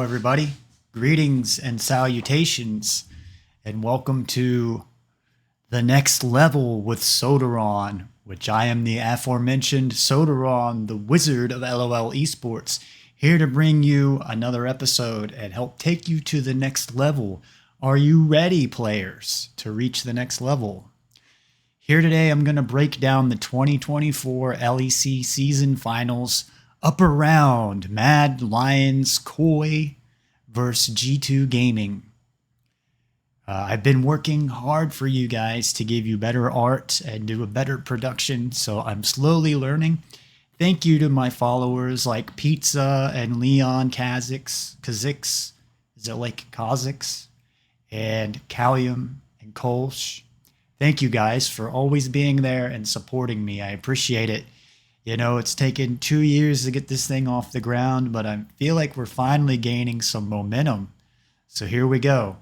everybody. Greetings and salutations, and welcome to the next level with Sodaron, which I am the aforementioned Sodaron, the wizard of LOL Esports, here to bring you another episode and help take you to the next level. Are you ready, players, to reach the next level? Here today, I'm going to break down the 2024 LEC season finals. Upper round, Mad Lions Koi versus G2 Gaming. I've been working hard for you guys to give you better art and do a better production, so I'm slowly learning. Thank you to my followers like Pizza and Leon Kaziks, is it like Kaziks? And Callium and Kolsch. Thank you guys for always being there and supporting me. I appreciate it. You know, it's taken 2 years to get this thing off the ground, but I feel like we're finally gaining some momentum. So here we go.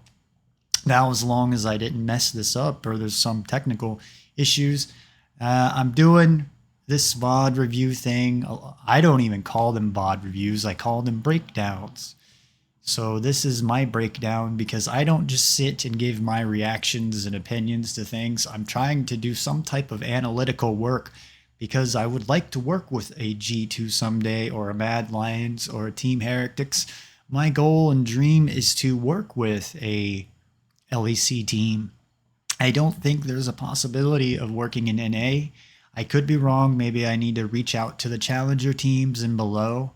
Now, as long as I didn't mess this up or there's some technical issues, I'm doing this VOD review thing. I don't even call them VOD reviews. I call them breakdowns. So this is my breakdown because I don't just sit and give my reactions and opinions to things. I'm trying to do some type of analytical work because I would like to work with a G2 someday or a Mad Lions or a Team Heretics. My goal and dream is to work with a LEC team. I don't think there's a possibility of working in NA. I could be wrong. Maybe I need to reach out to the challenger teams and below.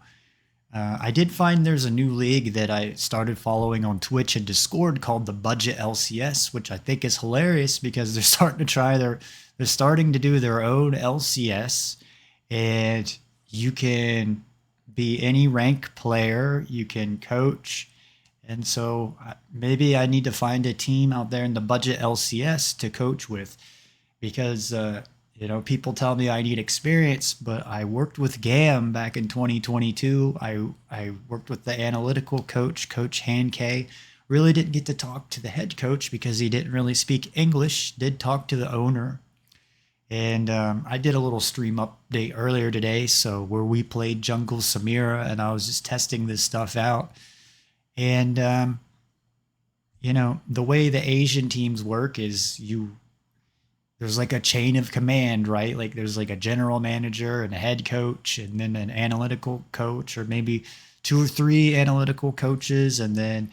I did find there's a new league that I started following on Twitch and Discord called the Budget LCS, which I think is hilarious because they're starting to do their own LCS, and you can be any rank player, you can coach, and so maybe I need to find a team out there in the Budget LCS to coach with because people tell me I need experience, but I worked with GAM back in 2022. I worked with the analytical coach, Coach Han-K. Really didn't get to talk to the head coach because he didn't really speak English. Did talk to the owner. And I did a little stream update earlier today, so where we played Jungle Samira, and I was just testing this stuff out. And, the way the Asian teams work is there's like a chain of command, right? Like there's like a general manager and a head coach and then an analytical coach, or maybe 2 or 3 analytical coaches. And then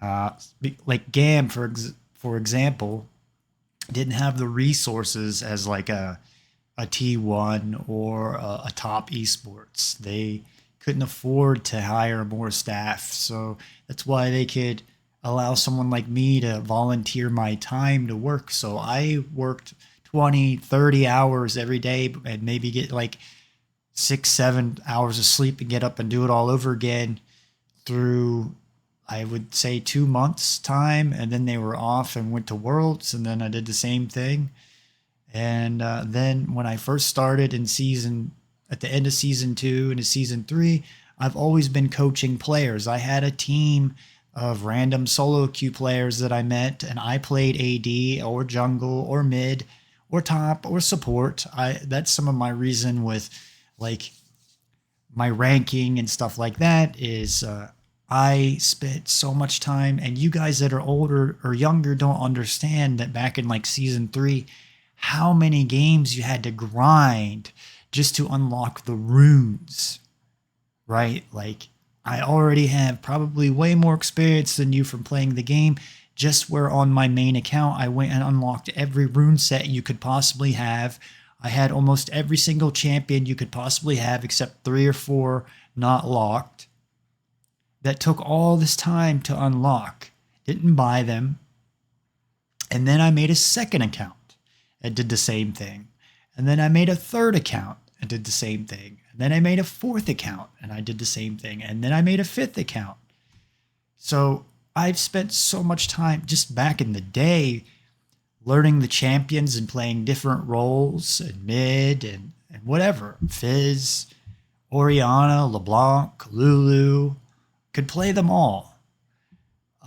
like GAM, for example, didn't have the resources as like a T1 or a top esports. They couldn't afford to hire more staff. So that's why they could allow someone like me to volunteer my time to work. So I worked 20, 30 hours every day and maybe get like 6, 7 hours of sleep and get up and do it all over again through, I would say, 2 months time. And then they were off and went to Worlds. And then I did the same thing. And then when I first started at the end of season 2 into season 3, I've always been coaching players. I had a team of random solo queue players that I met, and I played AD or jungle or mid or top or support. That's some of my reason with like my ranking and stuff like that is I spent so much time, and you guys that are older or younger don't understand that back in like season 3, how many games you had to grind just to unlock the runes, right? Like I already have probably way more experience than you from playing the game. Just where on my main account, I went and unlocked every rune set you could possibly have. I had almost every single champion you could possibly have except 3 or 4 not locked. That took all this time to unlock. Didn't buy them. And then I made a second account and did the same thing. And then I made a third account and did the same thing. And then I made a 4th account and I did the same thing. And then I made a 5th account. So I've spent so much time just back in the day learning the champions and playing different roles and mid and whatever. Fizz, Orianna, LeBlanc, Lulu. Could play them all.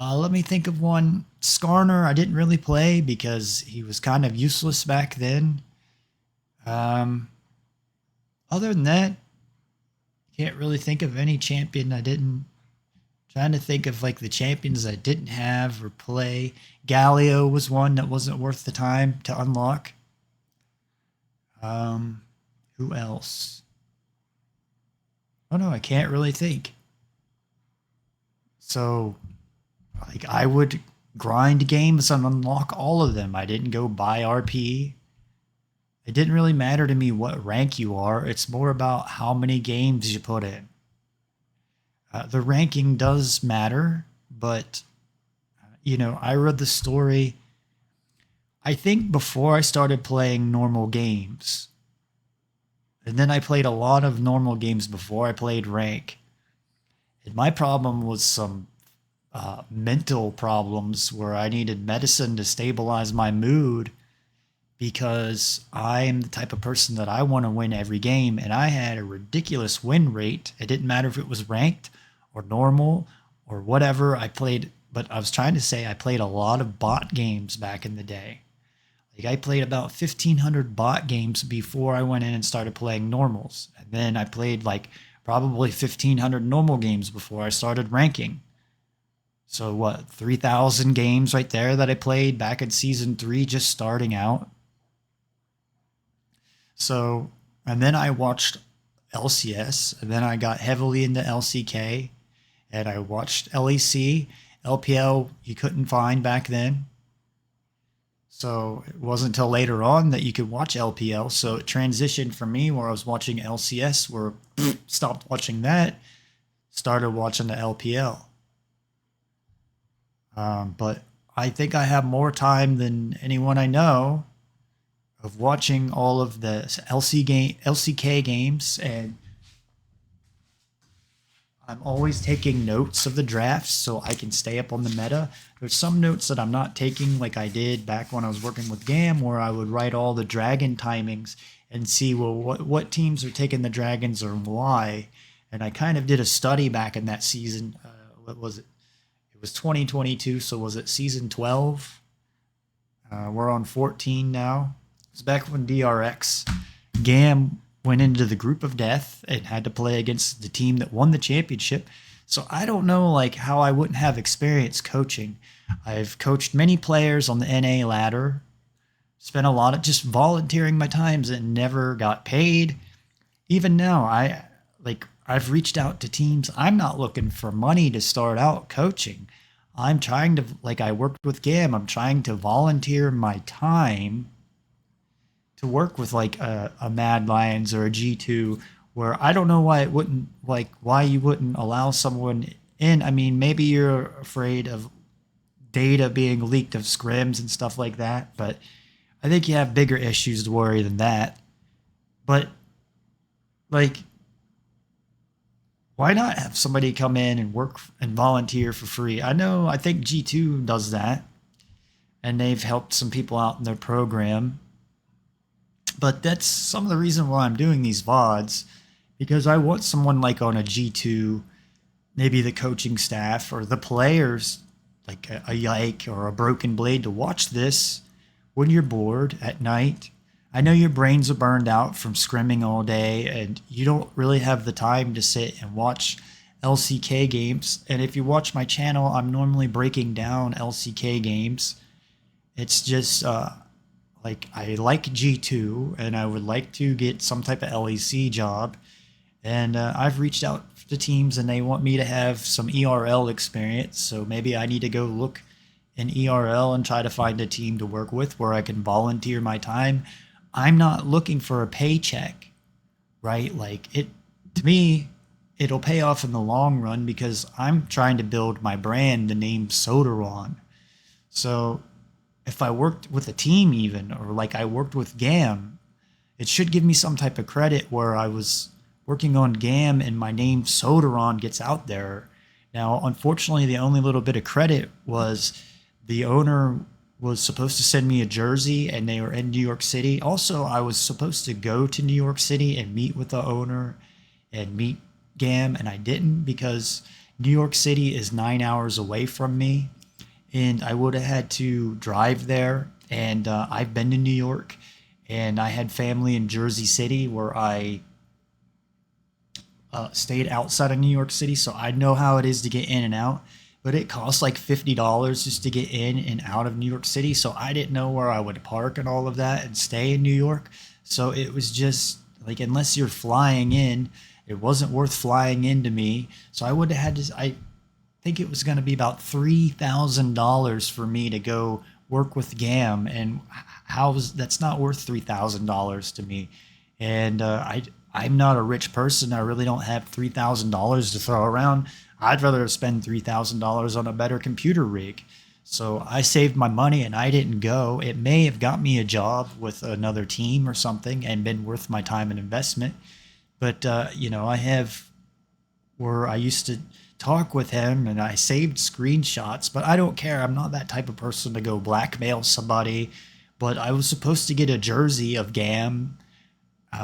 Let me think of one. Skarner, I didn't really play because he was kind of useless back then. Other than that, can't really think of any champion I didn't Trying to think of like the champions I didn't have or play. Galio was one that wasn't worth the time to unlock. Um, who else? Oh no, I can't really think. So, like, I would grind games and unlock all of them. I didn't go buy RP. It didn't really matter to me what rank you are. It's more about how many games you put in. The ranking does matter, but I read the story. I think before I started playing normal games, and then I played a lot of normal games before I played rank. And my problem was some mental problems where I needed medicine to stabilize my mood because I am the type of person that I want to win every game, and I had a ridiculous win rate. It didn't matter if it was ranked or normal or whatever I played, but I was trying to say I played a lot of bot games back in the day. Like I played about 1,500 bot games before I went in and started playing normals. And then I played like probably 1,500 normal games before I started ranking. So what, 3,000 games right there that I played back in season 3 just starting out. So, and then I watched LCS, and then I got heavily into LCK, and I watched LEC. LPL you couldn't find back then. So it wasn't until later on that you could watch LPL. So it transitioned for me where I was watching LCS, where stopped watching that, started watching the LPL. But I think I have more time than anyone I know of watching all of the LCK games, and I'm always taking notes of the drafts so I can stay up on the meta. There's some notes that I'm not taking like I did back when I was working with GAM, where I would write all the dragon timings and see, well, what teams are taking the dragons or why. And I kind of did a study back in that season. What was it? It was 2022, so was it season 12? We're on 14 now. It was back when DRX. GAM went into the group of death and had to play against the team that won the championship. So I don't know like how I wouldn't have experience coaching. I've coached many players on the NA ladder, spent a lot of just volunteering my times and never got paid. Even now, I've reached out to teams. I'm not looking for money to start out coaching. I'm trying to, like I worked with GAM, I'm trying to volunteer my time to work with like a Mad Lions or a G2, where I don't know why it wouldn't, like why you wouldn't allow someone in. I mean, maybe you're afraid of data being leaked of scrims and stuff like that, but I think you have bigger issues to worry than that. But like, why not have somebody come in and work and volunteer for free? I think G2 does that, and they've helped some people out in their program. But that's some of the reason why I'm doing these VODs, because I want someone like on a G2, maybe the coaching staff or the players, like a Yike or a Broken Blade, to watch this when you're bored at night. I know your brains are burned out from scrimming all day and you don't really have the time to sit and watch LCK games. And if you watch my channel, I'm normally breaking down LCK games. It's just like I like G2 and I would like to get some type of LEC job. And I've reached out to teams and they want me to have some ERL experience. So maybe I need to go look in ERL and try to find a team to work with where I can volunteer my time. I'm not looking for a paycheck, right? Like to me, it'll pay off in the long run because I'm trying to build my brand, the name Sodaron. So if I worked with a team even, or like I worked with GAM, it should give me some type of credit where I was working on GAM and my name Sodaron gets out there. Now, unfortunately, the only little bit of credit was the owner was supposed to send me a jersey and they were in New York City. Also, I was supposed to go to New York City and meet with the owner and meet GAM, and I didn't because New York City is 9 hours away from me. And I would have had to drive there. And I've been to New York, and I had family in Jersey City where I stayed outside of New York City, so I know how it is to get in and out. But it costs like $50 just to get in and out of New York City, so I didn't know where I would park and all of that and stay in New York. So it was just like, unless you're flying in, it wasn't worth flying into me. So I would have had to. I think it was going to be about $3,000 for me to go work with GAM, and how's that's not worth $3,000 to me. And I'm not a rich person. I really don't have $3,000 to throw around. I'd rather spend $3,000 on a better computer rig. So I saved my money and I didn't go. It may have got me a job with another team or something and been worth my time and investment. But I have where I used to talk with him and I saved screenshots, but I don't care. I'm not that type of person to go blackmail somebody. But I was supposed to get a jersey of GAM,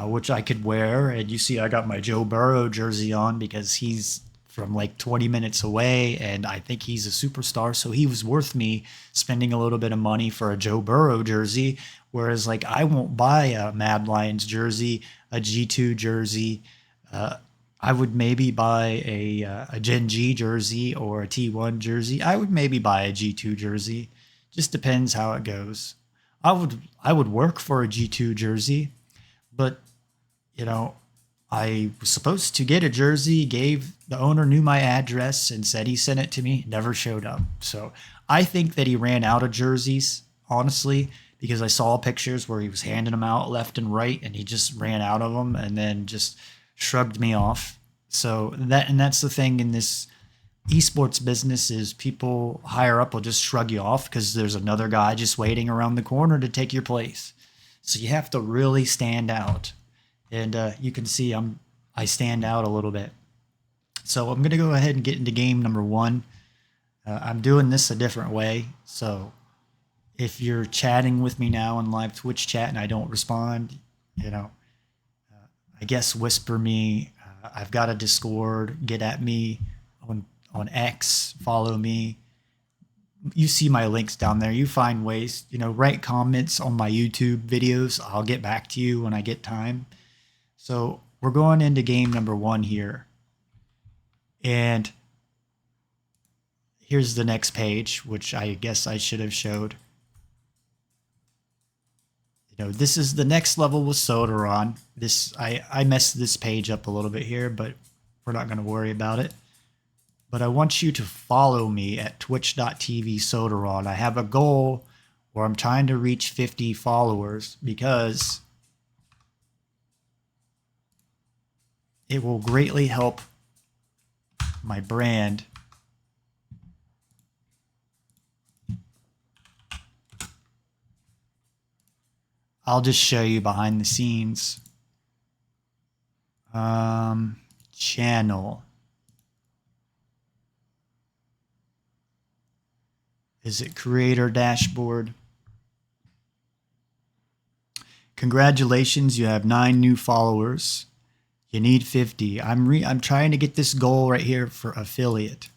which I could wear. And you see, I got my Joe Burrow jersey on because he's from like 20 minutes away and I think he's a superstar. So he was worth me spending a little bit of money for a Joe Burrow jersey. Whereas, like, I won't buy a Mad Lions jersey, a G2 jersey. I would maybe buy a Gen G jersey or a T1 jersey. I would maybe buy a G2 jersey. Just depends how it goes. I would work for a G2 jersey, but you know, I was supposed to get a jersey, gave the owner knew my address and said he sent it to me, never showed up. So I think that he ran out of jerseys, honestly, because I saw pictures where he was handing them out left and right and he just ran out of them and then just shrugged me off. So that's the thing in this esports business is people higher up will just shrug you off because there's another guy just waiting around the corner to take your place. So you have to really stand out. And you can see I stand out a little bit. So I'm going to go ahead and get into game number 1. I'm doing this a different way. So if you're chatting with me now in live Twitch chat and I don't respond, I guess whisper me. I've got a Discord. Get at me on X. Follow me. You see my links down there. You find ways. Write comments on my YouTube videos. I'll get back to you when I get time. So we're going into game number 1 here. And here's the next page, which I guess I should have showed. This is the next level with Sodaron. I messed this page up a little bit here, but we're not going to worry about it. But I want you to follow me at twitch.tv Sodaron. I have a goal where I'm trying to reach 50 followers because it will greatly help my brand. I'll just show you behind the scenes. Channel. Is it creator dashboard? Congratulations, you have 9 new followers. You need 50. I'm trying to get this goal right here for affiliate.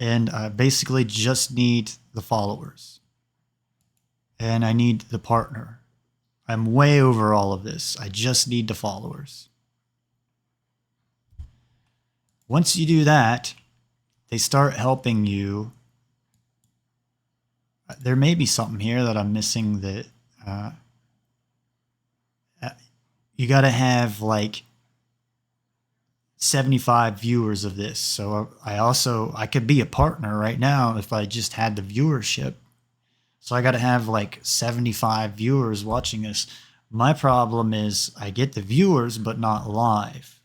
And I basically just need the followers. And I need the partner. I'm way over all of this. I just need the followers. Once you do that, they start helping you. There may be something here that I'm missing that you got to have like 75 viewers of this. So I could be a partner right now if I just had the viewership. So I got to have like 75 viewers watching this. My problem is I get the viewers, but not live.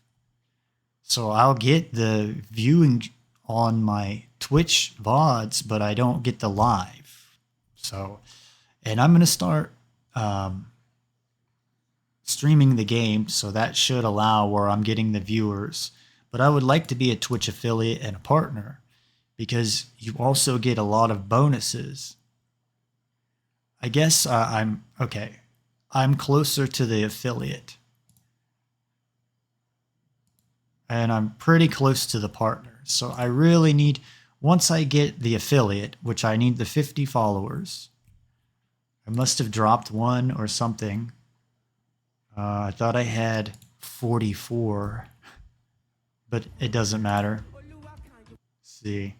So I'll get the viewing on my Twitch VODs, but I don't get the live. So, and I'm going to start streaming the game, so that should allow where I'm getting the viewers. But I would like to be a Twitch affiliate and a partner because you also get a lot of bonuses. I guess I'm closer to the affiliate. And I'm pretty close to the partner. So I really need, once I get the affiliate, which I need the 50 followers, I must have dropped one or something. I thought I had 44, but it doesn't matter. Let's see.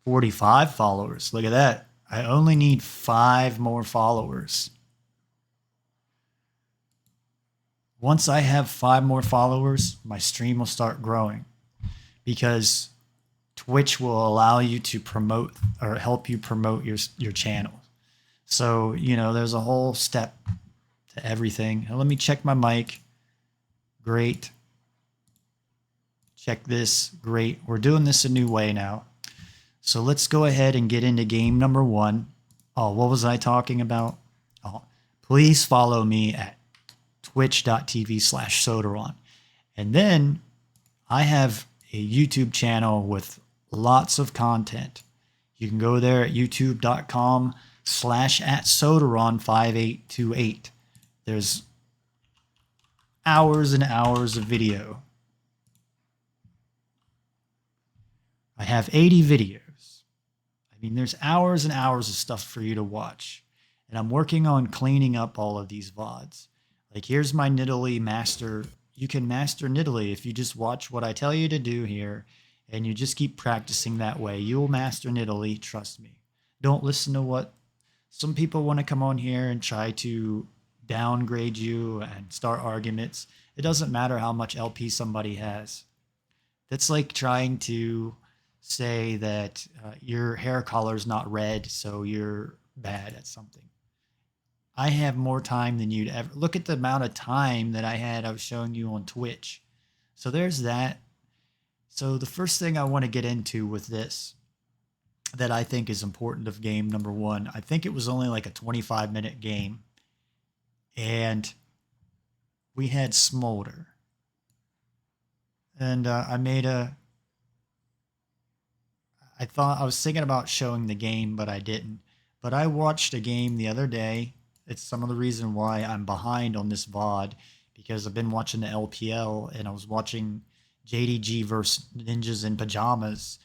45 followers. Look at that. I only need 5 more followers. Once I have 5 more followers, my stream will start growing because Twitch will allow you to promote or help you promote your channel. So, there's a whole step to everything. Now, let me check my mic. Great. Check this. Great. We're doing this a new way now. So let's go ahead and get into game number 1. Oh, what was I talking about? Oh, please follow me at twitch.tv/Sodaron. And then I have a YouTube channel with lots of content. You can go there at youtube.com/@Sodaron5828. There's hours and hours of video. I have 80 videos. I mean, there's hours and hours of stuff for you to watch. And I'm working on cleaning up all of these VODs. Like, here's my Nidalee master. You can master Nidalee if you just watch what I tell you to do here, and you just keep practicing that way. You'll master Nidalee, trust me. Don't listen to what some people want to come on here and try to downgrade you and start arguments. It doesn't matter how much LP somebody has. That's like trying to say that your hair color is not red, so you're bad at something. I have more time than you'd ever. Look at the amount of time that I was showing you on Twitch. So there's that. So the first thing I want to get into with this that I think is important of game number 1, I think it was only like a 25-minute game. And we had Smolder. And I was thinking about showing the game, but I didn't. But I watched a game the other day. It's some of the reason why I'm behind on this VOD, because I've been watching the LPL and I was watching JDG versus Ninjas in Pajamas,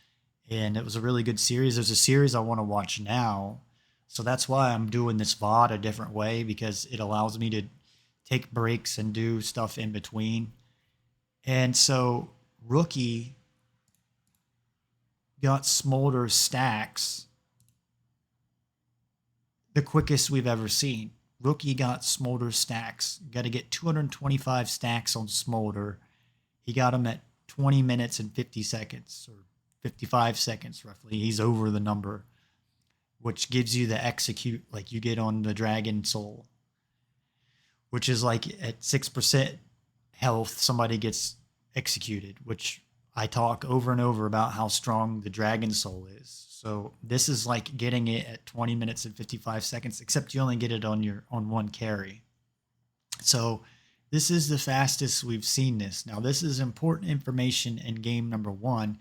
and it was a really good series. There's a series I want to watch now. So that's why I'm doing this VOD a different way, because it allows me to take breaks and do stuff in between. And so Rookie got Smolder stacks the quickest we've ever seen. Rookie got Smolder stacks. Got to get 225 stacks on Smolder. He got them at 20 minutes and 50 seconds, or 55 seconds roughly. He's over the number, which gives you the execute like you get on the Dragon Soul, which is like at 6% health, somebody gets executed, which I talk over and over about how strong the Dragon Soul is. So this is like getting it at 20 minutes and 55 seconds, except you only get it on one carry. So this is the fastest we've seen this. Now this is important information in game number 1,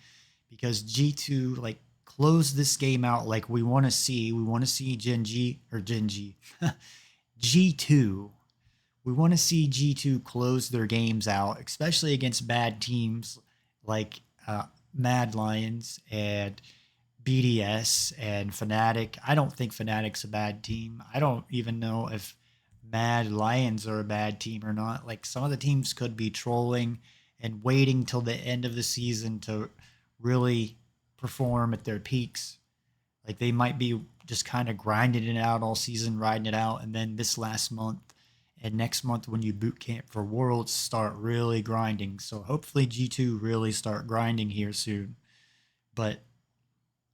because G2 like closed this game out like we want to see. We want to see G2. We want to see G2 close their games out, especially against bad teams like Mad Lions and BDS and Fnatic. I don't think Fnatic's a bad team. I don't even know if Mad Lions are a bad team or not. Like, some of the teams could be trolling and waiting till the end of the season to really perform at their peaks. Like, they might be just kind of grinding it out all season, riding it out, and then this last month and next month when you boot camp for Worlds, start really grinding. So hopefully G2 really start grinding here soon. But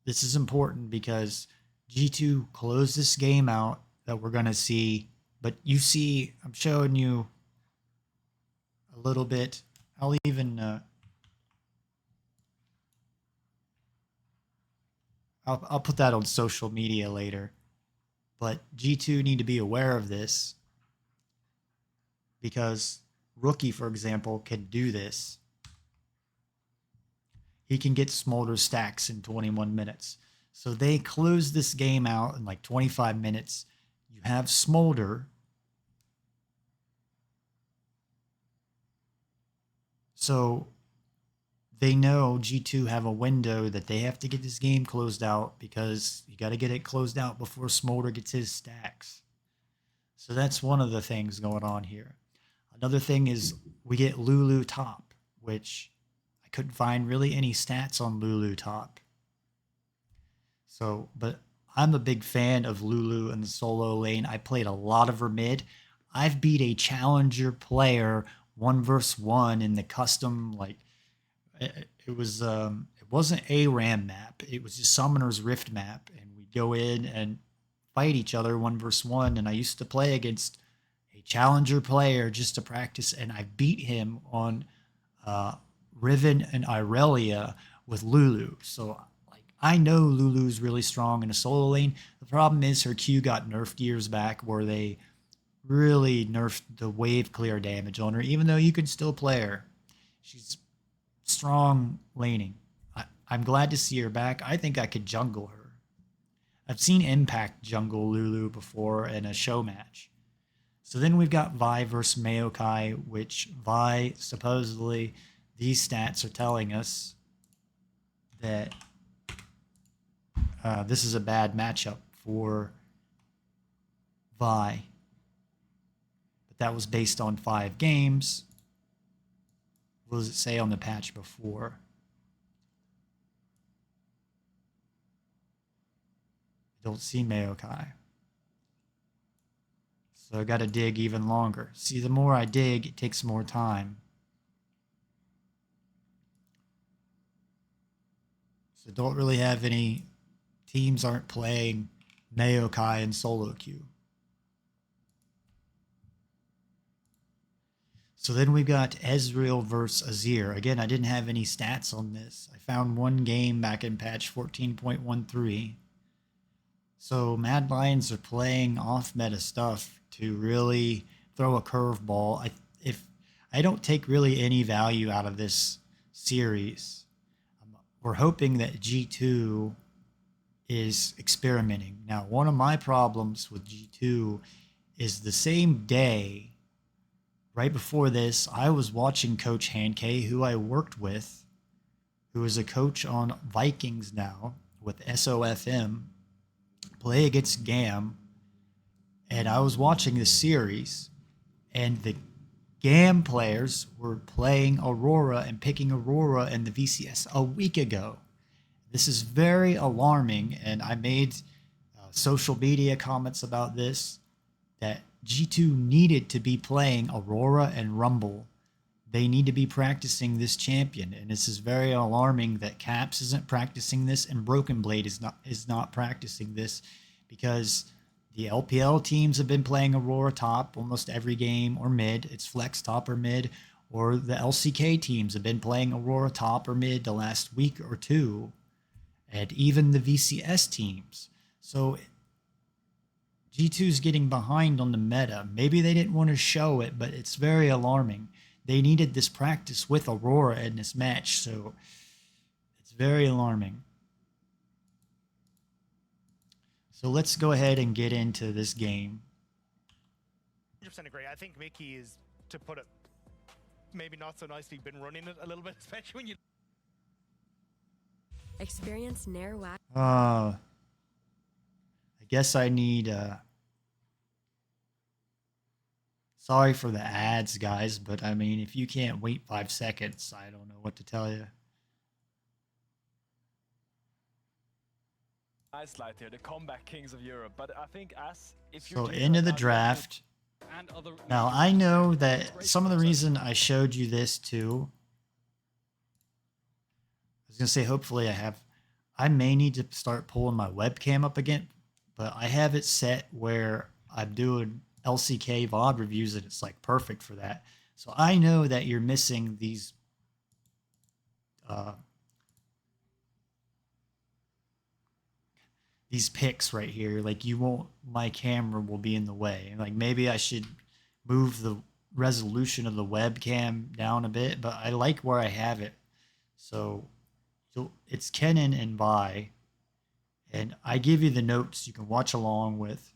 this is important because G2 closed this game out that we're going to see. But you see, I'm showing you a little bit. I'll even I'll put that on social media later. But G2 need to be aware of this, because Rookie, for example, can do this. He can get Smolder stacks in 21 minutes. So they close this game out in like 25 minutes. You have Smolder. So they know G2 have a window that they have to get this game closed out, because you got to get it closed out before Smolder gets his stacks. So that's one of the things going on here. Another thing is we get Lulu top, which I couldn't find really any stats on Lulu top. So, but I'm a big fan of Lulu in the solo lane. I played a lot of her mid. I've beat a challenger player 1v1 in the custom, like it wasn't a RAM map. It was just Summoner's Rift map, and we'd go in and fight each other 1v1. And I used to play against a challenger player just to practice, and I beat him on Riven and Irelia with Lulu. So like I know Lulu's really strong in a solo lane. The problem is her Q got nerfed years back, where they really nerfed the wave clear damage on her, even though you can still play her. She's strong laning. I'm glad to see her back. I think I could jungle her. I've seen Impact jungle Lulu before in a show match. So then we've got Vi versus Maokai, which Vi, supposedly, these stats are telling us that this is a bad matchup for Vi. But that was based on 5 games. What does it say on the patch before? I don't see Maokai. So I got to dig even longer. See, the more I dig, it takes more time. So don't really have any teams aren't playing Maokai and solo queue. So then we've got Ezreal versus Azir. Again, I didn't have any stats on this. I found one game back in patch 14.13. So Mad Lions are playing off meta stuff to really throw a curveball. If I don't take really any value out of this series, we're hoping that G2 is experimenting. Now, one of my problems with G2 is the same day, right before this, I was watching Coach Hankey, who I worked with, who is a coach on Vikings now with SOFM, play against GAM, and I was watching the series, and the GAM players were playing Aurora and picking Aurora in the VCS a week ago. This is very alarming, and I made social media comments about this, that G2 needed to be playing Aurora and Rumble. They need to be practicing this champion, and this is very alarming that Caps isn't practicing this and Broken Blade is not practicing this, because the LPL teams have been playing Aurora top almost every game, or mid. It's flex top or mid. Or the LCK teams have been playing Aurora top or mid the last week or two, and even the VCS teams. So G2's getting behind on the meta. Maybe they didn't want to show it, but it's very alarming. They needed this practice with Aurora in this match, so it's very alarming. So let's go ahead and get into this game. 100% agree. I think Mickey is, to put it maybe not so nicely, been running it a little bit, especially when you experience Nair Wax. I guess I need sorry for the ads, guys, but I mean, if you can't wait 5 seconds, I don't know what to tell you. Nice slide here, the comeback kings of Europe. But I think so into the draft. Now I know that some of the reason I showed you this too, I was gonna say hopefully I may need to start pulling my webcam up again, but I have it set where I'm doing LCK VOD reviews and it's like perfect for that. So I know that you're missing these picks right here. Like my camera will be in the way. Like maybe I should move the resolution of the webcam down a bit, but I like where I have it. So it's Kennen and Vi, and I give you the notes you can watch along with.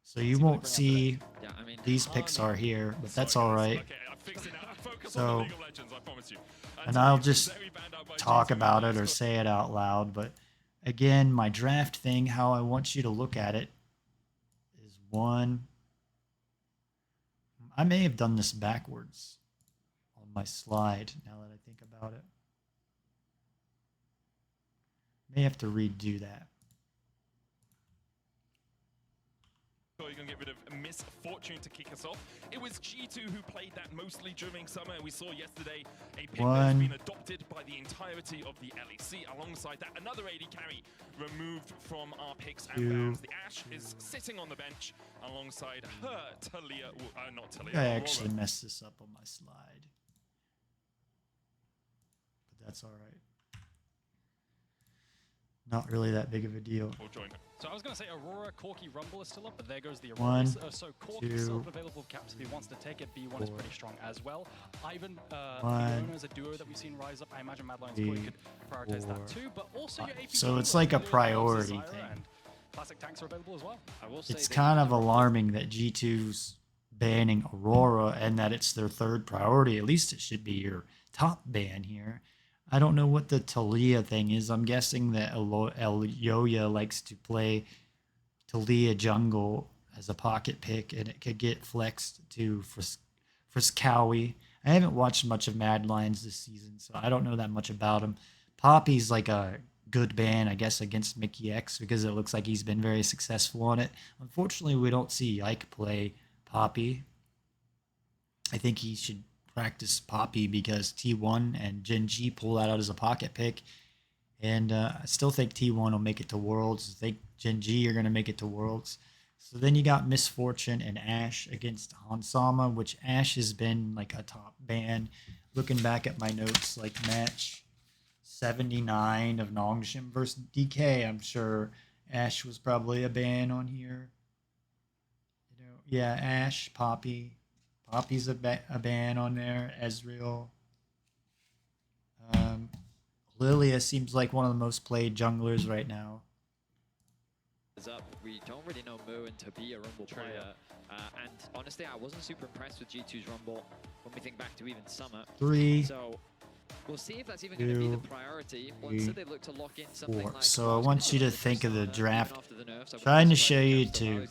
So you won't see these picks are here, but that's all right. So, and I'll just talk about it or say it out loud, but again, my draft thing, how I want you to look at it 1. I may have done this backwards on my slide now that I think about it. May have to redo that. You're going to get rid of Misfortune to kick us off. It was G2 who played that mostly during summer. We saw yesterday a pick that's been adopted by the entirety of the LEC. Alongside that, another AD carry removed from our picks and bans. The Ashe is sitting on the bench alongside her Talia. Not Talia. I actually messed this up on my slide. But that's all right. Not really that big of a deal. So I was going to say Aurora, Corki, Rumble is still up, but there goes the Aurora. 1, So Corki is still available for Caps if he wants to take it. B1 is pretty strong as well. Ivan, 1, is a duo that we've seen rise up. I imagine Mad Lions Corki could prioritize that too, but also your AP so it's like a priority thing. Classic tanks are available as well. It's kind of alarming that G2's banning Aurora and that it's their 3rd priority. At least it should be your top ban here. I don't know what the Talia thing is. I'm guessing that Elyoya likes to play Talia jungle as a pocket pick, and it could get flexed to Friskowie. I haven't watched much of Mad Lions this season, so I don't know that much about him. Poppy's like a good ban, I guess, against Mickey X because it looks like he's been very successful on it. Unfortunately, we don't see Ike play Poppy. I think he should practice Poppy because T1 and Gen G pull that out as a pocket pick. And I still think T1 will make it to Worlds. I think Gen G are going to make it to Worlds. So then you got Misfortune and Ashe against Hansama, which Ashe has been like a top ban. Looking back at my notes, like match 79 of Nongshim versus DK, I'm sure Ashe was probably a ban on here. You know, yeah, Ashe, Poppy. Poppy's a ban on there. Ezreal. Lilia seems like one of the most played junglers right now. Up. We don't really know Mo and to be a Rumble player. And honestly, I wasn't super impressed with G2's Rumble when we think back to even Summer. 3. So we'll see if that's even going to be the priority. Once they look to lock in something 4. like So I want you to think of the draft. Trying to show you to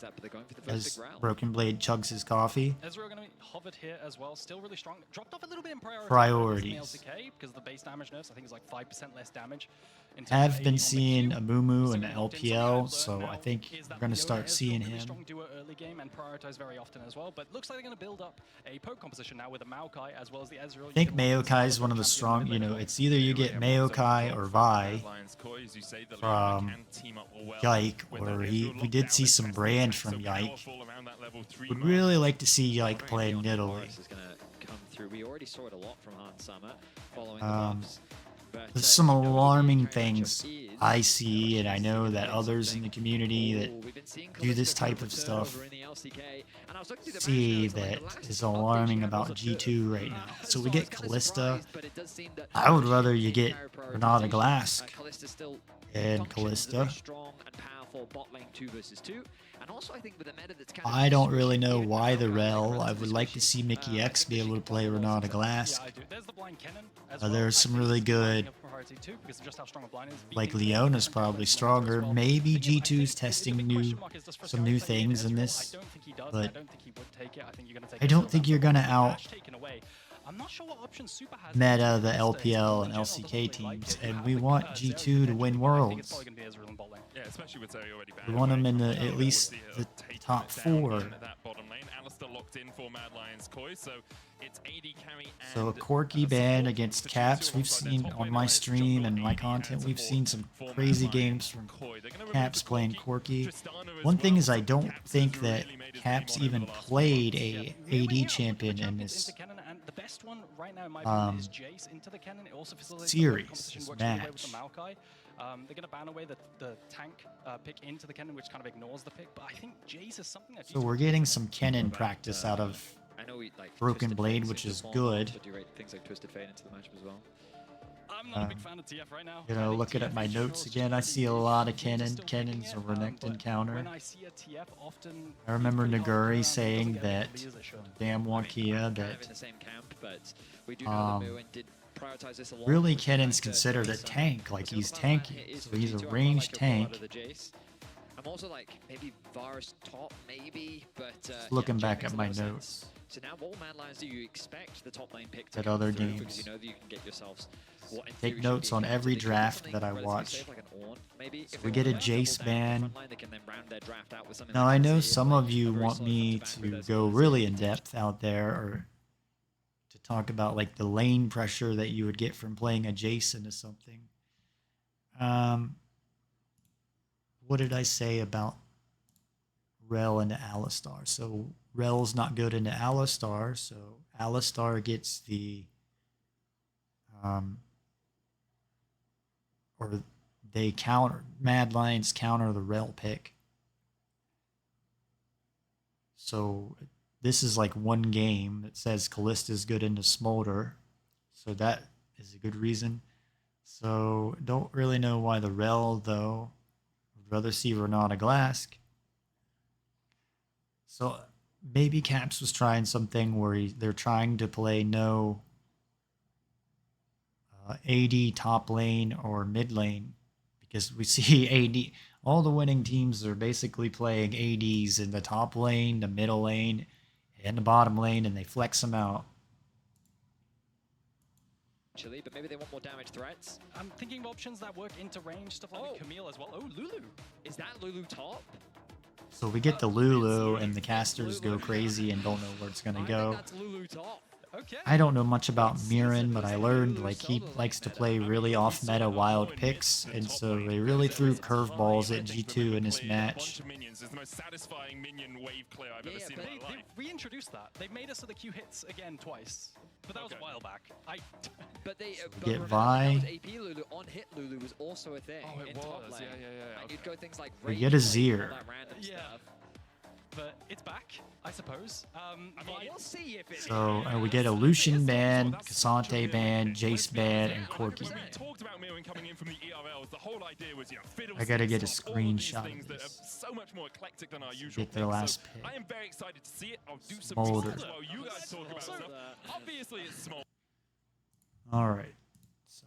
as Broken Blade chugs his coffee. Ezreal going to be hovered here as well, still really strong. Dropped off a little bit in Priorities. LCK because the base damage nerfs, I think, is like 5% less damage. I've been seeing Amumu in the LPL, so I think we're going to start seeing him. Strong duo early game and prioritize very often as well, but looks like they're going to build up a poke composition now with the Maokai as well as the Ezreal. I think Maokai is one of the strong, you know, it's either you get Maokai or Vi from Yike, or we did see some brand from Yike. Would really like to see Yike play Nidalee. We already saw it a lot from Hansama following the buffs. There's some alarming things I see, and I know that others in the community that do this type of stuff see that is alarming about G2 right now. So we get Kalista. I would rather you get Renata Glass and Kalista. I don't really know why the rel. I would like to see Mickey X be able to play Renata Glass. There's some really good, like Leona's probably stronger. Maybe G2's testing some new things in this, but I don't think you're gonna out meta the LPL and LCK teams, and we want G2 to win Worlds. We want them in the at least the top 4. So a Corki ban against Caps. We've seen on my stream and my content, we've seen some crazy games from Caps playing Corki. One thing is I don't think that Caps even played a AD champion in this series, this match. They're going to ban away the tank pick into the Kennen, which kind of ignores the pick, but I think Jace is something that... So we're getting some Kennen practice out of Broken Blade, which is good. I'm not a big fan of TF right now. You know, looking at my notes again, I see a lot of Kennen. Kennen's a Renekton counter. I remember Naguri saying that, damn Wakia, that really Kennen's considered a tank, like he's tanky. So he's a ranged tank. I'm also like, maybe Varus top, maybe, but Looking yeah, back makes at a my lot of sense. notes. So now, what Mad Lions do you expect the top lane pick to At come other through? games. Because you know that you can get yourselves what in Take theory should notes be a on counter. every They could do draft something that I relatively watch. safe, like an Ornn, maybe. If We they get a want to double Jace down on the ban. front line, they can then round their draft out with something Now like I know Azir, some like of you a very want solid me front to back with to their go sort of really Azir. in depth out there, or to talk about like the lane pressure that you would get from playing a Jace into something. What did I say about Rel into Alistar? So Rel's not good into Alistar, so Alistar gets the or they counter, Mad Lions counter the Rel pick. So this is like one game that says Kallista's good into Smolder, so that is a good reason. So don't really know why the Rel though. Would rather see Renata Glask. So maybe Caps was trying something where they're trying to play no AD top lane or mid lane, because we see AD, all the winning teams are basically playing ADs in the top lane, the middle lane, and the bottom lane, and they flex them out. Actually, but maybe they want more damage threats. I'm thinking of options that work into range, stuff like Camille as well. Oh, Lulu. Is that Lulu top? So we get the Lulu, and the casters go crazy and don't know where it's gonna I think go. that's Lulu top. Okay. I don't know much about Mirren, but I learned like he likes to play really off-meta wild picks, and so they really threw curveballs at G2 in this match. Minions is the most satisfying minion wave clear I've ever seen in They my life. reintroduced that. They made us so the Q hits again twice. But that was a while back. But they Get remember Vi. that was AP Lulu. On hit Lulu was also a thing Oh, it in top was. lane. Yeah. And you'd go things like We Rage get a Blade and all Zir. that random Yeah. stuff. But it's back, I suppose. We'll see if it's So we get a Lucian ban, Cassante ban, Jace ban, and Corki When we ban. talked about Mirren coming in from the ERLs, the whole idea was, I gotta get a fiddlesticks, all of these screenshot things of that are this. so much more eclectic than our usual Get their picks. last So pick. I am very excited to see it. I'll do some Smolder. research while you guys talk about stuff. Obviously, it's small. All right, so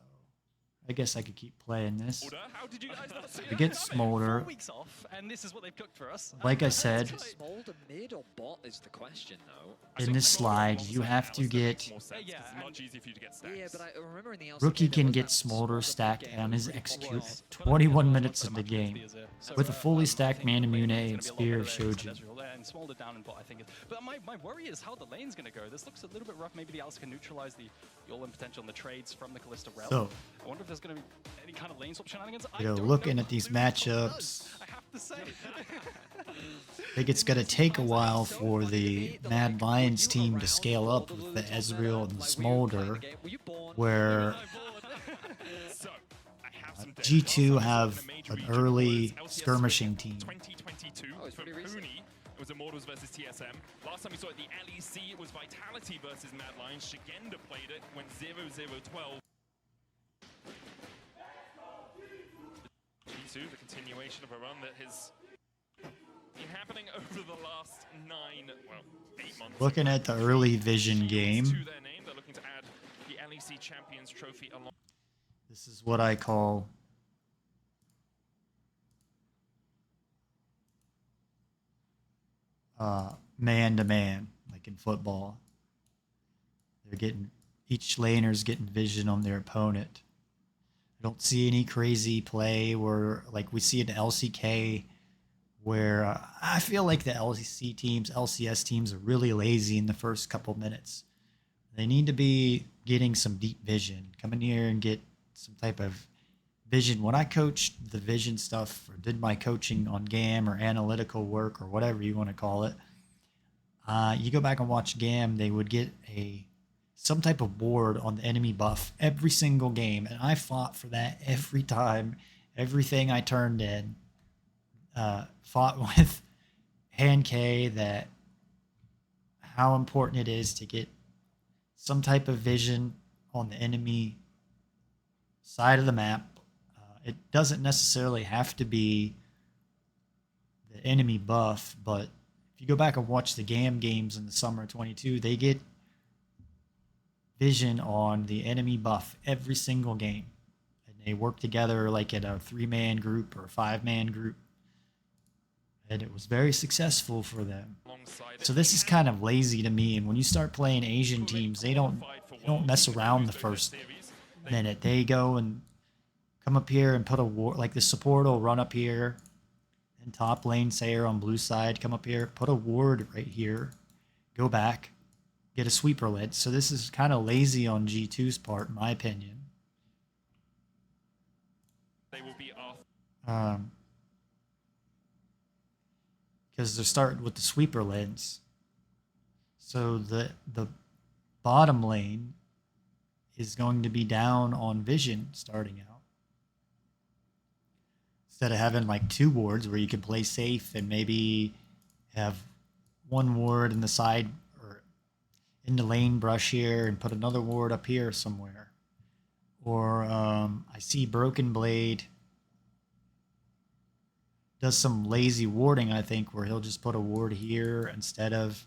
I guess I could keep playing this. How did you guys not see We that get coming? Smolder. 4 weeks off, and this is what they've cooked for us. Like I said, Smolder mid or bot is the question, though. in this slide, you have to get Yeah, it's much easier for you to get stacks. Yeah, but I remember in the LCK Rookie there can was get that Smolder stacked game on that his was really execute popular. at 21 minutes in the game, with a fully stacked Manamune and Spear of Shojin. And Smolder down in bot, I think. But my worry is how the lane's going to go. This looks a little bit rough. Maybe the Alice can neutralize the all-in potential and the trades from the Kalista Rel. So, I wonder if there's going to be any kind of lane swap shenanigans. you know, looking at these matchups, I have to say. I think it's going to take a while for the Mad Lions team to scale up with the Ezreal and the Smolder, where So, I have some data. G2 Last time have we saw in a major an region early was LCS skirmishing team. 2022 Oh, it's from pretty recent. Puni. It was Immortals versus TSM. Last time we saw it, the LEC, it was Vitality versus Mad Lions. Shigenda played it when 0-0-12. G2, the continuation of a run that has been happening over the last 8 months. Looking at the early Vision To game, their name, they're looking to add the LEC Champions Trophy along. this is what I call man-to-man, like in football. They're getting, each laner's getting vision on their opponent. I don't see any crazy play where, like we see in the LCK, where I feel like the LCC teams, LCS teams are really lazy in the first couple minutes. They need to be getting some deep vision. Come in here and get some type of vision. When I coached the vision stuff or did my coaching on GAM or analytical work or whatever you want to call it, you go back and watch GAM, they would get some type of board on the enemy buff every single game, and I fought for that every time. Everything I turned in, fought with Han K, that how important it is to get some type of vision on the enemy side of the map. It doesn't necessarily have to be the enemy buff, but if you go back and watch the GAM games in the summer of 22, they get vision on the enemy buff every single game. And they work together like in a 3-man group or a 5-man group. and it was very successful for them. alongside So it. this is kind of lazy to me. And when you start playing Asian teams, they don't mess around the first minute. They go and come up here and put a ward. Like the support will run up here, and top lane Sayer on blue side come up here, put a ward right here, go back, get a sweeper lit. So this is kind of lazy on G2's part, in my opinion. They will be off. Because they're starting with the sweeper lanes. So the bottom lane is going to be down on vision starting out. Instead of having like 2 wards where you can play safe and maybe have 1 ward in the side or in the lane brush here and put another ward up here somewhere. Or I see Broken Blade does some lazy warding, I think, where he'll just put a ward here instead of.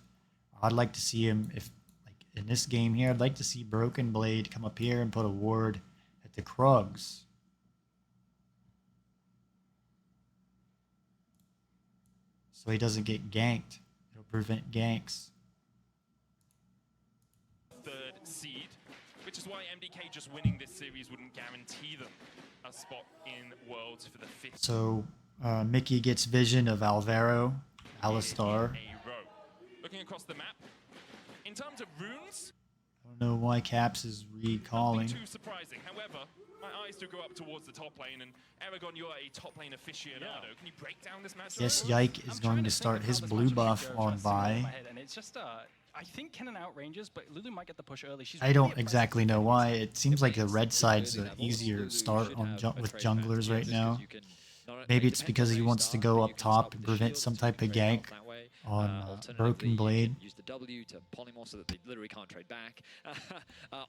I'd like to see him, if like in this game here, I'd like to see Broken Blade come up here and put a ward at the Krugs. So he doesn't get ganked. It'll prevent ganks. Third seed, which is why MDK just winning this series wouldn't guarantee them a spot in Worlds for the 5th So Mickey gets vision of Alvaro, Alistar. a row. Looking across the map, in terms of runes, I don't know why Caps is recalling. nothing too surprising. However, my eyes do go up towards the top lane, and Aragon, you're a top lane aficionado. Can you break down this match? Yes, Yike is going to start his blue buff on Vi. And it's just, I think Kennen outranges, but Lulu might get the push early. She's I really don't impressive. exactly know why. It seems like the red side's an easier start on with junglers right now. Maybe it's because he wants to go up top and prevent some type of gank on Broken Blade. Use the W to polymorph so that they literally can't trade back.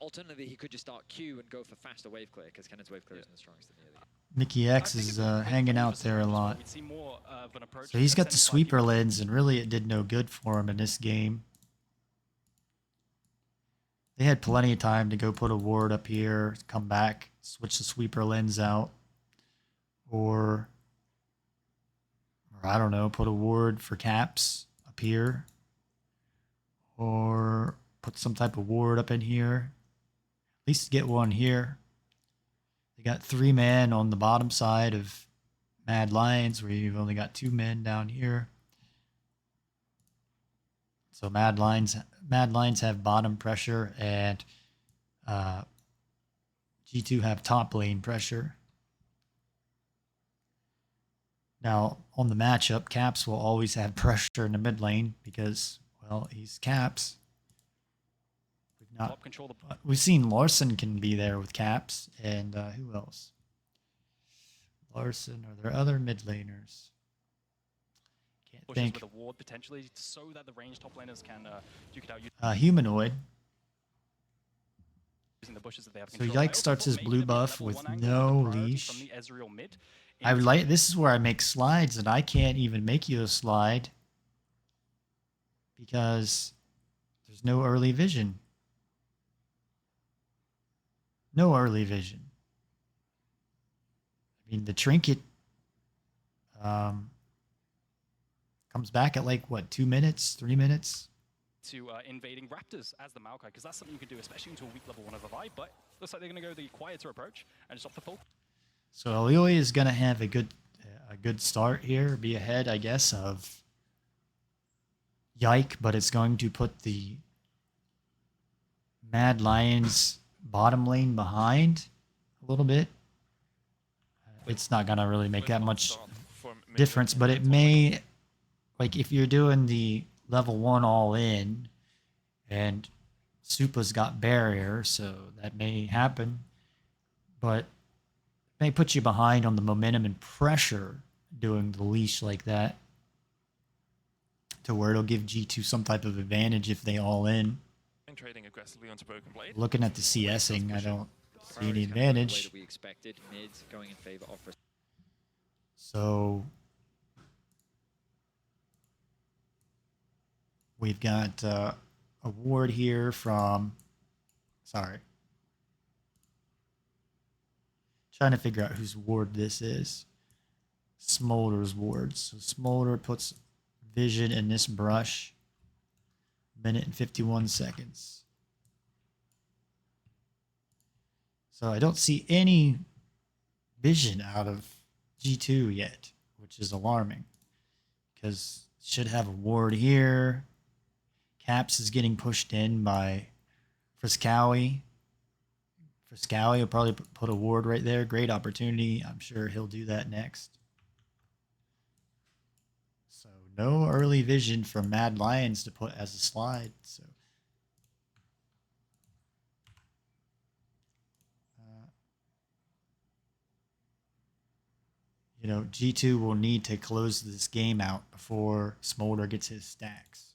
Alternatively, he could just start Q and go for faster wave clear because Kennen's wave clear isn't the strongest in the early. Mickey X is hanging out there a lot. We'd see more of an approach So he's got the that's sweeper lens, and really it did no good for him in this game. They had plenty of time to go put a ward up here, come back, switch the sweeper lens out, or I don't know, put a ward for Caps up here, or put some type of ward up in here. At least get one here. They got 3 men on the bottom side of Mad Lions, where you've only got 2 men down here. So Mad Lions have bottom pressure, and G2 have top lane pressure. Now, on the matchup, Caps will always have pressure in the mid lane because, well, he's Caps. We've seen Larson can be there with Caps, and who else? Larson, are there other mid laners? Can't pushes think. with a ward potentially so that the ranged top laners can duke it out Humanoid. using the bushes that they have So control. I Yike also starts thought his maybe blue there'd be a buff level with 1 angle no with the priority leash. from the Ezreal mid I would into- like. This is where I make slides, and I can't even make you a slide because there's no early vision. No early vision. I mean, the trinket comes back at like what, 2 minutes, 3 minutes? to invading Raptors as the Maokai, because that's something you can do, especially into a weak level 1 of a Vi, but looks like they're going to go the quieter approach and just off the full. So Alioi is going to have a good start here, be ahead, I guess, of Yike, but it's going to put the Mad Lions bottom lane behind a little bit. It's not going to really make that much difference, but it may, like if you're doing the level 1 all in and Supa's got barrier, so that may happen, but it may put you behind on the momentum and pressure doing the leash like that, to where it'll give G2 some type of advantage if they all in. Trading aggressively onto Broken Blade. Looking at the CSing, I don't see any Priorities kind of going the way advantage. that we expected. Mid going in favor of. So we've got a ward here from, sorry, trying to figure out whose ward this is. Smolder's ward. So Smolder puts vision in this brush. Minute and 51 seconds. So I don't see any vision out of G2 yet, which is alarming. Because it should have a ward here. Caps is getting pushed in by Friskowy. Friskowy will probably put a ward right there. Great opportunity. I'm sure he'll do that next. So no early vision from Mad Lions to put as a slide. So you know, G2 will need to close this game out before Smolder gets his stacks.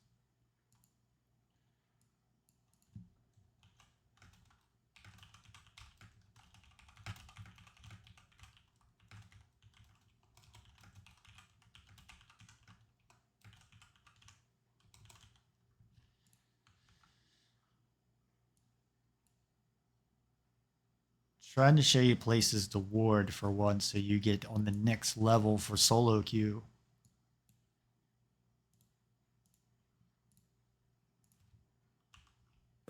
Trying to show you places to ward for one so you get on the next level for solo queue.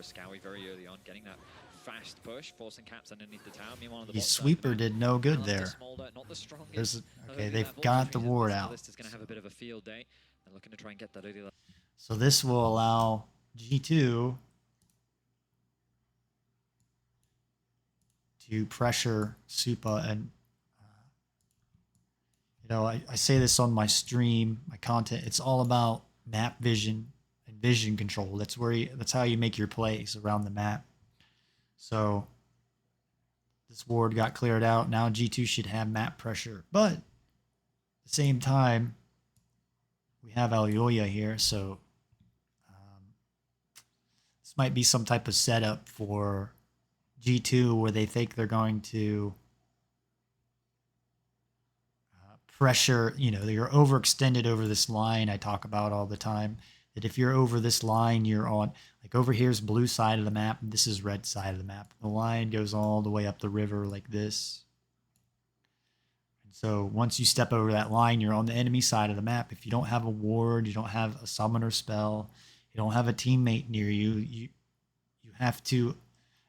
Scowy very early on, getting that fast push, forcing Caps underneath the tower. Meanwhile, the The sweeper did no good there. Not the strongest. There's okay, they've got the ward out. This is going to have a bit of a field day. They're looking to try and get that early. So this will allow G2 to pressure Supa, and you know, I say this on my stream, my content. It's all about map vision and vision control. That's how you make your plays around the map. So this ward got cleared out. Now G2 should have map pressure, but at the same time, we have Alioya here, so this might be some type of setup for G2 where they think they're going to pressure, you know, you're overextended over this line I talk about all the time, that if you're over this line, you're on, like over here's blue side of the map, and this is red side of the map. The line goes all the way up the river like this. And so once you step over that line, you're on the enemy side of the map. If you don't have a ward, you don't have a summoner spell, you don't have a teammate near you, you have to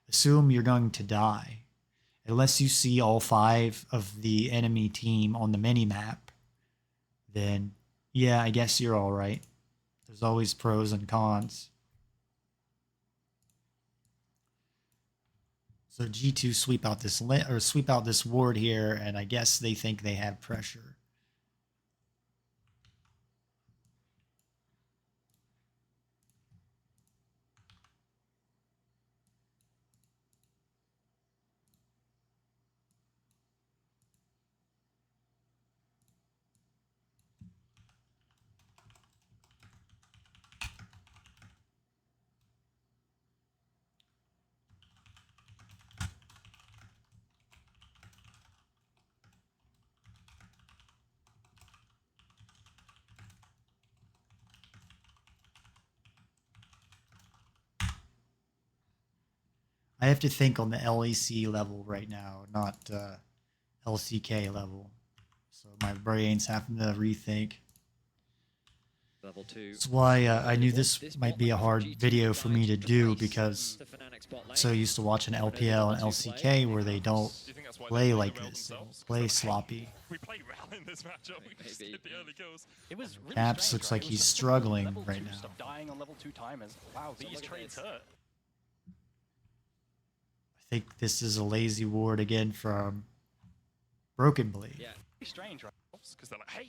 assume you're going to die. Unless you see all 5 of the enemy team on the mini-map, then yeah, I guess you're all right. There's always pros and cons. So G2 sweep out this ward here, and I guess they think they have pressure. I have to think on the LEC level right now, not LCK level. So my brain's having to rethink. Level 2. That's why I knew this might be a hard video for me to do, because I'm so used to watching LPL and LCK where they don't play like this. They don't play sloppy. We played well in this matchup. We just did the early kills. It was really Caps strange, looks right? like It was he's the struggling level right 2 now. stuff, dying on level 2 timers. Wow, these trades hurt. I think this is a lazy ward again from Broken Blade. Yeah. Pretty strange, right? Because they're like, hey,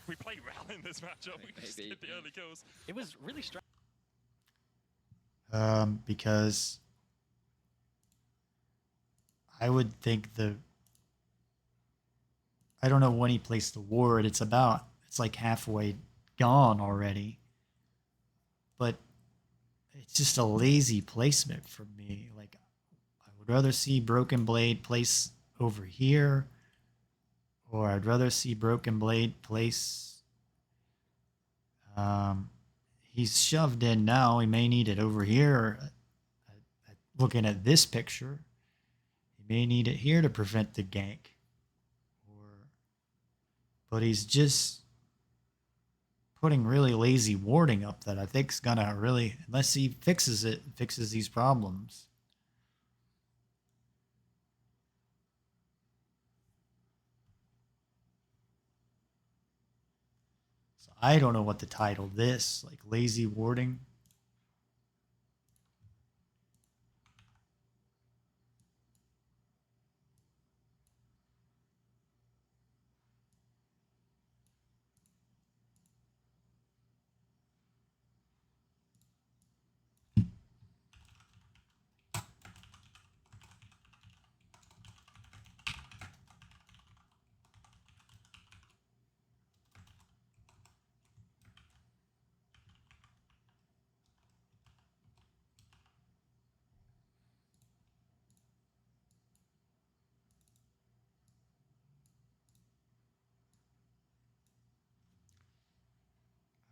we played well in this matchup. We just did the early kills. It was really strange. Because I would think I don't know when he placed the ward. It's like halfway gone already. But it's just a lazy placement for me. Like, I would rather see Broken Blade place over here, or I'd rather see Broken Blade place. He's shoved in now. He may need it over here. Looking at this picture, he may need it here to prevent the gank. But he's just putting really lazy warding up that I think is gonna really, unless he fixes these problems. So I don't know what to title this, like lazy warding.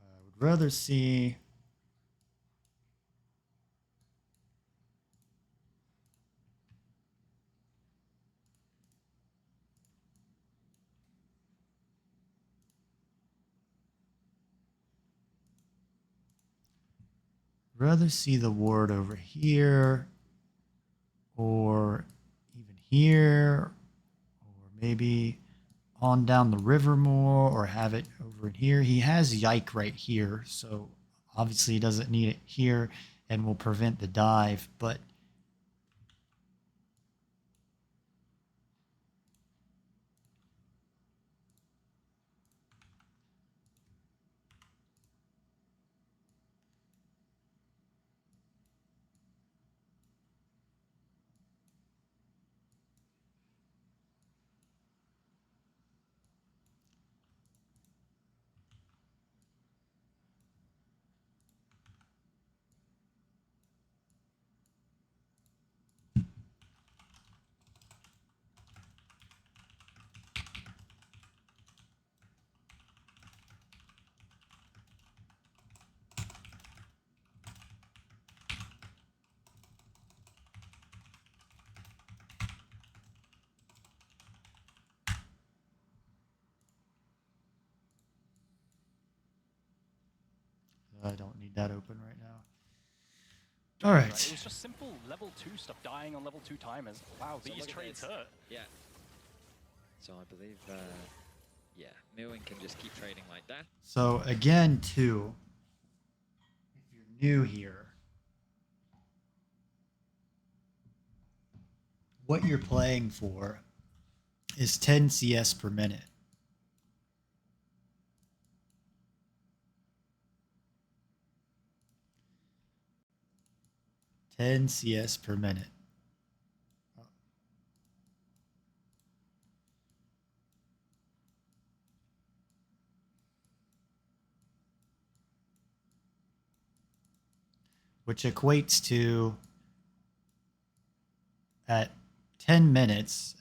I would rather see the ward over here, or even here, or maybe on down the river more, or have it over in here. He has Yike right here, so obviously he doesn't need it here and will prevent the dive, but I don't need that open right now. All right. It was just simple level 2 stuff, dying on level 2 timers. Wow, So these look at trades this. hurt. Yeah. So I believe, yeah, Millen can just keep trading like that. So again, too, if you're new here, what you're playing for is 10 CS per minute. $10 CS per minute. Which equates to at 10 minutes,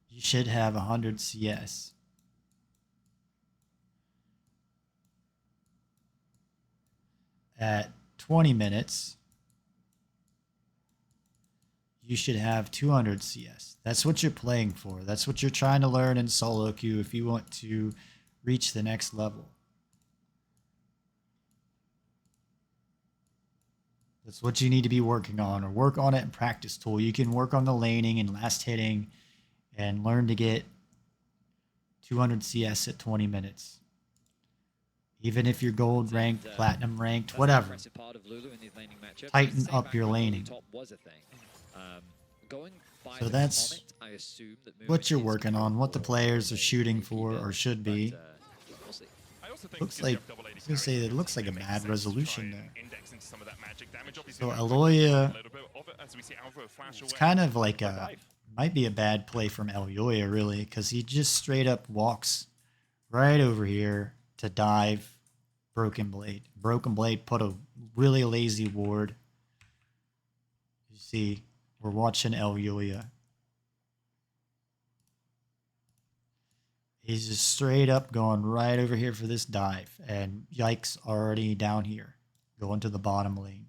you should have 100 CS. At 20 minutes, you should have 200 CS. That's what you're playing for. That's what you're trying to learn in solo queue if you want to reach the next level. That's what you need to be working on, or work on it in practice tool. You can work on the laning and last hitting and learn to get 200 CS at 20 minutes. Even if you're gold ranked, platinum ranked, whatever. Tighten up your laning. So that's what you're working on, what the players are shooting for or should be. Looks like, I was gonna say, it looks like a bad resolution there. So Aloya, it's kind of like might be a bad play from Aloya really, because he just straight up walks right over here to dive Broken Blade. Broken Blade put a really lazy ward. You see, we're watching Aloya. He's just straight up going right over here for this dive. And Yike's already down here, going to the bottom lane.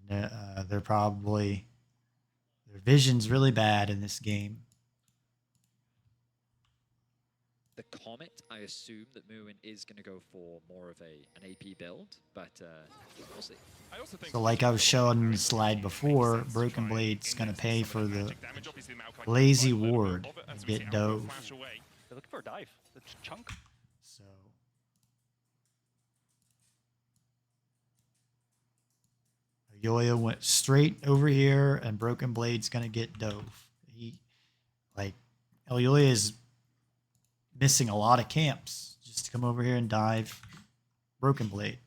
And there's Their vision's really bad in this game. The Comet, I assume that Muin is going to go for more of an AP build, but we'll see. I also think So like I was showing in the slide before, Broken Blade's going to pay for the lazy ward and get dove. They're looking for a dive. The chunk. So Yoya went straight over here, and Broken Blade's going to get dove. Yoya is missing a lot of camps just to come over here and dive Broken Blade.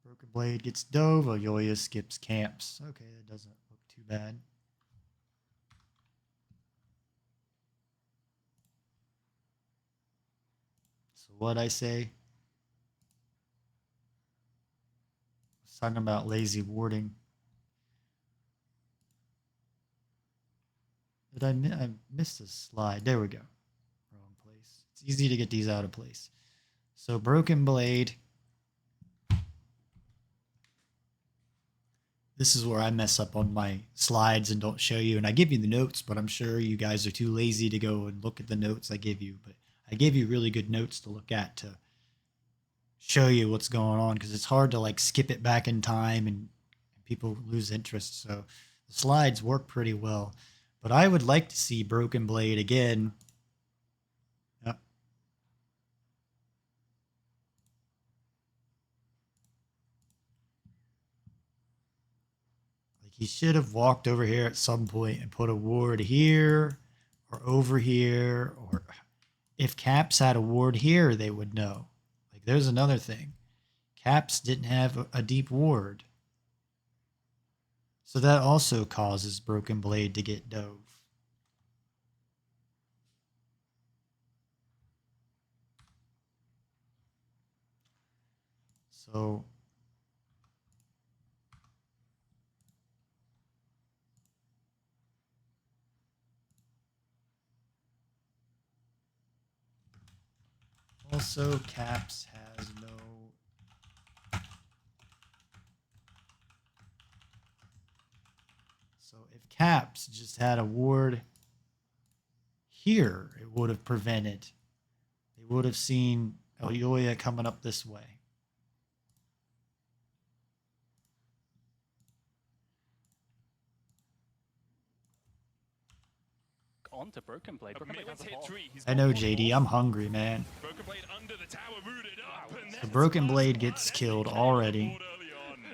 Broken Blade gets dove. Yoya skips camps. Okay, that doesn't look too bad. So what'd I say? I was talking about lazy warding. Did I missed a slide? There we go. Wrong place. It's easy to get these out of place. So Broken Blade. This is where I mess up on my slides and don't show you. And I give you the notes, but I'm sure you guys are too lazy to go and look at the notes I give you. But I give you really good notes to look at to show you what's going on, because it's hard to like skip it back in time and people lose interest. So the slides work pretty well. But I would like to see Broken Blade again. Yep. He should have walked over here at some point and put a ward here or over here. Or if Caps had a ward here, they would know. Like, there's another thing. Caps didn't have a deep ward. So that also causes Broken Blade to get dove. So also Caps has no if Caps just had a ward here, it would have prevented. They would have seen Yoya coming up this way. On to Broken Blade. Broken Blade has the ball. I know, JD. I'm hungry, man. Broken Blade under the tower, rooted up, and The then Broken Blade gets killed already.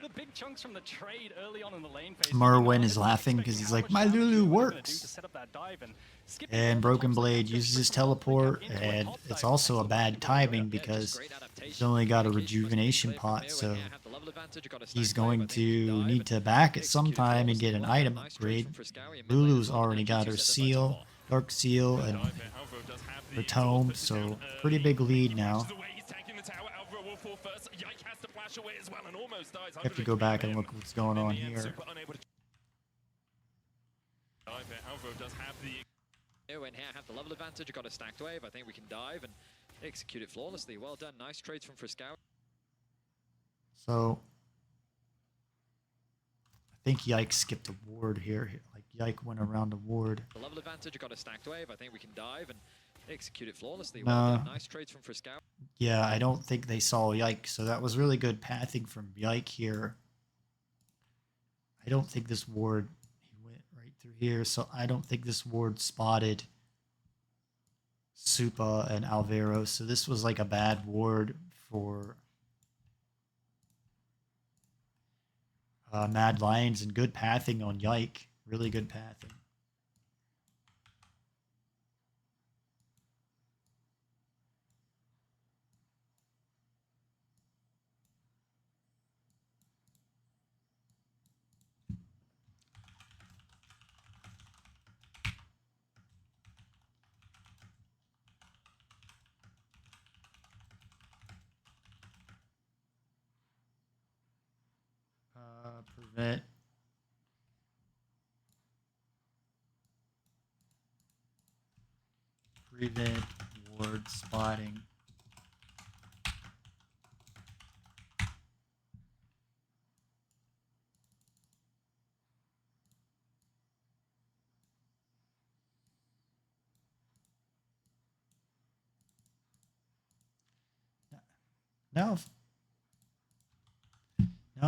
The big chunks from the trade early on in the lane phase. Merwin is laughing because he's like, my Lulu works. And Broken Blade uses his teleport, and it's also a bad timing because he's only got a rejuvenation pot, so he's going to need to back it sometime and get an item upgrade. Lulu's already got her seal, Dark Seal, and her Tome, so pretty big lead now. You have to go back and look what's going on here. And here have the level advantage, got a stacked wave. I think we can dive and execute it flawlessly. Well done, nice trades from Friscow. So I think Yike skipped a ward here. Like Yike went around the ward. The level advantage, got a stacked wave. I think we can dive and execute it flawlessly. No. Well done, nice trades from Friscow. Yeah, I don't think they saw Yike, so that was really good pathing from Yike here. I don't think this ward, he went right through here, so I don't think this ward spotted Supa and Alvaro, so this was like a bad ward for Mad Lions, and good pathing on Yike. Really good pathing. prevent ward spotting. Now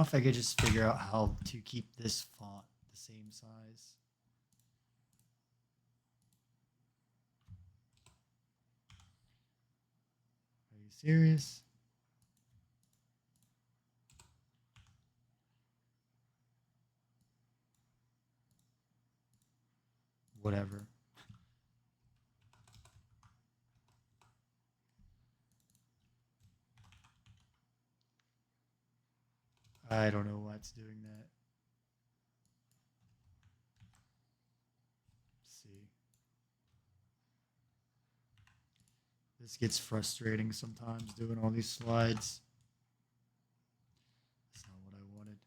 if I could just figure out how to keep this font the same size. Are you serious? Whatever. I don't know why it's doing that. Let's see. This gets frustrating sometimes doing all these slides. That's not what I wanted.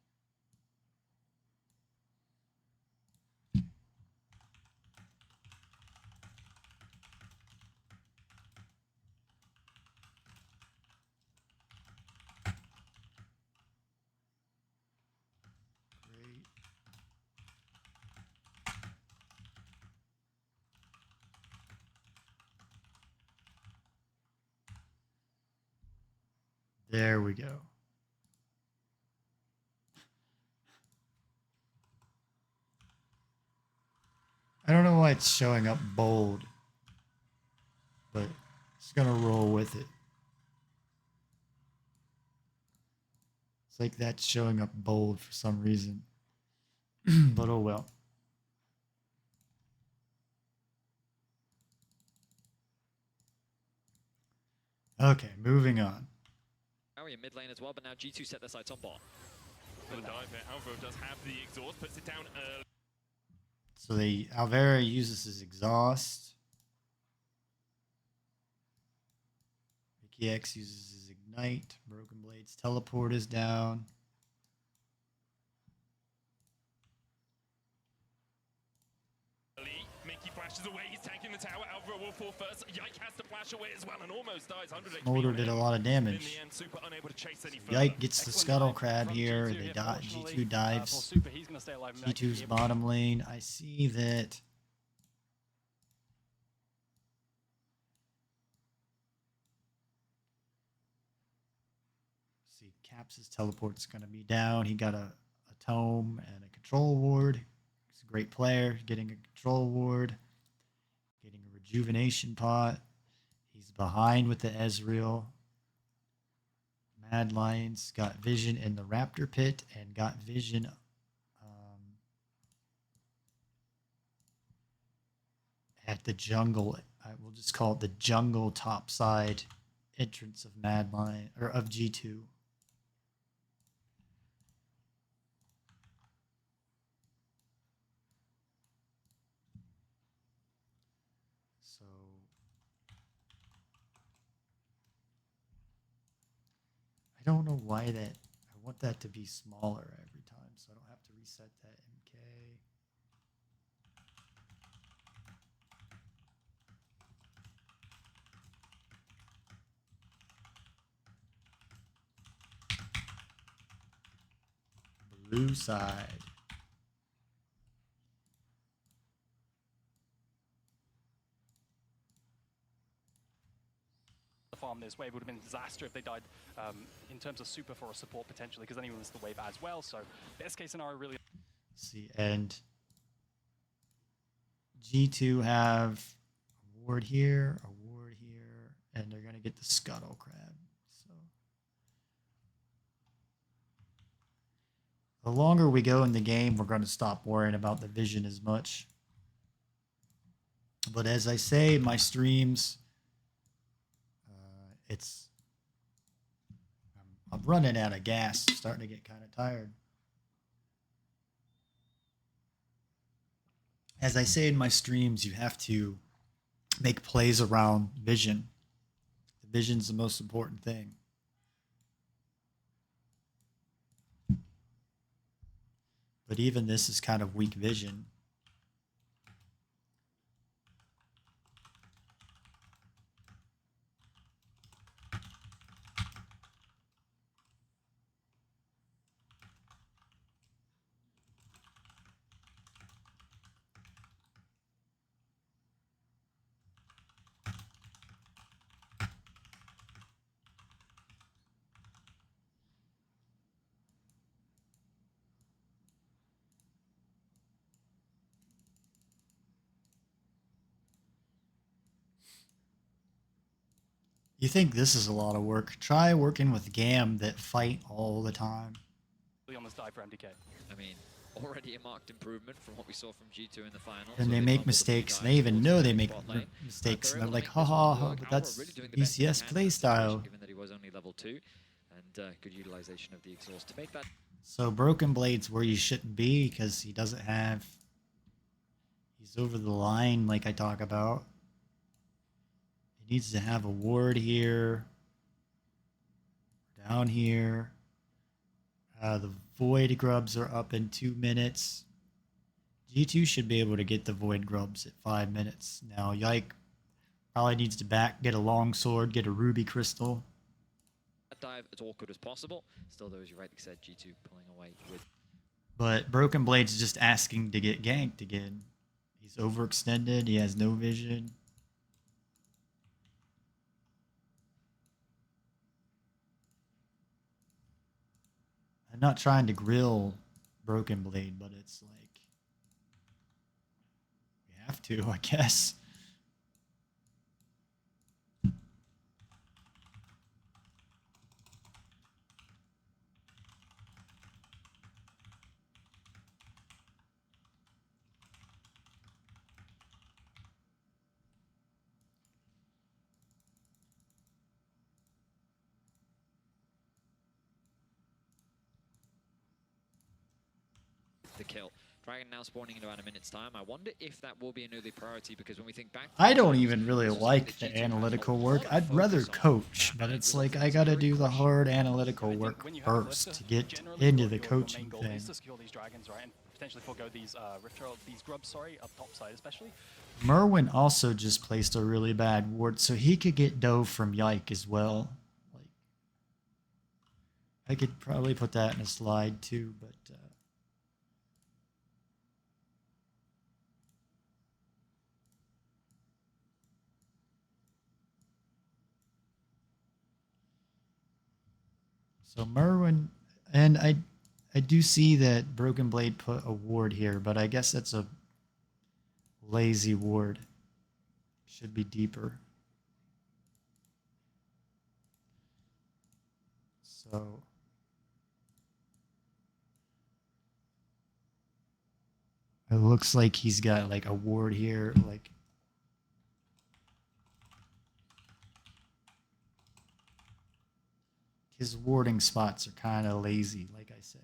Great. There we go. I don't know why it's showing up bold, but it's gonna roll with it. It's like that's showing up bold for some reason, but oh well. Okay, moving on. Barrier mid lane as well, but now G2 set their sights on bot. Good dive here. Alvaro does have the exhaust, puts it down early. So Alvera uses his exhaust. Mickey X uses his ignite. Broken Blades teleport is down. Mickey flashes away, he's taking the tower. Alvaro will fall first. Yike has to flash away as well and almost dies. 100 HP. Smolder did a lot of In damage. the end, Super unable to chase any further. Yike gets the Excellent scuttle dive crab from here. G2 They here, die. fortunately, G2 for dives. Super, he's going to stay alive. G2's bottom lane. I see that. See, Caps' teleport's going to be down. He got a tome and a control ward. He's a great player. Getting a control ward. Getting a rejuvenation pot. He's behind with the Ezreal. Mad Lions got vision in the Raptor pit and got vision at the jungle. I will just call it the jungle topside entrance of Mad Lion or of G2. So I don't know why that. I want that to be smaller every time, so I don't have to reset that MK. Blue side. Farm this wave would have been a disaster if they died in terms of super for a support potentially, because then he wins the wave as well. So best case scenario really. See, and G2 have a ward here, and they're gonna get the scuttle crab. So the longer we go in the game, we're gonna stop worrying about the vision as much. But as I say in my streams, I'm running out of gas, starting to get kind of tired. As I say in my streams, you have to make plays around vision. The vision's the most important thing. But even this is kind of weak vision. You think this is a lot of work? Try working with Gam that fight all the time. On this dive for MDK. I mean, already a marked improvement from what we saw from G2 in the final. And they make mistakes, and they even know they make mistakes, and they're like, ha ha ha, but that's ECS playstyle. Given that he was only level 2, and good utilization of the exhaust to make that. So Broken Blade's where you shouldn't be, because he doesn't have... He's over the line, like I talk about. He needs to have a ward here. Down here. The Void Grubs are up in 2 minutes. G2 should be able to get the Void Grubs at 5 minutes. Now, Yike probably needs to get a long sword, get a Ruby Crystal. Dive as awkward as possible. Still, though, as you rightly said, G2 pulling away with. But Broken Blade's just asking to get ganked again. He's overextended. He has no vision. I'm not trying to grill Broken Blade, but it's like we have to, I guess. The kill. Dragon now spawning in about a minute's time. I wonder if that will be an early priority, because when we think back... I don't even really like the analytical work. I'd rather coach, but it's like I gotta do the hard analytical work first to get into the coaching thing. Is to secure these dragons, right, and potentially forego these these grubs, sorry, up top side especially. Merwin also just placed a really bad ward, so he could get dove from Yike as well. Like, I could probably put that in a slide too, but so Merwin, and I do see that Broken Blade put a ward here, but I guess that's a lazy ward. Should be deeper. So it looks like he's got like a ward here, like his warding spots are kind of lazy, like I said.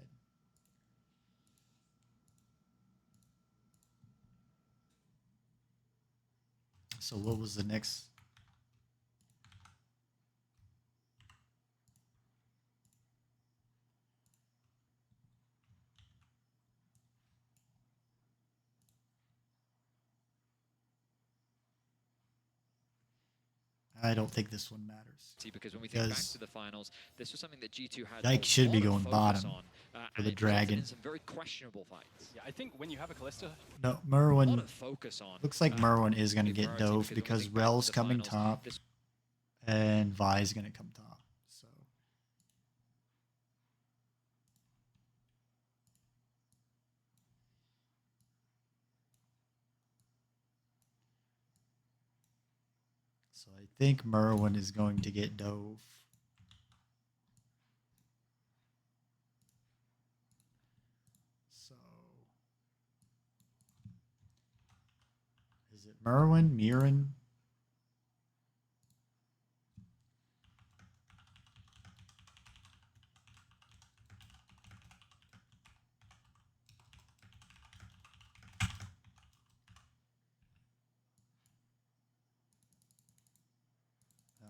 So what was the next? I don't think this one matters. Because when we think back to the finals, this was something that G2 had. Yike should be going bottom for the and dragon. some very questionable fights. Yeah, I think when you have a Callista, No, Merwin. A lot of focus on. Looks like Merwin is going to get dove because Rel's coming top and Vi's going to come top. So I think Merwin is going to get dove. So is it Merwin, Mirren?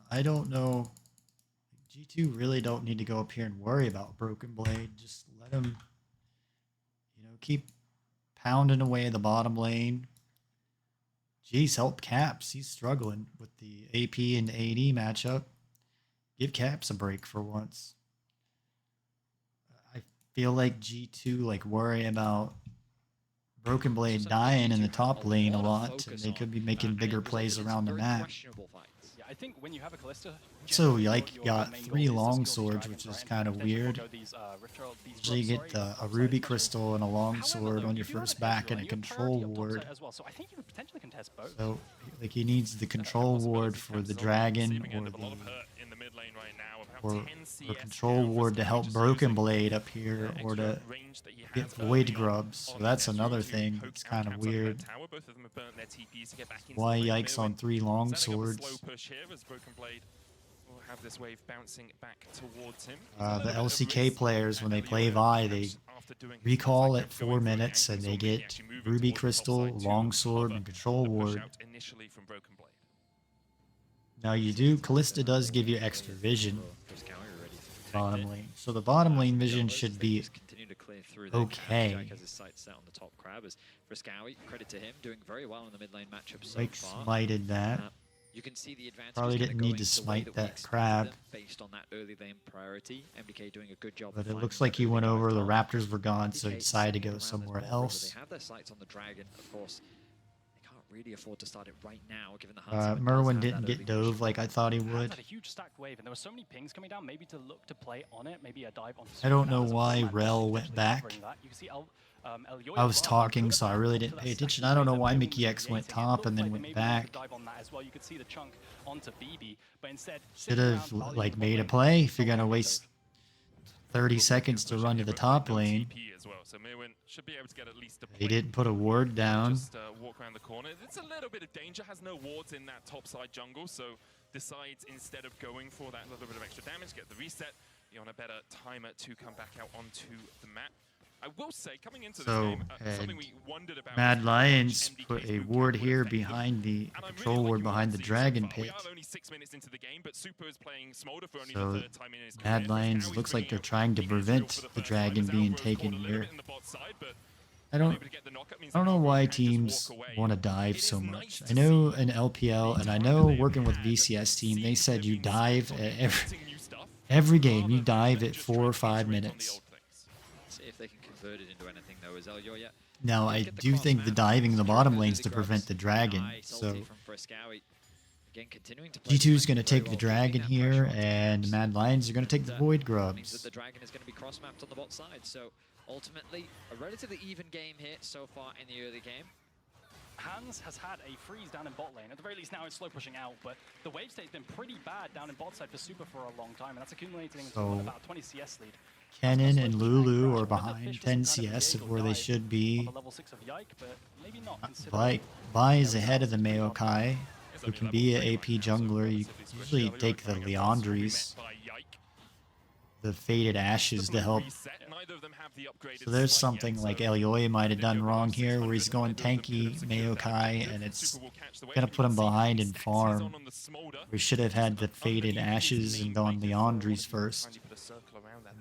I don't know. G2 really don't need to go up here and worry about Broken Blade. Just let him, keep pounding away the bottom lane. Jeez, help Caps. He's struggling with the AP and AD matchup. Give Caps a break for once. I feel like G2 like worry about Broken Blade dying in the top lane a lot, and they could be making bigger plays around the map. Yeah, I think when you have a Callista, So generally like your got main 3 goal is to long steal these swords, dragon which is turrets kind of and potentially weird. forgo these, these Usually you grubs, get sorry, a upside ruby especially. crystal and a long However, sword though, on you your do have first an back Ezreal and a you have control parity on ward. topside as well, so I think you could potentially contest both. So like he needs the control ward for the dragon or control ward to help Broken Blade up here or to get Void Grubs. So that's another thing that's kind of weird. Why Yikes on 3 long swords? Have this wave bouncing back towards him. The LCK players, when they play Vi, they recall at 4 minutes and they get Ruby Crystal, Longsword, and Control Ward. Now you do, Callista does give you extra vision bottom lane. So the bottom lane vision should be okay. Like smited that. You can see the advantage Probably didn't need to smite that crab. Based on that early lane priority. MDK doing a good job. But it looks like he went over, the Raptors were gone, so he decided to go somewhere else. They have their sights on the dragon, of course. They can't really afford to start it right now, given the Merwin didn't get dove like I thought he would. Had a huge stacked wave, and there were so many pings coming down. Maybe to look to play on it, maybe a dive on. I don't know why Rel went back. You can see I was talking, so I really didn't pay attention. I don't know why Mickey X went top and then went back. Should have like made a play if you're gonna waste 30 seconds to run to the top lane. He didn't put a ward down. Just walk around the corner. It's a little bit of danger. Has no wards in that top side jungle, so decides instead of going for that little bit of extra damage, get the reset. You're on a better timer to come back out onto the map. I will say, coming into this game, something we wondered about. Mad Lions put a ward here behind the control ward behind the dragon pit. So Mad Lions looks like they're trying to prevent the dragon being taken here. I don't know why teams want to dive so much. I know in LPL and I know working with VCS team, they said you dive at every game. You dive at 4 or 5 minutes. If they can convert it into anything though, is Elyor yet? Now I do think the diving in the bottom lanes to prevent the dragon. So G2 is going to take the dragon here, and Mad Lions are going to take the Void Grubs. The dragon is going to be cross-mapped on the bot side, so ultimately a relatively even game here so far in the early game. Hans has had a freeze down in bot lane. At the very least now it's slow pushing out, but the wave state's been pretty bad down in bot side for Super for a long time, and that's accumulating into about 20 CS lead. Kennen and Lulu are behind 10 CS of where they should be. Vi is ahead of the Maokai, who can be an AP jungler. You usually take the Leandries, the Faded Ashes to help. So there's something like Elyoy might have done wrong here, where he's going tanky Maokai, and it's going to put him behind in farm. We should have had the Faded Ashes and gone Leandries first.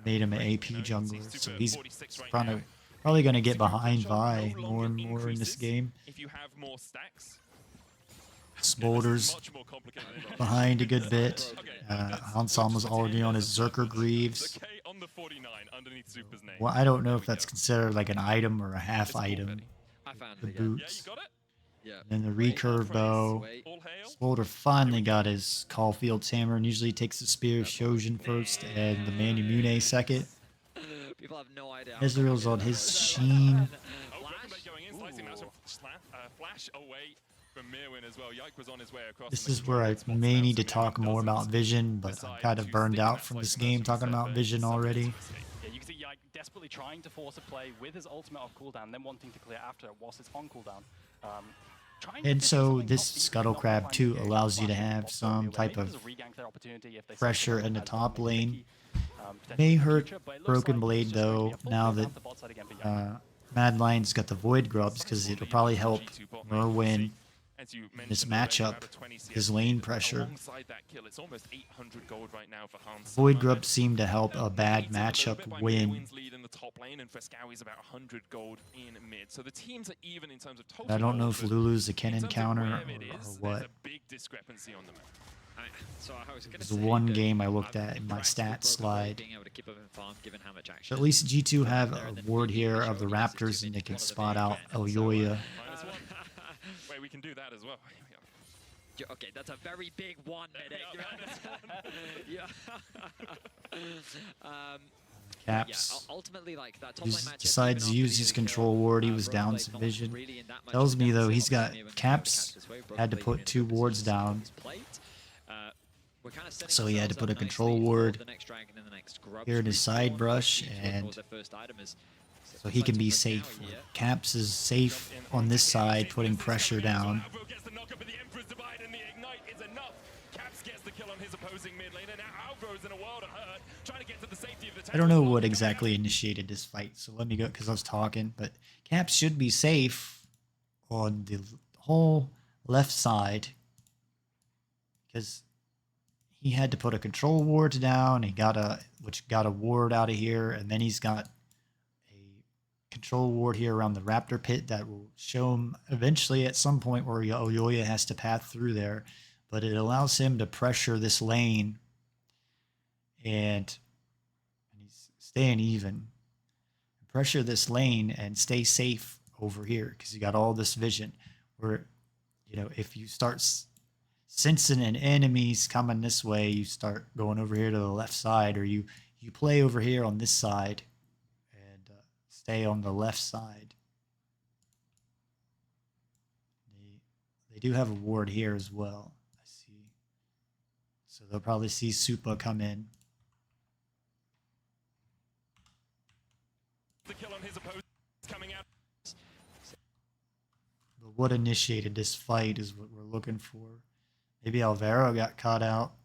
Made him an AP jungler, so he's probably going to get behind Vi more and more in this game. Smolder's behind a good bit. Hansam was already on his Zerker Greaves. Well, I don't know if that's considered like an item or a half item. The boots. And then the recurve bow. Smolder finally got his Caulfield's hammer, and usually takes the Spear of Shojin first and the Manumune second. Ezreal's on his Sheen. This is where I may need to talk more about Vision, but I'm kind of burned out from this game talking about Vision already. Yeah, you can see Yike desperately trying to force a play with his ultimate off cooldown, then wanting to clear after whilst it's on cooldown. And so this Scuttle Crab too allows you to have some type of pressure in the top lane. May hurt Broken Blade though, now that Mad Lion's got the Void Grubs, because it'll probably help Merwin as you mentioned, this already, matchup, about a 20 CS his lane lead. pressure. Alongside that kill, it's almost 800 gold right now for Hans Void Sama. Grub seemed to help a bad Leads it a little matchup bit by win. Midwin's lead in the top lane, and Frescowi's about 100 gold in mid. So the teams are even in terms of total I don't know gold, if but Lulu's a in cannon terms of counter where or it is, what. there's a big discrepancy on the map. So I was gonna There's say one that game I looked I'm at in my impressed with stats Broken slide. Blade being able to keep up in farm, given how much action At least G2 is have there, a and then ward really here of the showing us it's Raptors, just and they been can one of the spot big out men. So, Oyoya. -1. Wait, we can do that as well. Okay, that's a very big one, Medic. Yeah. Caps. Yeah, ultimately, like that top He lane matchup, decides to even use after his the kill, control ward. He was Broken down Blade some not vision. really in that much Tells of a me though deficit. he's got Obviously, Mewing caps. catch this wave. Broken Had to Blade put in a 2 good wards position to secure down. his plate. We're kind of setting So he had to ourselves put a up control nicely for ward the next dragon and the next grubs here in his side respawn. brush, G2, of and course, their first item is so he can be fighting safe. Frescowi here. Caps is safe on this side, putting pressure down. Alvo gets the knockup, but the Emperor's Divide and the Ignite is enough. Caps gets the kill on his opposing mid lane, and now Alvo's in a world of hurt, trying to get to the safety of the I don't know what exactly initiated this fight, so let me go because I was talking. But Caps should be safe on the whole left side because he had to put a control ward down. He got a ward out of here, and then he's got a control ward here around the Raptor pit that will show him eventually at some point where Oyoya has to path through there. But it allows him to pressure this lane, and he's staying even. Pressure this lane and stay safe over here because you got all this vision. Where, you know, if you start sensing an enemy's coming this way, you start going over here to the left side, or you play over here on this side and stay on the left side. They do have a ward here as well. I see. So they'll probably see Supa come in. The kill on his opponent coming out. But what initiated this fight is what we're looking for. Maybe Alvaro got caught out.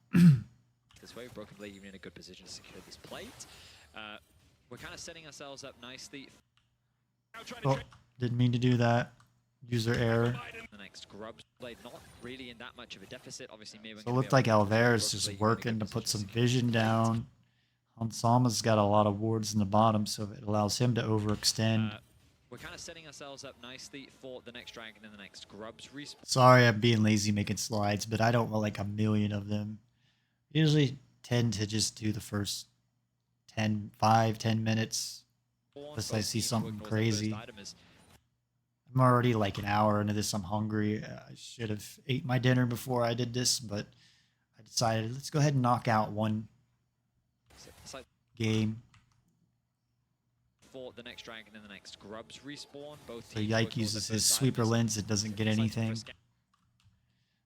This way, Broken Blade even in a good position to secure this plate. We're kind of setting ourselves up nicely. Oh, didn't mean to do that. User error. The next Grubs Blade not really in that much of a deficit. Obviously, Mewing So it looked like Alvara's just working to put some vision down. Hansama's got a lot of wards in the bottom, so it allows him to overextend. We're kind of setting ourselves up nicely for the next dragon and the next Grubs respawn. Sorry, I'm being lazy making slides, but I don't want like a million of them. Usually tend to just do the first 10 minutes unless I see something crazy. I'm already like an hour into this. I'm hungry. I should have ate my dinner before I did this, but I decided let's go ahead and knock out one game. For the next dragon and the next Grubs respawn. Both So teams Yike working uses on his their sweeper first lens. It doesn't get anything. items.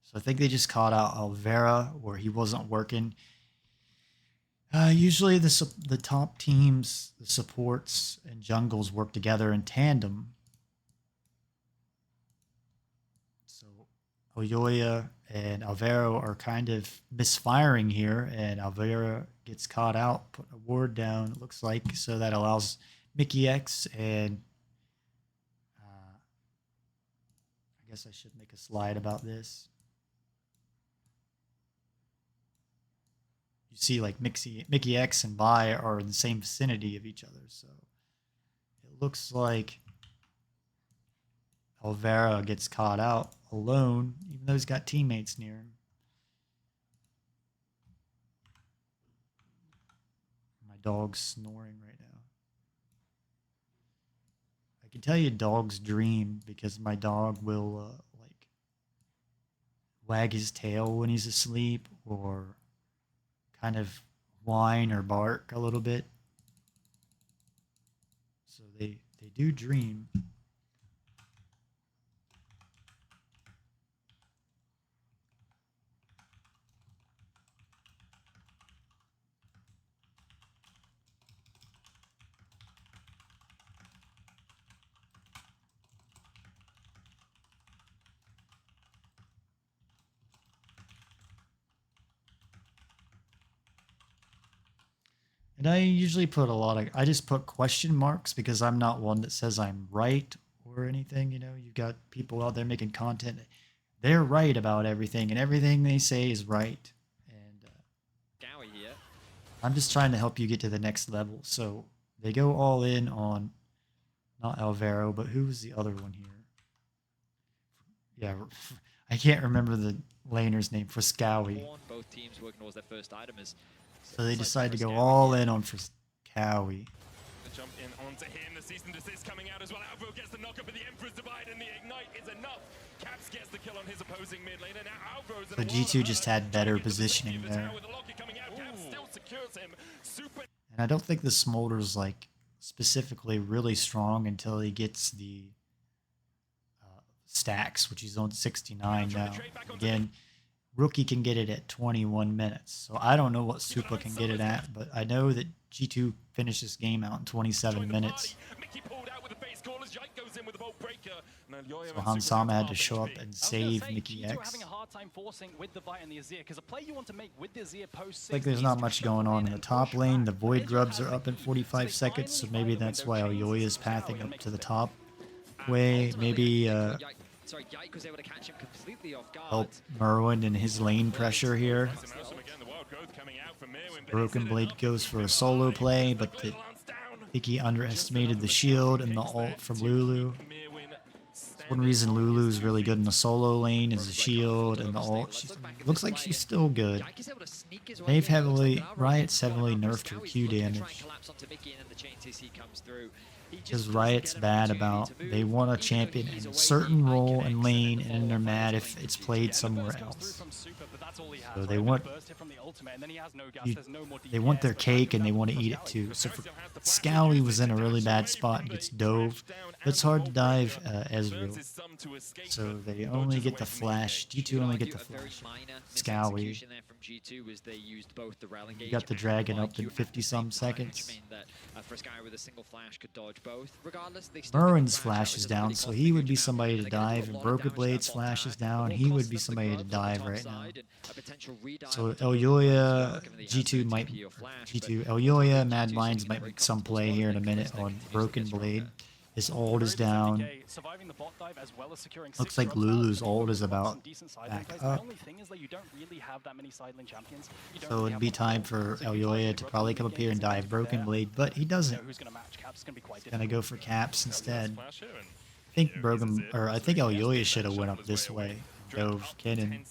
So I think they just caught out Alvera where he wasn't working. Usually the top teams, the supports and jungles work together in tandem. So Oyoya and Alvaro are kind of misfiring here, and Alvera gets caught out, put a ward down, it looks like. So that allows Mickey X and I guess I should make a slide about this. You see like Mickey X and Bai are in the same vicinity of each other. So it looks like Alvera gets caught out alone, even though he's got teammates near him. My dog's snoring right now. I can tell you dogs dream because my dog will like wag his tail when he's asleep or kind of whine or bark a little bit. So they do dream. And I usually put I just put question marks because I'm not one that says I'm right or anything. You know, you've got people out there making content. they're right about everything, and everything they say is right. And Gowie here. I'm just trying to help you get to the next level. So they go all in on not Alvaro, but who was the other one here? Yeah, I can't remember the laner's name. Friscawi. Both teams working towards their first item is. So they decide to go all in on Friscawi. Jump in onto him. The cease and desist coming out as well. Alvaro gets the knock up, but the Emperor's Divide and the Ignite is enough. Caps gets the kill on his opposing mid laner. Now Alvaro's in So G2 just had better positioning there. And I don't think the Smolder's like specifically really strong until he gets the stacks, which he's on 69 now. Again, Rookie can get it at 21 minutes. So I don't know what Supa can get it at, but I know that G2 finished this game out in 27 minutes. So Hansama had to show up and save Mickey X. Like there's not much going on in the top lane. The Void Grubs are up in 45 seconds, so maybe that's why Aoyoya is pathing up to the top way. Maybe help Merwin and his lane pressure here. Broken Blade goes for a solo play, but I think he underestimated the shield and the ult from Lulu. One reason Lulu's really good in the solo lane is the shield and the ult. Looks like she's still good. Riot's heavily nerfed her Q damage. Because Riot's bad about, they want a champion in a certain role and lane, and they're mad if it's played somewhere else. So they want their cake and they want to eat it too. So for Scowy was in a really bad spot and gets dove. It's hard to dive Ezreal. So they only get the flash. G2 only get the flash. Scowy. You got the dragon up in 50-some seconds. Merwin's flash is down, so he would be somebody to dive. And Broken Blade's flash is down. He would be somebody to dive right now. So Aoyoya, Aoyoya, Mad Lions might make some play here in a minute on Broken Blade. His ult is down. Looks like Lulu's ult is about back up. So it'd be time for Aoyoya to probably come up here and dive Broken Blade, but he doesn't. He's gonna go for caps instead. I think Aoyoya should have went up this way. Dove Kennen.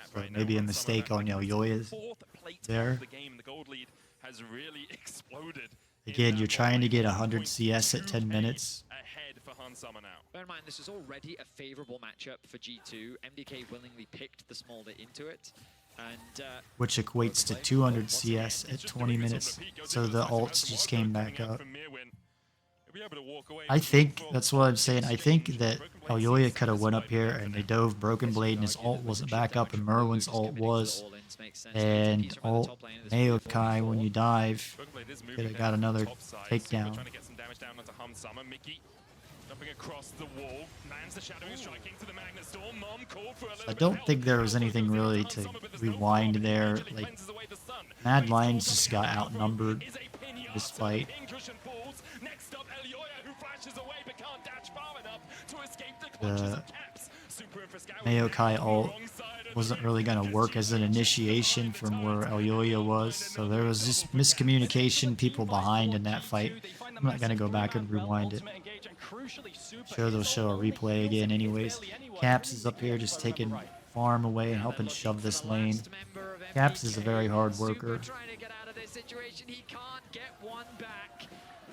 So maybe a mistake on Aoyoya's there. Again, you're trying to get 100 CS at 10 minutes. Bear in mind, this is already a favorable matchup for G2. MDK willingly picked the Smolder into it. And, which equates to 200 CS at 20 minutes. So the ults just came back up. I think, that's what I'm saying, I think that Aoyoya could have went up here and they dove Broken Blade and his ult wasn't back up and Merwin's ult was. And ult Maokai, when you dive, could have got another takedown. I don't think there was anything really to rewind there. Like, Mad Lions just got outnumbered in this fight. The Maokai ult wasn't really going to work as an initiation from where Aoyoya was, so there was just miscommunication, people behind in that fight. I'm not going to go back and rewind it. Sure, they'll show a replay again anyways. Caps is up here just taking farm away and helping shove this lane. Caps is a very hard worker.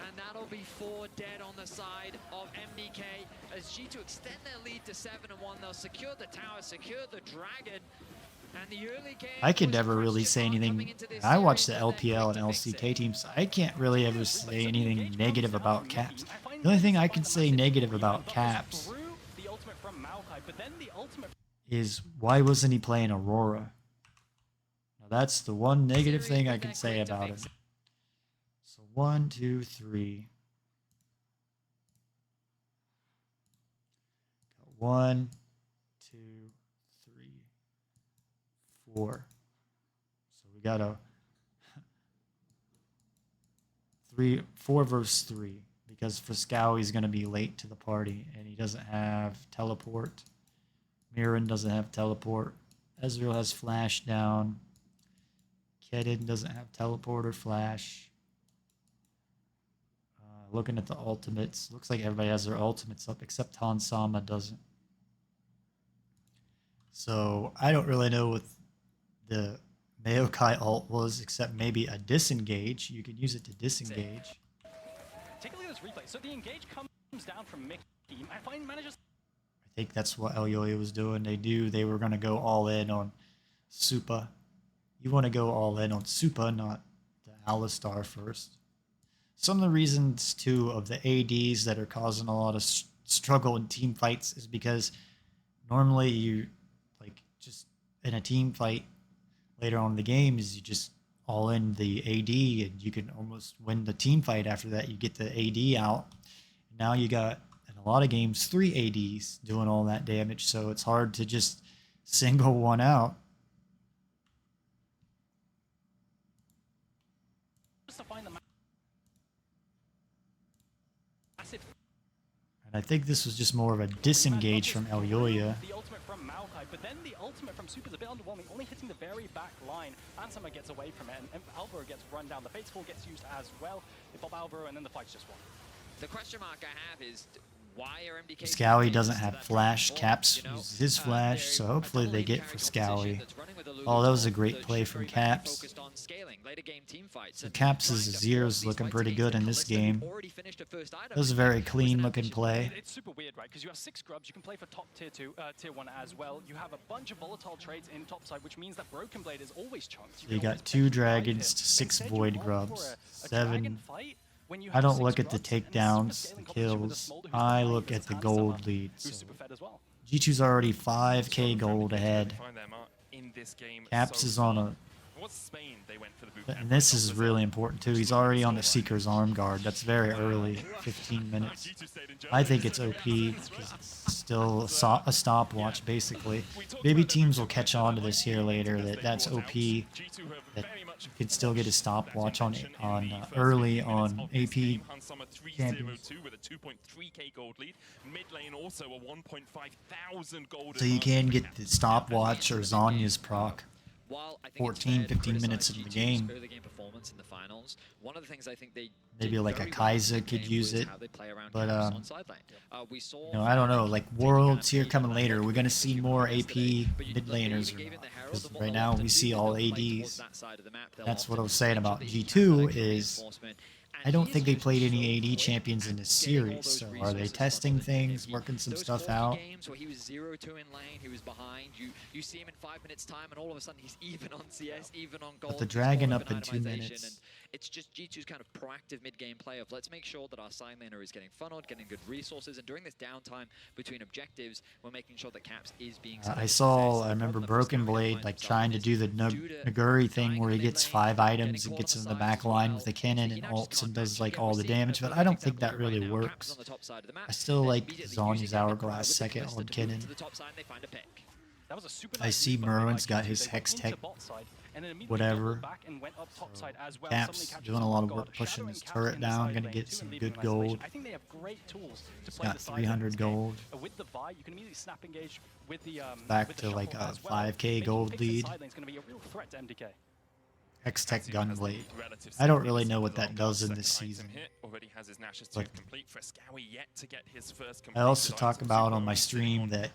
And that'll be 4 dead on the side of MDK as G2 extend their lead to 7-1. They'll secure the tower, secure the dragon. And the early game, I can never really say anything. I watch the LPL and LCK teams. I can't really ever say anything negative about Caps. The only thing I can say negative about Caps is why wasn't he playing Aurora? Now that's the one negative thing I can say about him. 1, 2, 3. Got 1, 2, 3, 4. So we got a 4 versus 3. because Friscowi's going to be late to the party, and he doesn't have teleport. Mirren doesn't have teleport. Ezreal has flash down. Kedin doesn't have teleport or flash. Looking at the ultimates, looks like everybody has their ultimates up except Hansama doesn't. So I don't really know what the Maokai ult was, except maybe a disengage. You can use it to disengage. Take a look at this replay. So the engage comes down from Mickey. I find manages. I think that's what Elyoya was doing. They were going to go all in on Supa. You want to go all in on Supa, not the Alistar first. Some of the reasons, too, of the ADs that are causing a lot of struggle in team fights is because normally you, like, just in a team fight later on in the game, is you just all in the AD and you can almost win the team fight after that. You get the AD out. Now you got, in a lot of games, 3 ADs doing all that damage, so it's hard to just single one out. To find the massive. And I think this was just more of a disengage from Elyoya. The ultimate from Maokai, but then the ultimate from Super is a bit underwhelming, only hitting the very back line. Ansama gets away from it, and Alvaro gets run down. The Fate's Fall gets used as well. They pop Alvaro, and then the fight's just won. The question mark I have is, why are MDK... Friscowi doesn't have flash. Caps uses his flash, so hopefully they get Friscowi. Oh, that was a great play from Caps. So Caps' Azir's looking pretty good in this game. That was a very clean looking play. It's super weird, right? Because you have 6 grubs, you can play for top tier 2, tier 1 as well. You have a bunch of volatile trades in topside, which means that Broken Blade is always chunked. So you got 2 dragons to 6 void grubs. 7. I don't look at the takedowns, the kills. I look at the gold lead. So G2's already 5k gold ahead. Caps is on a... And this is really important too. He's already on the Seeker's arm guard. That's very early, 15 minutes. I think it's OP because it's still a stopwatch basically. Maybe teams will catch on to this here later that that's OP. That you could still get a stopwatch on early on AP champions. So you can get the stopwatch or Zonya's proc. 14, 15 minutes into the game. Maybe like a Kai'Sa could use it, but you know, I don't know. Like Worlds here coming later, we're gonna see more AP mid laners, because right now we see all ADs. That's what I was saying about G2 is I don't think they played any AD champions in this series, so are they testing things, working some stuff out? Games where he was 0-2 in lane, he was behind. You see him in 5 minutes time, and all of a sudden he's even on CS, even on gold. But the dragon up in 2 minutes. And it's just G2's kind of proactive mid-game play of let's make sure that our side laner is getting funneled, getting good resources, and during this downtime between objectives, we're making sure that Caps is being... I remember Broken Blade like trying to do the Naguri thing where he gets 5 items and gets in the back line with the cannon and ults and does like all the damage, but I don't think that really works. I still like Zonya's Hourglass second on cannon. I see Merwin's got his Hex Tech, whatever. Caps doing a lot of work pushing his turret down, gonna get some good gold. He's got 300 gold. Back to like a 5k gold lead. X-Tech Gunblade. I don't really know what that does in this season. But I also talk about on my stream that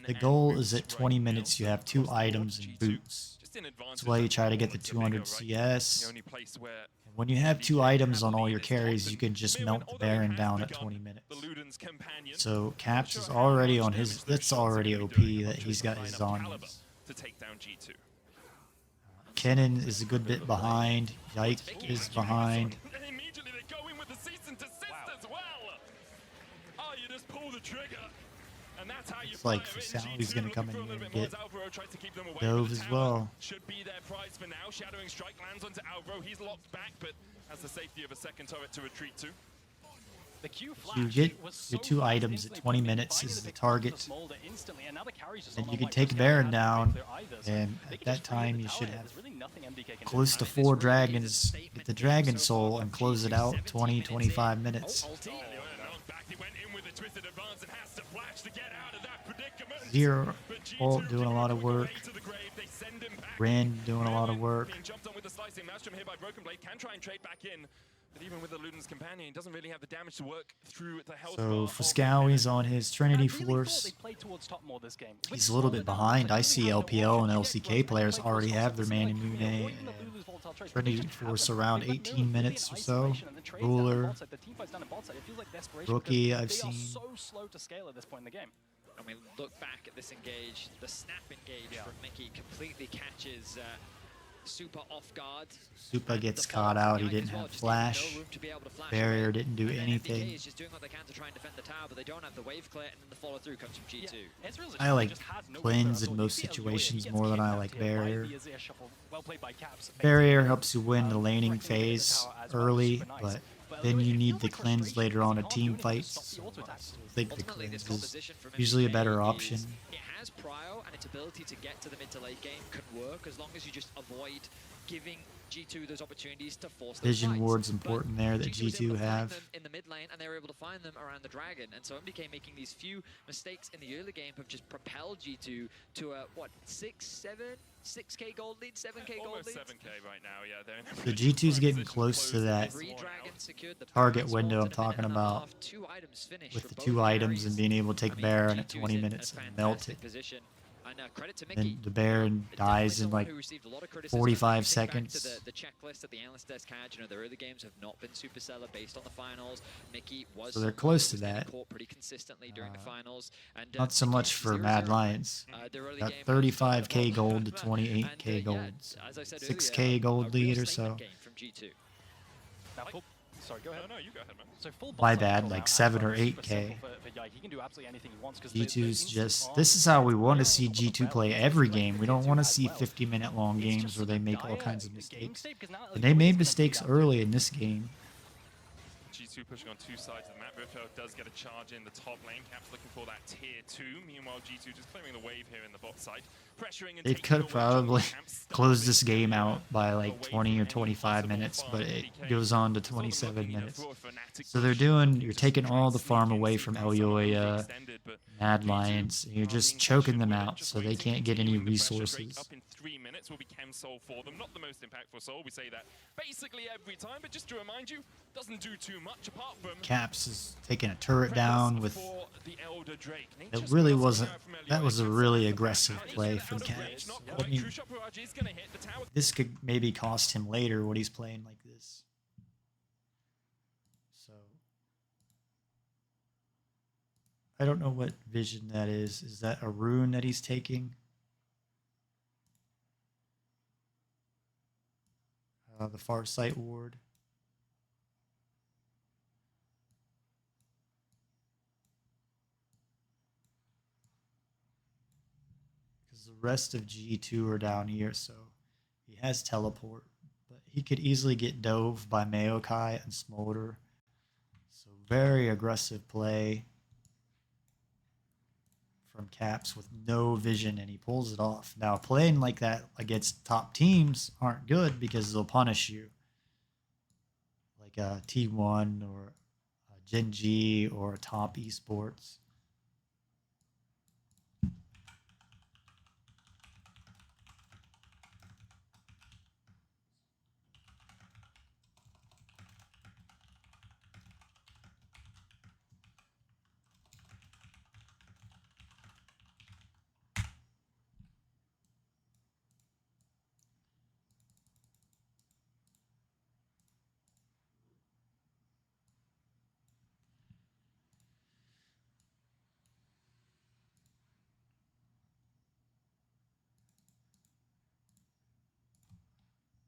the goal is at 20 minutes you have 2 items and boots. That's why you try to get the 200 CS. And when you have 2 items on all your carries, you can just melt the Baron down at 20 minutes. So Caps is already on his... That's already OP that he's got his Zonyas. Kennen is a good bit behind. Yike is behind. It's like Friscowi's gonna come in here and get Dove as well. Should be their prize for now. Shadowing Strike lands onto Alvaro. He's locked back, but has the safety of a second turret to retreat to. The Q You flash get was your so 2 fast, items at instantly 20 putting minutes finding is the victim into target. Smolder instantly, and now the carry's just And on you the can white take risk, Baron hasn't down, been clear either, so and they at could that just free hit time the you tower should here. have There's really nothing MDK can do. close to I mean, this 4 really is a dragons, statement get the game Dragon so Soul, far and from close it G2, out 17 20, minutes 25 in. minutes. Oh, ulti. Back he went in with a twisted advance and has to flash to get out of that predicament. Zero But G2 ult doing a lot of kicking a quick work. away to the grave. They send him back Ren in. doing a lot of Merlin work. being jumped on with the slicing maelstrom here by Broken Blade. Can try and trade back in. But even with the Luden's companion, he doesn't really have the damage to work through the health So bar for of Scow, he's Merlin. on his I Trinity really thought Force. they'd play towards top more this game. With He's a little Smolder bit down, behind. they I really see have no LPL and option. You get LCK Grubs, and players play already close have their offense. Man It and seems like, Mune avoiding the and Lulu's volatile trades, but they Trinity just have Force them. around They've got no 18 really minutes or so. isolation, and the trades down the Ruler, bot side, the teamfights down the bot side, it feels like desperation Rookie, because I've they are seen. so slow to scale at this point in the game. I mean, look back at this engage. The snap engage from Mickey completely catches Super off guard. Supa And gets the caught follow-up out. He from Yike didn't as well, have just leaving flash. no room to be able to flash Barrier away. didn't do And then anything. MDK is just doing what they can to try and defend the tower, but they don't have the wave clear, and then the follow through comes from G2. Ezreal's a I champion like just has no cleanse clear in at all. most You see Elioya, he situations gets more than I kidnapped like here by barrier. the Azir shuffle. Well played by Caps. Barrier helps you win the laning threatening to get phase the tower as well, early, super nice. but But then Elioya, you it need feels the like cleanse frustration later because on he in can't do team anything to fights. stop the So auto attack. I think the Ultimately, this cleanse is composition from usually a MDK better is- option. It has prio, and its ability to get to the mid to late game can work as long as you just avoid giving G2 those opportunities to force those Vision fights. ward's But important there that G2 was able G2 to find have. them in the mid lane, and they were able to find them around the dragon. And so MDK making these few mistakes in the early game have just propelled G2 to a, what, 6K gold lead, 7K gold Almost lead? 7K right now, yeah. They're in a The really G2's prime getting position close to close that this Three one dragons out. secured, the target parry window spawns I'm in a minute talking and a about. half, 2 items finished With from the both 2 items carries. and being able to I take mean, Baron at G2's 20 in a minutes and melt fantastic it. position. And credit to Mickey. Then the Baron Definitely dies in someone like who received a lot of criticism. 45 If you think back to seconds. the checklist that the analyst desk had, you know, the early games have not been super stellar based on the finals. Mickey was So they're someone close who to was getting that. caught pretty consistently during the finals. And Not so Mickey much for 0-0 Mad right? Lions. Their early Got game 35k was- gold to And, 28k gold. So as I said 6k earlier, gold a lead real or so. statement game from G2. Now, full, sorry, go ahead. No, you go ahead, man. So full My bot side bad, control like now 7 or adds up super 8k. simple for Yike. He can do absolutely anything he wants because the G2's instant just, arm this is how we want to layering see on top of G2 Rel play is every like game. We the don't tier want to 2 as see well. 50-minute long It's games just where such they a make all dire kinds of game mistakes. state because now And they Elioya made is gonna be mistakes down too. early in this game. G2 pushing on 2 sides of the map. Riffo does get a charge in the top lane. Caps looking for that tier 2. Meanwhile, G2 just clearing the wave here in the bot side. Pressuring and They taking could away probably jungle camps. close this game Still out by a like wave 20 from or any 25 possible minutes, farm but it MDK. goes on to Saw them 27 looking, minutes. for a fanatic So they're push, doing, looking you're to taking try all and the sneak farm in, away see from how some of them Elioya, extended, but Mad G2 Lions, and you're are just being choking pressured them with out just so they waiting, can't get any continuing the pressure. Drake resources. up in 3 minutes will be Chem Soul for them. Not the most impactful soul, we say that basically every time, but just to remind you, doesn't do too much apart from Caps is taking a turret preface down with, for the Elder Drake. it Nature's really Mask wasn't, coming out from that Elioya. was a Can really set the aggressive back. play Out from of range, Caps. not I quite. mean, True Shot Barrage is gonna hit the tower. this could maybe cost him later when he's playing like this. So I don't know what vision that is. Is that a rune that he's taking? The Far Sight Ward. Because the rest of G2 are down here, so he has teleport. But he could easily get dove by Maokai and Smolder. So very aggressive play from Caps with no vision, and he pulls it off. Now, playing like that against top teams aren't good because they'll punish you. Like a T1 or a Gen G or a top esports.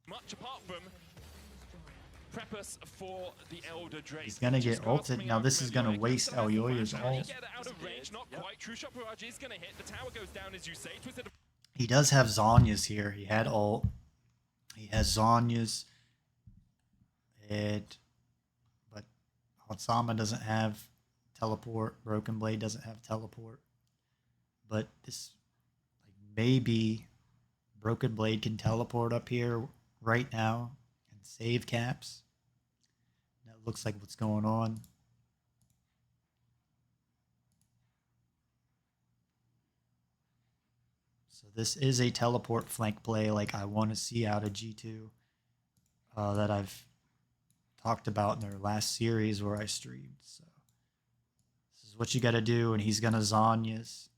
Much apart from preface for the Elder Drake. He's gonna get Just grasping ulted. Now out this from is gonna Elioya. waste Still has the Elioya's flash. Now he ult. get out of range, not quite. True Shot Barrage is gonna hit. The tower goes down, as you say. Twisted. He does have Zonya's here. He had ult. He has Zonya's. But Watsama doesn't have teleport. Broken Blade doesn't have teleport. But this, like, maybe Broken Blade can teleport up here right now and save Caps. That looks like what's going on. So this is a teleport flank play like I want to see out of G2 that I've talked about in their last series where I streamed. So this is what you got to do, and he's going to Zhonya's.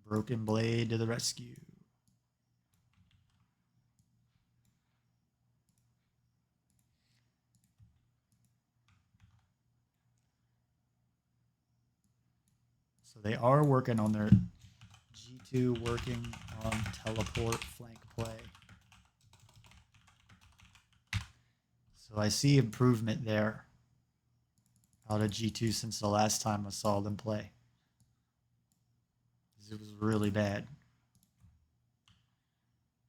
Broken Blade to the rescue. So they are working on their G2 working on teleport flank play. So I see improvement there out of G2 since the last time I saw them play. It was really bad.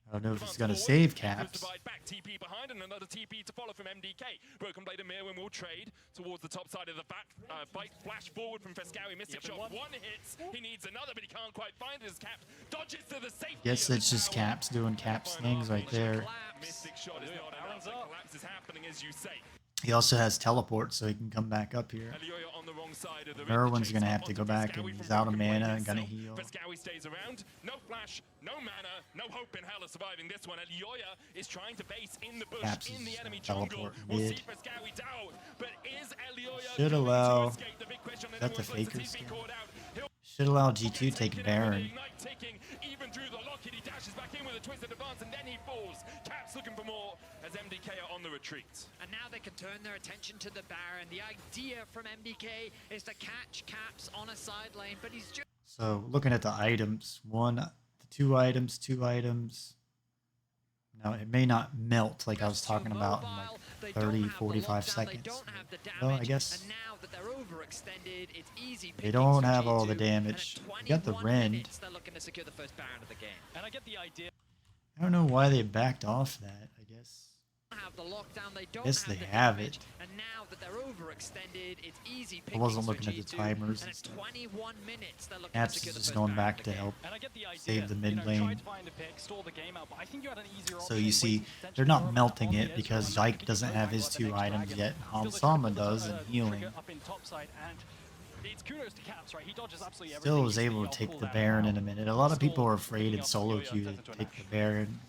I don't know if it's going to save Caps. Back TP behind and another TP to follow from MDK. Broken Blade and Mirwin will trade towards the top side of the back. Bite flash forward from Fescawi. Mystic shot. One hits. He needs another, but he can't quite find his Caps. Dodges to the safety. Guess it's just Caps doing Caps things right there. Mystic shot is not enough. The collapse is happening, as you say. He also has teleport, so he can come back up here. Merwin's going to have to go back, and he's out of mana and going to heal. Fescawi stays around. No flash, no mana, no hope in hell of surviving this one. Elioya is trying to base in the bush, Caps in the is, enemy teleport jungle. mid. We'll see Fescawi down, but is Elioya Should going allow... to escape? The big question Is that the everyone's Faker TP skin? called out. Should allow G2 take Baron. Even through the locket, he dashes back in with a twisted advance, and then he falls. Caps looking for more as MDK are on the retreat. And now they can turn their attention to the Baron. The idea from MDK is to catch Caps on a side lane, but he's just... So looking at the items, two items. Now it may not melt like I was talking about in like 30, 45 seconds. Well, I guess they don't have all the damage. They got the rend. And I get the idea. I don't know why they backed off that. I guess. Yes, they have it. And now that they're overextended, it's easy. I wasn't looking at the timers. And at 21 minutes, they're looking Caps to secure is the just first going Baron back of to the game. help And I get the idea. save the mid Try lane. to find a pick, stall the game out, but I think you had an easier So option you see, waiting they're potentially not for melting on the it edge because runner. Zyke doesn't have his Find the two next items dragon. yet. Feels like Hansama they put does, the and healing. trigger up in top side, and it's kudos to Caps, right? He dodges absolutely everything. Still was He's able the to take the cooldown Baron now. in a minute. A lot of people are Stall, afraid in picking up solo Elioya, queue turns to into an take action. the Baron.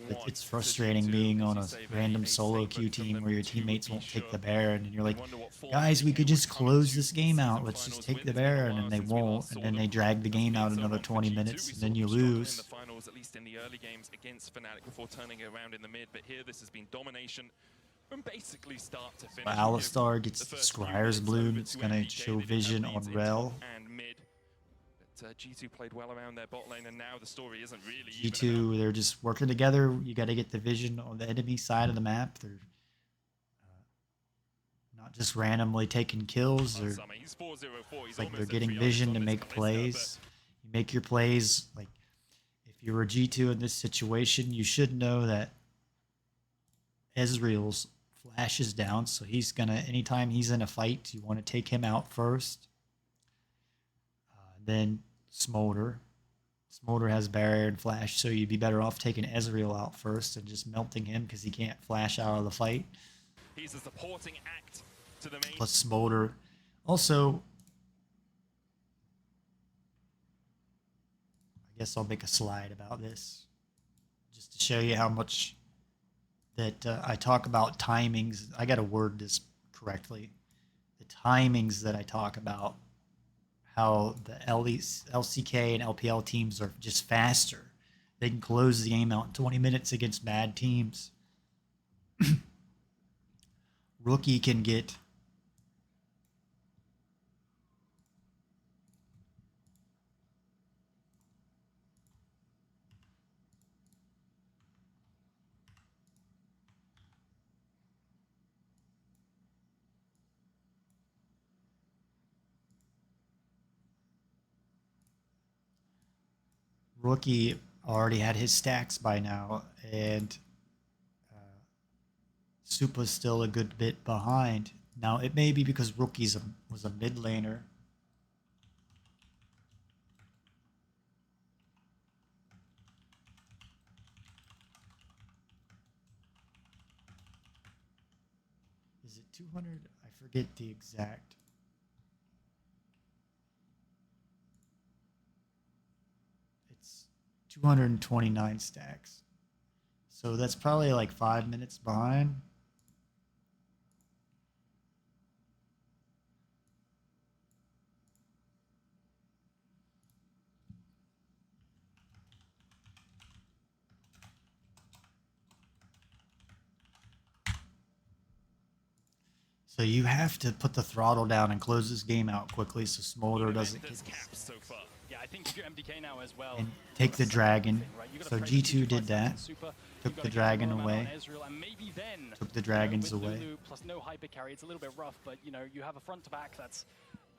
11-1. It's frustrating being on a random solo queue team where your teammates won't take the Baron, and you're like, guys, we could just close this game out. Let's just take the Baron, and they won't, and then they drag the game out another 20 minutes, and then you lose. In the finals, at least in the early games against Fnatic before turning it around in the mid, but here this has been domination from basically start to finish. Alistar gets the Scryer's Bloom. It's going to show vision on Rel. And mid. But G2 played well around their bot lane, and now the story isn't really G2, they're just working together. You got to get the vision on the enemy side of the map. They're not just randomly taking kills. They're, like they're getting vision to make plays. You make your plays. Like if you were G2 in this situation, you should know that Ezreal's flash is down, so he's gonna, anytime he's in a fight, you want to take him out first. Then Smolder. Smolder has barrier and flash, so you'd be better off taking Ezreal out first and just melting him because he can't flash out of the fight. He's a supporting act to the main. Plus Smolder. Also, I guess I'll make a slide about this just to show you how much that I talk about timings. I got to word this correctly. The timings that I talk about, how the LCK and LPL teams are just faster. They can close the game out in 20 minutes against bad teams. Rookie can get Rookie already had his stacks by now, and Supa's still a good bit behind. Now, it may be because Rookie's was a mid laner. Is it 200? I forget the exact. It's 229 stacks. So that's probably like 5 minutes behind. So you have to put the throttle down and close this game out quickly so Smolder doesn't get caps so far. Yeah, I think if you're MDK now as well. and take the dragon. Right, you gotta So press G2 G2 did that. Super, you Took gotta the get dragon Roman away. on Ezreal, and maybe then, Took the dragons with away. Lulu plus no hyper carry, it's a little bit rough, but you know, you have a front to back that's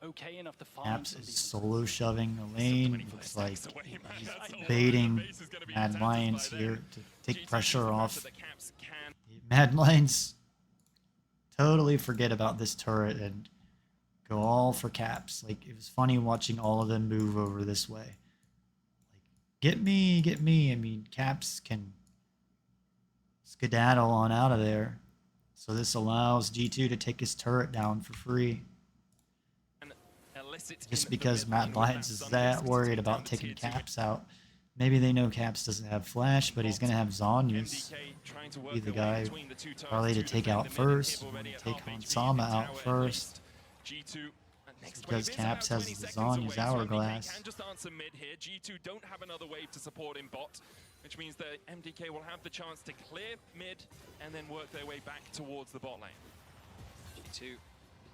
okay enough to farm. Caps some is decent solo shoving a lane. Looks like Stacks away, man. he's That's a lot. baiting The base is gonna be Mad attacked Lions by here them. to take G2 pressure uses the off. pressure that Caps can. Mad Lions totally forget about this turret and go all for Caps. Like, it was funny watching all of them move over this way. Like, get me, get me. I mean, Caps can skedaddle on out of there. So this allows G2 to take his turret down for free. And elicit Just in the because mid Mad lane with Lions that is Sun that Mist worried to about down taking tier two. Caps out. Maybe they know Caps doesn't have flash, but he's going to have Zhonya's. MDK trying to work Be the their way guy between the two towers probably to take defend out the mid and first. Hib already and at take half HP in Hansama the out tower at first. least. G2 next Because wave is Caps about has 20 the seconds away, Zhonya's so hourglass. MDK can just answer mid here. G2 don't have another wave to support in bot, which means that MDK will have the chance to clear mid and then work their way back towards the bot lane. G2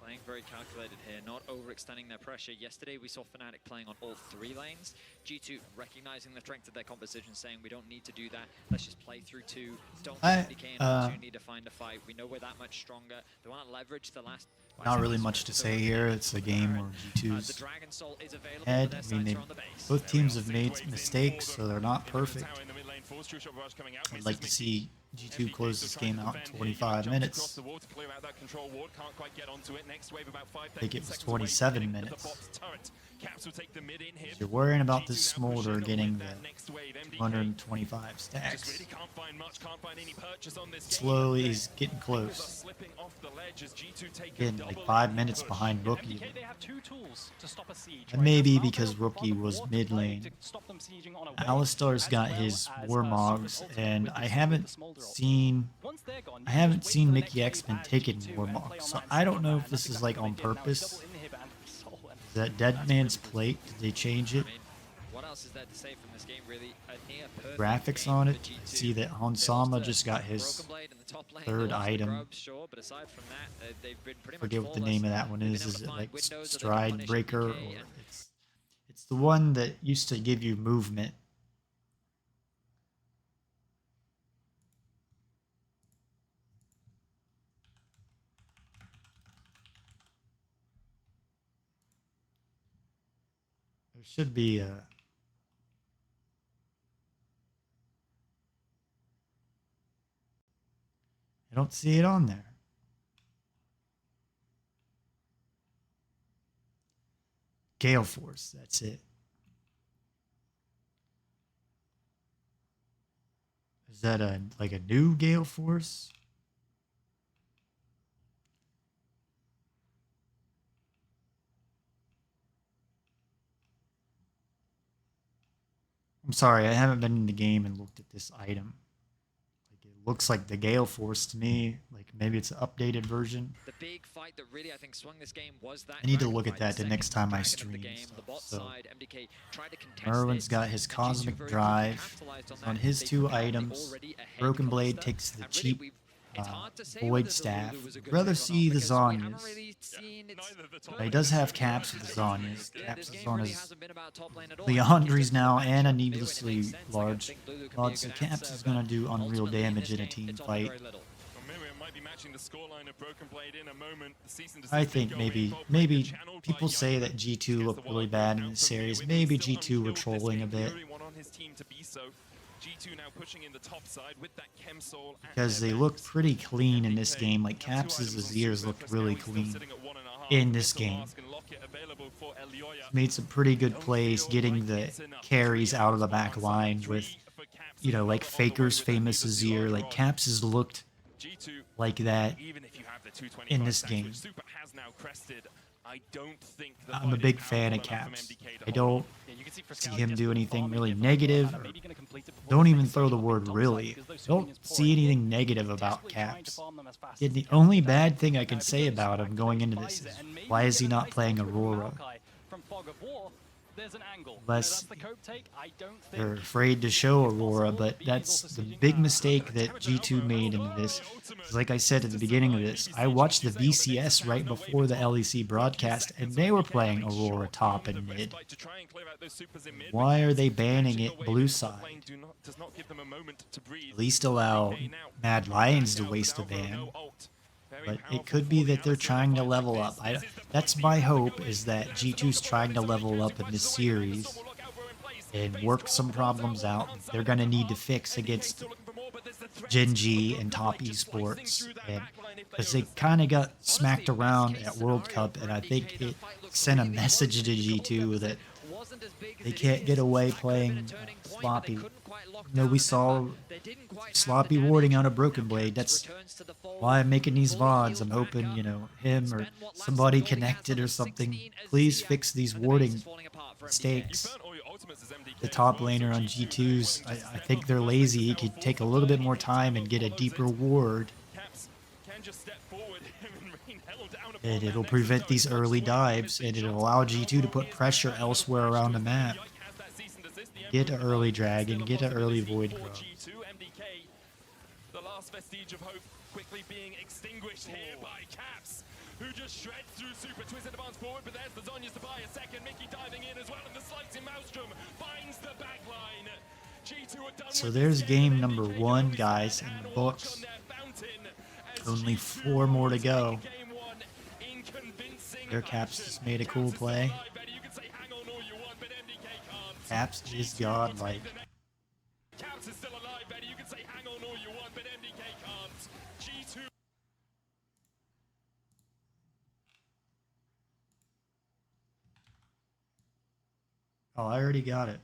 playing very calculated here, not overextending their pressure. Yesterday we saw Fnatic playing on all 3 lanes. G2 recognizing the strength of their composition, saying we don't need to do that. Let's just play through 2. Don't give MDK an opportunity to find a fight. We know we're that much stronger. They want to leverage the last... Not really much to say here. It's a game where the G2's Dragon Soul is available, head. but their I mean, sights they, are on the base. both teams have made mistakes, so they're not perfect. I'd like to see G2 close this game out in 25 minutes. I think it was 27 minutes. You're worrying about this Smolder getting the 225 stacks. Slowly, he's getting close. Again, like 5 minutes behind Rookie. MDK, they have 2 tools to stop a siege. And maybe because Rookie was mid lane. Alistar's got his Warmogs, and I haven't seen Mickey X-Men taking Warmogs, so I don't know if this is like on purpose. Is that Dead Man's Plate? Did they change it? What else is there to say from this game, really? A near perfect Graphics game on for it. G2. I see that They Hansama lost just to got his Broken Blade in the top lane, third they lost to item. Grubs, sure, but aside from that, they've been pretty Forget much what the flawless. name of that one They've been is. able Is to it find like windows that they can Stride punish Breaker? Or MDK, and it's the one that used to give you movement. There should be a... I don't see it on there. Gale Force, that's it. Is that like a new Gale Force? I'm sorry, I haven't been in the game and looked at this item. Like, it looks like the Gale Force to me. Like, maybe it's an updated version. the big fight that really, I think, swung this game was that I need to Dragon look at fight, that the second next time I Dragon of the stream game. stuff, The bot so side, MDK tried to contest Merwin's it, got his and G2 Cosmic very Drive quickly capitalized on on that. his They 2 took out the items. already ahead Broken Blade Kalista, takes the and really cheap it's hard to say Void whether the Staff. Lulu was a I'd good rather pick or see not, the because we haven't Zhonya's. really seen its But he does have Caps with the perfect Zhonya's. use. Caps This with game really Zhonya's. hasn't been about top lane at all. Leandri's now It's and a matchup. needlessly Maybe when it makes sense, like, I large think Lulu can be a mod, so good Caps answer, is going to but do unreal ultimately in damage this in a game, team it's on fight. very little. watching the scoreline of Broken Blade in a moment. The season I think maybe people say that G2 looked really bad in this series. Maybe G2 were trolling a bit G2 now pushing in the top side with that Chemsol because they look pretty clean in this game. Like Caps' Azirs looked really clean in this game. Made some pretty good plays getting the carries out of the back line with, you know, like Faker's famous Azir. Like Caps has looked like that in this game. I'm a big fan of Caps. I don't see him do anything really negative. Or don't even throw the word really. Don't see anything negative about Caps. The only bad thing I can say about him going into this is why is he not playing Aurora? Unless they're afraid to show Aurora, but that's the big mistake that G2 made in this. Like I said at the beginning of this, I watched the VCS right before the LEC broadcast, and they were playing Aurora top and mid. Why are they banning it blue side? At least allow Mad Lions to waste a ban. But it could be that they're trying to level up. That's my hope, is that G2's trying to level up in this series and work some problems out they're going to need to fix against Gen G and top esports. Because they kind of got smacked around at World Cup, and I think it sent a message to G2 that they can't get away playing sloppy. You know, we saw sloppy warding out of Broken Blade. That's why I'm making these VODs. I'm hoping, you know, him or somebody connected or something. Please fix these warding mistakes. The top laner on G2's, I think they're lazy. He could take a little bit more time and get a deeper ward. And it'll prevent these early dives, and it'll allow G2 to put pressure elsewhere around the map. Get an early dragon, get an early void grub. The last vestige of hope quickly being extinguished here by Caps, who just shreds through Super. Twisted advance forward, but there's the Zhonya's to buy a second. Mickey diving in as well, and the slicing Maelstrom finds the backline. G2 are done. So there's game number 1, guys, in the books. Only 4 more to go. Their Caps just made a cool play. Caps is godlike. Caps is still alive, Betty. You can say hang on all you want, but MDK can't. G2. Oh, I already got it.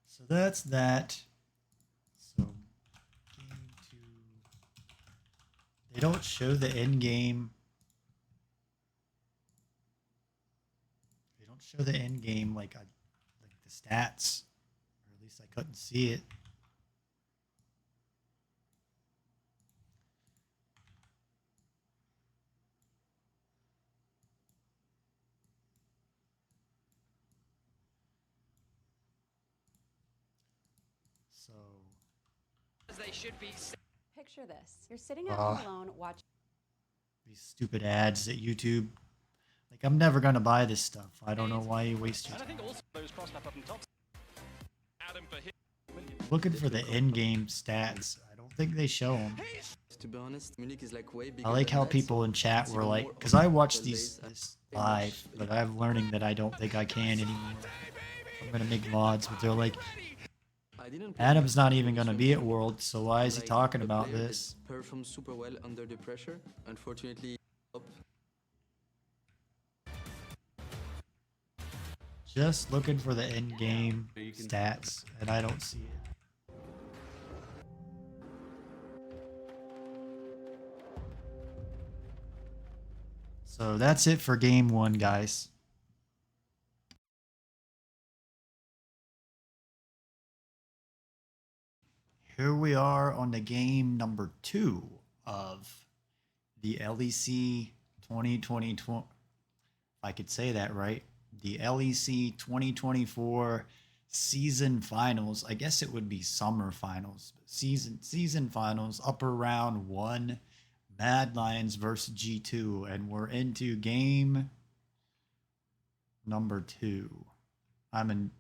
So that's that. So game 2. They don't show the end game. They don't show the end game like the stats, or at least I couldn't see it. So They should be. Picture this. You're sitting at home alone watching these stupid ads at YouTube. Like, I'm never gonna buy this stuff. I don't know why you waste your time. Looking for the in-game stats. I don't think they show them. To be honest, Munich is like way bigger. I like than how that, people so in chat it's were even like, more because I obvious watch that these they this they live, match but the- I'm learning that I don't think I can anymore. I'm gonna make VODs, but they're like, I didn't play Adam's much not even gonna be at competition, Worlds, so why is he like, talking a about player this? that performs super well under the pressure. Unfortunately, Just looking for the in-game stats, and I don't see it. So that's it for game 1, guys. Here we are on the game number 2 of the LEC 2020, if I could say that right, the LEC 2024 season finals. I guess it would be summer finals. Season finals, upper round 1, Mad Lions versus G2, and we're into game number 2. I'm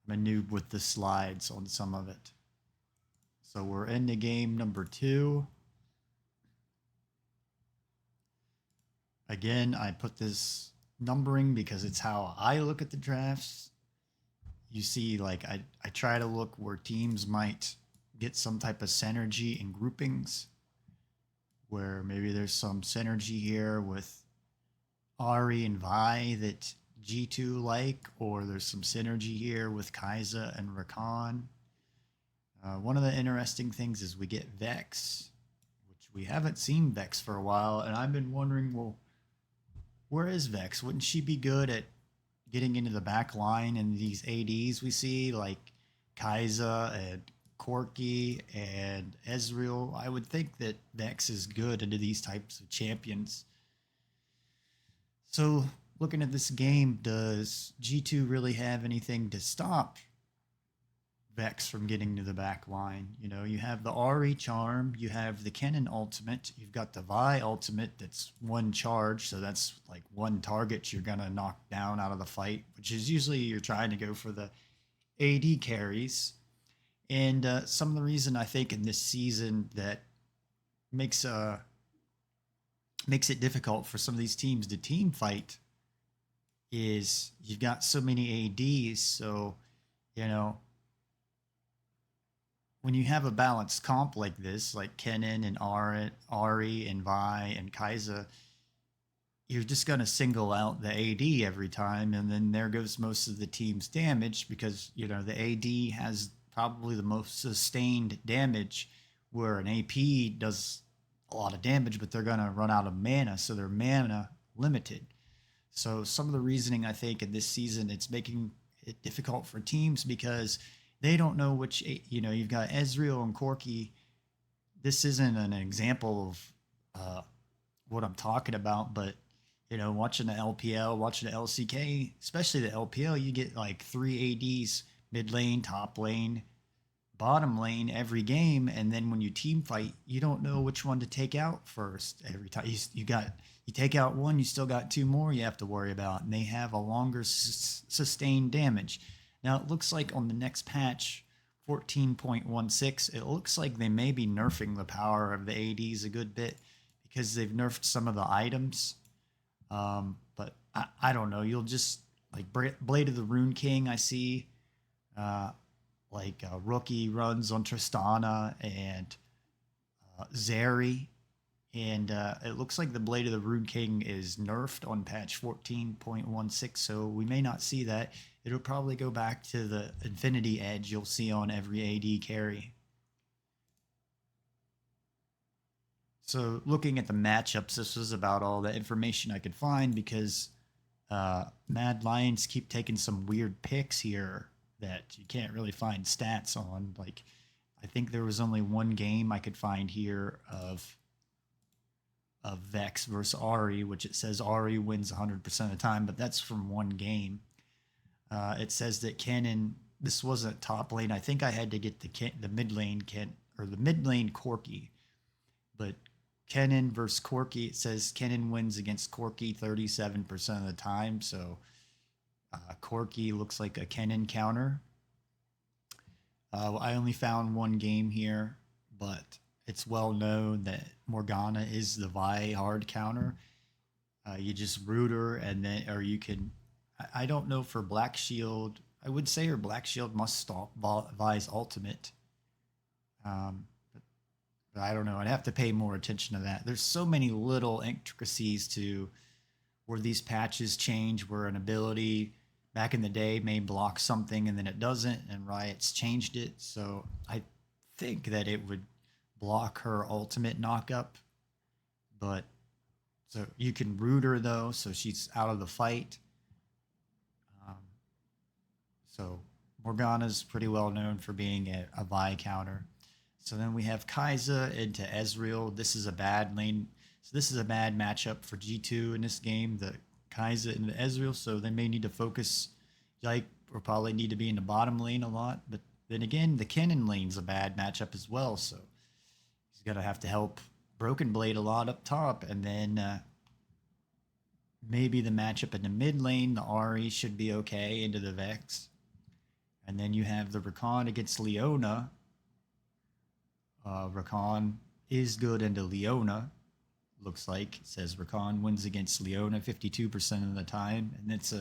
a noob with the slides on some of it. So we're in the game number 2. Again, I put this numbering because it's how I look at the drafts. You see, like, I try to look where teams might get some type of synergy in groupings, where maybe there's some synergy here with Ari and Vi that G2 like, or there's some synergy here with Kaiza and Rakan. One of the interesting things is we get Vex, which we haven't seen Vex for a while, and I've been wondering, well, where is Vex? Wouldn't she be good at getting into the back line and these ADs we see, like Kaiza and Corki and Ezreal? I would think that Vex is good into these types of champions. So looking at this game, does G2 really have anything to stop Vex from getting to the back line? You know, you have the Ari charm, you have the Kennen ultimate, you've got the Vi ultimate that's 1 charge, so that's like 1 target you're gonna knock down out of the fight, which is usually you're trying to go for the AD carries. And some of the reason I think in this season that makes it difficult for some of these teams to team fight is you've got so many ADs. So, you know, when you have a balanced comp like this, like Kennen and Ari and Vi and Kaiza, you're just going to single out the AD every time, and then there goes most of the team's damage because, you know, the AD has probably the most sustained damage, where an AP does a lot of damage, but they're going to run out of mana, so they're mana limited. So some of the reasoning, I think, in this season, it's making it difficult for teams because they don't know which, you know, you've got Ezreal and Corki. This isn't an example of what I'm talking about, but, you know, watching the LPL, watching the LCK, especially the LPL, you get like 3 ADs, mid lane, top lane, bottom lane every game, and then when you team fight, you don't know which one to take out first every time. You take out one, you still got 2 more you have to worry about, and they have a longer sustained damage. Now it looks like on the next patch, 14.16, it looks like they may be nerfing the power of the ADs a good bit because they've nerfed some of the items. But I don't know. You'll just, like, Blade of the Rune King, I see. Rookie runs on Tristana and Zeri. And it looks like the Blade of the Rune King is nerfed on patch 14.16, so we may not see that. It'll probably go back to the Infinity Edge you'll see on every AD carry. So looking at the matchups, this was about all the information I could find because Mad Lions keep taking some weird picks here that you can't really find stats on. Like, I think there was only 1 game I could find here of Vex versus Ari, which it says Ari wins 100% of the time, but that's from 1 game. It says that Kennen, this wasn't top lane. I think I had to get the mid lane the mid lane Corki, but Kennen versus Corki, it says Kennen wins against Corki 37% of the time. So Corki looks like a Kennen counter. I only found 1 game here, but it's well known that Morgana is the Vi hard counter. You just root her, and then, or you can, I don't know for Black Shield. I would say her Black Shield must stop Vi's ultimate. But I don't know. I'd have to pay more attention to that. There's so many little intricacies to where these patches change, where an ability back in the day may block something and then it doesn't, and Riot's changed it. So I think that it would block her ultimate knockup, but so you can root her though, so she's out of the fight. So Morgana's pretty well known for being a Vi counter. So then we have Kai'Sa into Ezreal. This is a bad lane. So this is a bad matchup for G2 in this game, the Kai'Sa into Ezreal. So they may need to focus, or probably need to be in the bottom lane a lot. But then again, the Kennen lane's a bad matchup as well. So he's going to have to help Broken Blade a lot up top. And then maybe the matchup in the mid lane, the Ahri should be okay into the Vex. And then you have the Rakan against Leona. Rakan is good into Leona. Looks like it says Rakan wins against Leona 52% of the time, and it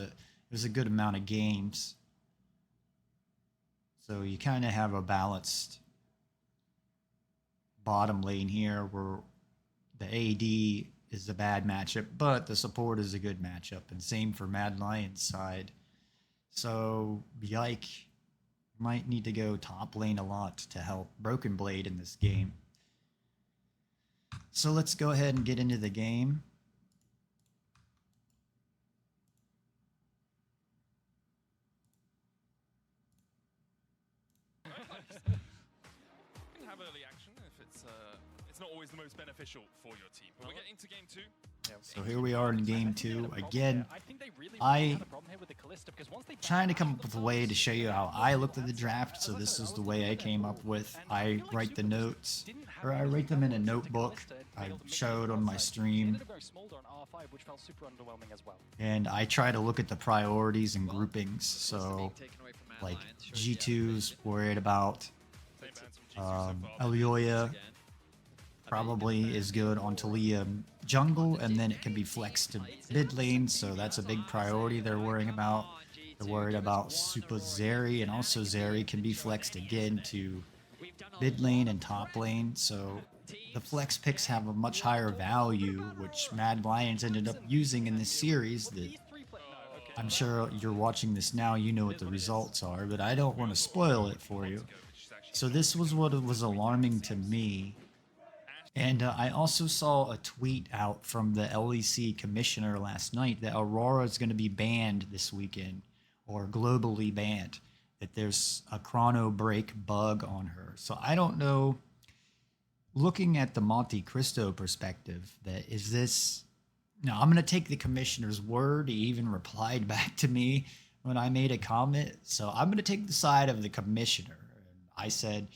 was a good amount of games. So you kind of have a balanced bottom lane here where the AD is a bad matchup, but the support is a good matchup, and same for Mad Lion's side. So Yike might need to go top lane a lot to help Broken Blade in this game. So let's go ahead and get into the game. You can have early action if it's not always the most beneficial for your team. But we're getting to game 2. So here we are in game 2. Again, I trying to come up with a way to show you how I looked at the draft. So this is the way I came up with. I write the notes, or I write them in a notebook. I showed on my stream. And I try to look at the priorities and groupings. So like G2's worried about Elioya probably is good on Talia jungle, and then it can be flexed to mid lane, so that's a big priority they're worrying about. They're worried about Super Zeri, and also Zeri can be flexed again to mid lane and top lane, so the flex picks have a much higher value, which Mad Lions ended up using in this series. That I'm sure you're watching this now, you know what the results are, but I don't want to spoil it for you. So this was what was alarming to me. And I also saw a tweet out from the LEC commissioner last night that Aurora is going to be banned this weekend, or globally banned, that there's a chrono break bug on her. So I don't know, looking at the Monte Cristo perspective, that is this... Now, I'm going to take the commissioner's word. He even replied back to me when I made a comment. So I'm going to take the side of the commissioner. And I said...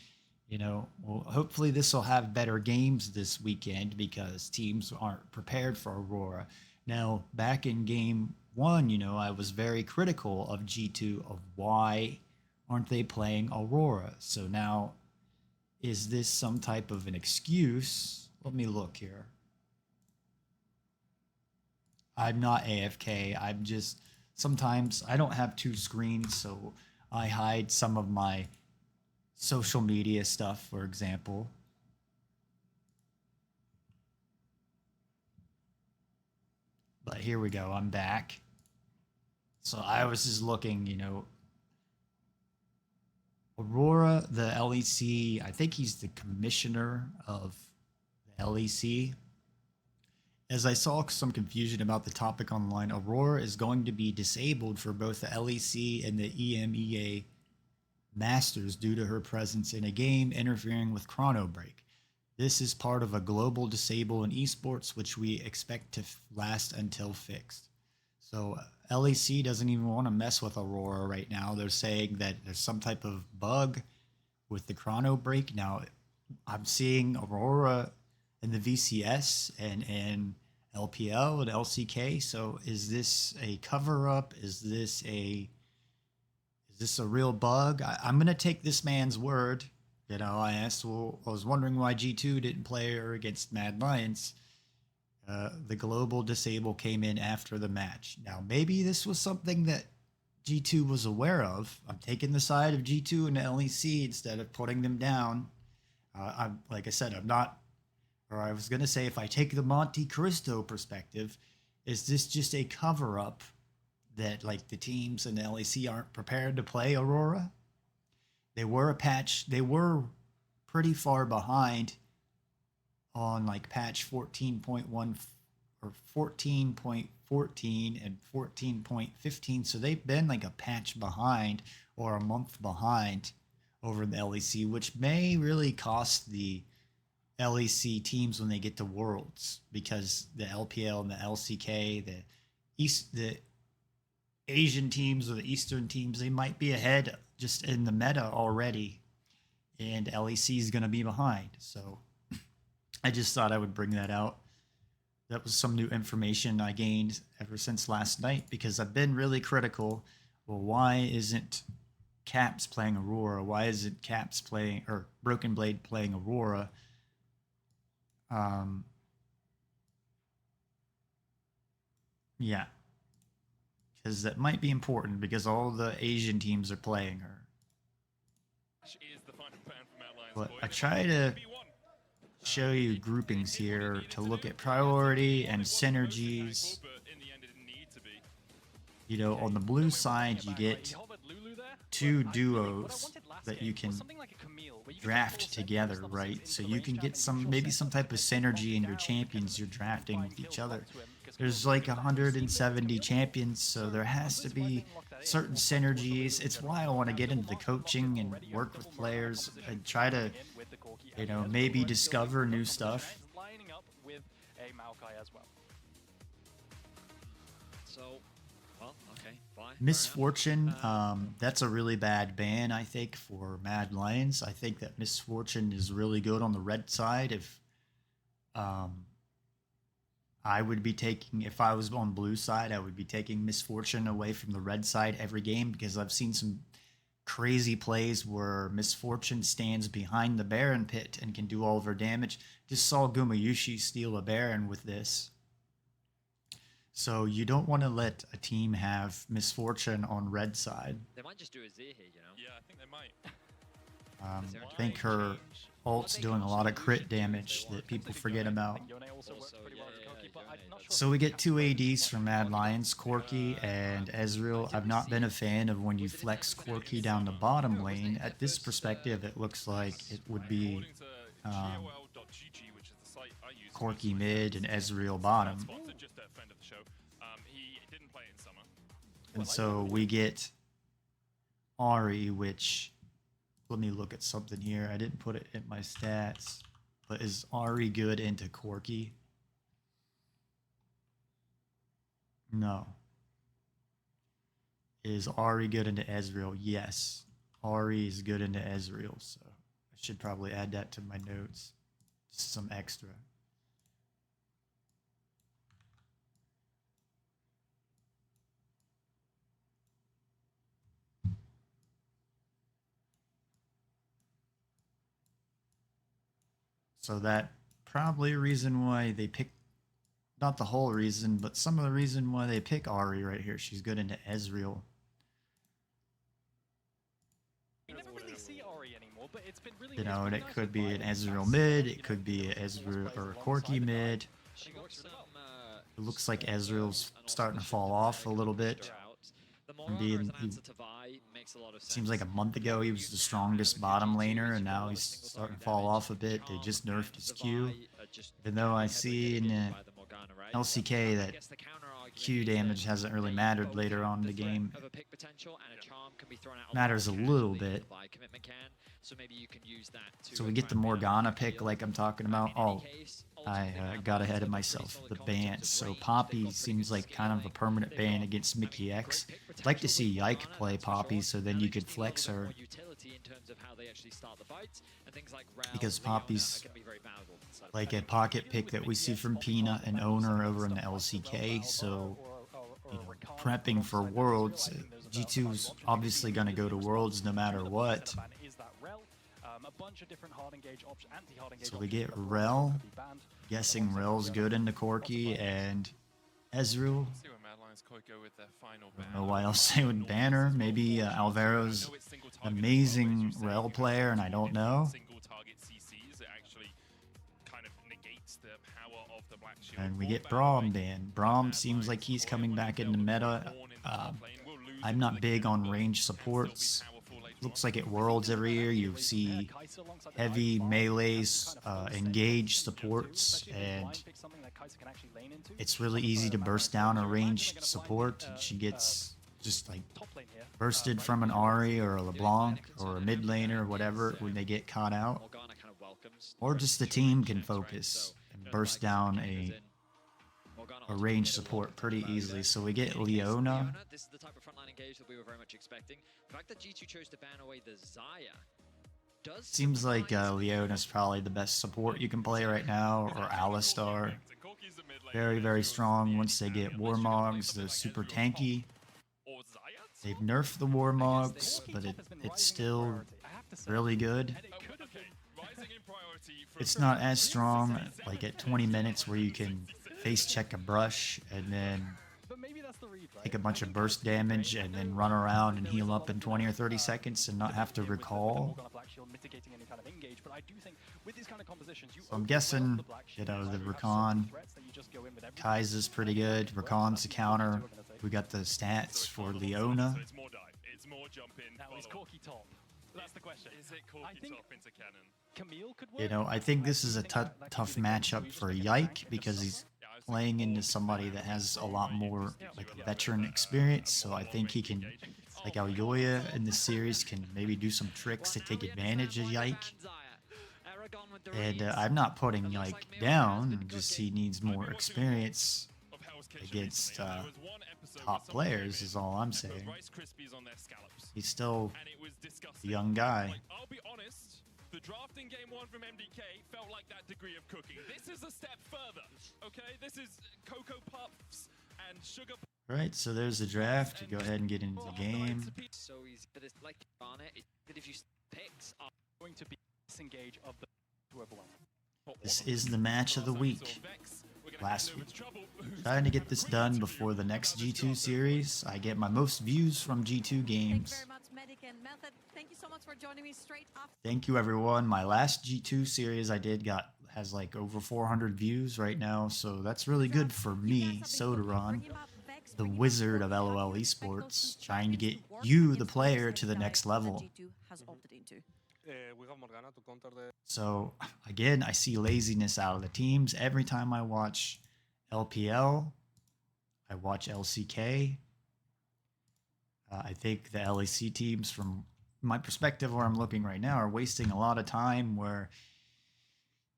You know, well, hopefully this will have better games this weekend because teams aren't prepared for Aurora. Now, back in game 1, you know, I was very critical of G2 of why aren't they playing Aurora. So now, is this some type of an excuse? Let me look here. I'm not AFK. I'm just, sometimes I don't have 2 screens, so I hide some of my social media stuff, for example. But here we go, I'm back. So I was just looking, you know, Aurora, the LEC, I think he's the commissioner of the LEC. As I saw some confusion about the topic online, Aurora is going to be disabled for both the LEC and the EMEA Masters due to her presence in a game interfering with Chrono Break. This is part of a global disable in esports, which we expect to last until fixed. So LEC doesn't even want to mess with Aurora right now. They're saying that there's some type of bug with the Chrono Break. Now, I'm seeing Aurora in the VCS and in LPL and LCK. So is this a cover-up? Is this a real bug? I'm going to take this man's word. You know, I was wondering why G2 didn't play her against Mad Lions. The global disable came in after the match. Now, maybe this was something that G2 was aware of. I'm taking the side of G2 and the LEC instead of putting them down. Like I said, I'm not, or I was going to say, if I take the Monte Cristo perspective, is this just a cover-up that like the teams in the LEC aren't prepared to play Aurora? They were pretty far behind on like patch 14.1 or 14.14 and 14.15. So they've been like a patch behind or a month behind over the LEC, which may really cost the LEC teams when they get to Worlds, because the LPL and the LCK, the Asian teams or the Eastern teams, they might be ahead just in the meta already, and LEC is going to be behind. So I just thought I would bring that out. that was some new information I gained ever since last night, because I've been really critical. Well, why isn't Caps playing Aurora? Why isn't Caps playing, or Broken Blade playing Aurora? Yeah, because that might be important, because all the Asian teams are playing her. But I try to show you groupings here to look at priority and synergies. You know, on the blue side, you get 2 duos that you can draft together, right? So you can get maybe some type of synergy in your champions you're drafting with each other. There's like 170 champions, so there has to be certain synergies. It's why I want to get into the coaching and work with players and try to, you know, maybe discover new stuff. Lining up with a Maokai as well. So, well, okay, fine. Misfortune, that's a really bad ban, I think, for Mad Lions. I think that Misfortune is really good on the red side. If I would be taking, if I was on blue side, I would be taking Misfortune away from the red side every game, because I've seen some crazy plays where Misfortune stands behind the Baron pit and can do all of her damage. Just saw Gumayushi steal a Baron with this. So you don't want to let a team have Misfortune on red side. They might just do a Z here, you know? Yeah, I think they might. I think her ult's doing a lot of crit damage that people forget about. So we get 2 ADs from Mad Lions, Corki and Ezreal. I've not been a fan of when you flex Corki down the bottom lane. At this perspective, it looks like it would be Corki mid and Ezreal bottom. And so we get Ahri, which, let me look at something here. I didn't put it in my stats, but is Ahri good into Corki? No. Is Ahri good into Ezreal? Yes. Ahri is good into Ezreal, so I should probably add that to my notes. Just some extra. So that probably a reason why they picked, not the whole reason, but some of the reason why they pick Ahri right here. She's good into Ezreal. You never really see Ahri anymore, but it's been really, you know, and it could be an Ezreal mid, it could be an Ezreal or a Corki mid. It looks like Ezreal's starting to fall off a little bit. Seems like a month ago he was the strongest bottom laner, and now he's starting to fall off a bit. They just nerfed his Q. Even though I see in the LCK that Q damage hasn't really mattered later on in the game. Matters a little bit. So we get the Morgana pick like I'm talking about. Oh, I got ahead of myself. The ban. So Poppy seems like kind of a permanent ban against Mickey X. I'd like to see Yike play Poppy so then you could flex her. Because Poppy's like a pocket pick that we see from Peanut and Owner over in the LCK. So, you know, prepping for Worlds, G2's obviously going to go to Worlds no matter what. So we get Rel. Guessing Rel's good into Corki and Ezreal. I don't know why else they would ban her. Maybe Alvaro's amazing Rel player, and I don't know. And we get Braum banned. Braum seems like he's coming back into meta. I'm not big on range supports. Looks like at Worlds every year you see heavy melees, engage supports, and it's really easy to burst down a ranged support. And she gets just like bursted from an Ahri or a LeBlanc or a mid laner or whatever when they get caught out. Or just the team can focus and burst down a range support pretty easily. So we get Leona. This is the type of frontline engage that we were very much expecting. The fact that G2 chose to ban away the Xayah does seems like Leona's probably the best support you can play right now, or Alistar. Corki's the mid lane. very, very strong once they get Warmogs. They're super tanky. Or Zayat? They've nerfed the Warmogs, but it's still really good. Okay, rising in priority from It's not as strong like at 20 minutes where you can face check a brush and then But maybe that's the read, right? take a bunch of burst damage and then run around and heal up in 20 or 30 seconds and not have to recall. Mitigating any kind of engage, but I do think with these kind of compositions, So I'm guessing, you know, the Rakan, Kai's pretty good. Rakan's a counter. We got the stats for Leona. So it's more dive. It's more jump in. Now is Corki top? That's the question. Is it Corki top into cannon? Camille could work. You know, I think this is a tough matchup for Yike because he's playing into somebody that has a lot more like veteran experience. So I think he can, like Alyoya in this series, can maybe do some tricks to take advantage of Yike. And I'm not putting Yike down, just he needs more experience against top players is all I'm saying. He's still a young guy. I'll be honest, the draft in game 1 from MDK felt like that degree of cooking. This is a step further, okay? This is Cocoa Puffs and Sugar. Alright, so there's the draft. Go ahead and get into the game. So easy, but it's like Barnet, that if you picks are going to be disengage of the whoever won. This is the match of the week. Last week. Trying to get this done before the next G2 series. I get my most views from G2 games. Thank you everyone. My last G2 series I did has like over 400 views right now, so that's really good for me, Sodaron, the wizard of LOL Esports, trying to get you, the player, to the next level. So again, I see laziness out of the teams. Every time I watch LPL, I watch LCK. I think the LEC teams, from my perspective where I'm looking right now, are wasting a lot of time where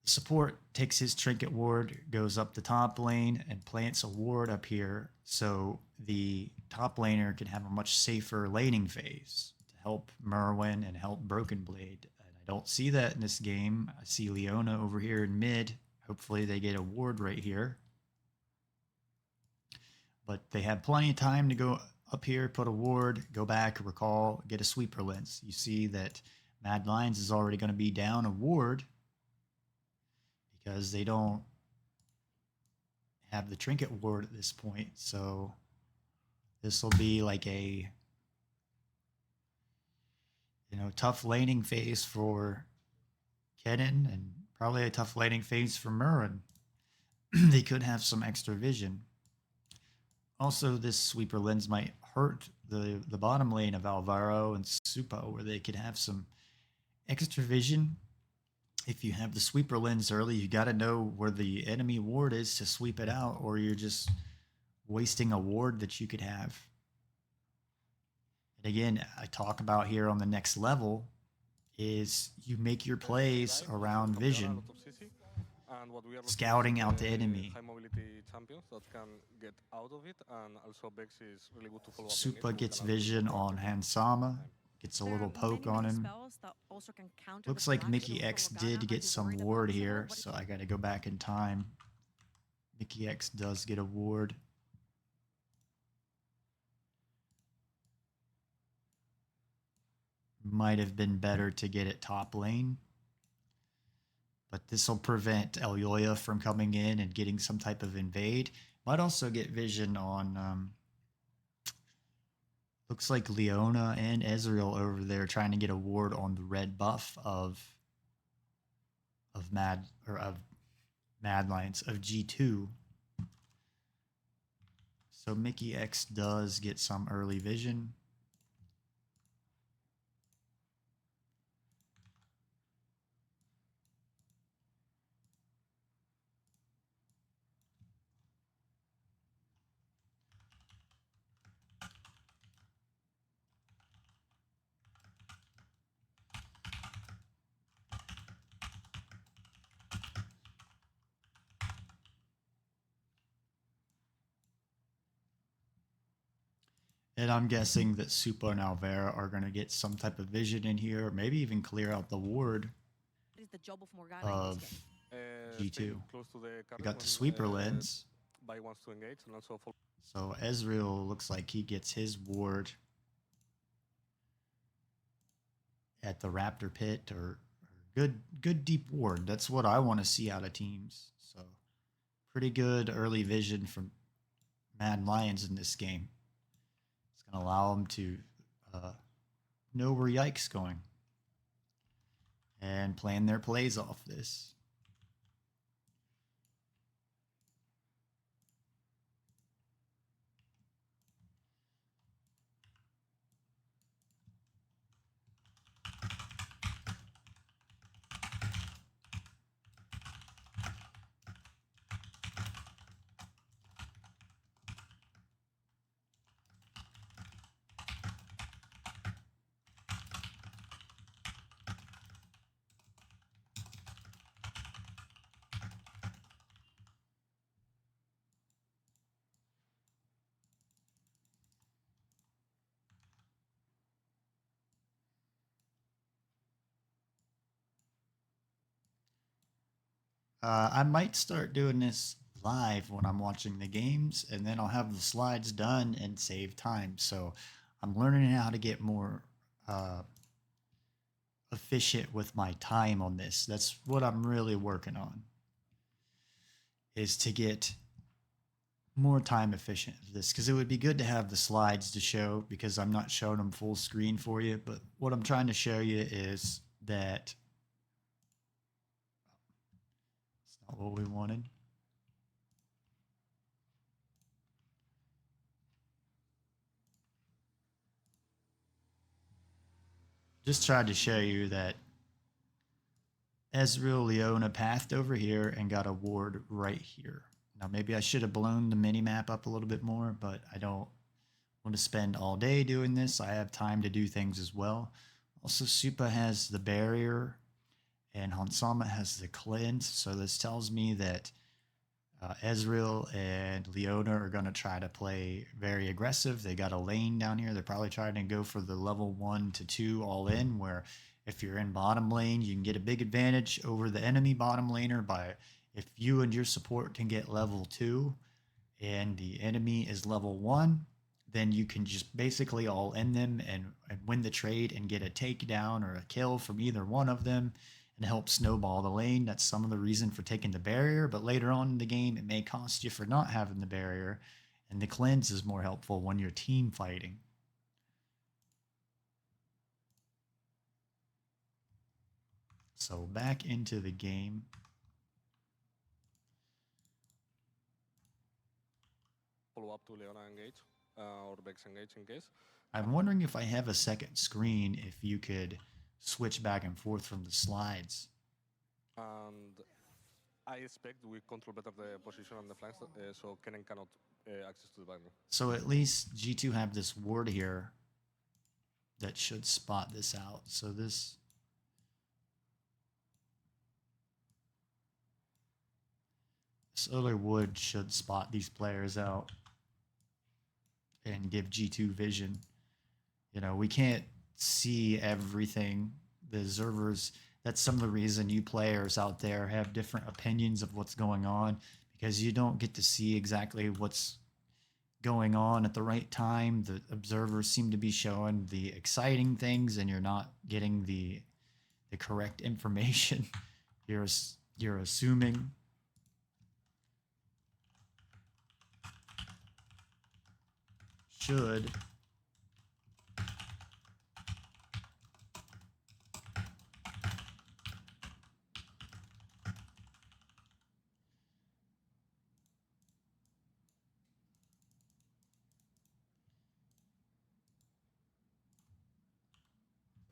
the support takes his trinket ward, goes up the top lane, and plants a ward up here so the top laner can have a much safer laning phase to help Merwin and help Broken Blade. I don't see that in this game. I see Leona over here in mid. Hopefully they get a ward right here. But they have plenty of time to go up here, put a ward, go back, recall, get a sweeper lens. You see that Mad Lions is already going to be down a ward because they don't have the trinket ward at this point. So this will be like a tough laning phase for Kennen and probably a tough laning phase for Murren. They could have some extra vision. Also, this sweeper lens might hurt the bottom lane of Alvaro and Supo, where they could have some extra vision. If you have the sweeper lens early, you got to know where the enemy ward is to sweep it out, or you're just wasting a ward that you could have. And again, I talk about here on the next level is you make your plays around vision, scouting out the enemy. Supa gets vision on Hansama, gets a little poke on him. Looks like Mickey X did get some ward here, so I gotta go back in time. Mickey X does get a ward. Might have been better to get it top lane. But this will prevent Alyoya from coming in and getting some type of invade. Might also get vision on, looks like Leona and Ezreal over there trying to get a ward on the red buff of Mad Lions, of G2. So Mickey X does get some early vision. And I'm guessing that Supa and Alvera are going to get some type of vision in here, or maybe even clear out the ward of G2. close to the We got the sweeper lens. By wants to engage and also follow. So Ezreal looks like he gets his ward at the Raptor pit, or good deep ward. That's what I want to see out of teams. So pretty good early vision from Mad Lions in this game. It's going to allow them to know where Yike's going and plan their plays off this. I might start doing this live when I'm watching the games, and then I'll have the slides done and save time. So I'm learning how to get more efficient with my time on this. That's what I'm really working on, is to get more time efficient of this, because it would be good to have the slides to show, because I'm not showing them full screen for you. But what I'm trying to show you is that what we wanted. Just tried to show you that Ezreal Leona pathed over here and got a ward right here. Now maybe I should have blown the mini map up a little bit more, but I don't want to spend all day doing this. I have time to do things as well. Also, Supa has the barrier and Hansama has the cleanse, so this tells me that Ezreal and Leona are going to try to play very aggressive. They got a lane down here. They're probably trying to go for the level 1 to 2 all in, where if you're in bottom lane, you can get a big advantage over the enemy bottom laner by if you and your support can get level 2 and the enemy is level 1, then you can just basically all end them and win the trade and get a takedown or a kill from either one of them and help snowball the lane. That's some of the reason for taking the barrier, but later on in the game, it may cost you for not having the barrier, and the cleanse is more helpful when you're team fighting. So back into the game. Follow up to Leona engage, or Vex engage in case. I'm wondering if I have a second screen, if you could switch back and forth from the slides. And I expect we control better the position on the flanks, so Kennen cannot access to the backline. So at least G2 have this ward here that should spot this out. So this other wood should spot these players out and give G2 vision. You know, we can't see everything. The observers, that's some of the reason you players out there have different opinions of what's going on, because you don't get to see exactly what's going on at the right time. The observers seem to be showing the exciting things, and you're not getting the correct information. You're assuming. Should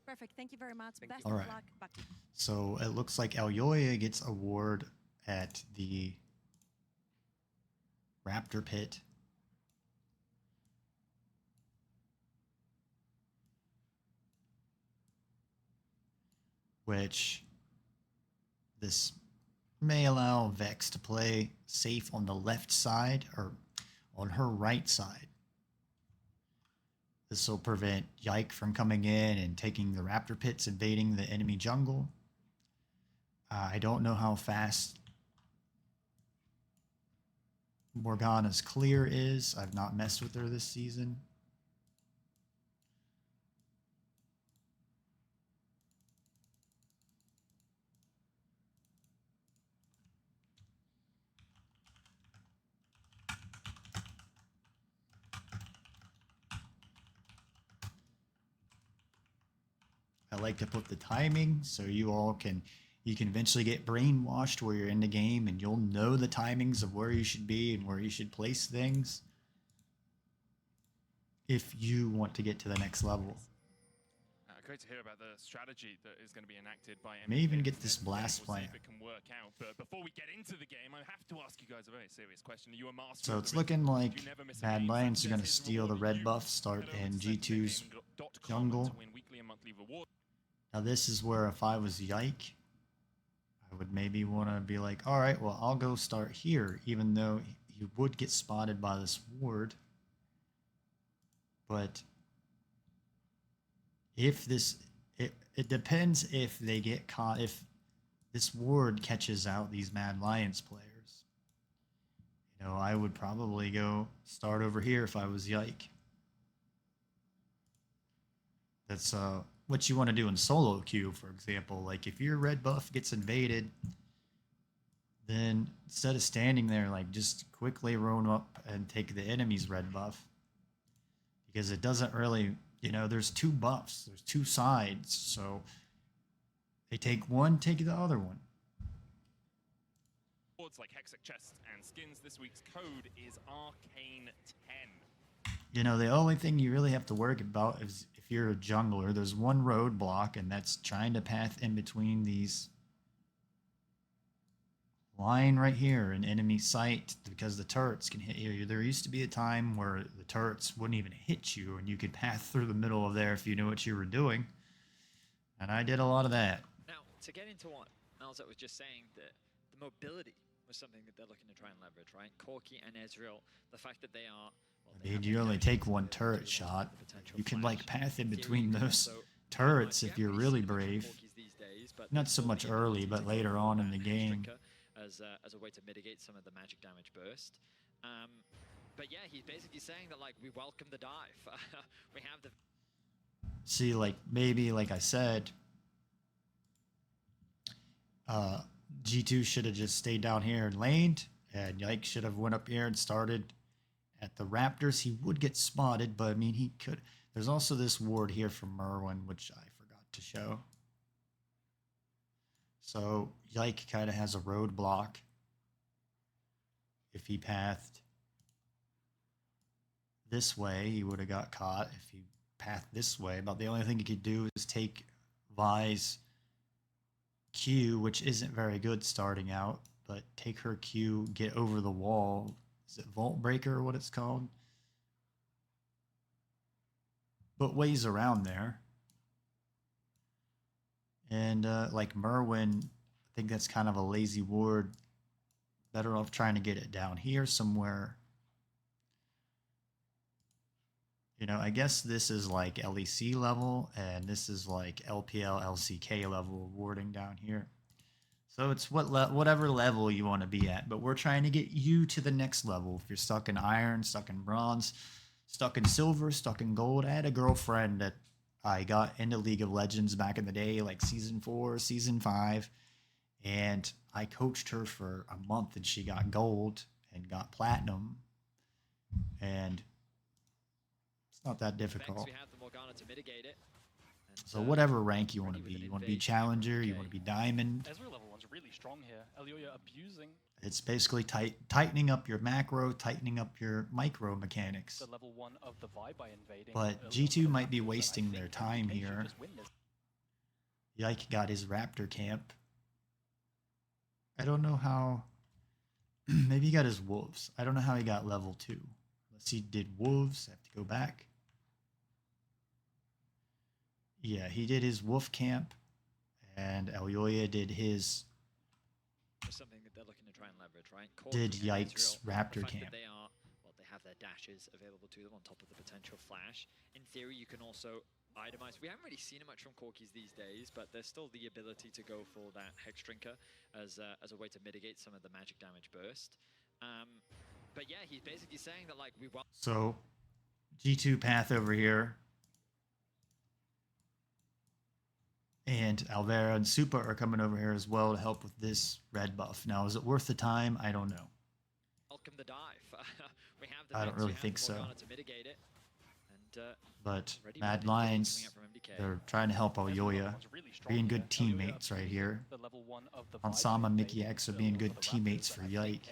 Perfect. Thank you very much. Best All of right. luck. Back to you. So it looks like Elyoya gets a ward at the Raptor pit. Which this may allow Vex to play safe on the left side, or on her right side. This will prevent Yike from coming in and taking the Raptor pits, invading the enemy jungle. I don't know how fast Morgana's clear is. I've not messed with her this season. I like to put the timing so you all can eventually get brainwashed where you're in the game and you'll know the timings of where you should be and where you should place things if you want to get to the next level. Great to hear about the strategy that is going to be enacted by MDK. May even get this blast We'll see plant. if it can work out. But before we get into the game, I have to ask you guys a very serious question. Are you a master? So it's looking like Bad Lions are going to steal the red buff, start in G2's jungle. Now this is where if I was Yike, I would maybe want to be like, all right, well, I'll go start here, even though he would get spotted by this ward. But if this, it depends if they get caught, if this ward catches out these Mad Lions players. You know, I would probably go start over here if I was Yike. That's what you want to do in solo queue, for example. Like if your red buff gets invaded, then instead of standing there, like just quickly run up and take the enemy's red buff. Because it doesn't really, you know, there's two buffs, there's two sides, so they take one, take the other one. Like Hexic Chest and Skins, this week's code is Arcane 10. You know, the only thing you really have to worry about is if you're a jungler, there's one roadblock, and that's trying to path in between these line right here in enemy sight, because the turrets can hit you. There used to be a time where the turrets wouldn't even hit you and you could pass through the middle of there if you knew what you were doing. And I did a lot of that. Now, to get into what Alzette was just saying, that the mobility was something that they're looking to try and leverage, right? Corki and Ezreal, the fact that they are... Well, I mean, you only take one turret shot. You can like path in between those turrets if you're really brave. Not so much early, but later on in the game. As a way to mitigate some of the magic damage burst. But yeah, he's basically saying that, like, we welcome the dive. We have the... See, like, maybe, like I said, G2 should have just stayed down here and laned, and Yike should have went up here and started at the Raptors. He would get spotted, but, I mean, he could... There's also this ward here from Merwin, which I forgot to show. So Yike kind of has a roadblock if he pathed this way. He would have got caught if he pathed this way. But the only thing he could do is take Vi's Q, which isn't very good starting out, but take her Q, get over the wall. Is it Vault Breaker or what it's called? But ways around there. And like Merwin, I think that's kind of a lazy ward. Better off trying to get it down here somewhere. You know, I guess this is like LEC level, and this is like LPL, LCK level warding down here. So it's whatever level you want to be at. But we're trying to get you to the next level. If you're stuck in iron, stuck in bronze, stuck in silver, stuck in gold. I had a girlfriend that I got into League of Legends back in the day, like Season 4, Season 5, and I coached her for a month, and she got gold and got platinum, and it's not that difficult. We have the Morgana to mitigate it. And, so whatever rank you want to be. You want to be Challenger, you want to be Diamond. Ezreal level 1's really strong here. Elioya abusing. It's basically tightening up your macro, tightening up your micro mechanics. The level 1 of the Vi by invading. But G2 might be wasting their time here. Yike got his Raptor camp. I don't know how... Maybe he got his Wolves. I don't know how he got level 2. Unless he did Wolves. I have to go back. Yeah, he did his Wolf camp. And Elioya did his... something that they're looking to try and leverage, right? Did Yike's Raptor camp. They are, well, they have their dashes available to them on top of the potential flash. In theory, you can also itemized. We haven't really seen it much from Corkis these days, but there's still the ability to go for that Hex Drinker as a way to mitigate some of the magic damage burst. But yeah, he's basically saying that like we want. So G2 path over here. And Alvera and Supa are coming over here as well to help with this red buff. Now, is it worth the time? I don't know. Welcome the dive. We have the I don't really think so. To mitigate it. And, but Mad Lions, they're trying to help Aoyoya, being good teammates right here. Ansama, Mickey X are being good teammates for Yike.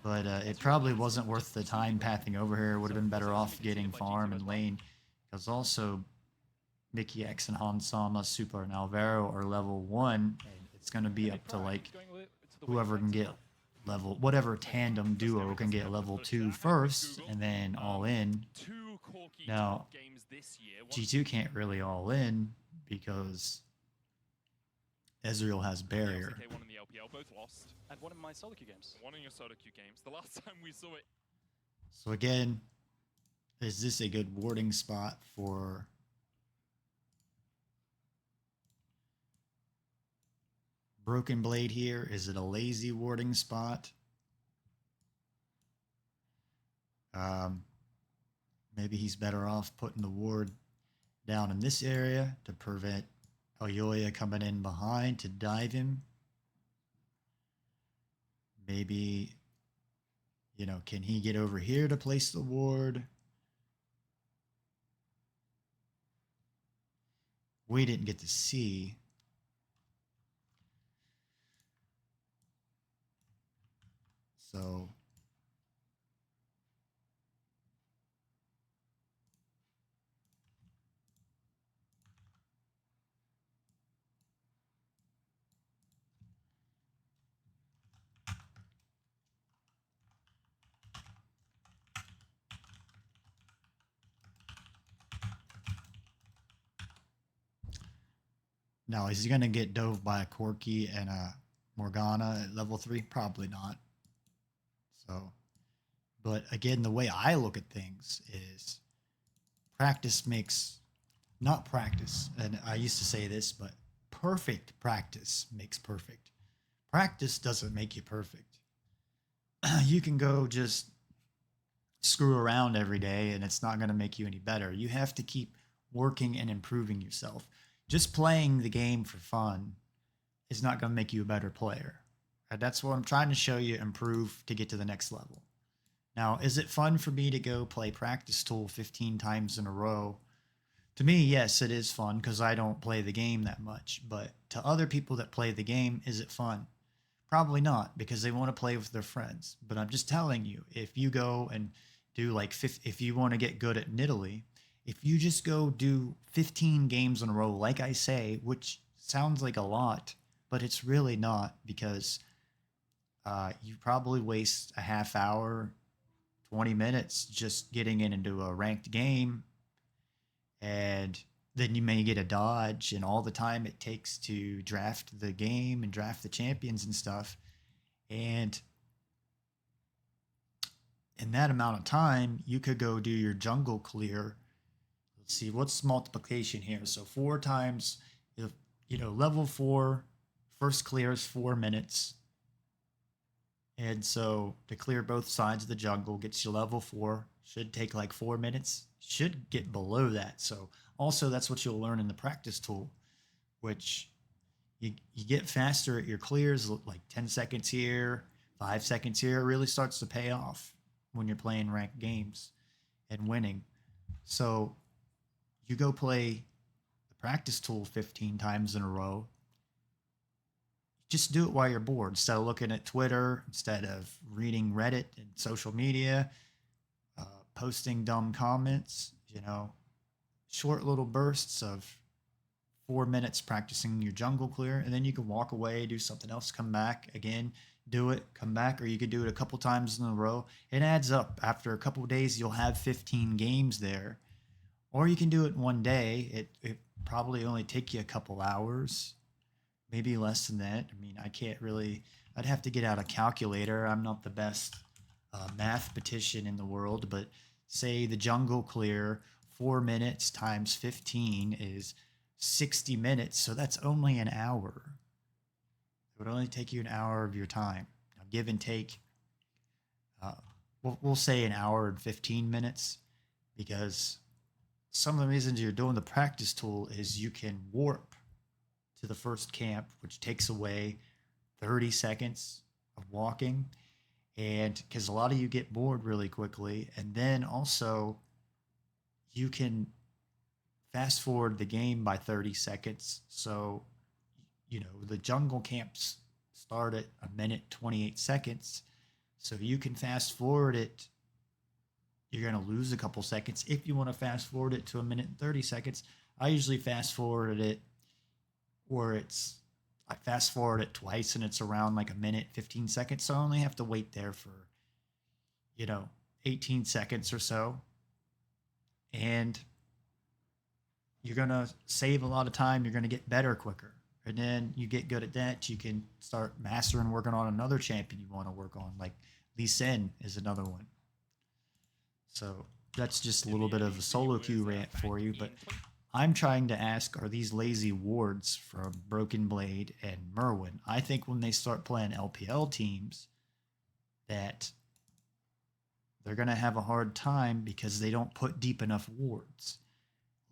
But it probably wasn't worth the time pathing over here. Would have been better off getting farm and lane. Because also, Mickey X and Hansama, Super, and Alvaro are level 1, and it's going to be up to like whoever can get level, whatever tandem duo can get level 2 first, and then all in. Now, G2 can't really all in because Ezreal has barrier. LCK won in the LPL, both lost. And one in my solo queue games. One in your solo queue games. The last time we saw it. So again, is this a good warding spot for Broken Blade here? Is it a lazy warding spot? Maybe he's better off putting the ward down in this area to prevent Aoyoya coming in behind to dive him. Maybe, you know, can he get over here to place the ward? We didn't get to see. So now, is he going to get dove by a Corki and a Morgana at level 3? Probably not. So, but again, the way I look at things is practice makes, not practice, and I used to say this, but perfect practice makes perfect. Practice doesn't make you perfect. You can go just screw around every day and it's not going to make you any better. You have to keep working and improving yourself. Just playing the game for fun is not going to make you a better player. That's what I'm trying to show you, improve to get to the next level. Now, is it fun for me to go play practice tool 15 times in a row? To me, yes, it is fun because I don't play the game that much. But to other people that play the game, is it fun? Probably not, because they want to play with their friends. But I'm just telling you, if you go and do like, if you want to get good at Nidalee, if you just go do 15 games in a row, like I say, which sounds like a lot, but it's really not, because you probably waste a half hour, 20 minutes just getting into a ranked game, and then you may get a dodge, and all the time it takes to draft the game and draft the champions and stuff. And in that amount of time, you could go do your jungle clear. Let's see, what's multiplication here? So 4 times, you know, level 4, first clear is 4 minutes. And so to clear both sides of the jungle gets you level 4. Should take like 4 minutes. Should get below that. So also that's what you'll learn in the practice tool, which you get faster at your clears, like 10 seconds here, 5 seconds here. It really starts to pay off when you're playing ranked games and winning. So you go play the practice tool 15 times in a row. Just do it while you're bored, instead of looking at Twitter, instead of reading Reddit and social media, posting dumb comments, you know, short little bursts of 4 minutes practicing your jungle clear, and then you can walk away, do something else, come back again, do it, come back, or you could do it a couple times in a row. It adds up. After a couple of days, you'll have 15 games there, or you can do it in one day. It probably only take you a couple hours. Maybe less than that. I mean, I can't really, I'd have to get out a calculator. I'm not the best mathematician in the world, but say the jungle clear, 4 minutes times 15 is 60 minutes, so that's only an hour. It would only take you an hour of your time. Now, give and take, we'll say an hour and 15 minutes, because some of the reasons you're doing the practice tool is you can warp to the first camp, which takes away 30 seconds of walking, and because a lot of you get bored really quickly, and then also you can fast forward the game by 30 seconds. So, the jungle camps start at 1 minute 28 seconds. So you can fast forward it. You're going to lose a couple seconds if you want to fast forward it to 1 minute and 30 seconds. I usually fast forwarded it where I fast forward it twice and it's around like 1 minute 15 seconds. So I only have to wait there for, 18 seconds or so. And you're going to save a lot of time. You're going to get better quicker. And then you get good at that. You can start mastering, working on another champion you want to work on. Like Lee Sin is another one. So that's just a little bit of a solo queue rant for you. But I'm trying to ask, are these lazy wards from Broken Blade and Merwin? I think when they start playing LPL teams, that they're going to have a hard time because they don't put deep enough wards.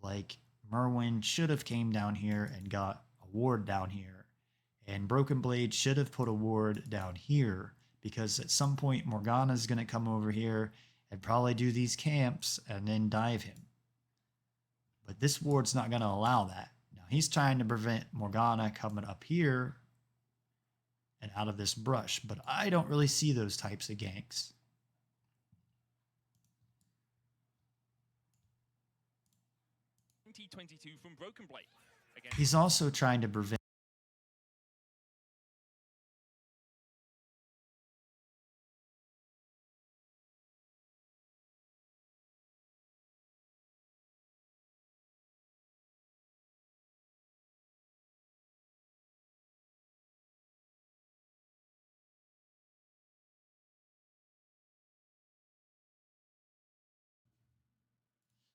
Like Merwin should have came down here and got a ward down here, and Broken Blade should have put a ward down here, because at some point Morgana's going to come over here and probably do these camps and then dive him. But this ward's not going to allow that. Now he's trying to prevent Morgana coming up here and out of this brush, but I don't really see those types of ganks. From Broken Blade. He's also trying to prevent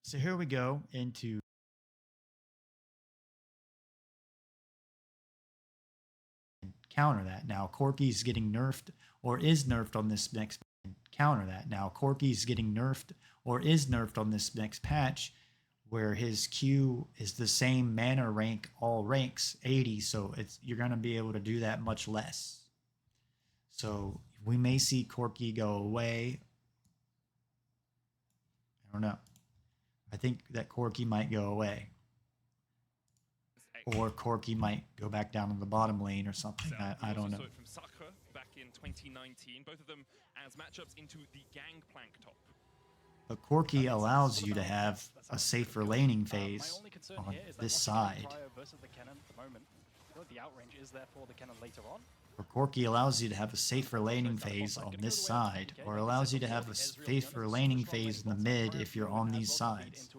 So here we go into counter that. Now Corki's getting nerfed or is nerfed on this next counter that. Now Corki's getting nerfed or is nerfed on this next patch, where his Q is the same mana rank, all ranks 80, so you're going to be able to do that much less. So we may see Corki go away. I don't know. I think that Corki might go away. Or Corki might go back down in the bottom lane or something. I don't know. From Sakura back in 2019, both of them as matchups into the Gangplank top. But Corki allows you to have a safer laning phase on this side. The outrange is there for the cannon later on. Or Corki allows you to have a safer laning phase on this side, or allows you to have a safer laning phase in the mid if you're on these sides.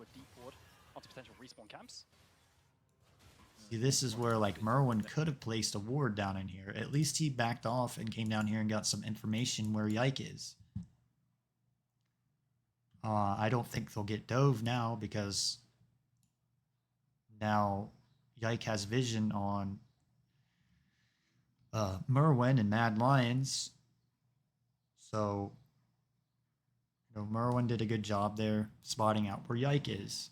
See, this is where like Merwin could have placed a ward down in here. At least he backed off and came down here and got some information where Yike is. I don't think they'll get Dove now, because now Yike has vision on Merwin and Mad Lions. So, Merwin did a good job there spotting out where Yike is.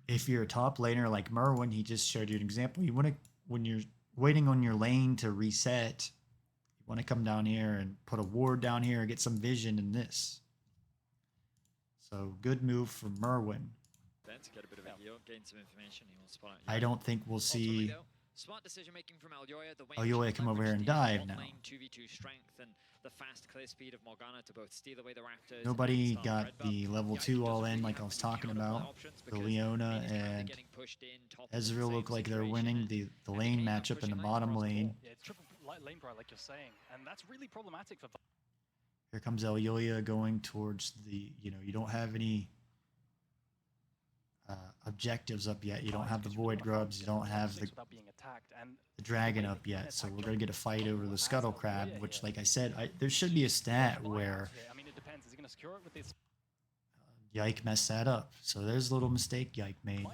If you're a top laner like Merwin, he just showed you an example. You want to, when you're waiting on your lane to reset, you want to come down here and put a ward down here and get some vision in this. So good move from Merwin. Get a bit of a heal, gain some information. He will spot out. I don't think we'll see smart decision making from Elyoya come over here and dive now. 2v2 strength and the fast clear speed of Morgana to both steal away the Raptors. Nobody got the level 2 all in like I was talking about. The Leona and Ezreal look like they're winning the lane matchup in the bottom lane. Yeah, it's triple lane pride like you're saying, and that's really problematic for. Here comes Elyoya going towards the, you don't have any objectives up yet. You don't have the Void Grubs. You don't have the Dragon up yet. So we're going to get a fight over the Scuttle Crab, which, like I said, there should be a stat where Yike messed that up. So there's a little mistake Yike made.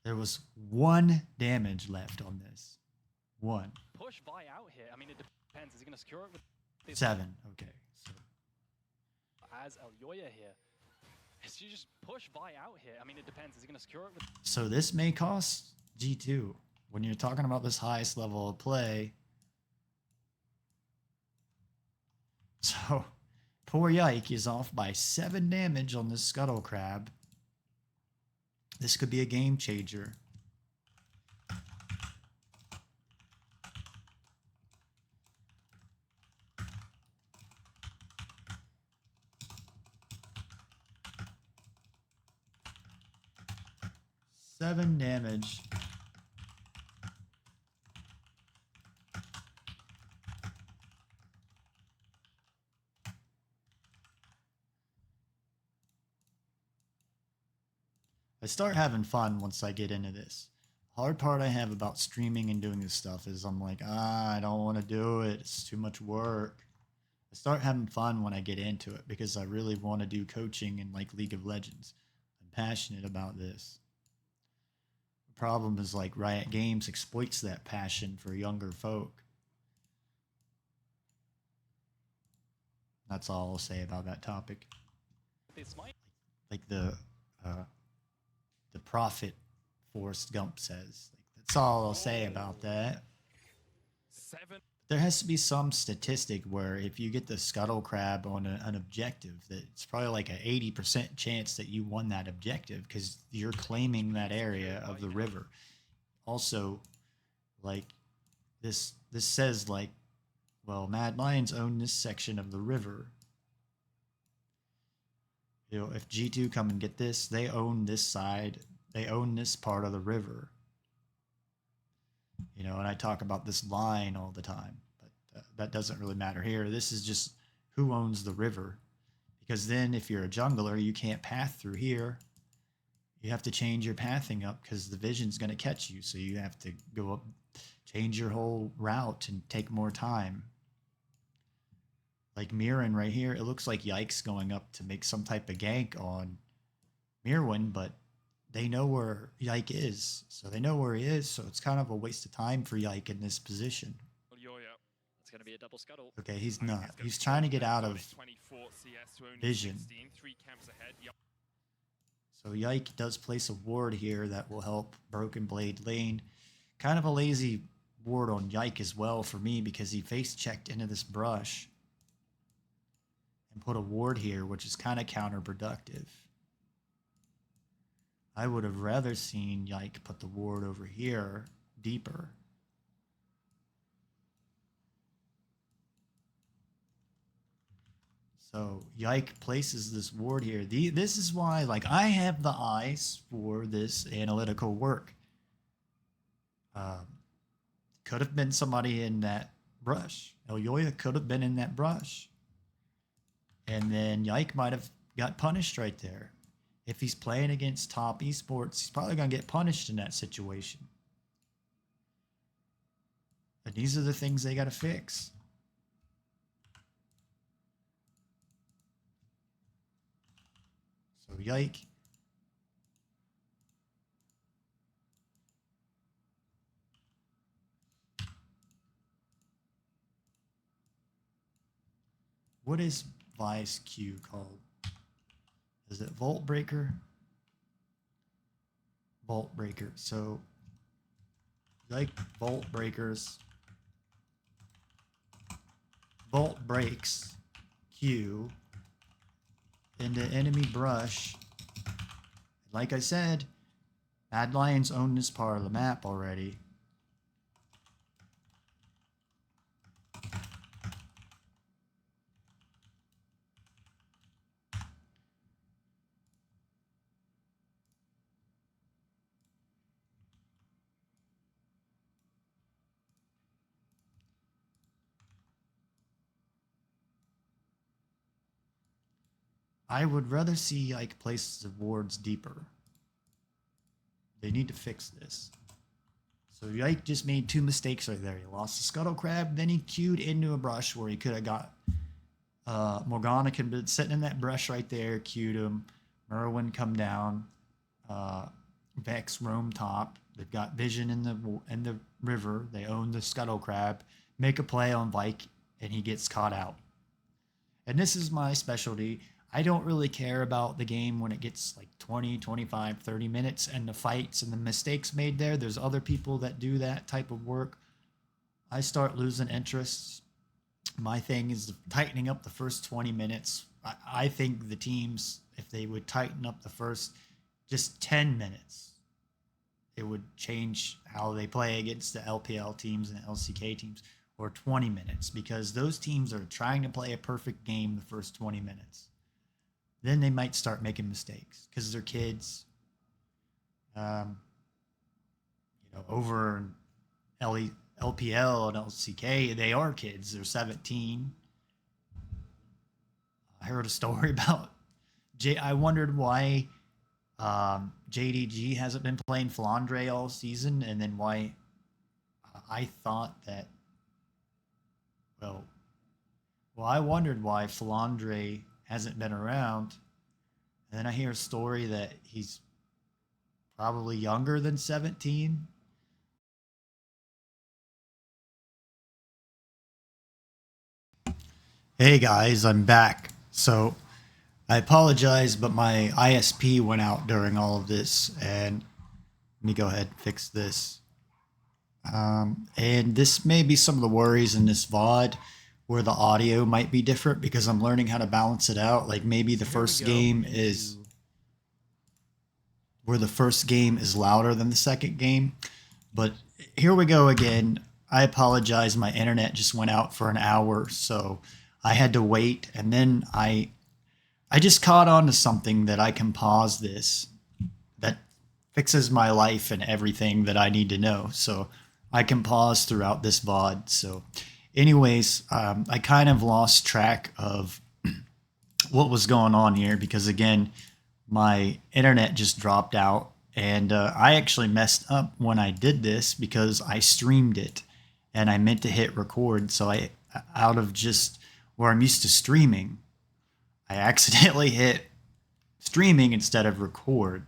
There was 1 damage left on this. 1. Push Vi out here. I mean, it depends. Is he going to secure it with this 7. Okay. So as Elyoya here? Is you just push Vi out here? I mean, it depends. Is he going to secure it with... So this may cost G2. When you're talking about this highest level of play. So poor Yike is off by 7 damage on this Scuttle Crab. This could be a game changer. Seven damage. I start having fun once I get into this. Hard part I have about streaming and doing this stuff is I'm like, I don't want to do it. It's too much work. I start having fun when I get into it because I really want to do coaching in like League of Legends. I'm passionate about this. The problem is like Riot Games exploits that passion for younger folk. That's all I'll say about that topic. Like the prophet Forrest Gump says. Like, that's all I'll say about that. 7. There has to be some statistic where if you get the Scuttle Crab on an objective, that it's probably like an 80% chance that you won that objective because you're claiming that area of the river. Also, like this says like, well, Mad Lions own this section of the river. You know, if G2 come and get this, they own this side. They own this part of the river. You know, and I talk about this line all the time, but that doesn't really matter here. This is just who owns the river. Because then if you're a jungler, you can't path through here. You have to change your pathing up because the vision's going to catch you. So you have to go up, change your whole route and take more time. Like Mirren right here, it looks like Yike's going up to make some type of gank on Mirwin, but they know where Yike is. So they know where he is, so it's kind of a waste of time for Yike in this position. It's going to be a double scuttle. Okay, he's not. He's trying to get out of vision. So Yike does place a ward here that will help Broken Blade lane. Kind of a lazy ward on Yike as well for me because he face checked into this brush and put a ward here, which is kind of counterproductive. I would have rather seen Yike put the ward over here deeper. So Yike places this ward here. This is why, like, I have the eyes for this analytical work. Could have been somebody in that brush. Elyoya could have been in that brush. And then Yike might have got punished right there. If he's playing against top esports, he's probably going to get punished in that situation. And these are the things they got to fix. So Yike. What is Vi's Q called? Is it Vault Breaker? Vault Breaker. So like Vault Breakers. Vault breaks Q into enemy brush. Like I said, Mad Lions own this part of the map already. I would rather see Yike place the wards deeper. They need to fix this. So Yike just made 2 mistakes right there. He lost the Scuttle Crab, then he queued into a brush where he could have got Morgana can be sitting in that brush right there, cued him. Merwin come down. Vex roam top. They've got vision in the river. They own the scuttle crab. Make a play on Vike, and he gets caught out. And this is my specialty. I don't really care about the game when it gets like 20, 25, 30 minutes and the fights and the mistakes made there. There's other people that do that type of work. I start losing interest. My thing is tightening up the first 20 minutes. I think the teams, if they would tighten up the first just 10 minutes, it would change how they play against the LPL teams and the LCK teams, or 20 minutes, because those teams are trying to play a perfect game the first 20 minutes. Then they might start making mistakes because they're kids. Over in LPL and LCK, they are kids. They're 17. I heard a story about I wondered why JDG hasn't been playing Flandre all season, and then why I thought that. Well, I wondered why Flandre hasn't been around, and then I hear a story that he's probably younger than 17. Hey guys, I'm back. So I apologize, but my ISP went out during all of this, and let me go ahead and fix this. And this may be some of the worries in this VOD where the audio might be different because I'm learning how to balance it out. Like maybe the first game is where the first game is louder than the second game. But here we go again. I apologize. My internet just went out for an hour, so I had to wait. And then I just caught on to something that I can pause this that fixes my life and everything that I need to know. So I can pause throughout this VOD. So anyways, I kind of lost track of what was going on here because, again, my internet just dropped out. And I actually messed up when I did this because I streamed it and I meant to hit record. So out of just where I'm used to streaming, I accidentally hit streaming instead of record.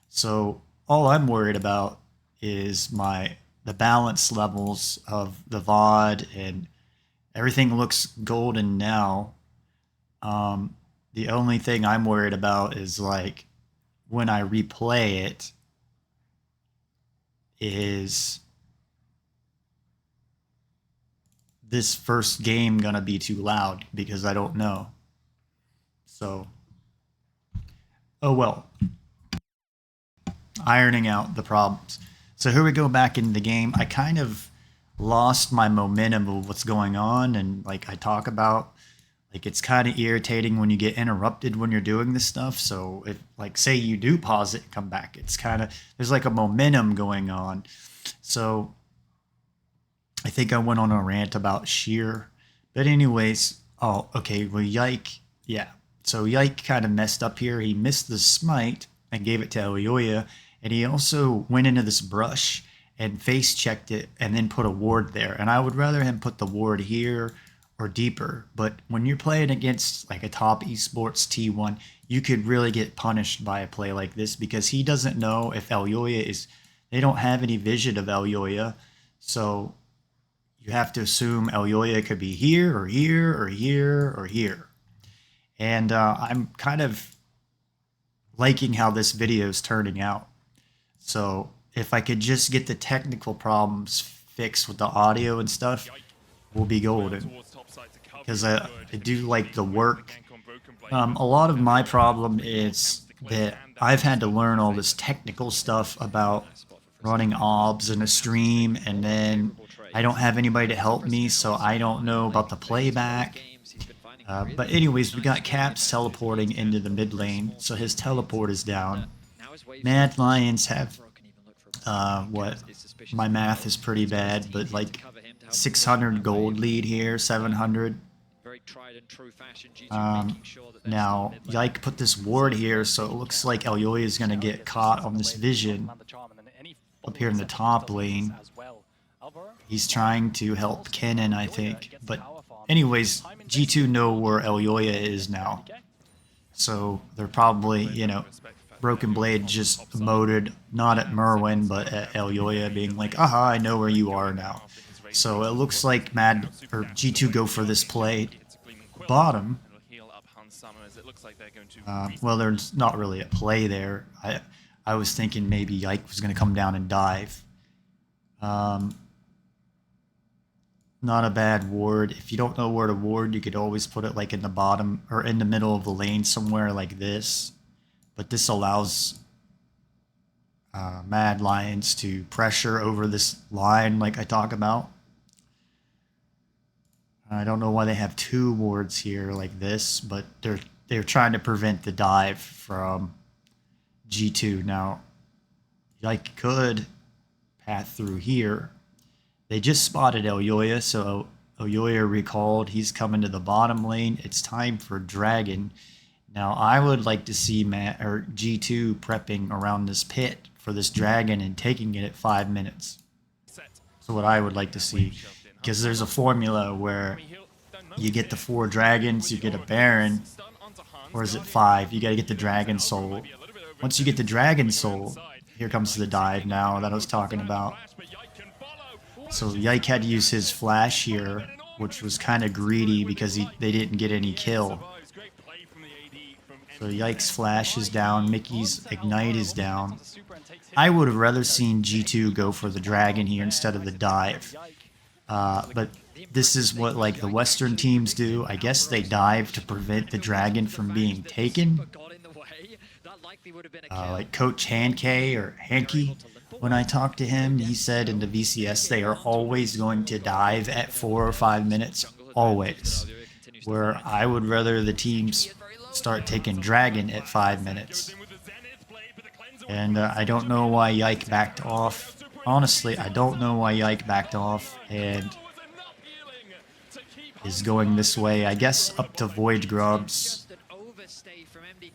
So all I'm worried about is the balance levels of the VOD, and everything looks golden now. The only thing I'm worried about is like when I replay it, is this first game gonna be too loud, because I don't know. So, oh well. Ironing out the problems. So here we go back into the game. I kind of lost my momentum of what's going on, and like I talk about, like it's kind of irritating when you get interrupted when you're doing this stuff. So if, like, say you do pause it and come back, it's kind of, there's like a momentum going on. So I think I went on a rant about Sheer. But anyways, oh, okay, well, Yike, yeah. So Yike kind of messed up here. He missed the smite and gave it to Elyoya. And he also went into this brush and face checked it and then put a ward there. And I would rather him put the ward here or deeper. But when you're playing against like a top esports T1, you could really get punished by a play like this because he doesn't know if Elyoya is, they don't have any vision of Elyoya. So you have to assume Elyoya could be here or here or here or here. And I'm kind of liking how this video is turning out. So if I could just get the technical problems fixed with the audio and stuff, we'll be golden. Because I do like the work. A lot of my problem is that I've had to learn all this technical stuff about running OBS in a stream, and then I don't have anybody to help me, so I don't know about the playback. But anyways, we got Caps teleporting into the mid lane, so his teleport is down. Mad Lions have, what, my math is pretty bad, but like 600 gold lead here, 700. Now, Yike put this ward here, so it looks like Elyoya is going to get caught on this vision up here in the top lane. He's trying to help Kennen, I think, but anyways, G2 know where Elyoya is now. So they're probably, you know, Broken Blade just emoted not at Merwin, but at Elyoya, being like, aha, I know where you are now. So it looks like G2 go for this play bottom. Well, there's not really a play there. I was thinking maybe Yike was going to come down and dive. Not a bad ward. If you don't know where to ward, you could always put it like in the bottom or in the middle of the lane somewhere like this. But this allows Mad Lions to pressure over this line like I talk about. I don't know why they have two wards here like this, but they're trying to prevent the dive from G2. Now, Yike could path through here. They just spotted Elyoya, so Elyoya recalled. He's coming to the bottom lane. It's time for Dragon. Now, I would like to see G2 prepping around this pit for this Dragon and taking it at 5 minutes. So what I would like to see, because there's a formula where you get the 4 dragons, you get a Baron, or is it 5? You got to get the Dragon Soul. Once you get the Dragon Soul, here comes the dive now that I was talking about. So Yike had to use his flash here, which was kind of greedy because they didn't get any kill. So Yike's flash is down, Mickey's ignite is down. I would have rather seen G2 go for the dragon here instead of the dive. But this is what like the Western teams do. I guess they dive to prevent the dragon from being taken. Like Coach Hankey or Hankey, when I talked to him, he said in the VCS they are always going to dive at 4 or 5 minutes, always. Where I would rather the teams start taking dragon at 5 minutes. And I don't know why Yike backed off. Honestly, I don't know why Yike backed off and is going this way. I guess up to Void Grubs.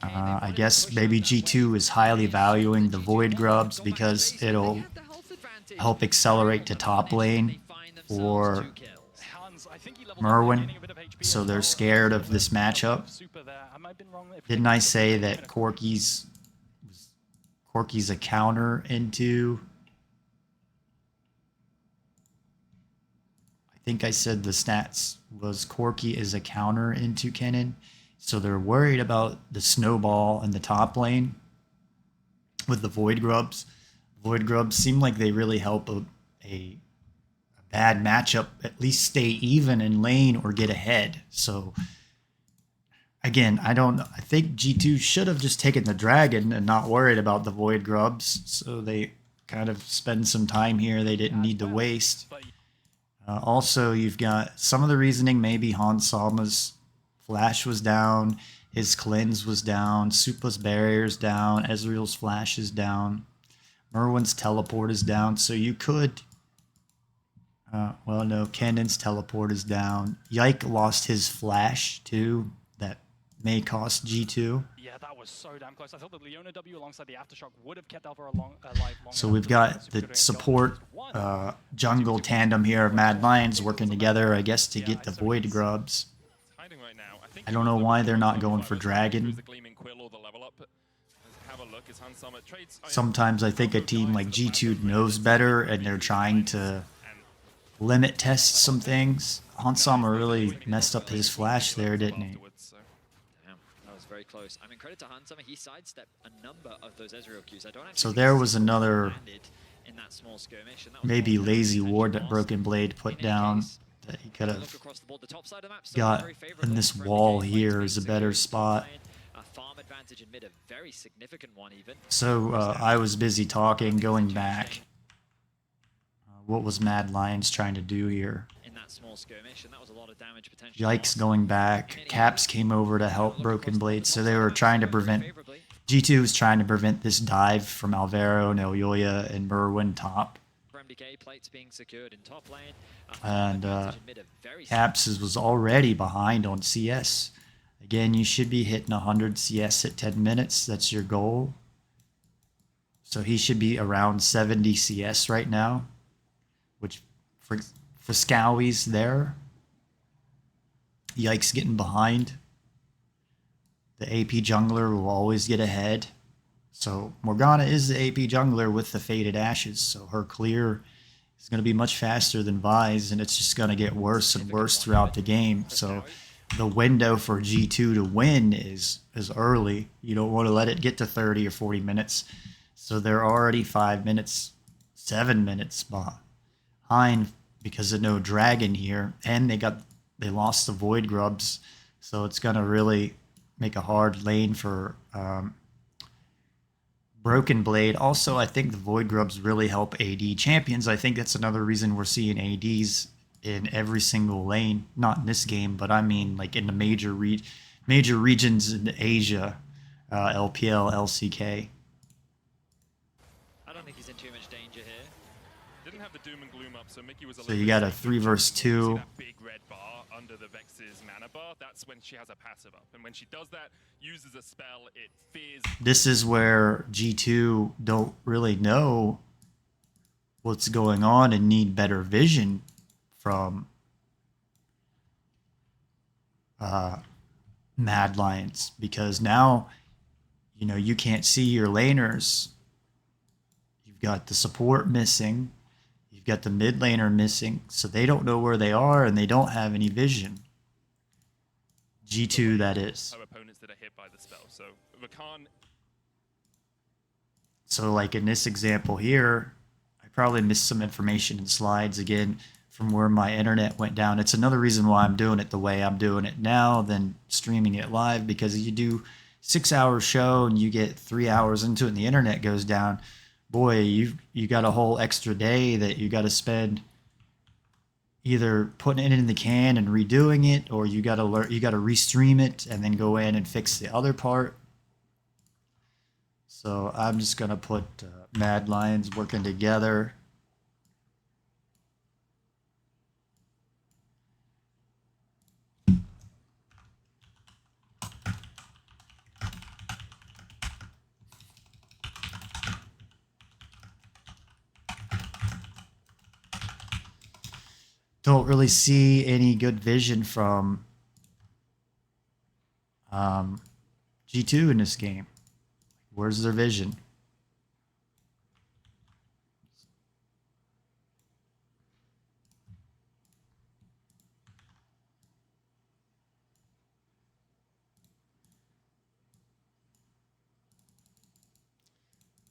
I guess maybe G2 is highly valuing the Void Grubs because it'll help accelerate to top lane for Merwin. So they're scared of this matchup. Didn't I say that Corky's a counter into... I think I said the stats was Corky is a counter into Kennen. So they're worried about the snowball in the top lane with the Void Grubs. Void Grubs seem like they really help a bad matchup at least stay even in lane or get ahead. So again, I think G2 should have just taken the dragon and not worried about the Void Grubs. So they kind of spend some time here they didn't need to waste. Also, you've got some of the reasoning. Maybe Hansama's flash was down, his cleanse was down, Supa's barrier's down, Ezreal's flash is down, Merwin's teleport is down. So you could, well, no, Kennen's teleport is down. Yike lost his flash too. That may cost G2. Yeah, that was so damn close. I thought the Leona W alongside the Aftershock would have kept Alva alive long So we've got the support jungle tandem here of Mad Lions working together, I guess, to get the Void Grubs. I don't know why they're not going for Dragon. Sometimes I think a team like G2 knows better and they're trying to limit test some things. Hansama really messed up his flash there, didn't he? That was very close. I mean, credit to Hansama, he sidestepped a number of those Ezreal Qs. So there was another maybe lazy ward that Broken Blade put down. That he could have got in this wall here is a better spot. So I was busy talking, going back. What was Mad Lions trying to do here? Yike's going back. Caps came over to help Broken Blade, so they were trying to prevent... G2 was trying to prevent this dive from Alvaro and Elyoya and Merwin top. And Caps was already behind on CS. Again, you should be hitting 100 CS at 10 minutes. That's your goal. So he should be around 70 CS right now, which for Scowy's there. Yikes getting behind. The AP jungler will always get ahead. So Morgana is the AP jungler with the Faded Ashes, so her clear is going to be much faster than Vi's, and it's just going to get worse and worse throughout the game. So the window for G2 to win is early. You don't want to let it get to 30 or 40 minutes. So they're already 5 minutes, 7 minutes behind because of no dragon here, and they lost the Void Grubs, so it's going to really make a hard lane for Broken Blade. Also, I think the Void Grubs really help AD champions. I think that's another reason we're seeing ADs in every single lane. Not in this game, but I mean like in the major regions in Asia, LPL, LCK. I don't think he's in too much danger here. Didn't have the doom and gloom up, so Mickey was a So you got a 3 versus 2. big red bar under the Vex's mana bar. That's when she has a passive up, and when she does that, uses a spell, it fears. This is where G2 don't really know what's going on and need better vision from Mad Lions, because now you can't see your laners. You've got the support missing. You've got the mid laner missing, so they don't know where they are and they don't have any vision. G2, that is. Her opponents that are hit by the spell. So Rakan. So like in this example here, I probably missed some information in slides again from where my internet went down. It's another reason why I'm doing it the way I'm doing it now than streaming it live, because you do 6-hour show and you get 3 hours into it and the internet goes down. Boy, you got a whole extra day that you got to spend either putting it in the can and redoing it, or you got to restream it and then go in and fix the other part. So I'm just gonna put Mad Lions working together. Don't really see any good vision from G2 in this game. Where's their vision?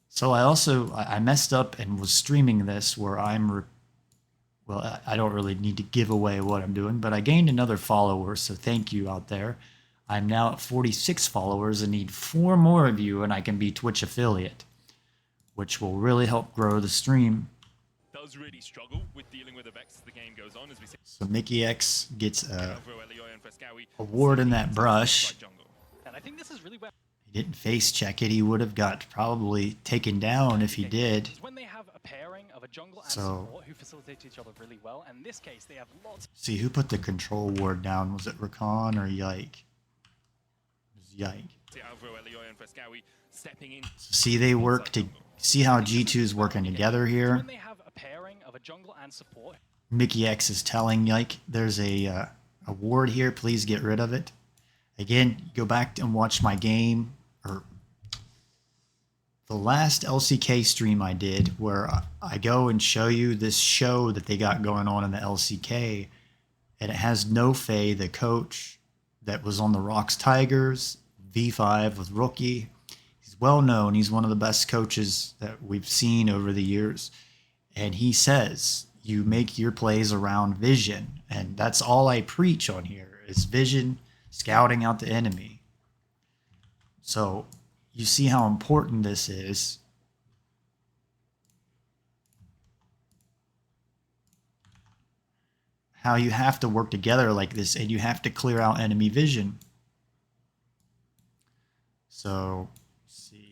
So I messed up and was streaming this where well, I don't really need to give away what I'm doing, but I gained another follower, so thank you out there. I'm now at 46 followers and need 4 more of you, and I can be Twitch affiliate, which will really help grow the stream. Does really struggle with dealing with the Vex as the game goes on, as we see. So Mickey X gets a award in that brush. And I think this is really where He didn't face check it. He would have got probably taken down if he did. when they have a pairing of a jungle and So- support who facilitate each other really well. And in this case, they have lots. See, who put the control ward down? Was it Rakan or Yike? It was Yike. See, they work to see how G2's working together here. When they have a pairing of a jungle and support. Mickey X is telling Yike, there's a ward here, please get rid of it. Again, go back and watch my game, or the last LCK stream I did, where I go and show you this show that they got going on in the LCK, and it has No Faye, the coach that was on the Rocks Tigers, V5 with Rookie. He's well known. He's one of the best coaches that we've seen over the years. And he says, you make your plays around vision. And that's all I preach on here is vision, scouting out the enemy. So you see how important this is. How you have to work together like this, and you have to clear out enemy vision. So, let's see.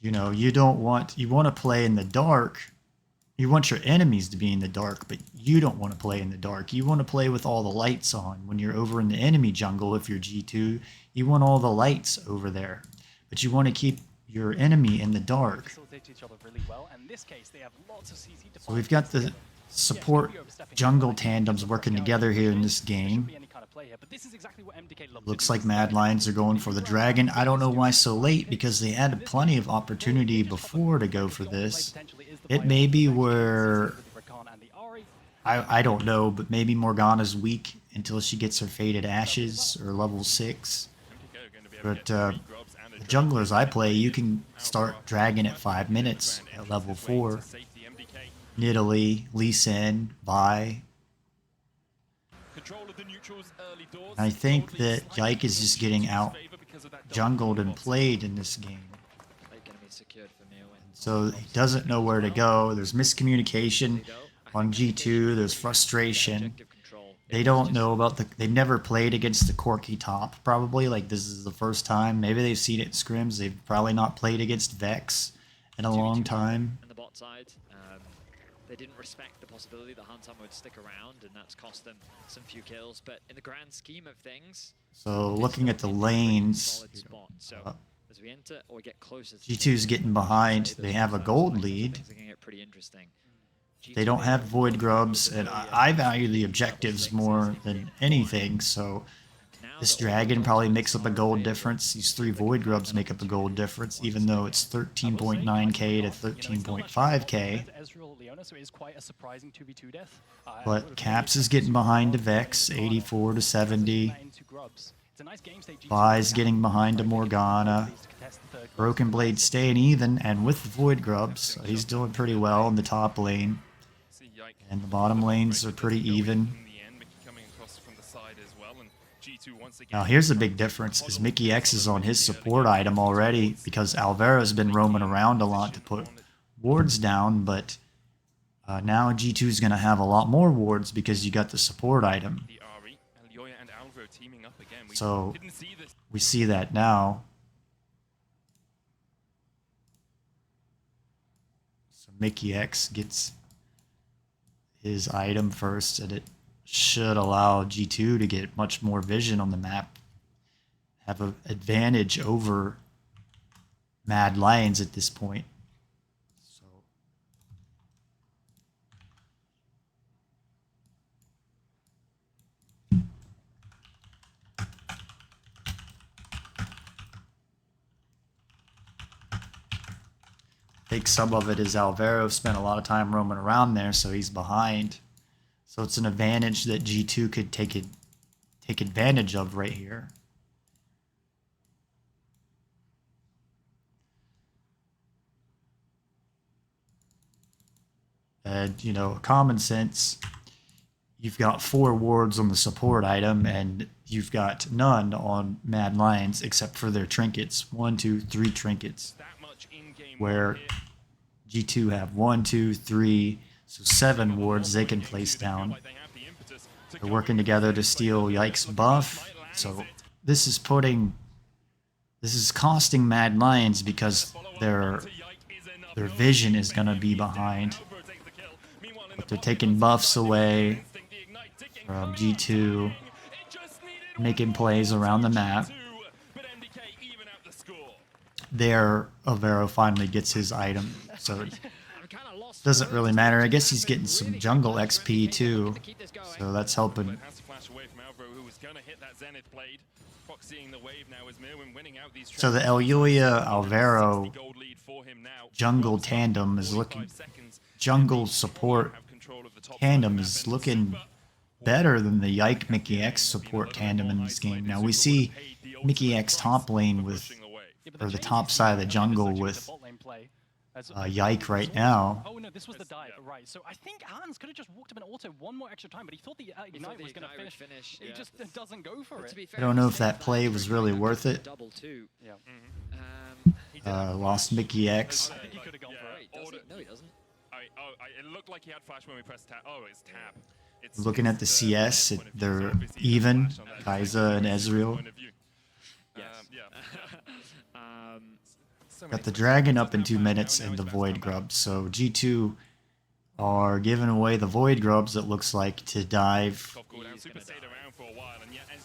You know, you want to play in the dark You want your enemies to be in the dark, but you don't want to play in the dark. You want to play with all the lights on. When you're over in the enemy jungle, if you're G2, you want all the lights over there. But you want to keep your enemy in the dark. So we've got the support jungle tandems working together here in this game. Looks like Mad Lions are going for the dragon. I don't know why so late, because they had plenty of opportunity before to go for this. It may be where, I don't know, but maybe Morgana's weak until she gets her Faded Ashes or level 6. But the junglers I play, you can start dragon at 5 minutes at level 4. Nidalee, Lee Sin, Vi. I think that Yike is just getting out jungled and played in this game. So he doesn't know where to go. There's miscommunication on G2. There's frustration. They don't know about they've never played against the Corki top, probably. Like, this is the first time. Maybe they've seen it in scrims. They've probably not played against Vex in a long time. And the bot side, they didn't respect the possibility that Huntama would stick around, and that's cost them some few kills. But in the grand scheme of things, so looking at the lanes, as we enter or get closer, G2's getting behind. They have a gold lead. They don't have Void Grubs, and I value the objectives more than anything, so this dragon probably makes up a gold difference. These 3 Void Grubs make up a gold difference, even though it's 13.9k to 13.5k. But Caps is getting behind to Vex, 84 to 70. Vi's getting behind to Morgana. Broken Blade staying even, and with the Void Grubs, he's doing pretty well in the top lane. And the bottom lanes are pretty even. Now here's the big difference, is Mickey X is on his support item already, because Alvaro's been roaming around a lot to put wards down, but now G2's going to have a lot more wards because you got the support item. So we see that now. So Mickey X gets his item first, and it should allow G2 to get much more vision on the map, have an advantage over Mad Lions at this point. So I think some of it is Alvaro spent a lot of time roaming around there, so he's behind. So it's an advantage that G2 could take advantage of right here. And, you know, common sense, you've got 4 wards on the support item, and you've got none on Mad Lions except for their trinkets. 1, 2, 3 trinkets. Where G2 have 1, 2, 3, so 7 wards they can place down. They're working together to steal Yike's buff. So this is costing Mad Lions because their vision is going to be behind. But they're taking buffs away from G2, making plays around the map. There, Alvaro finally gets his item, so it doesn't really matter. I guess he's getting some jungle XP too, so that's helping. So the Eluya Alvaro jungle tandem is looking, jungle support tandem is looking better than the Yike Mickey X support tandem in this game. Now we see Mickey X top lane with, or the top side of the jungle with Yike right now. Oh no, this was the dive, right? So I think Hans could have just walked up an auto one more extra time, but he thought the ignite was going to finish. He just doesn't go for it. I don't know if that play was really worth it. Yeah. Lost Mickey X. I think he could have gone for it. No, he doesn't. It looked like he had flash when we pressed tab. Oh, it's tab. Looking at the CS, they're even, Kai'Sa and Ezreal. Got the dragon up in 2 minutes and the Void Grub. So G2 are giving away the Void Grubs, it looks like, to dive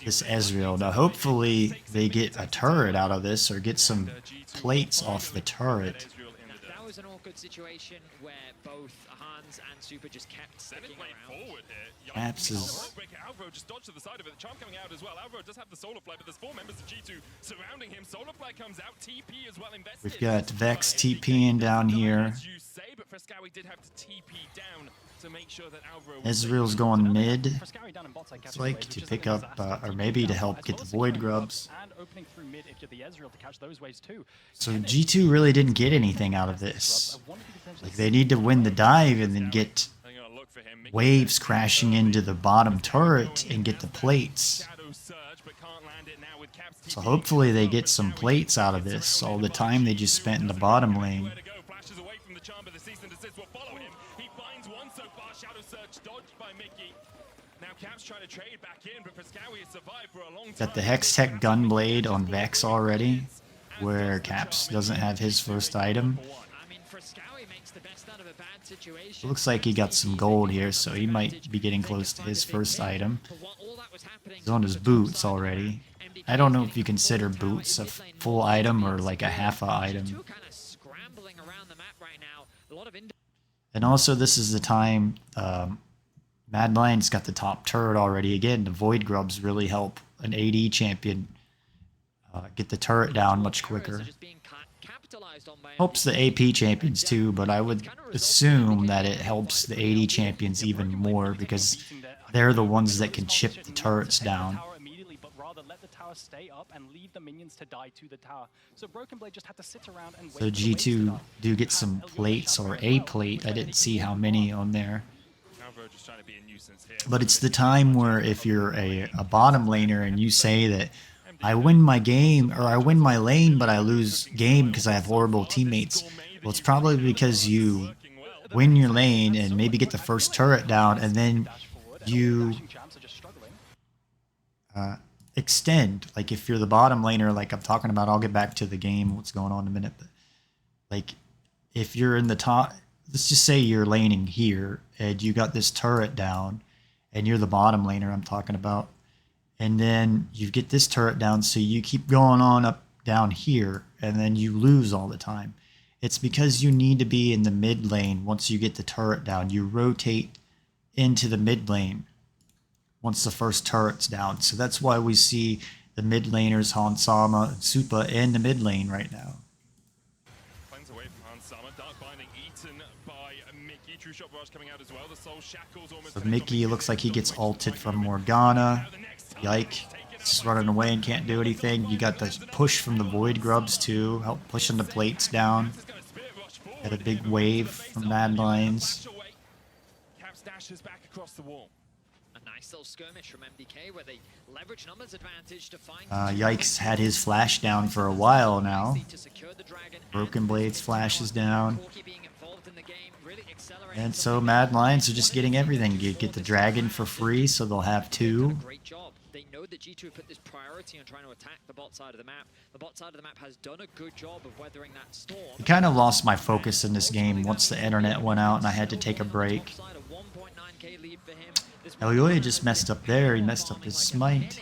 this Ezreal. Now, hopefully they get a turret out of this or get some plates off the turret. That was an awkward situation where both Hans and Super just kept sticking around. Caps is... Alvaro just dodged to the side of it. The charm coming out as well. Alvaro does have the solar flare, but there's 4 members of G2 surrounding him. Solar flare comes out. TP as well invested. We've got Vex TPing down here. As you say, but Frescowi did have to TP down to make sure that Alvaro Ezreal's going mid. It's like to pick up, or maybe to help get the Void Grubs. So G2 really didn't get anything out of this. Like, they need to win the dive and then get waves crashing into the bottom turret and get the plates. So hopefully they get some plates out of this. All the time they just spent in the bottom lane. Got the Hextech Gunblade on Vex already, where Caps doesn't have his first item. It looks like he got some gold here, so he might be getting close to his first item. He's on his boots already. I don't know if you consider boots a full item or like a half a item. And also this is the time Mad Lion's got the top turret already. Again, the Void Grubs really help an AD champion get the turret down much quicker. Helps the AP champions too, but I would assume that it helps the AD champions even more because they're the ones that can chip the turrets down. So G2 do get some plates, or a plate. I didn't see how many on there. But it's the time where if you're a bottom laner and you say that I win my game, or I win my lane, but I lose game because I have horrible teammates. Well, it's probably because you win your lane and maybe get the first turret down, and then you extend. Like if you're the bottom laner, like I'm talking about, I'll get back to the game, what's going on in a minute. But like if you're in the top, let's just say you're laning here and you got this turret down and you're the bottom laner I'm talking about. And then you get this turret down, so you keep going on up down here, and then you lose all the time. It's because you need to be in the mid lane once you get the turret down. You rotate into the mid lane once the first turret's down. So that's why we see the mid laners, Hansama and Supa, in the mid lane right now. Away from Hansama. Dark Binding eaten by Mickey. True Shot Barrage coming out as well. The Soul Shackles almost. So Mickey looks like he gets ulted from Morgana. Yike, just running away and can't do anything. You got the push from the Void Grubs too, help pushing the plates down. Got a big wave from Mad Lions. Caps dashes back across the wall. A nice little skirmish from MDK where they leverage numbers advantage to find. Yikes had his flash down for a while now. Broken Blades flashes down. And so Mad Lions are just getting everything. You get the dragon for free, so they'll have 2. They know that G2 put this priority on trying to attack the bot side of the map. The bot side of the map has done a good job of weathering that storm. I kind of lost my focus in this game once the internet went out and I had to take a break. Elioya just messed up there. He messed up his smite.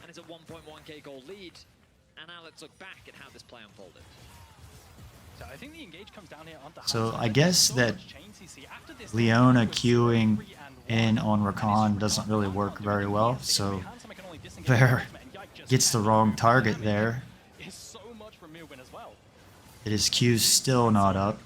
And it's a 1.1k goal lead. And now let's look back at how this play unfolded. So I think the engage comes down here onto So I guess that Leona queuing in on Rakan doesn't really work very well. So Bear gets the wrong target there. His Q's still not up.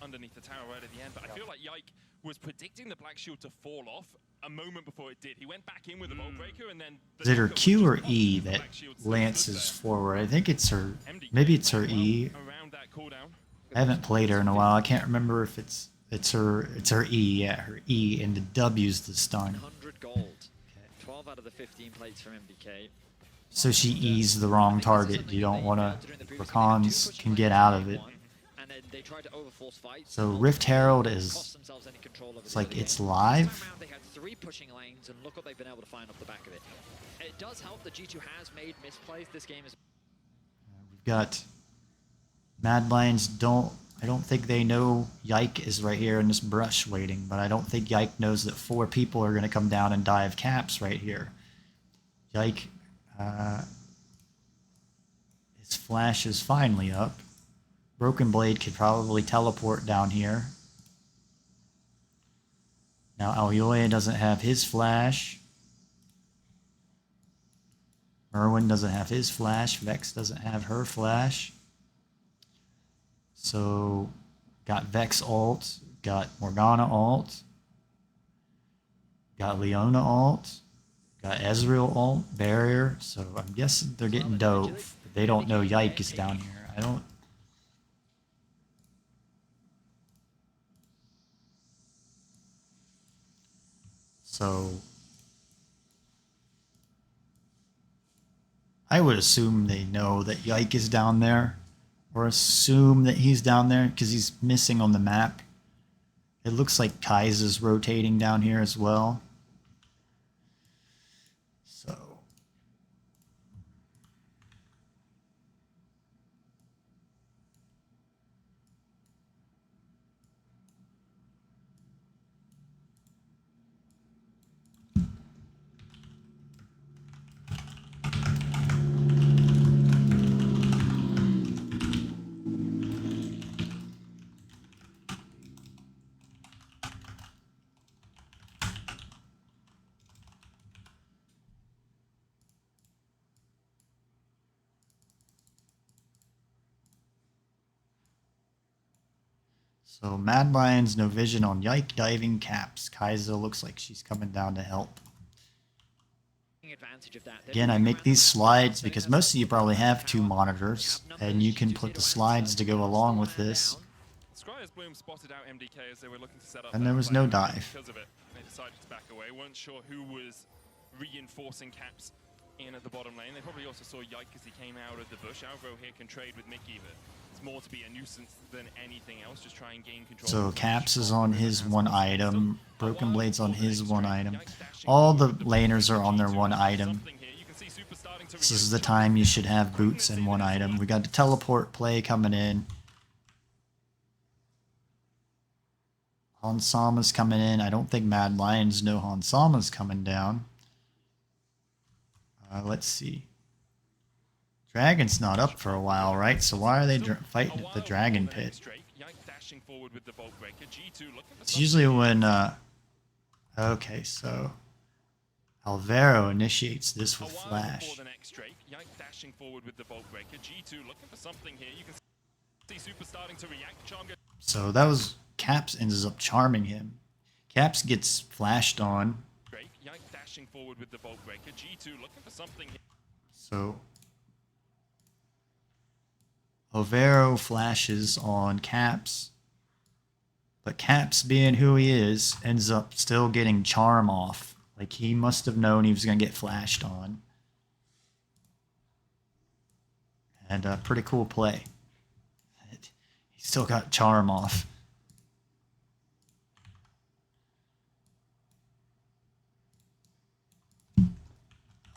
Underneath the tower right at the end, but I feel like Yike was predicting the Black Shield to fall off a moment before it did. He went back in with a Bolt Breaker and then... Is it her Q or E that lances forward? I think it's her... Maybe it's her E. I haven't played her in a while. I can't remember if it's her E. Yeah, her E, and the W's the stun. 100 gold. 12 out of the 15 plates from MDK. So she E's the wrong target. You don't want to... Rakans can get out of it. So Rift Herald is... It's like it's live. They had 3 pushing lanes, and look what they've been able to find off the back of it. It does help that G2 has made misplays. This game is... We've got... Mad Lions don't... I don't think they know Yike is right here in this brush waiting, but I don't think Yike knows that 4 people are going to come down and dive Caps right here. Yike, his flash is finally up. Broken Blade could probably teleport down here. Now Aoyoi doesn't have his flash. Merwin doesn't have his flash. Vex doesn't have her flash. So, got Vex ult, got Morgana ult, got Leona ult, got Ezreal ult, barrier. So I'm guessing they're getting dove, but they don't know Yike is down here. I don't. So I would assume they know that Yike is down there, or assume that he's down there because he's missing on the map. It looks like Kai's rotating down here as well. So Mad Lions, no vision on Yike diving Caps. Kai'Sa looks like she's coming down to help. Again, I make these slides because most of you probably have 2 monitors, and you can put the slides to go along with this. And there was no dive. Because of it, they decided to back away. Weren't sure who was reinforcing Caps in at the bottom lane. They probably also saw Yike as he came out of the bush. Alvaro here can trade with Mickey, but it's more to be a nuisance than anything else. Just try and gain control. So Caps is on his 1 item. Broken Blade's on his 1 item. All the laners are on their 1 item. This is the time you should have boots and 1 item. We got the teleport play coming in. Hansama's coming in. I don't think Mad Lions know Hansama's coming down. Let's see. Dragon's not up for a while, right? So why are they fighting at the Dragon Pit? It's usually when... okay, so... Alvaro initiates this with Flash. So that was... Caps ends up charming him. Caps gets flashed on. So Alvaro flashes on Caps, but Caps, being who he is, ends up still getting charm off. Like, he must have known he was going to get flashed on. And a pretty cool play. He still got charm off.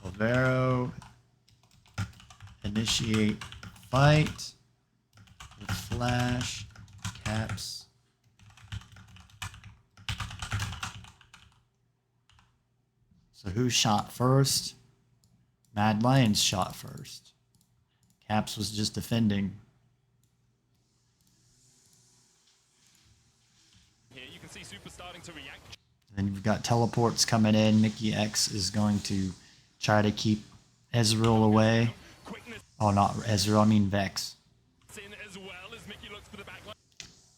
Alvaro initiate fight with Flash, Caps. So who shot first? Mad Lions shot first. Caps was just defending. Here you can see Super starting to react. Then you've got teleports coming in. Mickey X is going to try to keep Ezreal away. Oh, not Ezreal, I mean Vex.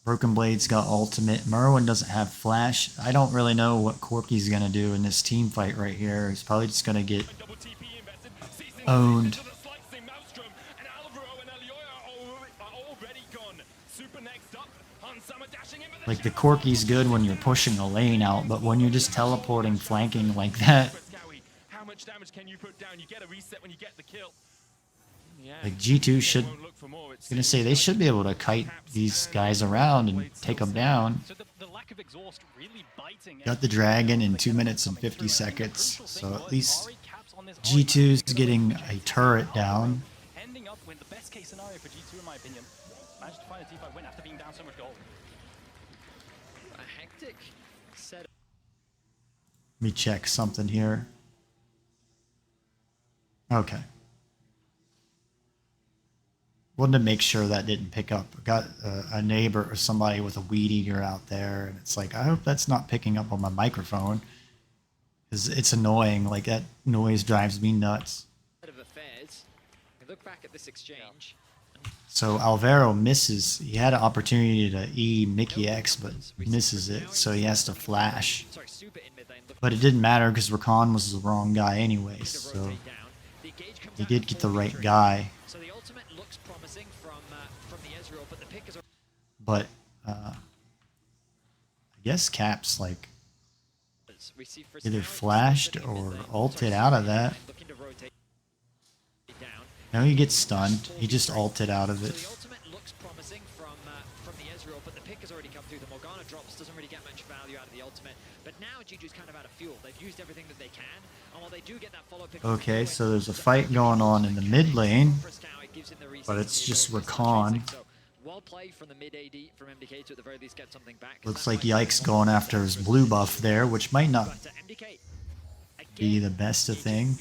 Broken Blade's got ultimate. Merwin doesn't have flash. I don't really know what Corky's going to do in this team fight right here. He's probably just going to get owned. Like, the Corky's good when you're pushing a lane out, but when you're just teleporting, flanking like that, like G2 should, I was gonna say, they should be able to kite these guys around and take them down. Got the dragon in 2 minutes and 50 seconds, so at least G2's getting a turret down. managed to find a T5 win after being down so much gold. A hectic set. Let me check something here. Okay. Wanted to make sure that didn't pick up. Got a neighbor or somebody with a weed eater out there, and it's like, I hope that's not picking up on my microphone, because it's annoying. Like, that noise drives me nuts. Of affairs. Look back at this exchange. So Alvaro misses. He had an opportunity to E Mickey X, but misses it, so he has to flash. But it didn't matter because Rakan was the wrong guy anyway, so he did get the right guy. So the ultimate looks promising from the Ezreal, but the pick is. But I guess Cap's like either flashed or ulted out of that. No, he gets stunned. He just ulted out of it. So the ultimate looks promising from the Ezreal, but the pick has already come through. The Morgana drops, doesn't really get much value out of the ultimate. But now G2's kind of out of fuel. They've used everything that they can, and while they do get that follow pick. Okay, so there's a fight going on in the mid lane, but it's just Rakan. Well played from the mid AD from MDK to at the very least get something back. Looks like Yikes going after his blue buff there, which might not be the best of thing.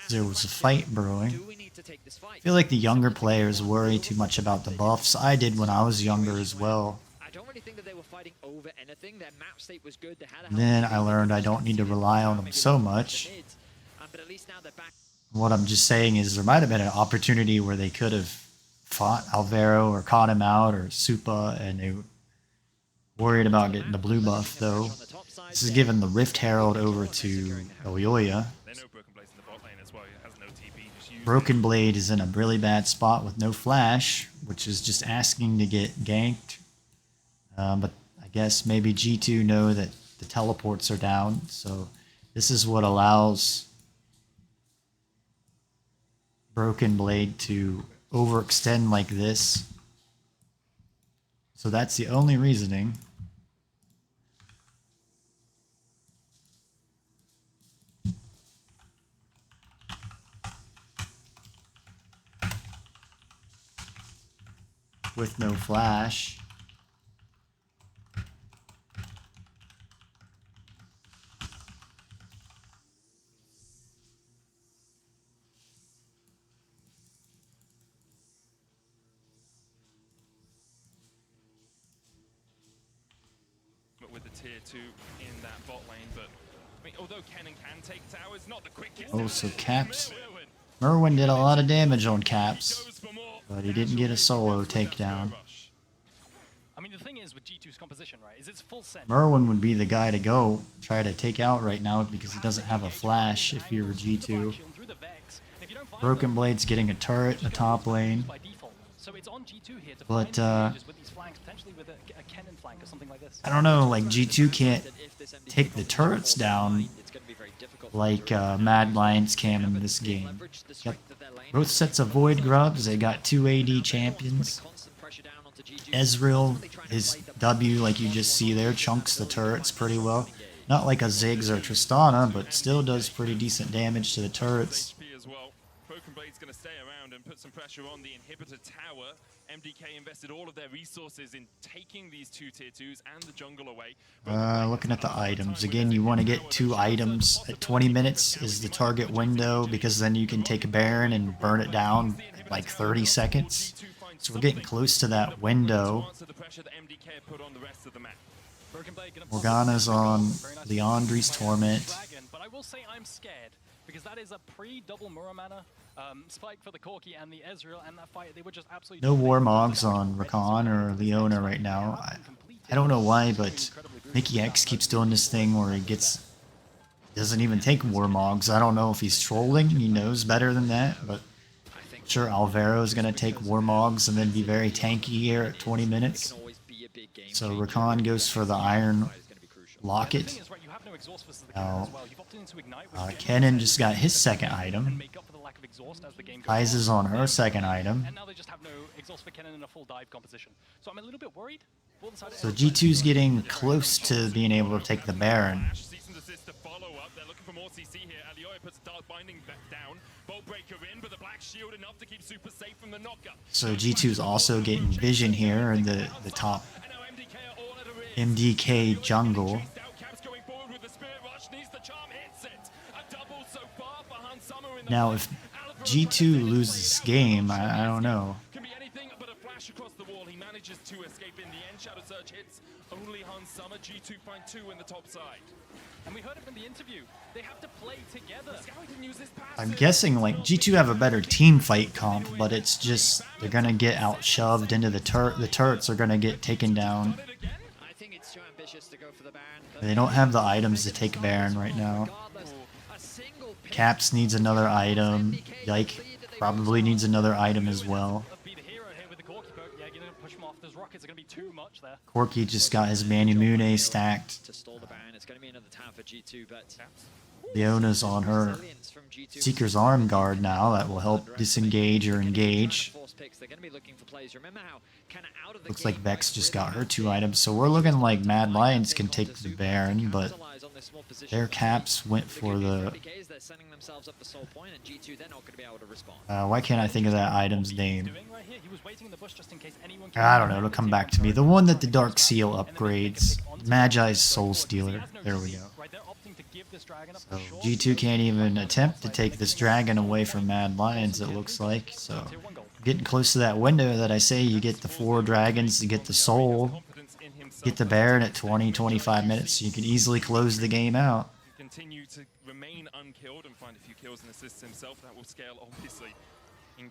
There was a fight brewing. I feel like the younger players worry too much about the buffs. I did when I was younger as well. I don't really think that they were fighting over anything. Their map state was good. They had Then I learned I don't need to rely on them so much. but at least now they're back. What I'm just saying is there might have been an opportunity where they could have fought Alvaro or caught him out or Supa, and they were worried about getting the blue buff though. This is giving the Rift Herald over to Elyoya. Broken Blade is in a really bad spot with no flash, which is just asking to get ganked. But I guess maybe G2 know that the teleports are down, so this is what allows Broken Blade to overextend like this. So that's the only reasoning. With no flash. With the tier 2 in that bot lane, but I mean, although Kennen can take towers, not the quickest. Oh, so Caps. Merwin did a lot of damage on Caps, but he didn't get a solo takedown. I mean, the thing is with G2's composition, right, is it's full send. Merwin would be the guy to go try to take out right now because he doesn't have a flash if you're G2. Broken Blade's getting a turret in the top lane. But, I don't know, like G2 can't take the turrets down like Mad Lions can in this game. Got both sets of Void Grubs, they got 2 AD champions. Ezreal, his W, like you just see there, chunks the turrets pretty well. Not like a Ziggs or Tristana, but still does pretty decent damage to the turrets. Broken Blade's going to stay around and put some pressure on the inhibitor tower. MDK invested all of their resources in taking these two tier 2s and the jungle away. Looking at the items. Again, you want to get 2 items at 20 minutes is the target window, because then you can take a Baron and burn it down in like 30 seconds. So we're getting close to that window. Morgana's on Leandri's Torment. But I will say I'm scared, because that is a pre-double Muramana spike for the Corki and the Ezreal, and that fight, they were just absolutely... No Warmogs on Rakan or Leona right now. I don't know why, but Mickey X keeps doing this thing where he doesn't even take Warmogs. I don't know if he's trolling, he knows better than that, but I'm sure Alvaro's going to take Warmogs and then be very tanky here at 20 minutes. So Rakan goes for the Iron Locket. Now, Kennen just got his second item. Kai's on her second item. So G2's getting close to being able to take the Baron. shield enough to keep Super safe from the knocker. So G2's also getting vision here in the top And now MDK are all at a risk. MDK jungle. Chased out, Caps going forward with the Spirit Rush, needs the charm, hits it. A double so far for Han Summer in the Now, fight. if Alpha G2 Rex loses this game, I don't know. can be anything but a flash across the wall. He manages to escape in the end. Shadow Surge hits only Han Summer. G2 find 2 in the top side. And we heard it from the interview. They have to play together. Scout didn't use this pass. I'm guessing like G2 have a better team fight comp, but it's just they're gonna get out shoved into the turret. The turrets are gonna get taken down. I think it's too ambitious to go for the Baron. They don't have the items to take Baron right now. Regardless, a single pick. Caps needs another item. Yike probably needs another item as well. Be the hero here with the Corky poke. Yeah, gonna push him off. Those rockets are gonna be too much there. Corky just got his Manumune stacked. To stall the Baron. It's going to be another tower for G2, but Leona's on her resilience from G2. Seeker's arm guard now. That will help disengage or engage. Force picks. They're going to be looking for plays. Remember how kind of out of the Looks game, like Vex right, just really got her bad 2 play. items. So we're looking like Mad Lions can take the Super Baron, to but capitalize on this small position. their Caps went The for good news the... MDK is they're sending themselves up the soul point, and G2 they're not going to be able to respond. why can't I think of that item's name? Doing right here, he was waiting in the bush just in case anyone I don't know, it'll come back to me. The one that the Dark Seal upgrades. Magi's Soul Stealer. There we go. Right, they're opting to give this dragon up So for sure. G2 can't even attempt to take this dragon away from Mad Lions, it looks like. So getting close to that window that I say you get the 4 dragons to get the soul, get the Baron at 20-25 minutes. You can easily close the game out. Continue to remain unkilled and find a few kills and assists himself. That will scale, obviously.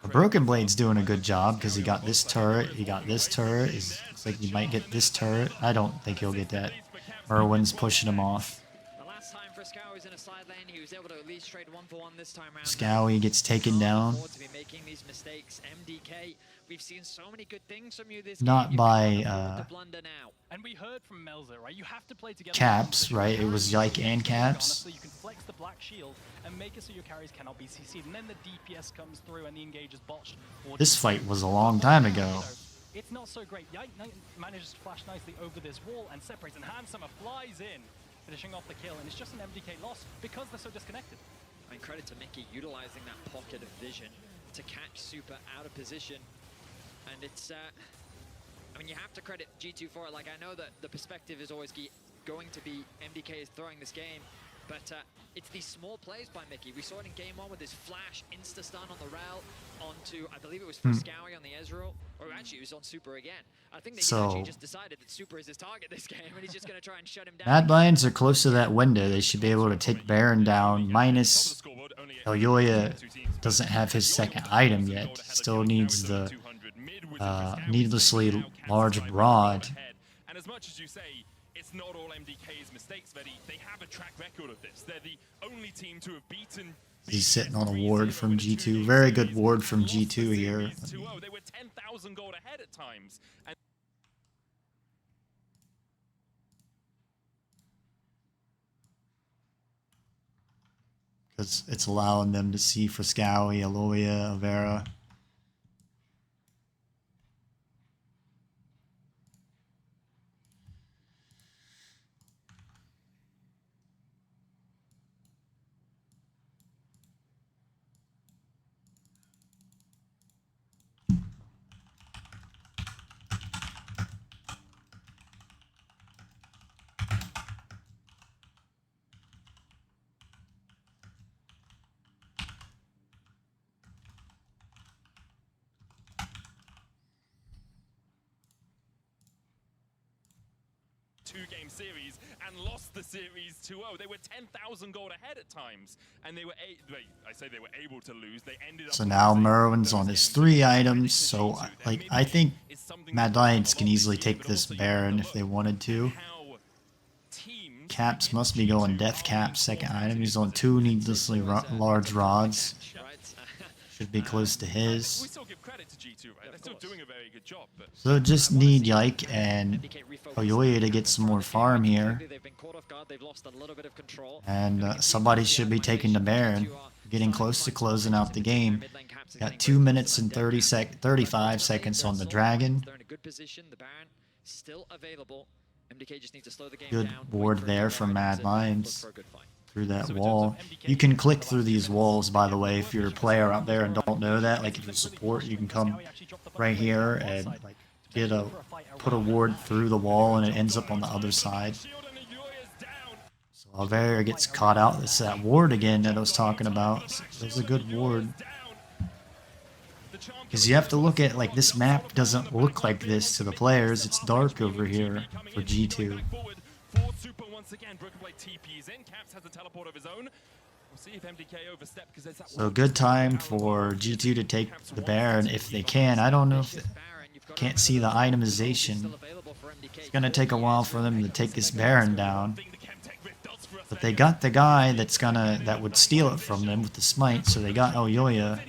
The Broken Blade's doing a good job because he got this turret, he got this turret. Looks like he might get this turret. I don't think he'll get that. Merwin's pushing him off. The last time Friscow was in a side lane, he was able to at least trade 1-for-1 this time around. Scowie gets taken down. To be making these mistakes. MDK, we've seen so many good things from you this Not game. by, You can't afford to blunder now. And we heard from Melzer, right? You have to play together. Caps, right? It was Yike and Caps. So you can flex the black shield and make it so your carries cannot be CC'd. And then the DPS comes through and the engage is botched. This fight was a long time ago. It's not so great. Yike manages to flash nicely over this wall and separates, and Han Summer flies in, finishing off the kill, and it's just an MDK loss because they're so disconnected. And credit to Mickey utilizing that pocket of vision to catch Super out of position. And it's, I mean, you have to credit G2 for it. Like, I know that the perspective is always going to be MDK is throwing this game, but it's these small plays by Mickey. We saw it in game 1 with his flash, insta-stun on the Rel, onto, I believe it was Friscowie on the Ezreal, or actually it was on Super again. I think they actually just decided that Super is his target this game, and he's just going to try and shut him down. Mad Lions are close to that window. They should be able to take Baron down, minus Elyoya doesn't have his second item yet. Still needs the needlessly large rod. And as much as you say, it's not all MDK's mistakes, they have a track record of this. They're the only team to have beaten. He's sitting on a ward from G2. Very good ward from G2 here. They were 10,000 gold ahead at times. And because it's allowing them to see Friscowie, Aloya, Avera. two-game series and lost the series 2-0. They were 10,000 gold ahead at times, and they were they were able to lose. They ended up. So now Merwin's on his 3 items. So like I think Mad Lions can easily take this Baron if they wanted to. Caps must be going Death Cap second item. He's on 2 needlessly large rods. Should be close to his. We still give credit to G2, right? They're still doing a very good job. But So just need Yike and Oyoya to get some more farm here. And somebody should be taking the Baron. Getting close to closing out the game. Got 2 minutes and 35 seconds on the Dragon. They're in a good position. The Baron still available. MDK just needs to slow the game Good down. ward there from Mad Lions. through that wall. You can click through these walls, by the way, if you're a player out there and don't know that. Like if you're support, you can come right here and like put a ward through the wall and it ends up on the other side. So Alvaria gets caught out. It's that ward again that I was talking about. So there's a good ward. Because you have to look at, like, this map doesn't look like this to the players. It's dark over here for G2. So good time for G2 to take the Baron if they can. I don't know if they can't see the itemization. It's going to take a while for them to take this Baron down. But they got the guy that would steal it from them with the smite, so they got Elyoya.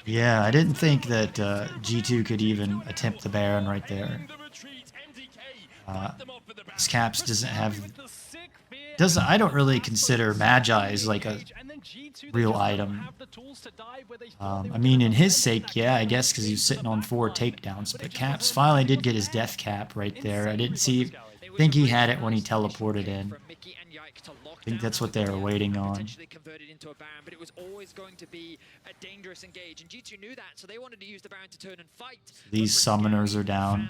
Yeah, I didn't think that G2 could even attempt the Baron right there. This Caps doesn't have... I don't really consider Magi as like a real item. I mean, in his sake, yeah, I guess, because he was sitting on 4 takedowns. But Caps finally did get his death cap right there. I didn't think he had it when he teleported in. I think that's what they were waiting on. But it was always going to be a dangerous engage, and G2 knew that, so they wanted to use the Baron to turn and fight. These summoners are down.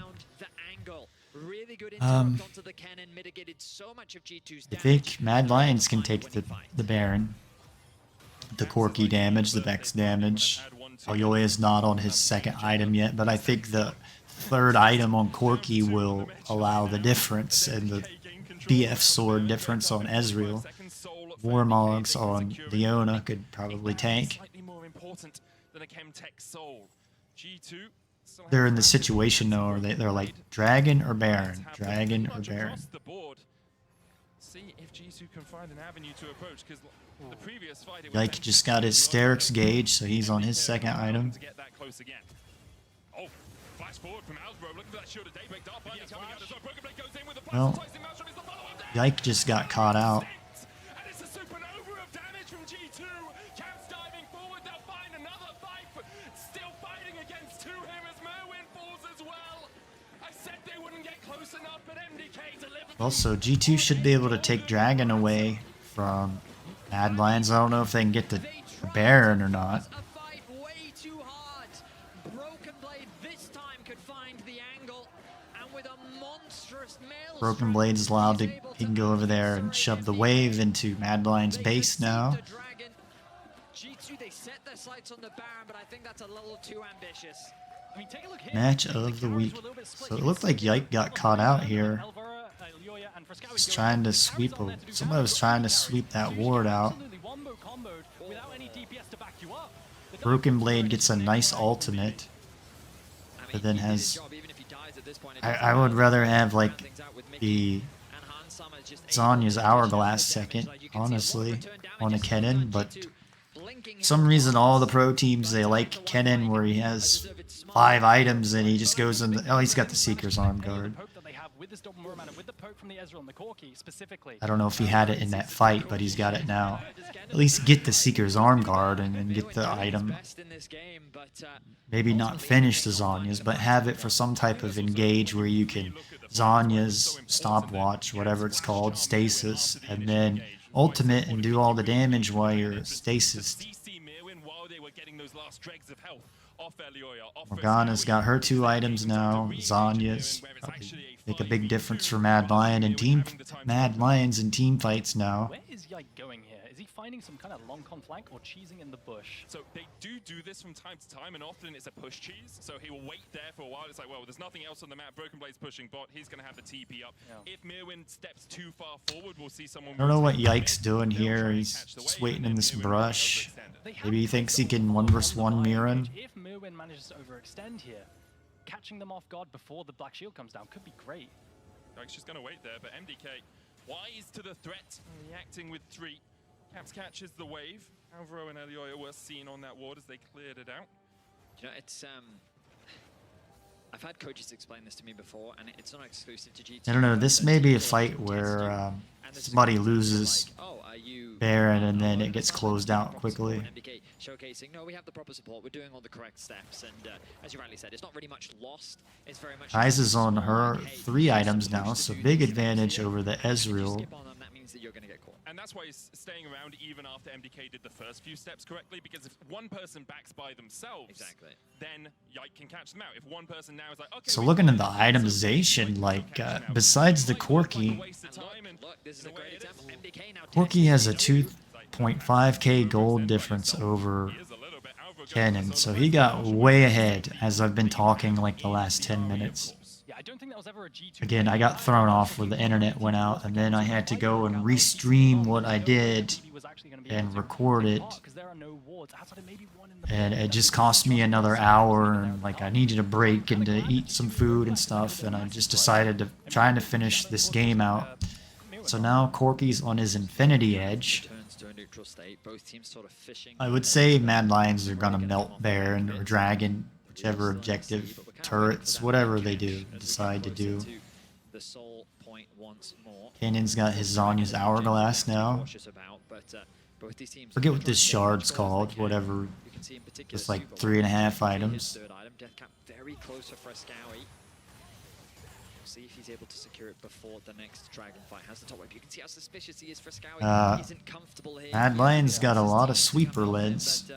Really good interrupt onto the cannon, mitigated so much of G2's I think Mad Lions can take the Baron. The Corki damage, the Vex damage. Elyoya is not on his second item yet, but I think the third item on Corki will allow the difference, and the BF sword difference on Ezreal. Warmogs on Leona could probably tank. They're in the situation though, or they're like Dragon or Baron, Dragon or Baron. Yike just got his Sterix gauge, so he's on his second item. Well, Yike just got caught out. Also, G2 should be able to take Dragon away from Mad Lions. I don't know if they can get the Baron or not. Broken Blade is allowed to, he can go over there and shove the wave into Mad Lion's base now. Match of the week. So it looked like Yike got caught out here. Was trying to sweep somebody was trying to sweep that ward out. Broken Blade gets a nice ultimate, but then has... I would rather have like the Zhonya's Hourglass second, honestly, on a Kennen, but for some reason all the pro teams, they like Kennen where he has 5 items and he just goes in the... Oh, he's got the Seeker's Arm Guard. I don't know if he had it in that fight, but he's got it now. At least get the Seeker's Arm Guard and then get the item. Maybe not finish the Zhonya's, but have it for some type of engage where you can Zhonya's, Stopwatch, whatever it's called, Stasis, and then ultimate and do all the damage while you're stasis. Morgana's got her 2 items now. Zhonya's make a big difference for Mad Lions in team fights now. Where is Yike going here? Is he finding some kind of long con flank or cheesing in the bush? So they do this from time to time, and often it's a push cheese. So he will wait there for a while. It's like, well, there's nothing else on the map. Broken Blade's pushing bot. He's going to have the TP up. Yeah. If Mirwin steps too far forward, we'll see someone... I don't know what Yike's doing here. He's just waiting in this brush. Maybe he thinks he can 1v1 Mirren. If Mirwin manages to overextend here, catching them off guard before the Black Shield comes down could be great. Yike's just going to wait there, but MDK wise to the threat, reacting with 3. Caps catches the wave. Alvaro and Elyoya were seen on that ward as they cleared it out. You know, it's I've had coaches explain this to me before, and it's not exclusive to GT. I don't know, this may be a fight where somebody loses Baron and then it gets closed out quickly. showcasing, no, we have the proper support, we're doing all the correct steps, and as you rightly said, it's not really much lost. It's very much Kai's is on her 3 items now, so big advantage over the Ezreal. that means that you're going to get caught. And that's why he's staying around even after MDK did the first few steps correctly, because if one person backs by themselves, then Yike can catch them out. If one person now is like, okay, So looking at the itemization, like, besides the Corki, Corki has a 2.5k gold difference over Kennen, so he got way ahead as I've been talking like the last 10 minutes. Again, I got thrown off where the internet went out, and then I had to go and restream what I did and record it. And it just cost me another hour, and like I needed a break and to eat some food and stuff, and I just decided to try to finish this game out. So now Corki's on his Infinity Edge. I would say Mad Lions are gonna melt Baron or Dragon, whichever objective, turrets, whatever they do, decide to do. Kanan's got his Zonya's Hourglass now. Forget what this shard's called, whatever. It's like 3.5 items. Very close for Frescowi. See if he's able to secure it before the next dragon fight has the top wave. You can see how suspicious he is. Frescowi isn't comfortable here. Mad Lion's got a lot of sweeper lids.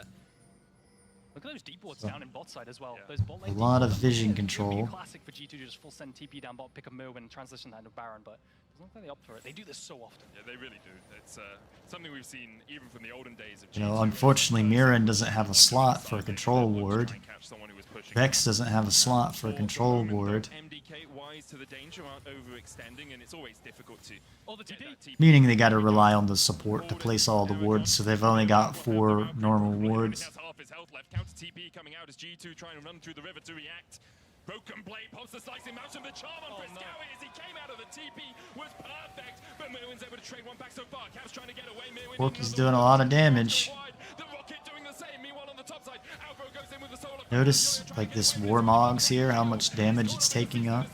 Look at those deep wards down in bot side as well. Those bot A lane lot of deep wards, vision it would be control. classic for G2 to just full send TP down bot, pick a Merwin, and transition that into Baron, but it doesn't look like they opt for it. They do this so often. Yeah, they really do. It's something we've seen even from the olden days of You know, unfortunately, Mirren doesn't have a slot for a control ward. Vex doesn't have a slot for a control ward. MDK wise to the danger, aren't overextending, and it's always difficult to Meaning they gotta rely on the support to place all the wards, so they've only got 4 normal wards. half his health left. Counter TP coming out as G2 trying to run through the river to react. Broken Blade pops the slicing mountain. The charm on Frescowi as he came out of the TP was perfect, but Merwin's able to trade one back so far. Cap's trying to get away. Merwin Corki's doing a lot of damage. the Rocket doing the same. Meanwhile on the top side, Alvaro goes in with the solar. Notice, like, this Warmogs here, how much damage it's taking up.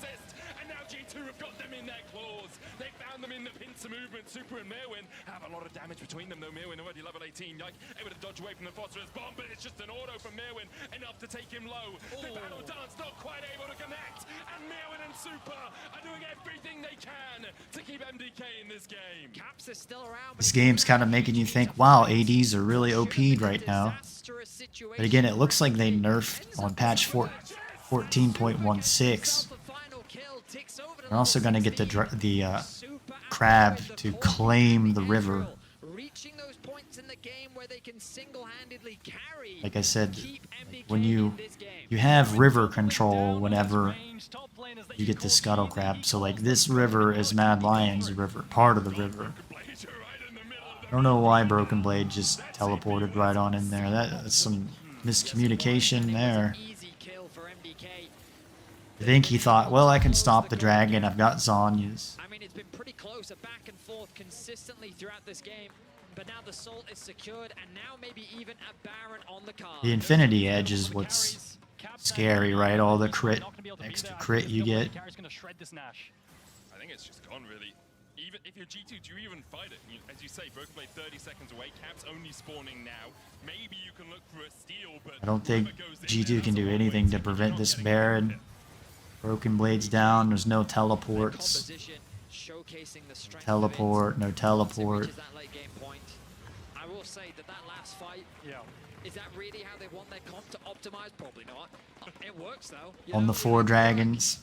And now G2 have got them in their claws. They found them in the pincer movement. Super and Merwin have a lot of damage between them, though. Merwin already level 18. Yike able to dodge away from the phosphorus bomb, but it's just an auto from Merwin, enough to take him low. The battle dance not quite able to connect, and Merwin and Super are doing everything they can to keep MDK in this game. Caps is still around. This game's kind of making you think, wow, ADs are really OP'd right now. But again, it looks like they nerfed on patch 14.16. They're also going to get the crab to claim the river. Like I said, when you have river control whenever you get the scuttle crab. So like this river is Mad Lion's river, part of the river. I don't know why Broken Blade just teleported right on in there. That's some miscommunication there. I think he thought, well, I can stop the dragon. I've got Zonya's. I mean, it's been pretty close, a back and forth consistently throughout this game. But now the Salt is secured, and now maybe even a Baron on the card. The Infinity Edge is what's scary, right? All the extra crit you get. I think it's just gone, really. Even if you're G2, do you even fight it? As you say, Broken Blade 30 seconds away. Cap's only spawning now. Maybe you can look for a steal, but I don't think G2 can do anything to prevent this Baron. Broken Blade's down. There's no teleports. Teleport, no teleport. I will say that last fight, is that really how they want their comp to optimize? Probably not. It works though. On the 4 dragons.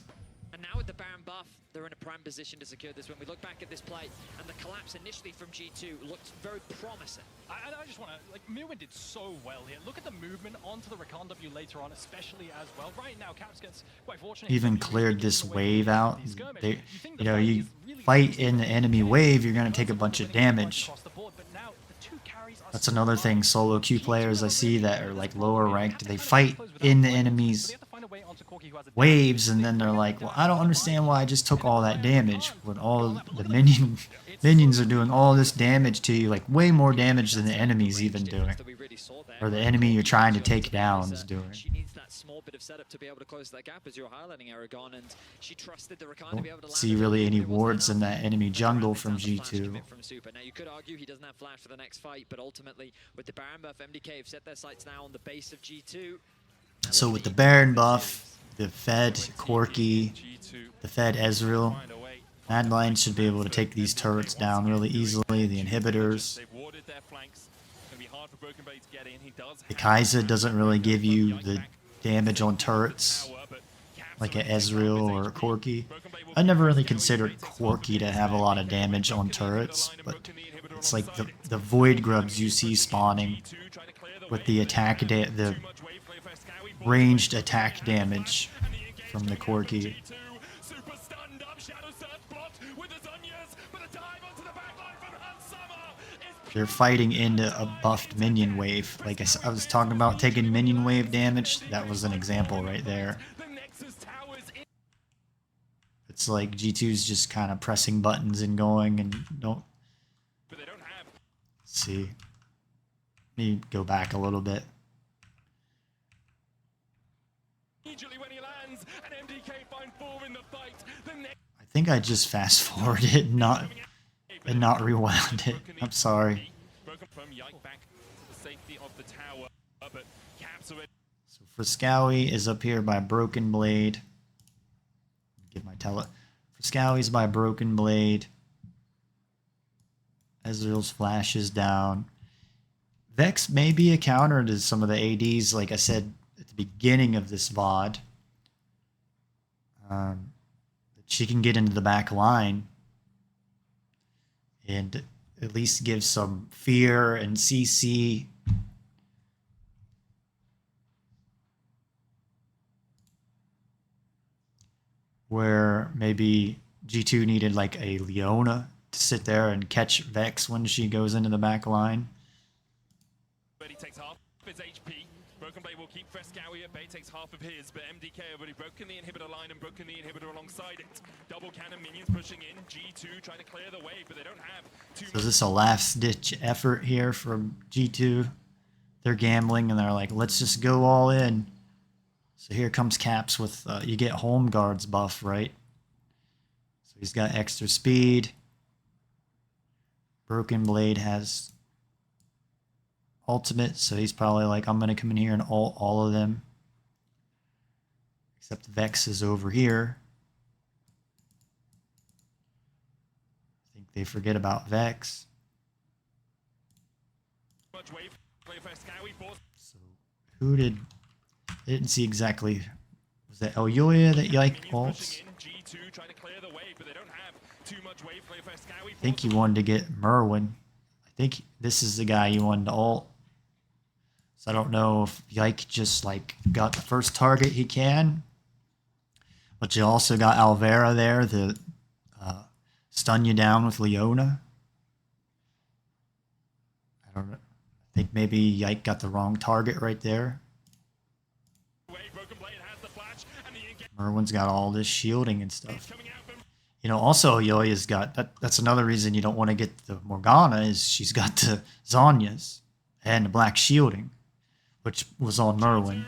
And now with the Baron buff, they're in a prime position to secure this. When we look back at this play, and the collapse initially from G2 looked very promising. I just want to, like, Merwin did so well here. Look at the movement onto the Recon W later on, especially as well. Right now, Caps gets quite fortunate. Even cleared this wave out. They, you know, you fight in the enemy wave, you're going to take a bunch of damage. That's another thing, solo queue players I see that are like lower ranked, they fight in the enemy's waves, and then they're like, well, I don't understand why I just took all that damage when all the minions are doing all this damage to you, like way more damage than the enemy's even doing, or the enemy you're trying to take down is doing. that small bit of setup to be able to close that gap, as you're highlighting, Aragon, and she trusted the Rakan to be able to Don't land see it, really but any it wasn't wards in enough. that enemy But jungle Baron from missed out the flash G2. commit from Super. Now you could argue he doesn't have flash for the next fight, but ultimately with the Baron buff, MDK have set their sights now on the base of G2. So with the Baron buff, the Fed Corki, the Fed Ezreal, Mad Lions should be able to take these turrets down really easily, the inhibitors. The Kai'Sa doesn't really give you the damage on turrets like a Ezreal or a Corki. I never really considered Corki to have a lot of damage on turrets, but it's like the Void Grubs you see spawning with the the ranged attack damage from the Corki. They're fighting into a buffed minion wave. Like I was talking about taking minion wave damage, that was an example right there. It's like G2's just kind of pressing buttons and going and don't... Let's see. Let me go back a little bit. I think I just fast forwarded it and not rewound it. I'm sorry. So Friscowy is up here by Broken Blade. Get my Friscowy's by Broken Blade. Ezreal's flash is down. Vex may be a counter to some of the ADs, like I said at the beginning of this VOD. She can get into the back line and at least give some fear and CC. Where maybe G2 needed like a Leona to sit there and catch Vex when she goes into the back line. But he takes half of his HP. Broken Blade will keep Frescowy at bay, takes half of his, but MDK have already broken the inhibitor line and broken the inhibitor alongside it. Double cannon minions pushing in. G2 trying to clear the way, but they don't have too much. So is this a last-ditch effort here from G2? They're gambling and they're like, let's just go all in. So here comes Caps with, you get Home Guard's buff, right? So he's got extra speed. Broken Blade has ultimate, so he's probably like, I'm going to come in here and ult all of them. Except Vex is over here. I think they forget about Vex. So who did... I didn't see exactly. Was that Elyoya that like ults? I think you wanted to get Merwin. I think this is the guy you wanted to ult. So I don't know if Yike just like got the first target he can. But you also got Alvera there to stun you down with Leona. I don't know. I think maybe Yike got the wrong target right there. Merwin's got all this shielding and stuff. You know, also Yoya's got... That's another reason you don't want to get the Morgana, is she's got the Zhonya's and the black shielding, which was on Merwin.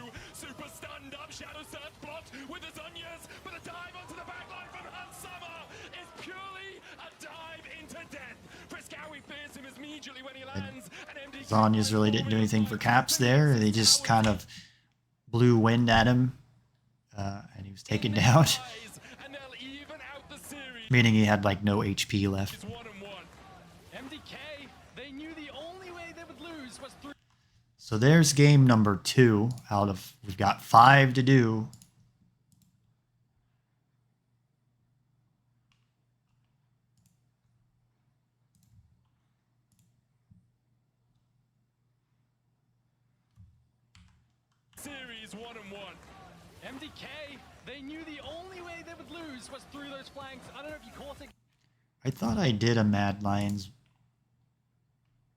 Zhonya's really didn't do anything for Caps there. They just kind of blew wind at him. And he was taken down. Meaning he had like no HP left. So there's game number 2 out of... We've got 5 to do. Series 1-1. MDK, they knew the only way they would lose was through those flanks. I don't know if you caught it. I thought I did a Mad Lions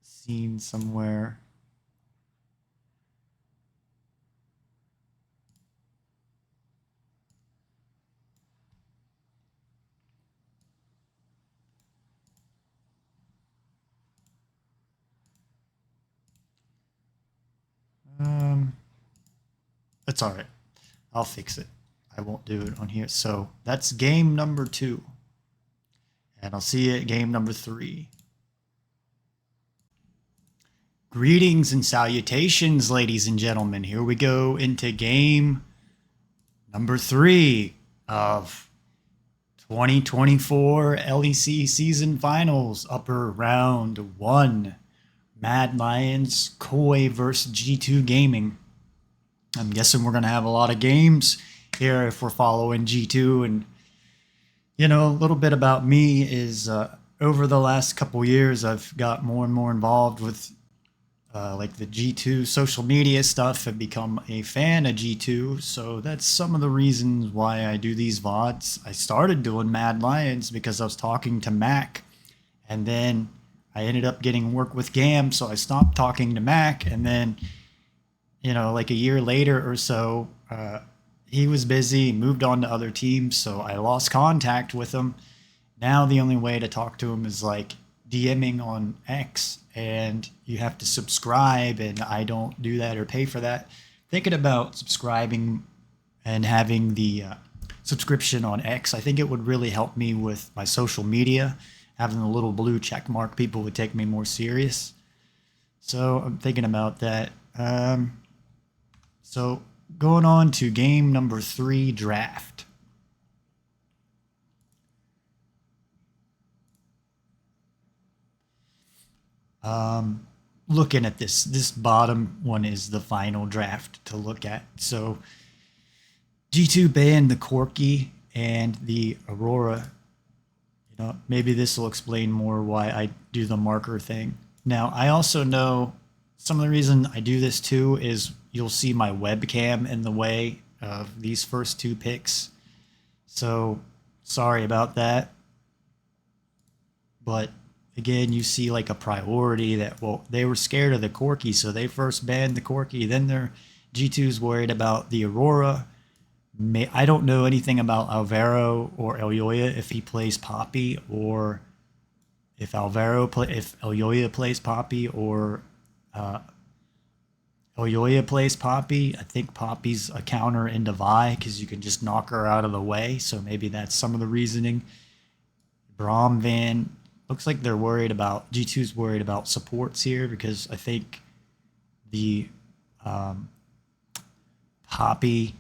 scene somewhere. It's all right. I'll fix it. I won't do it on here. So that's game number 2. And I'll see you at game number 3. Greetings and salutations, ladies and gentlemen. Here we go into game number 3 of 2024 LEC Season Finals, Upper Round 1. Mad Lions, Koi versus G2 Gaming. I'm guessing we're going to have a lot of games here if we're following G2. And, you know, a little bit about me is over the last couple years, I've got more and more involved with like the G2 social media stuff and become a fan of G2. So that's some of the reasons why I do these VODs. I started doing Mad Lions because I was talking to Mac, and then I ended up getting work with Gam, so I stopped talking to Mac. And then, you know, like a year later or so, he was busy, moved on to other teams, so I lost contact with him. Now the only way to talk to him is like DMing on X, and you have to subscribe, and I don't do that or pay for that. Thinking about subscribing and having the subscription on X, I think it would really help me with my social media. Having the little blue check mark, people would take me more serious. So I'm thinking about that. So going on to game number 3, draft. Looking at this bottom one is the final draft to look at. So G2 banned the Corki and the Aurora. You know, maybe this will explain more why I do the marker thing. Now, I also know some of the reason I do this too is you'll see my webcam in the way of these first 2 picks. So sorry about that. But again, you see like a priority that, well, they were scared of the Corki, so they first banned the Corki. Then their G2's worried about the Aurora. I don't know anything about Alvaro or Elyoya if he plays Poppy, or if Elyoya plays Poppy, or Elyoya plays Poppy. I think Poppy's a counter into Vi because you can just knock her out of the way. So maybe that's some of the reasoning. Braum Van. Looks like they're worried about, G2's worried about supports here because I think the Poppy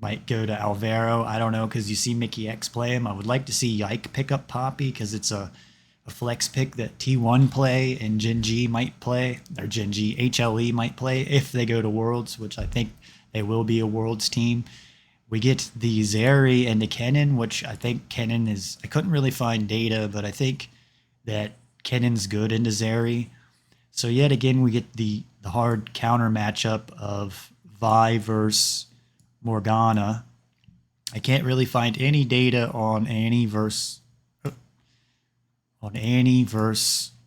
might go to Alvaro. I don't know, because you see Mickey X play him. I would like to see Yike pick up Poppy because it's a flex pick that T1 play and Gen G might play, or Gen G HLE might play if they go to Worlds, which I think they will be a Worlds team. We get the Zeri and the Kennen, which I think Kennen is, I couldn't really find data, but I think that Kennen's good into Zeri. So yet again, we get the hard counter matchup of Vi versus Morgana. I can't really find any data on Annie versus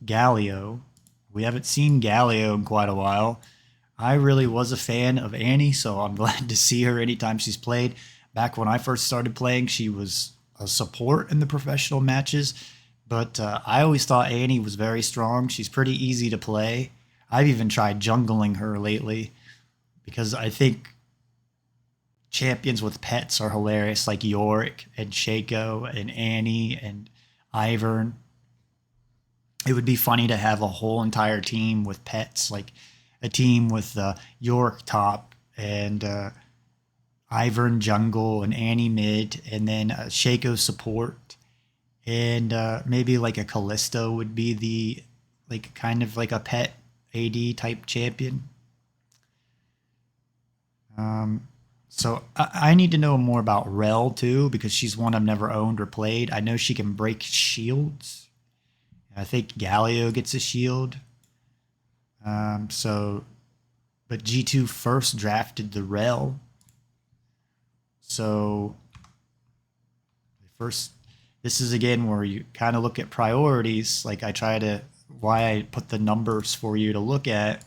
Galio. We haven't seen Galio in quite a while. I really was a fan of Annie, so I'm glad to see her anytime she's played. Back when I first started playing, she was a support in the professional matches, but I always thought Annie was very strong. She's pretty easy to play. I've even tried jungling her lately because I think champions with pets are hilarious, like Yorick and Shaco and Annie and Ivern. It would be funny to have a whole entire team with pets, like a team with York top and Ivern jungle and Annie mid, and then Shaco support, and maybe like a Callisto would be the like kind of like a pet AD type champion. So I need to know more about Rel too, because she's one I've never owned or played. I know she can break shields. I think Galio gets a shield. But G2 first drafted the Rel. So first, this is again where you kind of look at priorities. Like why I put the numbers for you to look at.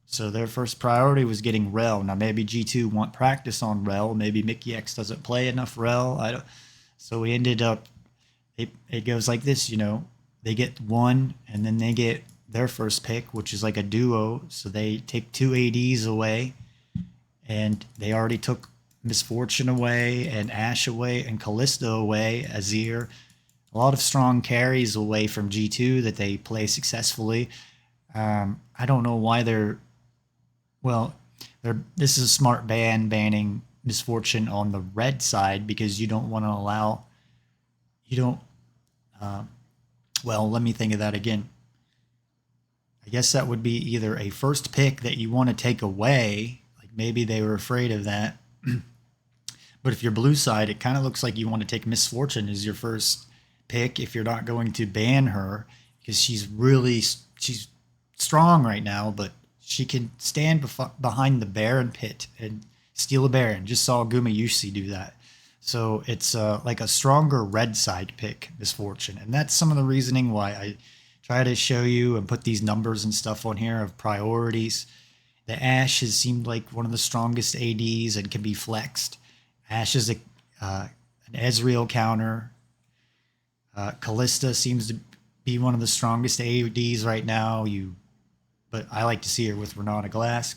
So their first priority was getting Rel. Now maybe G2 want practice on Rel. Maybe Mickey X doesn't play enough Rel. So we ended up, it goes like this, you know. They get 1, and then they get their first pick, which is like a duo. So they take 2 ADs away, and they already took Misfortune away and Ashe away and Callisto away, Azir. A lot of strong carries away from G2 that they play successfully. I don't know why this is a smart banning Misfortune on the red side, because you don't want to allow, well, let me think of that again. I guess that would be either a first pick that you want to take away, like maybe they were afraid of that. But if you're blue side, it kind of looks like you want to take Misfortune as your first pick if you're not going to ban her, because she's strong right now, but she can stand behind the Baron pit and steal a Baron. Just saw Gumayusi do that. So it's like a stronger red side pick, Misfortune. And that's some of the reasoning why I try to show you and put these numbers and stuff on here of priorities. The Ashe has seemed like one of the strongest ADs and can be flexed. Ashe is an Ezreal counter. Callista seems to be one of the strongest ADs right now. But I like to see her with Renata Glask.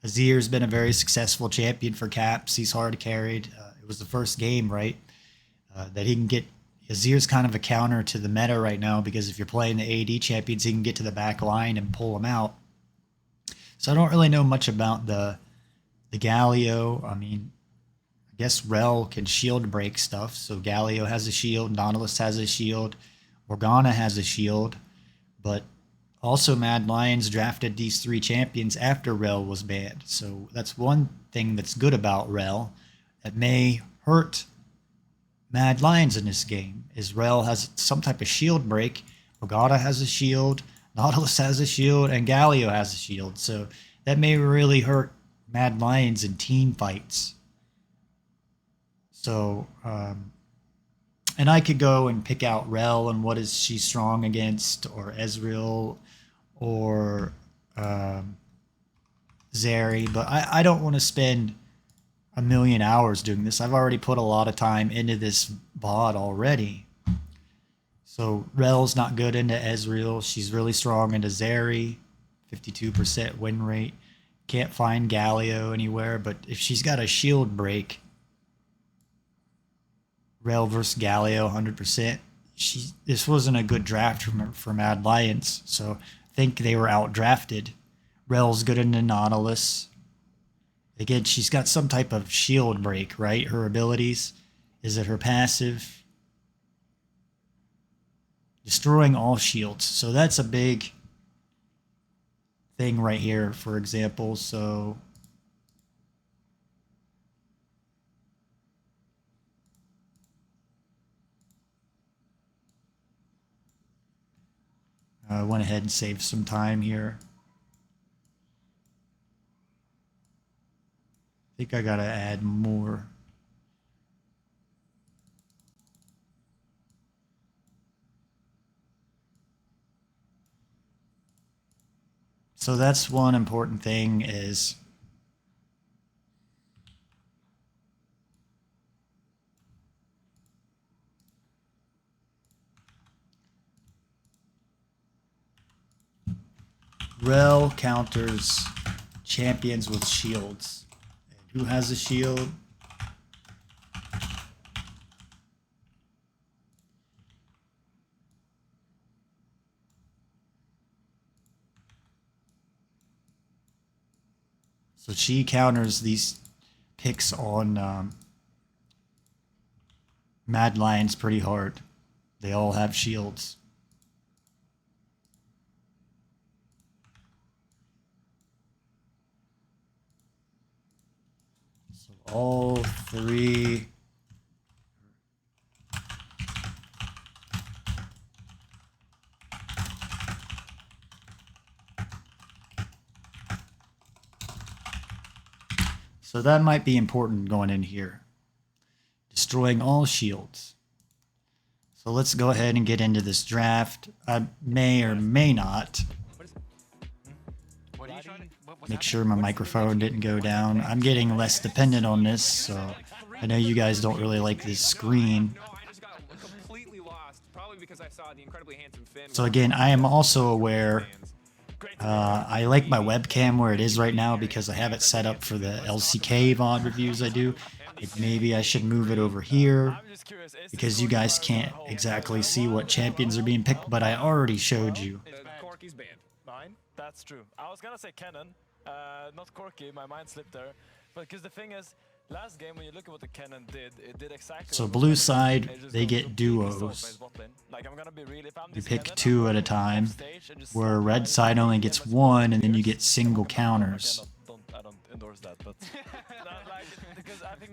Azir's been a very successful champion for Caps. He's hard carried. It was the first game, right? That he can get. Azir's kind of a counter to the meta right now, because if you're playing the AD champions, he can get to the back line and pull them out. So I don't really know much about the Galio. I mean, I guess Rel can shield break stuff. So Galio has a shield, Nautilus has a shield, Morgana has a shield, but also Mad Lions drafted these 3 champions after Rel was banned. So that's one thing that's good about Rel that may hurt Mad Lions in this game, is Rel has some type of shield break. Morgana has a shield, Nautilus has a shield, and Galio has a shield. So that may really hurt Mad Lions in team fights. So, and I could go and pick out Rel and what is she strong against, or Ezreal, or Zeri, but I don't want to spend a million hours doing this. I've already put a lot of time into this VOD already. So Rel's not good into Ezreal. She's really strong into Zeri, 52% win rate. Can't find Galio anywhere, but if she's got a shield break, Rel versus Galio, 100%. This wasn't a good draft for Mad Lions, so I think they were out-drafted. Rel's good into Nautilus. Again, she's got some type of shield break, right? Her abilities. Is it her passive? Destroying all shields. So that's a big thing right here, for example. So I went ahead and saved some time here. I think I gotta add more. So that's one important thing is Rel counters champions with shields. And who has a shield? So she counters these picks on Mad Lions pretty hard. They all have shields. So all 3... So that might be important going in here. Destroying all shields. So let's go ahead and get into this draft. I may or may not. Make sure my microphone didn't go down. I'm getting less dependent on this, so I know you guys don't really like this screen. So again, I am also aware I like my webcam where it is right now because I have it set up for the LCK VOD reviews I do. Like maybe I should move it over here because you guys can't exactly see what champions are being picked, but I already showed you. Corky's banned. Mine? That's true. I was gonna say Cannon, not Corky. My mind slipped there. But because the thing is, last game when you look at what the Cannon did, it did exactly. So blue side, they get duos. Like I'm gonna be real. If I'm You pick 2 at a time, where red side only gets 1, and then you get single counters. I don't endorse that, but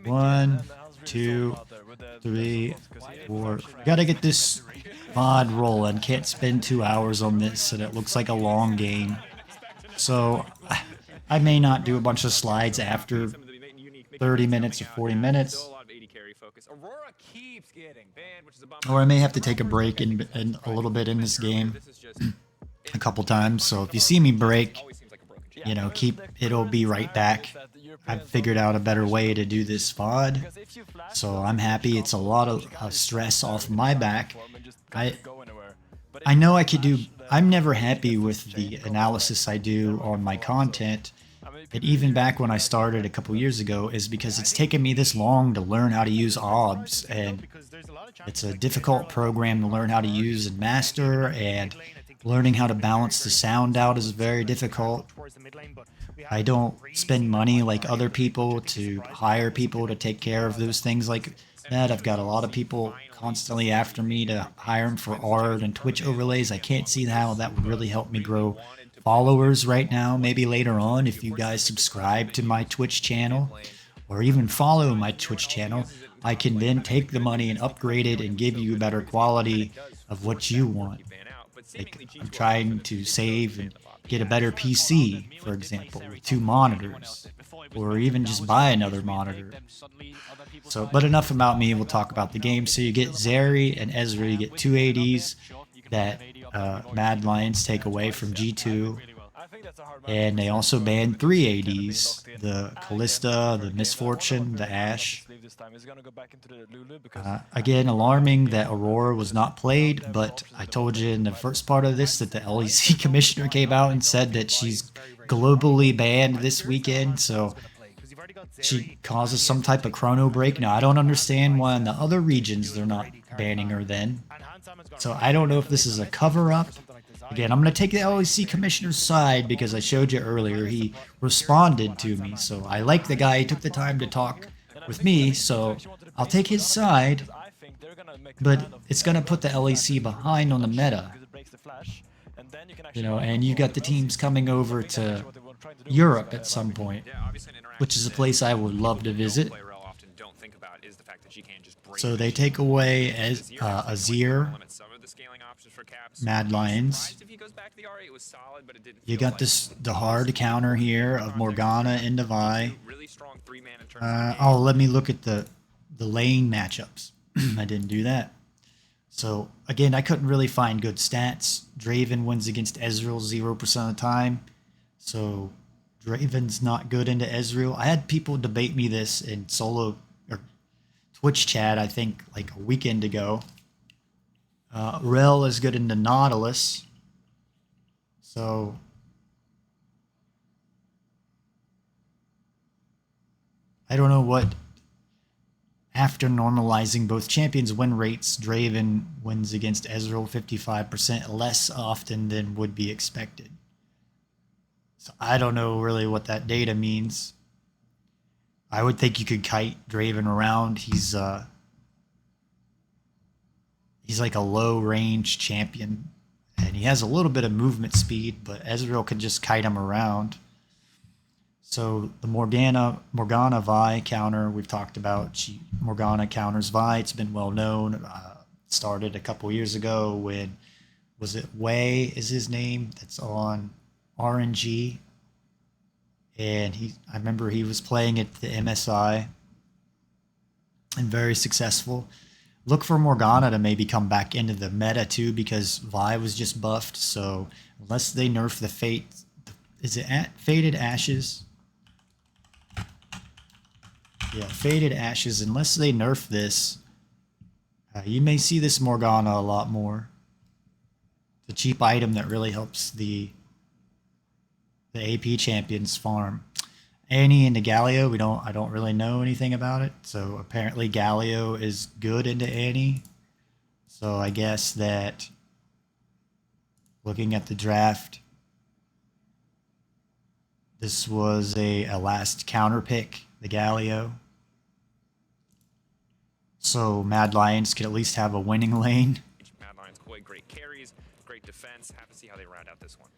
1, 2, 3, 4. Gotta get this VOD rolling. Can't spend 2 hours on this, and it looks like a long game. So I may not do a bunch of slides after 30 minutes or 40 minutes. Or I may have to take a break in a little bit in this game a couple times. So if you see me break, you know, it'll be right back. I've figured out a better way to do this VOD. So I'm happy. It's a lot of stress off my back. I know I could do. I'm never happy with the analysis I do on my content. And even back when I started a couple years ago is because it's taken me this long to learn how to use OBS, and it's a difficult program to learn how to use and master, and learning how to balance the sound out is very difficult. I don't spend money like other people to hire people to take care of those things like that. I've got a lot of people constantly after me to hire them for art and Twitch overlays. I can't see how that would really help me grow followers right now. Maybe later on, if you guys subscribe to my Twitch channel or even follow my Twitch channel, I can then take the money and upgrade it and give you better quality of what you want. Like, I'm trying to save and get a better PC, for example, with 2 monitors, or even just buy another monitor. So, but enough about me, we'll talk about the game. So you get Zeri and Ezra, you get 2 ADs that Mad Lions take away from G2, and they also banned 3 ADs, the Callista, the Misfortune, the Ashe. Again, alarming that Aurora was not played, but I told you in the first part of this that the LEC commissioner came out and said that she's globally banned this weekend, so she causes some type of chrono break. Now, I don't understand why in the other regions they're not banning her then. So I don't know if this is a cover-up. Again, I'm going to take the LEC commissioner's side because I showed you earlier he responded to me. So I like the guy. He took the time to talk with me, so I'll take his side. But it's going to put the LEC behind on the meta. You know, and you got the teams coming over to Europe at some point, which is a place I would love to visit. So they take away Azir, Mad Lions. You got the hard counter here of Morgana and Vi. Oh, let me look at the lane matchups. I didn't do that. So again, I couldn't really find good stats. Draven wins against Ezreal 0% of the time. So Draven's not good into Ezreal. I had people debate me this in solo or Twitch chat, I think like a weekend ago. Rel is good into Nautilus. So I don't know what. After normalizing both champions' win rates, Draven wins against Ezreal 55% less often than would be expected. So I don't know really what that data means. I would think you could kite Draven around. He's like a low-range champion, and he has a little bit of movement speed, but Ezreal can just kite him around. So the Morgana Vi counter we've talked about. Morgana counters Vi. It's been well known. Started a couple years ago when, was it Wei is his name? That's on RNG. And I remember he was playing at the MSI and very successful. Look for Morgana to maybe come back into the meta too, because Vi was just buffed. So unless they nerf the Fated Ashes? Yeah, Fated Ashes. Unless they nerf this, you may see this Morgana a lot more. It's a cheap item that really helps the the AP champions farm. Annie into Galio, I don't really know anything about it. So apparently Galio is good into Annie. So I guess that looking at the draft, this was a last counter pick, the Galio. So Mad Lions could at least have a winning lane. Mad Lions quite great carries, great defense. Have to see how they round out this one.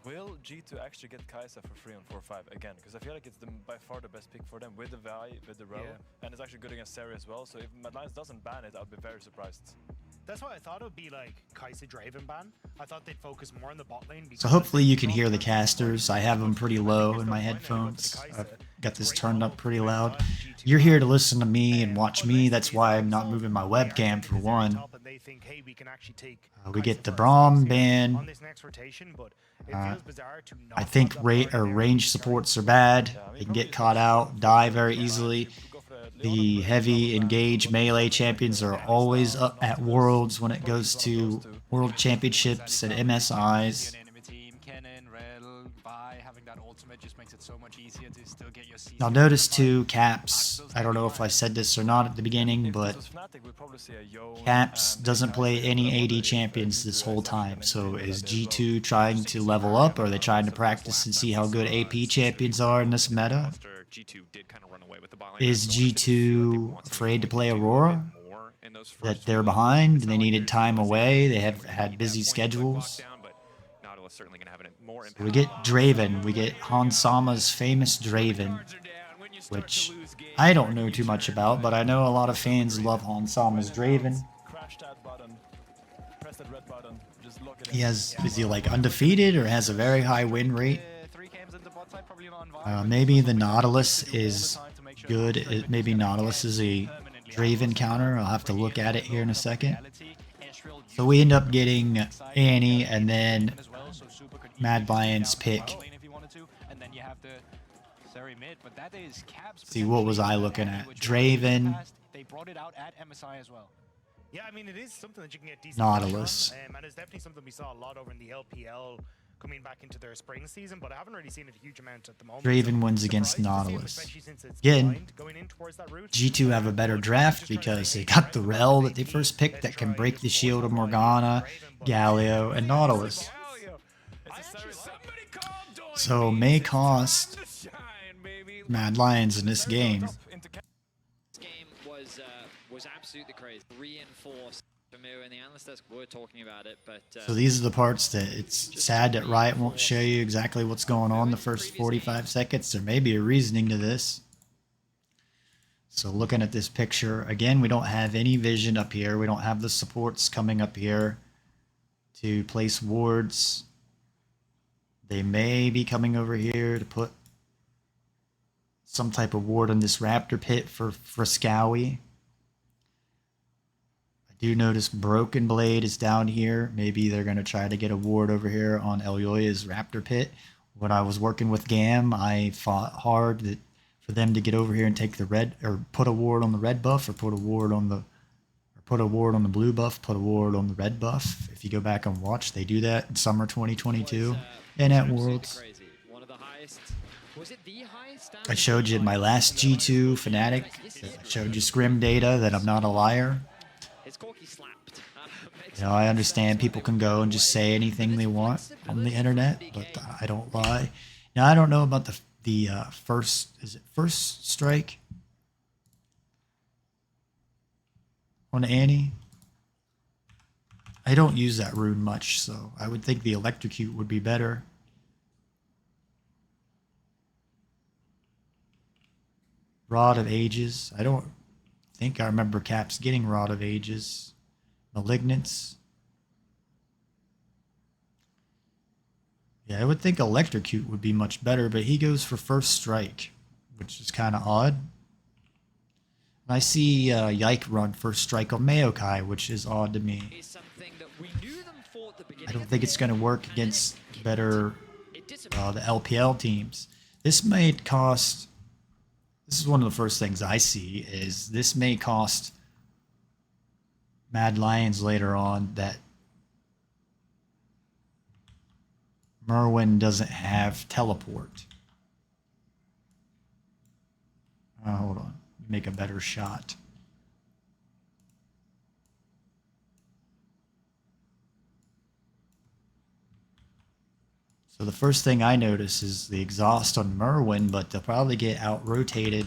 Will G2 actually get Kai'Sa for free on 4-5 again? Because I feel like it's by far the best pick for them with the Vi, with the Row, and it's actually good against Seri as well. So if Mad Lions doesn't ban it, I'd be very surprised. That's why I thought it would be like Kai'Sa Draven ban. I thought they'd focus more on the bot lane. So hopefully you can hear the casters. I have them pretty low in my headphones. I've got this turned up pretty loud. You're here to listen to me and watch me. That's why I'm not moving my webcam for one. We get the Braum ban. I think range supports are bad. They can get caught out, die very easily. The heavy engage melee champions are always up at Worlds when it goes to World Championships and MSIs. Now notice too, Caps, I don't know if I said this or not at the beginning, but Caps doesn't play any AD champions this whole time. So is G2 trying to level up, or are they trying to practice and see how good AP champions are in this meta? Is G2 afraid to play Aurora? That they're behind and they needed time away, they have had busy schedules. So we get Draven, we get Hansama's famous Draven, which I don't know too much about, but I know a lot of fans love Hansama's Draven. Is he like undefeated or has a very high win rate? Maybe the Nautilus is good. Maybe Nautilus is a Draven counter. I'll have to look at it here in a second. So we end up getting Annie and then Mad Lions pick. See, what was I looking at? Draven. Yeah, I mean, it is something that you can get decent Nautilus. and it's definitely something we saw a lot over in the LPL coming back into their spring season, but I haven't really seen it a huge amount at the moment. Draven wins against Nautilus. Again, G2 have a better draft because they got the Rel that they first picked that can break the shield of Morgana, Galio, and Nautilus. So may cost Mad Lions in this game. This game was absolutely crazy. Reinforced. And the analyst desk were talking about it, but so these are the parts that it's sad that Riot won't show you exactly what's going on the first 45 seconds. There may be a reasoning to this. So looking at this picture, again, we don't have any vision up here. We don't have the supports coming up here to place wards. They may be coming over here to put some type of ward on this Raptor pit for Friscowie. I do notice Broken Blade is down here. Maybe they're going to try to get a ward over here on Elyoya's Raptor pit. When I was working with Gam, I fought hard for them to get over here and take the red, or put a ward on the red buff, or put a ward on the blue buff, put a ward on the red buff. If you go back and watch, they do that in summer 2022 and at Worlds. I showed you my last G2 Fnatic. I showed you scrim data that I'm not a liar. You know, I understand people can go and just say anything they want on the internet, but I don't lie. Now, I don't know about the first strike on Annie? I don't use that rune much, so I would think the electrocute would be better. Rod of Ages. I don't think I remember Caps getting Rod of Ages. Malignance. Yeah, I would think Electrocute would be much better, but he goes for first strike, which is kind of odd. And I see Yike run first strike on Maokai, which is odd to me. I don't think it's going to work against better the LPL teams. This may cost... This is one of the first things I see, is this may cost Mad Lions later on that Merwin doesn't have teleport. Hold on. Make a better shot. So the first thing I notice is the exhaust on Merwin, but they'll probably get out-rotated.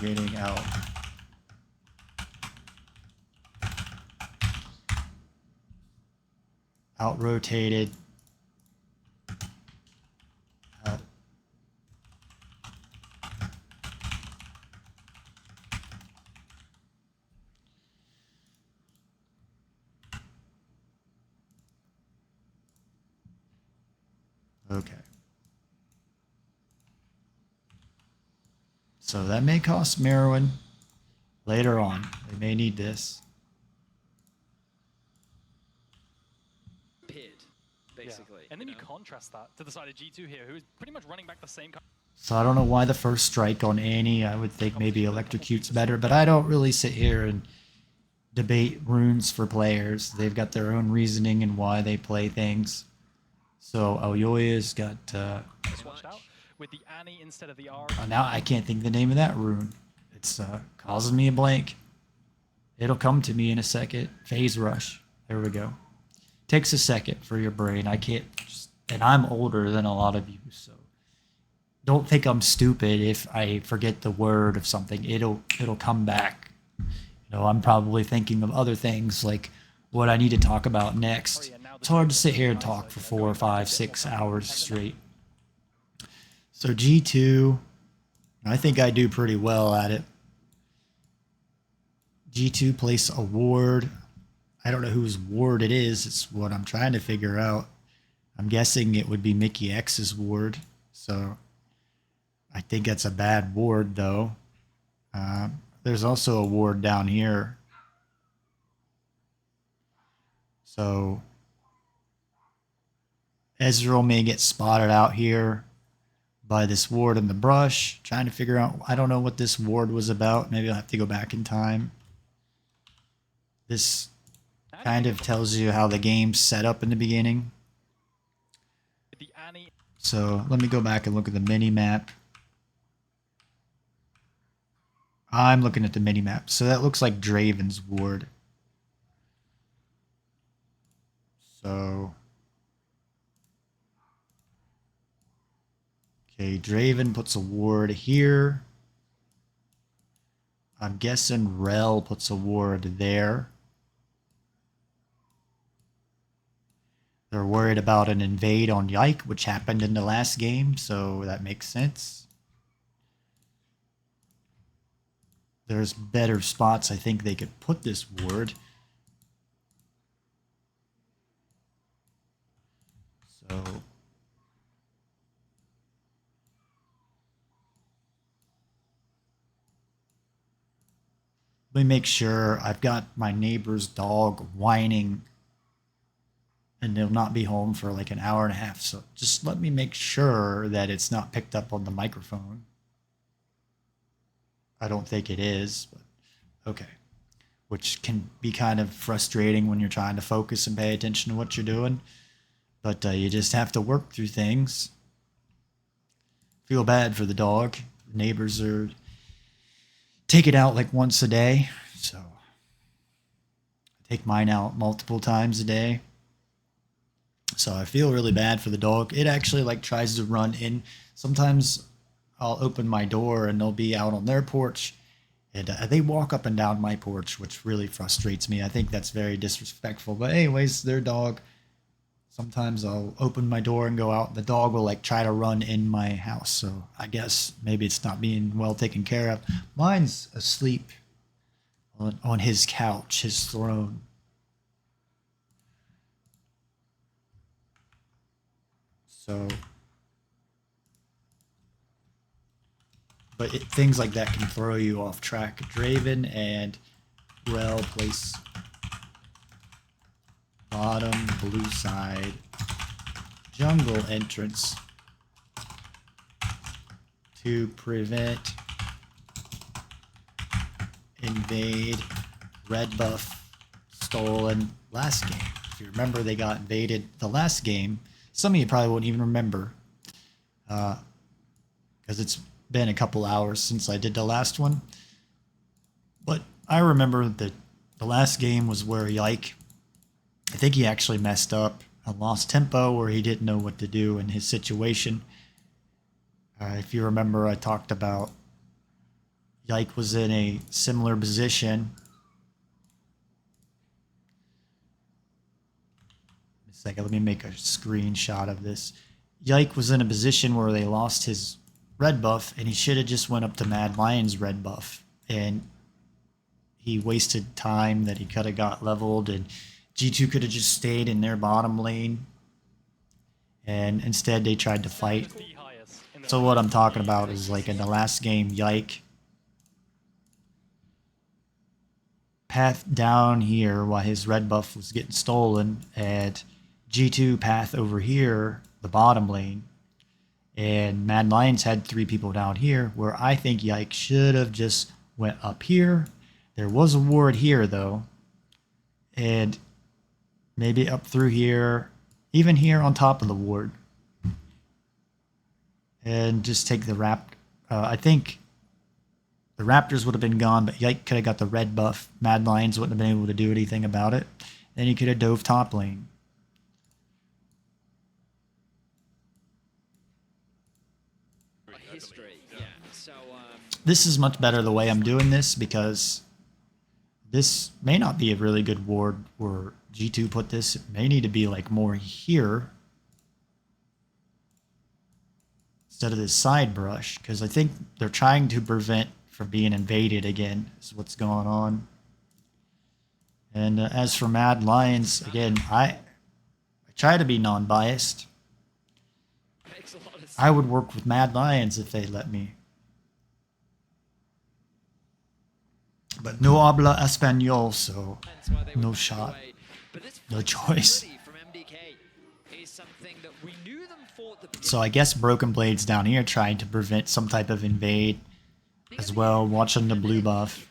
Getting out. Out-rotated. Okay. So that may cost Merwin later on. They may need this. Basically. And then you contrast that to the side of G2 here, who is pretty much running back the same. So I don't know why the first strike on Annie. I would think maybe Electrocute's better, but I don't really sit here and debate runes for players. They've got their own reasoning and why they play things. So Aoya's got... Swatched out with the Annie instead of the R. now I can't think the name of that rune. It's causing me a blank. It'll come to me in a second. Phase Rush. There we go. Takes a second for your brain. I can't... and I'm older than a lot of you, so... don't think I'm stupid if I forget the word of something. It'll come back. You know, I'm probably thinking of other things like what I need to talk about next. It's hard to sit here and talk for 4, 5, 6 hours straight. So G2, I think I do pretty well at it. G2 place a ward. I don't know whose ward it is. It's what I'm trying to figure out. I'm guessing it would be Mickey X's ward. So I think that's a bad ward, though. There's also a ward down here. So Ezreal may get spotted out here by this ward in the brush. Trying to figure out, I don't know what this ward was about. Maybe I'll have to go back in time. This kind of tells you how the game's set up in the beginning. So let me go back and look at the mini-map. I'm looking at the mini-map. So that looks like Draven's ward. So... okay, Draven puts a ward here. I'm guessing Rel puts a ward there. They're worried about an invade on Yike, which happened in the last game, so that makes sense. There's better spots I think they could put this ward. So... let me make sure. I've got my neighbor's dog whining and they'll not be home for like an hour and a half. So just let me make sure that it's not picked up on the microphone. I don't think it is, but okay. Which can be kind of frustrating when you're trying to focus and pay attention to what you're doing. But you just have to work through things. Feel bad for the dog. Neighbors are... take it out like once a day, so I take mine out multiple times a day. So I feel really bad for the dog. It actually like tries to run in. Sometimes I'll open my door and they'll be out on their porch, and they walk up and down my porch, which really frustrates me. I think that's very disrespectful. But anyways, their dog. Sometimes I'll open my door and go out, and the dog will like try to run in my house. So I guess maybe it's not being well taken care of. Mine's asleep on his couch, his throne. So, But things like that can throw you off track. Draven and well place bottom blue side jungle entrance to prevent invade red buff stolen last game. If you remember, they got invaded the last game. Some of you probably won't even remember because it's been a couple hours since I did the last one. But I remember that the last game was where Yike, I think he actually messed up and lost tempo, where he didn't know what to do in his situation. If you remember, I talked about Yike was in a similar position. A second, let me make a screenshot of this. Yike was in a position where they lost his red buff, and he should have just went up to Mad Lion's red buff, and he wasted time that he could have got leveled, and G2 could have just stayed in their bottom lane, and instead they tried to fight. So what I'm talking about is, like, in the last game, Yike path down here while his red buff was getting stolen, and G2 path over here, the bottom lane, and Mad Lions had 3 people down here, where I think Yike should have just went up here. There was a ward here, though, and maybe up through here, even here on top of the ward, and just take the I think the Raptors would have been gone, but Yike could have got the red buff. Mad Lions wouldn't have been able to do anything about it. Then he could have dove top lane. History, yeah. So, this is much better the way I'm doing this, because this may not be a really good ward where G2 put this. It may need to be like more here instead of this side brush, because I think they're trying to prevent from being invaded again is what's going on. And as for Mad Lions, again, I try to be non-biased. I would work with Mad Lions if they let me. But no habla español, so no shot. No choice. So I guess Broken Blade's down here trying to prevent some type of invade as well, watching the blue buff.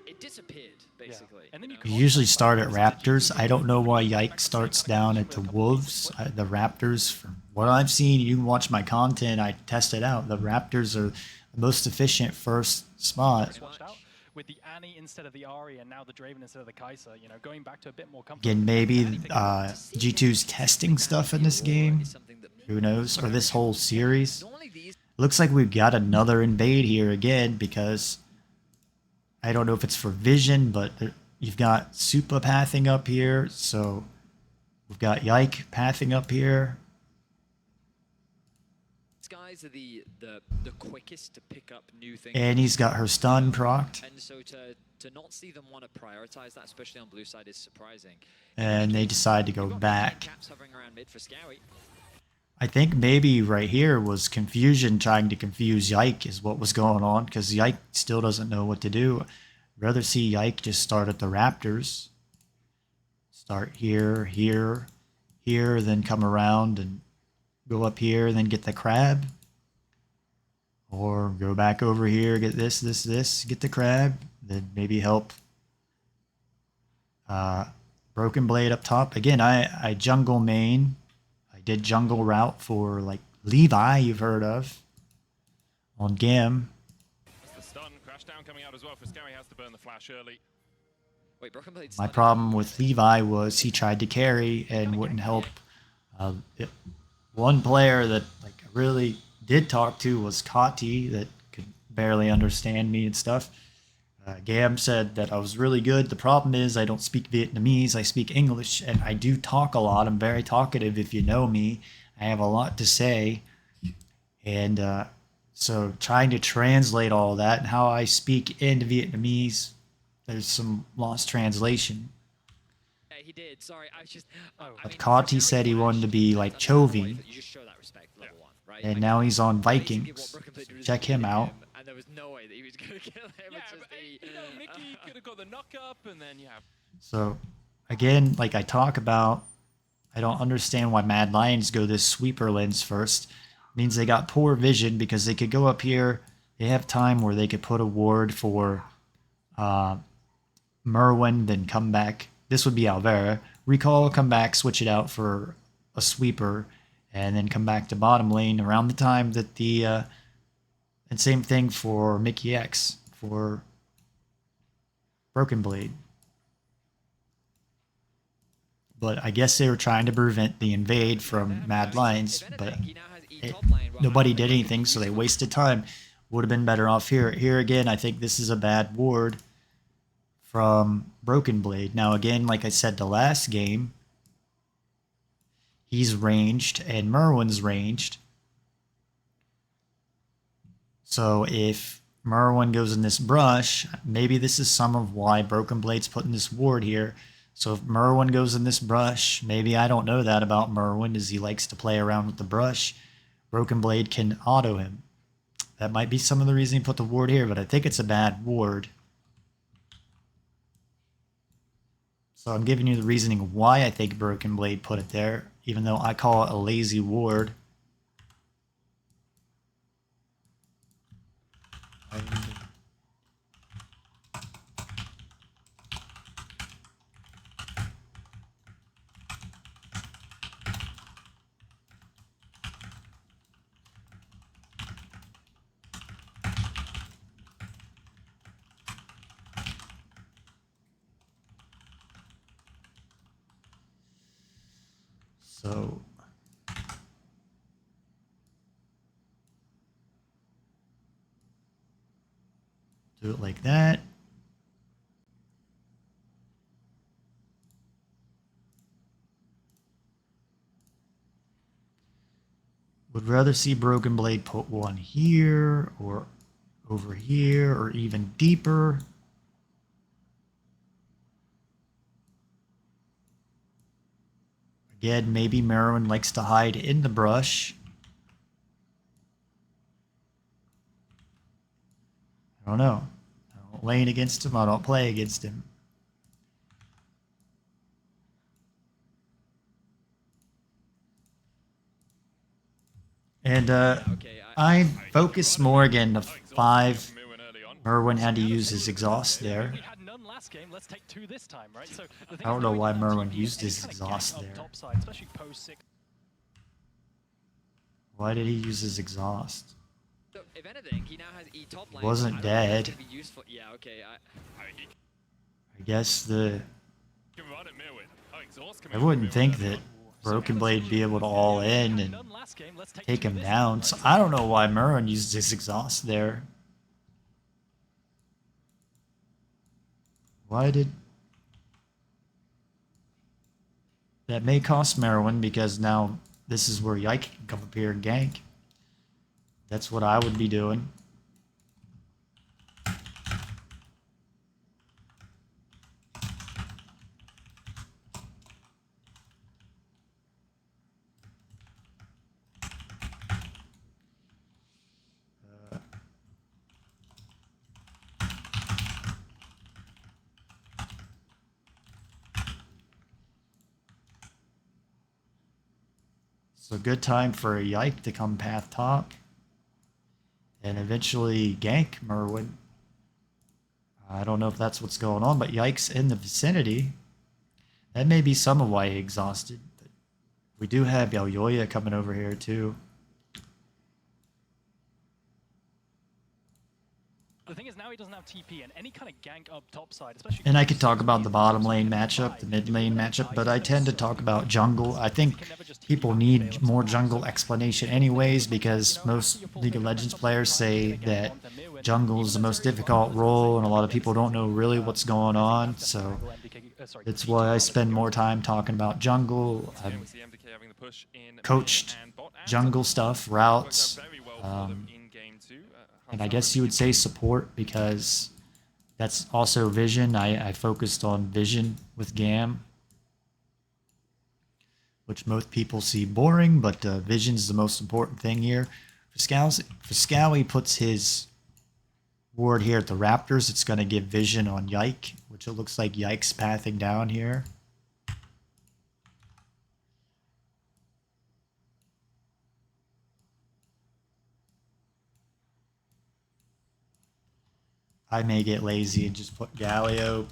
it disappeared, basically. You usually start at Raptors. I don't know why Yike starts down at the Wolves. The Raptors, from what I've seen, you can watch my content, I test it out. The Raptors are the most efficient first spot. With the Annie instead of the Ahri, and now the Draven instead of the Kai'Sa, you know, going back to a bit more comfort. Again, maybe G2's testing stuff in this game. Who knows? Or this whole series. Looks like we've got another invade here again, because I don't know if it's for vision, but you've got Supa pathing up here, so we've got Yike pathing up here. These guys are the quickest to pick up new things. And he's got her stun procced. And so to not see them want to prioritize that, especially on blue side, is surprising. And they decide to go back. Caps hovering around mid for Scowie. I think maybe right here was confusion, trying to confuse Yike is what was going on, because Yike still doesn't know what to do. I'd rather see Yike just start at the Raptors. Start here, here, here, then come around and go up here, then get the crab. Or go back over here, get this, get the crab, then maybe help Broken Blade up top. Again, I jungle main. I did jungle route for, like, Levi, you've heard of, on Gam. The stun, crash down coming out as well for Scowie, has to burn the flash early. Wait, Broken Blade's My problem with Levi was he tried to carry and wouldn't help. One player that, like, I really did talk to was Kati, that could barely understand me and stuff. Gam said that I was really good. The problem is I don't speak Vietnamese. I speak English, and I do talk a lot. I'm very talkative if you know me. I have a lot to say. And so trying to translate all that and how I speak into Vietnamese, there's some lost translation. he did. Sorry, I was just. I But mean, Conti said he wanted to be like Chovy, you just show that respect, level 1, right? and Like, now he's on basically Vikings. what Brooklyn did was Check beat him out. and there was no way that he was going to kill him. Yeah, It's just but you know, Mickey could have got the knock up, and then you have. So, again, like I talk about, I don't understand why Mad Lions go this sweeper lens first. It means they got poor vision because they could go up here. They have time where they could put a ward for Merwin, then come back. This would be Alvera. Recall, come back, switch it out for a sweeper, and then come back to bottom lane around the time that the... and same thing for Mickey X, for Broken Blade. But I guess they were trying to prevent the invade from Mad Lions, but nobody did anything, so they wasted time. Would have been better off here. Here again, I think this is a bad ward from Broken Blade. Now again, like I said the last game, he's ranged and Merwin's ranged. So if Merwin goes in this brush, maybe this is some of why Broken Blade's putting this ward here. So if Merwin goes in this brush, maybe I don't know that about Merwin, is he likes to play around with the brush. Broken Blade can auto him. That might be some of the reason he put the ward here, but I think it's a bad ward. So I'm giving you the reasoning why I think Broken Blade put it there, even though I call it a lazy ward. So do it like that. Would rather see Broken Blade put one here or over here or even deeper. Again, maybe Merwin likes to hide in the brush. I don't know. I don't lane against him. I don't play against him. And I focus more again to 5. Merwin had to use his exhaust there. I don't know why Merwin used his exhaust there. Why did he use his exhaust? If anything, he now has E top lane. He wasn't dead. Yeah, okay. I guess I wouldn't think that Broken Blade would be able to all in and take him down. So I don't know why Merwin used his exhaust there. Why did... That may cost Merwin because now this is where Yike can come up here and gank. That's what I would be doing. So good time for a Yike to come path top and eventually gank Merwin. I don't know if that's what's going on, but Yike's in the vicinity. That may be some of why he exhausted. But we do have Yaoyoya coming over here too. The thing is, now he doesn't have TP, and any kind of gank up top side, especially... And I could talk about the bottom lane matchup, the mid lane matchup, but I tend to talk about jungle. I think people need more jungle explanation anyways, because most League of Legends players say that jungle is the most difficult role, and a lot of people don't know really what's going on, so it's why I spend more time talking about jungle. I've coached jungle stuff, routes, and I guess you would say support because that's also vision. I focused on vision with GAM. which most people see boring, but vision's the most important thing here. Fiscawi puts his ward here at the Raptors. It's going to give vision on Yike, which it looks like Yike's pathing down here. I may get lazy and just put Galio.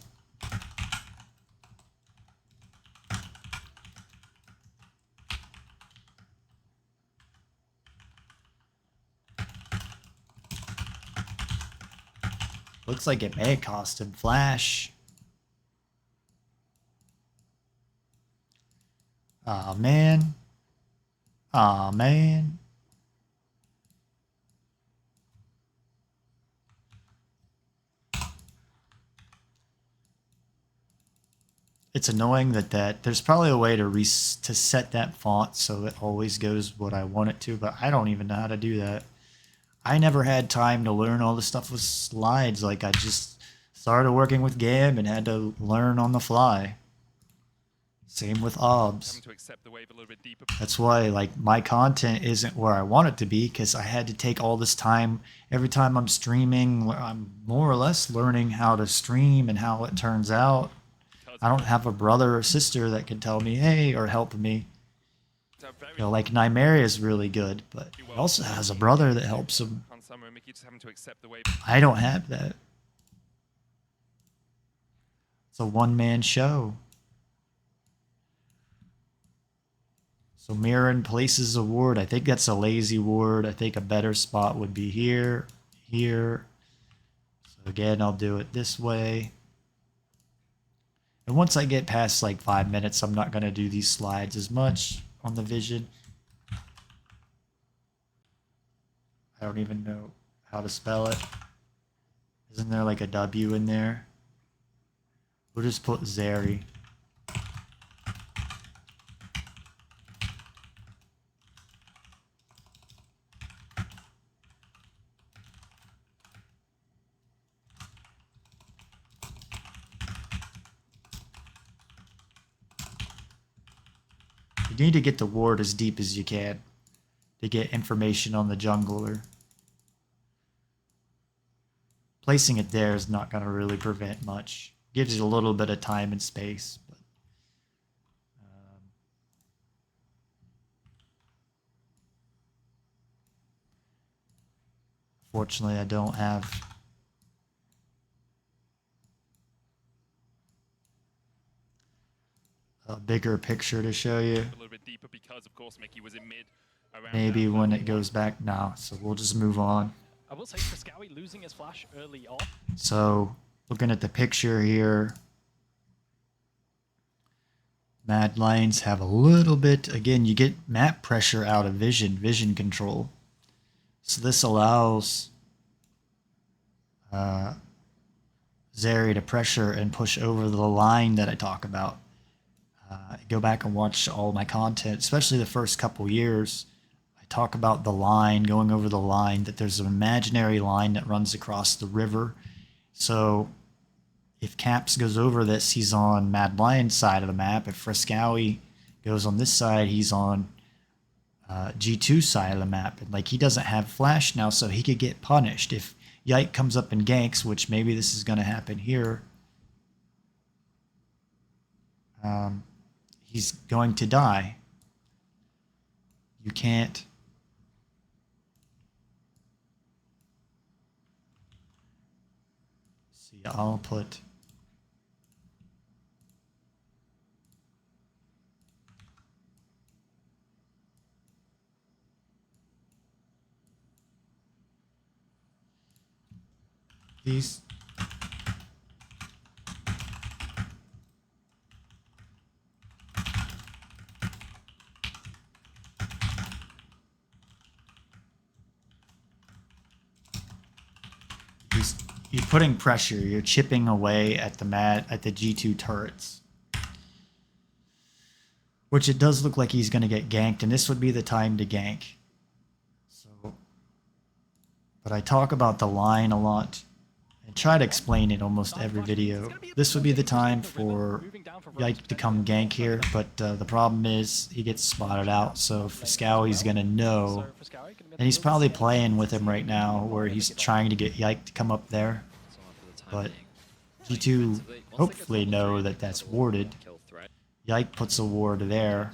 Looks like it may cost him Flash. Aw, man. Aw, man. It's annoying that there's probably a way to set that font so it always goes what I want it to, but I don't even know how to do that. I never had time to learn all the stuff with slides. Like, I just started working with GAM and had to learn on the fly. Same with OBS. That's why, like, my content isn't where I want it to be, because I had to take all this time. Every time I'm streaming, I'm more or less learning how to stream and how it turns out. I don't have a brother or sister that can tell me, hey, or help me. You know, like Nymeria is really good, but he also has a brother that helps him. I don't have that. It's a one-man show. So Mirren places a ward. I think that's a lazy ward. I think a better spot would be here, here. So again, I'll do it this way. And once I get past like 5 minutes, I'm not going to do these slides as much on the vision. I don't even know how to spell it. Isn't there like a W in there? We'll just put Zeri. You need to get the ward as deep as you can to get information on the jungler. Placing it there is not going to really prevent much. Gives you a little bit of time and space. But, fortunately, I don't have... a bigger picture to show you. A little bit deeper because, of course, Mickey was in mid. Maybe when it goes back now, so we'll just move on. I will say Fiscawi losing his flash early on. So, looking at the picture here, Mad Lions have a little bit, again, you get map pressure out of vision control. So this allows Zeri to pressure and push over the line that I talk about. Go back and watch all my content, especially the first couple years. I talk about the line, going over the line, that there's an imaginary line that runs across the river. So if Caps goes over this, he's on Mad Lion's side of the map. If Fiscawi goes on this side, he's on G2's side of the map. And like, he doesn't have flash now, so he could get punished. If Yike comes up and ganks, which maybe this is going to happen here, he's going to die. You can't... See, I'll put... these... You're putting pressure. You're chipping away at the G2 turrets, which it does look like he's going to get ganked, and this would be the time to gank. So, but I talk about the line a lot I try to explain it almost every video. This would be the time for Yike to come gank here, but the problem is he gets spotted out, so Friscowi's gonna know. And he's probably playing with him right now, where he's trying to get Yike to come up there. But G2 hopefully know that that's warded. Yike puts a ward there.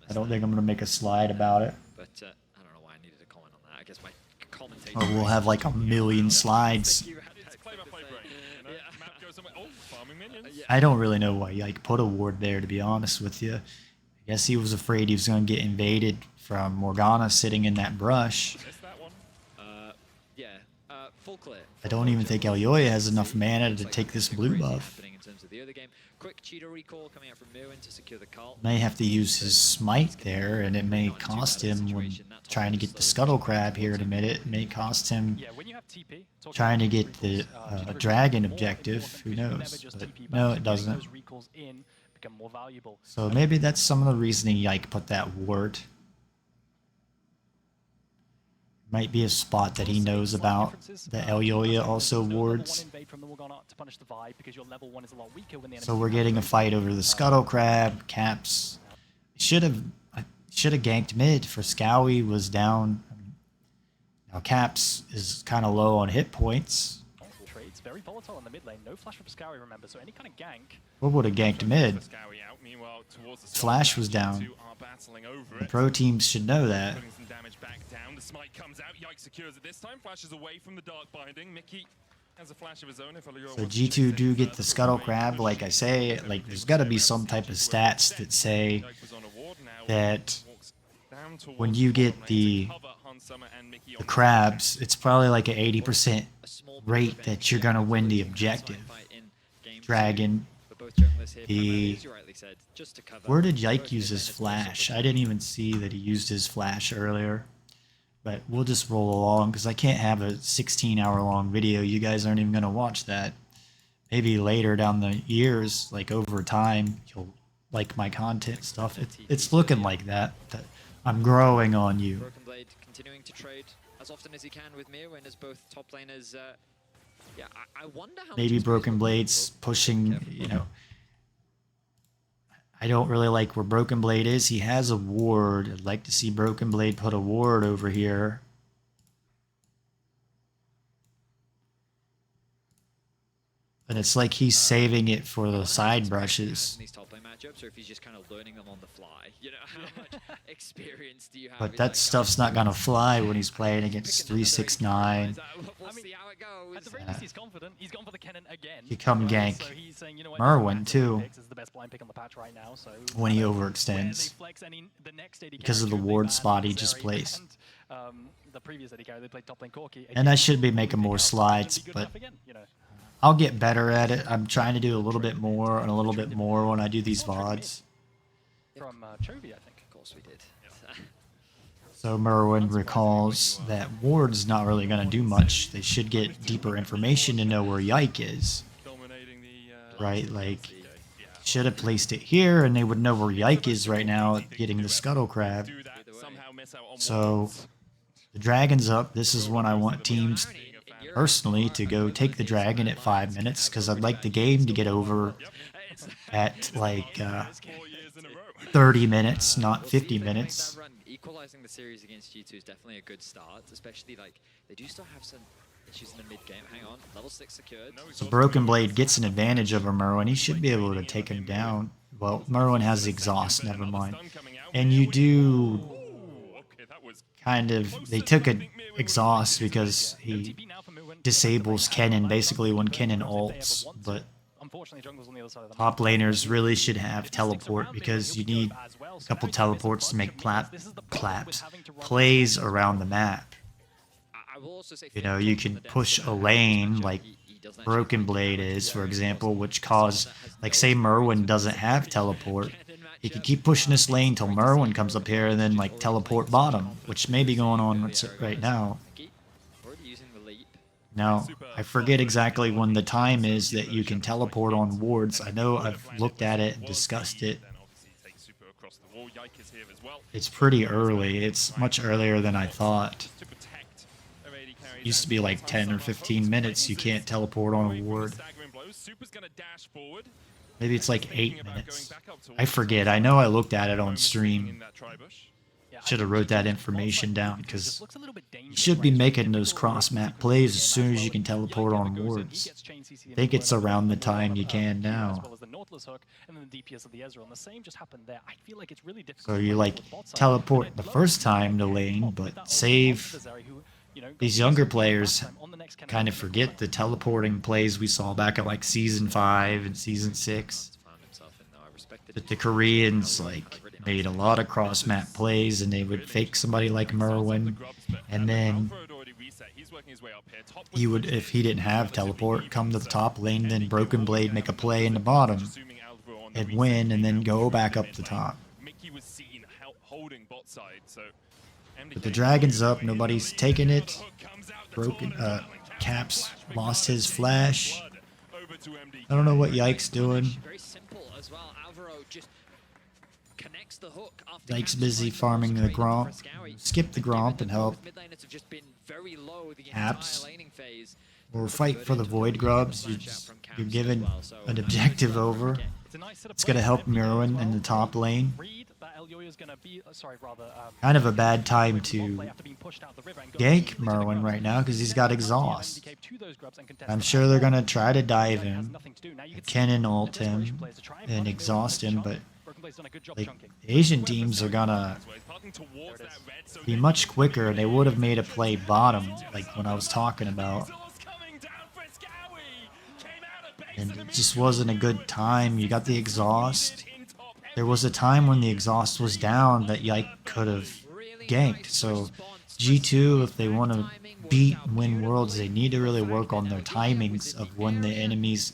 I don't think I'm gonna make a slide about it. But I don't know why I needed to comment on that. I guess my commentator. Or we'll have like a million slides. I don't really know why Yike put a ward there, to be honest with you. I guess he was afraid he was going to get invaded from Morgana sitting in that brush. Full clear. I don't even think Elyoya has enough mana to take this blue buff. Quick Cheeto recall coming out from Mirwin to secure the cult. May have to use his smite there, and it may cost him when trying to get the Scuttle Crab here in a minute. It may cost him trying to get the dragon objective. Who knows? But no, it doesn't. So maybe that's some of the reasoning Yike put that ward. Might be a spot that he knows about. The Elyoya also wards. So we're getting a fight over the Scuttle Crab. Caps should have ganked mid. For Scowie was down. Now Caps is kind of low on hit points. Trades very volatile in the mid lane. No flash for Scowie, remember. So any kind of gank. What would have ganked mid? Flash was down. The pro teams should know that. The smite comes out. Yike secures it this time. Flashes away from the dark binding. Mickey has a flash of his own. So G2 do get the Scuttle Crab. Like I say, like there's got to be some type of stats that say that when you get the crabs, it's probably like an 80% rate that you're gonna win the objective. Dragon. Where did Yike use his flash? I didn't even see that he used his flash earlier. But we'll just roll along because I can't have a 16-hour-long video. You guys aren't even going to watch that. Maybe later down the years, like over time, you'll like my content stuff. It's looking like that I'm growing on you. Broken Blade continuing to trade as often as he can with Mirwin as both top laners. Yeah, I wonder how maybe Broken Blade's pushing, you know. I don't really like where Broken Blade is. He has a ward. I'd like to see Broken Blade put a ward over here. But it's like he's saving it for the side brushes. These top lane matchups, or if he's just kind of learning them on the fly. You know, how much experience do you have? But that stuff's not gonna fly when he's playing against 369. We'll see how it goes. At the very least, he's confident. He's gone for the Kennen again. He come gank. So he's saying, you know what, Merwin too. Is the best blind pick on the patch right now, so when he overextends. Because of the ward spot he just placed. The previous AD carry, they played top lane Corki. And I should be making more slides, but I'll get better at it. I'm trying to do a little bit more and a little bit more when I do these VODs. From Chovy, I think. Of course we did. So Merwin recalls that ward's not really going to do much. They should get deeper information to know where Yike is. Right? Like, should have placed it here and they would know where Yike is right now getting the Scuttle Crab. So the dragon's up. This is when I want teams personally to go take the dragon at 5 minutes because I'd like the game to get over at like 30 minutes, not 50 minutes. Equalizing the series against G2 is definitely a good start, especially like they do still have some issues in the mid game. Hang on, level 6 secured. So Broken Blade gets an advantage over Merwin. He should be able to take him down. Well, Merwin has exhaust, never mind. And you do kind of, they took an exhaust because he disables Kennen basically when Kennen ults, but top laners really should have teleport because you need a couple teleports to make plays around the map. You know, you can push a lane like Broken Blade is, for example, which cause, like say Merwin doesn't have teleport, he can keep pushing this lane till Merwin comes up here and then like teleport bottom, which may be going on right now. Now, I forget exactly when the time is that you can teleport on wards. I know I've looked at it and discussed it. It's pretty early. It's much earlier than I thought. Used to be like 10 or 15 minutes you can't teleport on a ward. Maybe it's like 8 minutes. I forget. I know I looked at it on stream. Should have wrote that information down because you should be making those cross-map plays as soon as you can teleport on wards. I think it's around the time you can now. So you like teleport the first time to lane, but save. These younger players kind of forget the teleporting plays we saw back at like Season 5 and Season 6. But the Koreans like made a lot of cross-map plays, and they would fake somebody like Merwin, and then he would, if he didn't have teleport, come to the top lane, then Broken Blade make a play in the bottom and win, and then go back up the top. But the dragon's up, nobody's taking it. Caps lost his flash. I don't know what Yike's doing. Yike's busy farming the Gromp. Skip the Gromp and help Caps. Or fight for the Void Grubs. You're given an objective over. It's going to help Merwin in the top lane. Kind of a bad time to gank Merwin right now because he's got exhaust. I'm sure they're going to try to dive him, cannon ult him, and exhaust him, but like, the Asian teams are going to be much quicker. They would have made a play bottom, like when I was talking about. And it just wasn't a good time. You got the exhaust. There was a time when the exhaust was down that Yike could have ganked. So G2, if they want to beat and win worlds, they need to really work on their timings of when the enemy's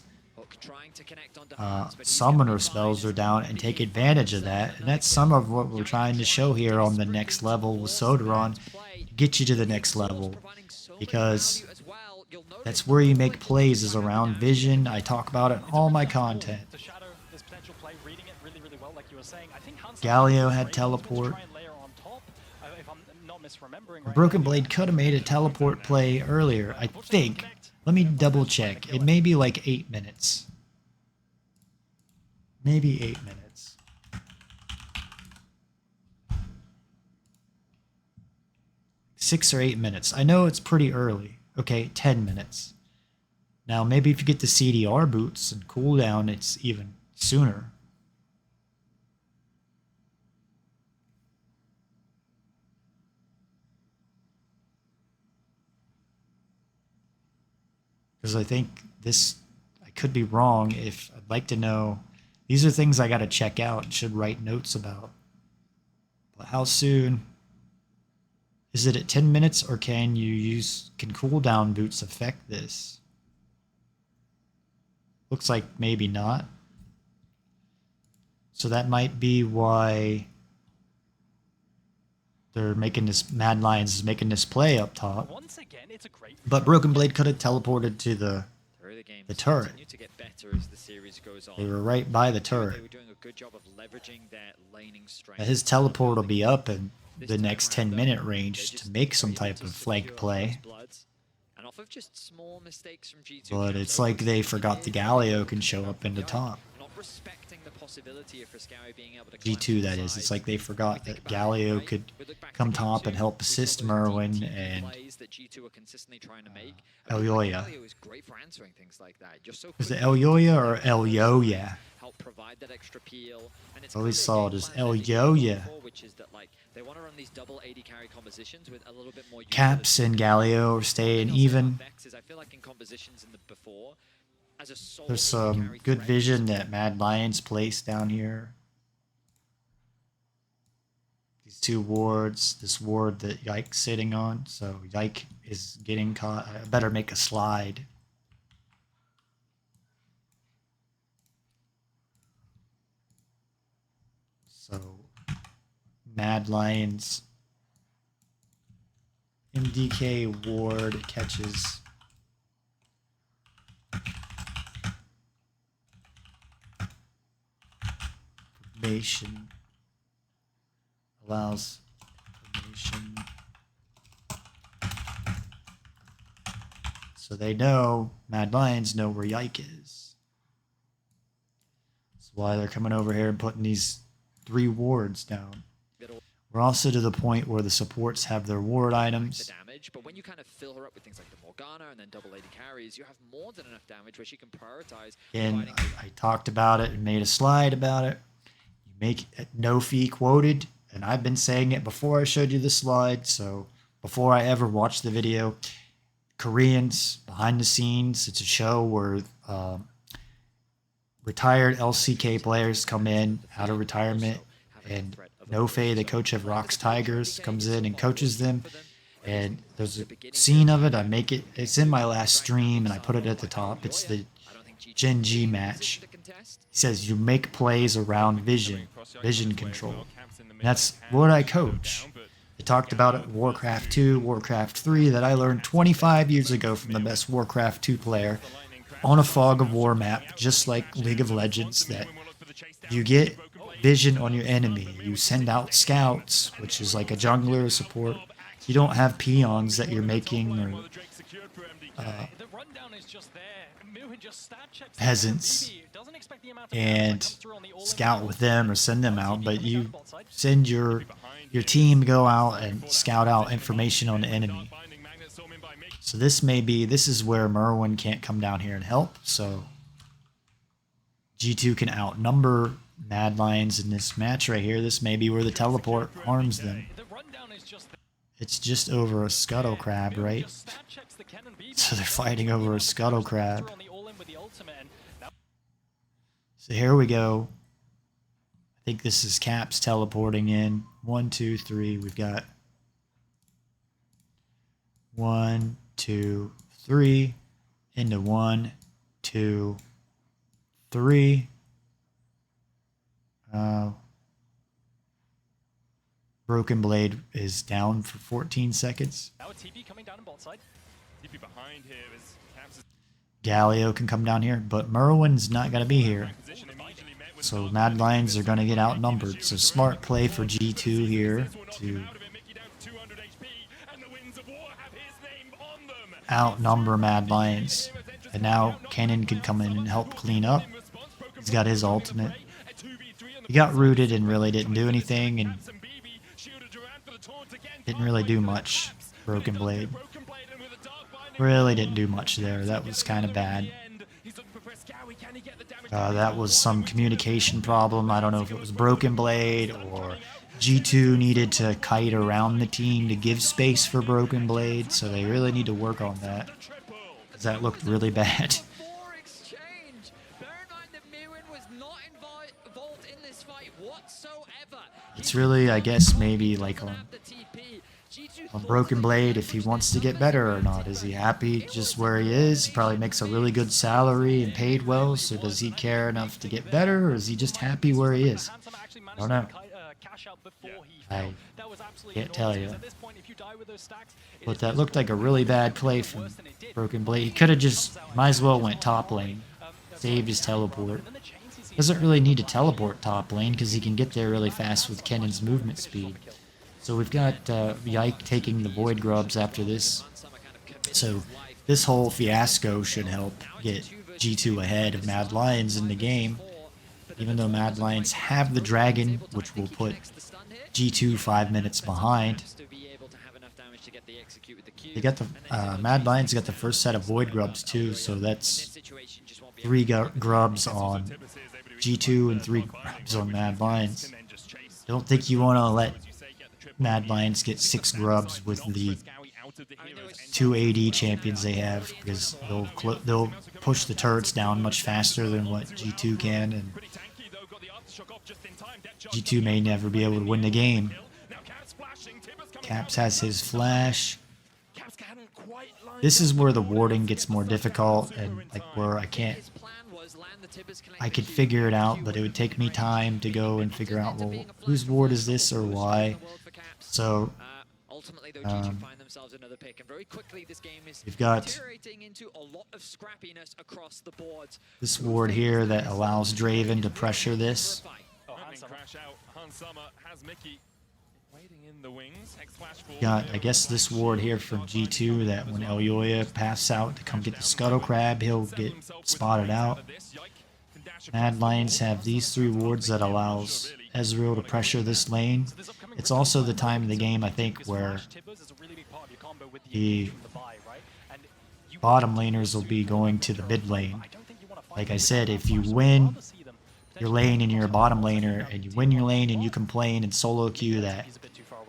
summoner spells are down and take advantage of that. And that's some of what we're trying to show here on the next level with Sodaron. Get you to the next level. Because that's where you make plays, is around vision. I talk about it in all my content. Galio had teleport. Broken Blade could have made a teleport play earlier, I think. Let me double check. It may be like 8 minutes. Maybe 8 minutes. Six or 8 minutes. I know it's pretty early. Okay, 10 minutes. Now, maybe if you get the CDR boots and cooldown, it's even sooner. Because I think this, I could be wrong. If I'd like to know, these are things I got to check out and should write notes about. But how soon? Is it at 10 minutes, or can cooldown boots affect this? Looks like maybe not. So that might be why they're making this, Mad Lions is making this play up top. But Broken Blade could have teleported to the turret. They were right by the turret. His teleport will be up in the next 10-minute range to make some type of flank play. But it's like they forgot the Galio can show up in the top. G2, that is. It's like they forgot that Galio could come top and help assist Merwin and Elyoya. Is it Elyoya or Elyoya? I always saw it as Elyoya. Caps and Galio are staying even. There's some good vision that Mad Lions placed down here. These two wards, this ward that Yike's sitting on, so Yike is getting caught. I better make a slide. So, Mad Lions, MDK ward catches. Formation allows formation. So they know, Mad Lions know where Yike is. That's why they're coming over here and putting these 3 wards down. We're also to the point where the supports have their ward items. Damage, but when you kind of fill her up with things like the Morgana and then double AD carries, you have more than enough damage where she can prioritize. And I talked about it and made a slide about it. You make it no fee quoted, and I've been saying it before I showed you the slide, so before I ever watched the video. Koreans, behind the scenes, it's a show where retired LCK players come in out of retirement, and Nofe, the coach of Rocks Tigers, comes in and coaches them. And there's a scene of it. I make it. It's in my last stream, and I put it at the top. It's the Gen G match. He says you make plays around vision control. And that's what I coach. I talked about it in Warcraft 2, Warcraft 3, that I learned 25 years ago from the best Warcraft 2 player on a Fog of War map, just like League of Legends, that you get vision on your enemy. You send out scouts, which is like a jungler or support. You don't have peons that you're making or peasants and scout with them or send them out, but you send your team go out and scout out information on the enemy. So this is where Merwin can't come down here and help, so G2 can outnumber Mad Lions in this match right here. This may be where the teleport harms them. It's just over a Scuttle Crab, right? So they're fighting over a Scuttle Crab. So here we go. I think this is Caps teleporting in. 1, 2, 3. We've got 1, 2, 3 into 1, 2, 3. Broken Blade is down for 14 seconds. Now a TP coming down on bot side. TP behind here is Caps. Galio can come down here, but Merwin's not going to be here. So Mad Lions are going to get outnumbered. So smart play for G2 here to outnumber Mad Lions. And now Cannon can come in and help clean up. He's got his ultimate. He got rooted and really didn't do anything, and didn't really do much. Broken Blade really didn't do much there. That was kind of bad. That was some communication problem. I don't know if it was Broken Blade or G2 needed to kite around the team to give space for Broken Blade, so they really need to work on that, because that looked really bad. It's really, I guess, maybe like on Broken Blade, if he wants to get better or not. Is he happy just where he is? He probably makes a really good salary and paid well, so does he care enough to get better, or is he just happy where he is? I don't know. I can't tell you. But that looked like a really bad play from Broken Blade. He could have just, might as well went top lane, saved his teleport. Doesn't really need to teleport top lane because he can get there really fast with Kennon's movement speed. So we've got Yike taking the Void Grubs after this. So this whole fiasco should help get G2 ahead of Mad Lions in the game. Even though Mad Lions have the Dragon, which will put G2 5 minutes behind. They got the Mad Lions got the first set of Void Grubs too, so that's 3 grubs on G2 and 3 grubs on Mad Lions. Don't think you want to let Mad Lions get 6 grubs with the 2 AD champions they have, because they'll push the turrets down much faster than what G2 can, and G2 may never be able to win the game. Caps has his flash. This is where the warding gets more difficult, and like where I could figure it out, but it would take me time to go and figure out, well, whose ward is this or why. So you've got this ward here that allows Draven to pressure this. Waiting in the wings. X-Flash for Got, I guess, this ward here from G2 that when Elyoya passes out to come get the Scuttle Crab, he'll get spotted out. Mad Lions have these 3 wards that allows Ezreal to pressure this lane. It's also the time of the game, I think, where the bottom laners will be going to the mid lane. Like I said, if you win your lane and you're a bottom laner, and you win your lane and you complain in solo queue that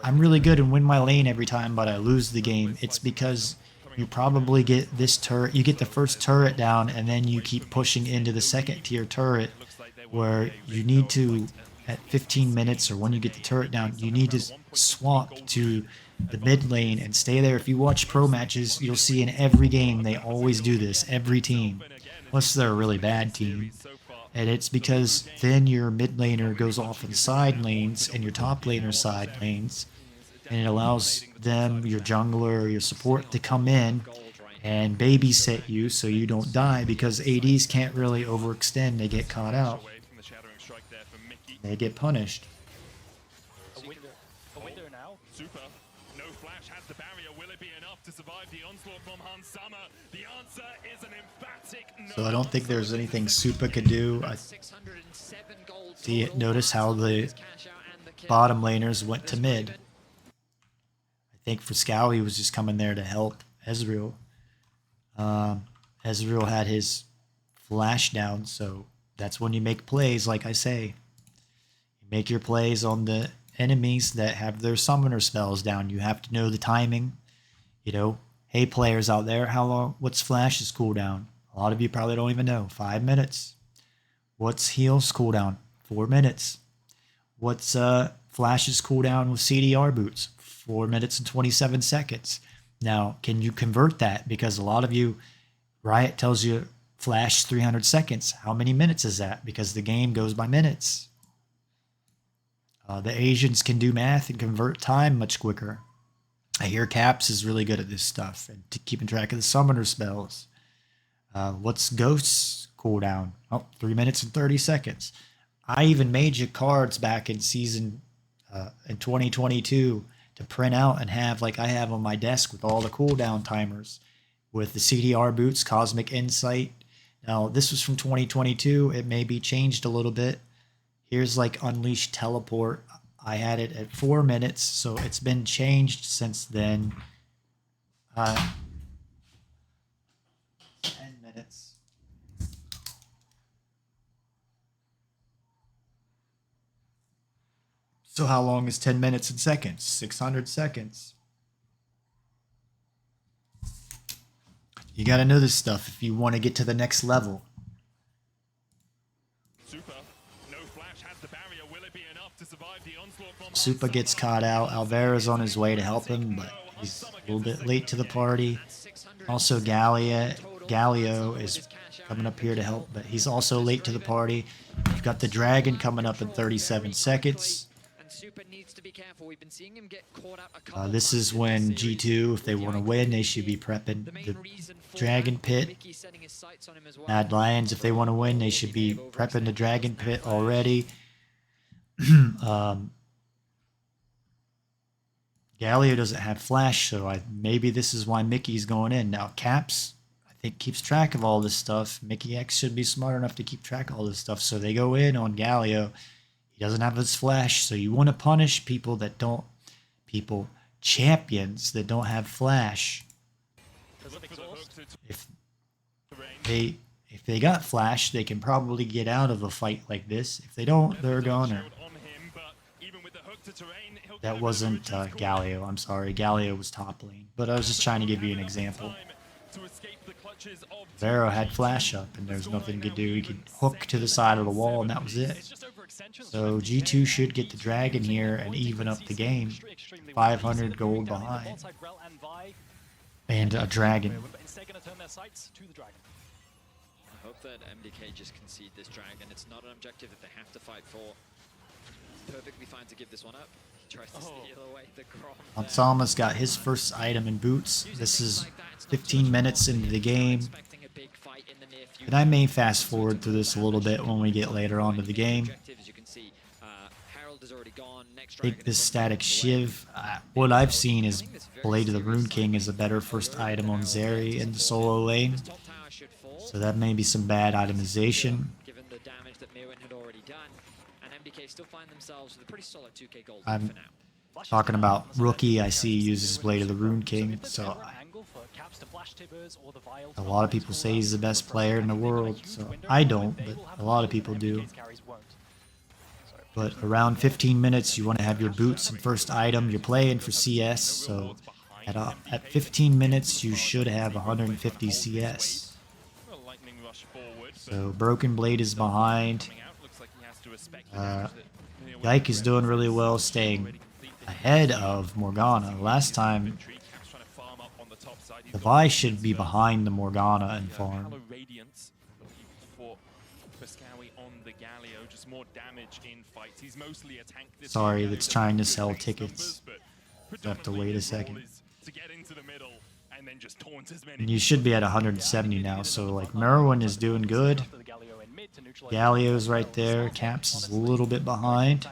I'm really good and win my lane every time, but I lose the game, it's because you probably get this turret, you get the first turret down, and then you keep pushing into the second tier turret, where you need to, at 15 minutes or when you get the turret down, you need to swap to the mid lane and stay there. If you watch pro matches, you'll see in every game they always do this, every team, unless they're a really bad team. And it's because then your mid laner goes off in side lanes and your top laner side lanes, and it allows them, your jungler or your support, to come in and babysit you so you don't die, because ADs can't really overextend, they get caught out, they get punished. A window now. Super. No flash has the barrier. Will it be enough to survive the onslaught from Hans Summer? The answer is an emphatic no. So I don't think there's anything Supa could do. I see, notice how the bottom laners went to mid. I think for Scow, he was just coming there to help Ezreal. Ezreal had his flash down, so that's when you make plays, like I say. You make your plays on the enemies that have their summoner spells down. You have to know the timing. You know, hey players out there, how long, what's Flash's cooldown? A lot of you probably don't even know. 5 minutes. What's heal's cooldown? 4 minutes. What's Flash's cooldown with CDR boots? 4 minutes and 27 seconds. Now, can you convert that? Because a lot of you, Riot tells you Flash 300 seconds. How many minutes is that? Because the game goes by minutes. The Asians can do math and convert time much quicker. I hear Caps is really good at this stuff and keeping track of the summoner spells. What's Ghost's cooldown? Oh, 3 minutes and 30 seconds. I even made you cards back in season in 2022 to print out and have, like I have on my desk, with all the cooldown timers, with the CDR boots, Cosmic Insight. Now, this was from 2022. It may be changed a little bit. Here's like Unleashed Teleport. I had it at 4 minutes, so it's been changed since then. 10 minutes. So how long is 10 minutes in seconds? 600 seconds. You got to know this stuff if you want to get to the next level. Super. No flash has the barrier. Will it be enough to survive the onslaught from Supa gets caught out. Alvera's on his way to help him, but he's a little bit late to the party. Also, Galio is coming up here to help, but he's also late to the party. You've got the dragon coming up in 37 seconds. This is when G2, if they want to win, they should be prepping the Dragon Pit. Mad Lions, if they want to win, they should be prepping the Dragon Pit already. Galio doesn't have flash, so maybe this is why Mickey's going in. Now, Caps, I think, keeps track of all this stuff. Mickey X should be smart enough to keep track of all this stuff, so they go in on Galio. He doesn't have his flash, so you want to punish people that don't, champions that don't have flash. If they got flash, they can probably get out of a fight like this. If they don't, they're a goner. That wasn't Galio, I'm sorry. Galio was top lane, but I was just trying to give you an example. Vero had flash up, and there's nothing he could do. He could hook to the side of the wall, and that was it. So G2 should get the dragon here and even up the game. 500 gold behind. And a dragon. I hope that MDK just concede this dragon. It's not an objective that they have to fight for. It's perfectly fine to give this one up. He tries to steal away the Grom. Ansama's got his first item in boots. This is 15 minutes into the game. And I may fast forward through this a little bit when we get later on to the game. Shield is already gone. Next I think Dragon this is static shiv, what I've seen is Blade of the Rune King is a better first item on Zeri in the solo lane. So that may be some bad itemization. given the damage that Mirwin had already done, and MDK still find themselves with a pretty solid 2k gold lead for now. Talking about rookie, I see he uses Blade of the Rune King, so a lot of people say he's the best player in the world, so I don't, but a lot of people do. But around 15 minutes, you want to have your boots and first item. You're playing for CS, so at 15 minutes, you should have 150 CS. So Broken Blade is behind. Yike is doing really well, staying ahead of Morgana. Last time, the Vi should be behind the Morgana and farm. Sorry, that's trying to sell tickets. You have to wait a second. And you should be at 170 now, so like Merwin is doing good. Galio's right there. Caps is a little bit behind.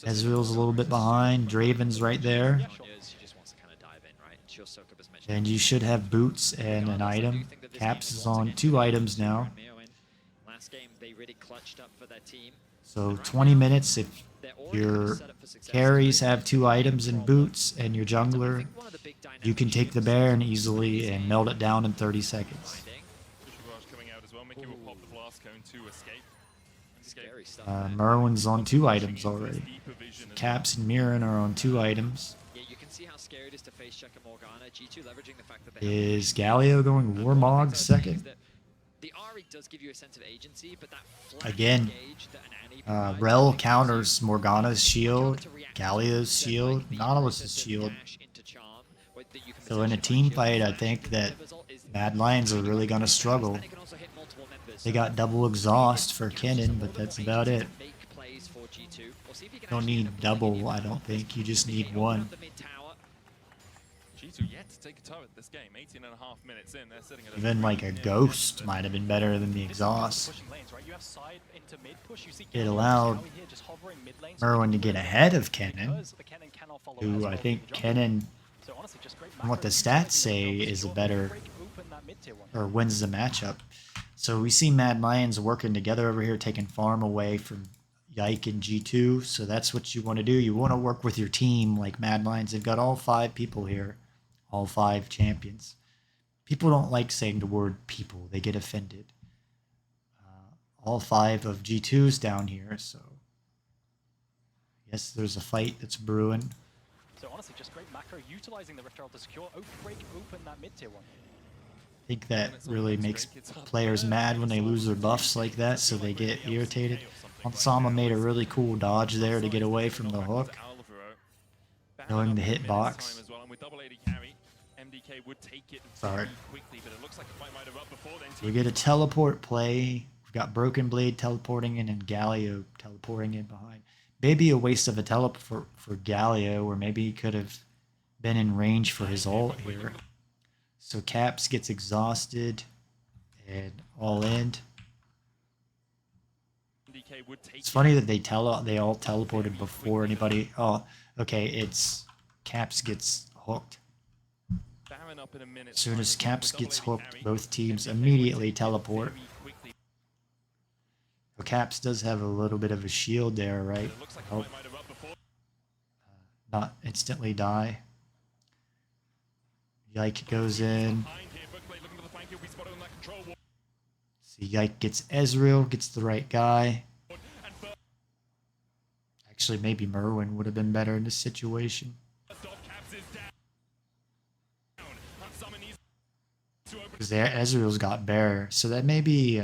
Ezreal's a little bit behind. Draven's right there. And you should have boots and an item. Caps is on 2 items now. So 20 minutes if your carries have 2 items and boots and your jungler, you can take the Baron easily and melt it down in 30 seconds. Merwin's on 2 items already. Caps and Mirren are on 2 items. Is Galio going Warmog second? Again, Rel counters Morgana's shield, Galio's shield, Nautilus's shield. So in a team fight, I think that Mad Lions are really going to struggle. They got double exhaust for Kennen, but that's about it. Don't need double, I don't think. You just need one. Even like a ghost might have been better than the exhaust. It allowed Merwin to get ahead of Kennen, who I think Kennen, from what the stats say, is a better, or wins the matchup. So we see Mad Lions working together over here, taking farm away from Yike and G2. So that's what you want to do. You want to work with your team like Mad Lions. They've got all 5 people here, all 5 champions. People don't like saying the word people. They get offended. All 5 of G2's down here, so yes, there's a fight that's brewing. So honestly, just great macro, utilizing the Rift Herald to secure, break open that mid-tier one. I think that really makes players mad when they lose their buffs like that, so they get irritated. Onsama made a really cool dodge there to get away from the hook, knowing the hitbox. Sorry. We get a teleport play. We've got Broken Blade teleporting in and Galio teleporting in behind. Maybe a waste of a teleport for Galio, or maybe he could have been in range for his ult here. So Caps gets exhausted and all in. It's funny that they all teleported before anybody. Oh, okay, it's Caps gets hooked. As soon as Caps gets hooked, both teams immediately teleport. So Caps does have a little bit of a shield there, right? Oh. Not instantly die. Yike goes in. See, Yike gets Ezreal, gets the right guy. Actually, maybe Merwin would have been better in this situation. Because Ezreal's got Bear, so that may be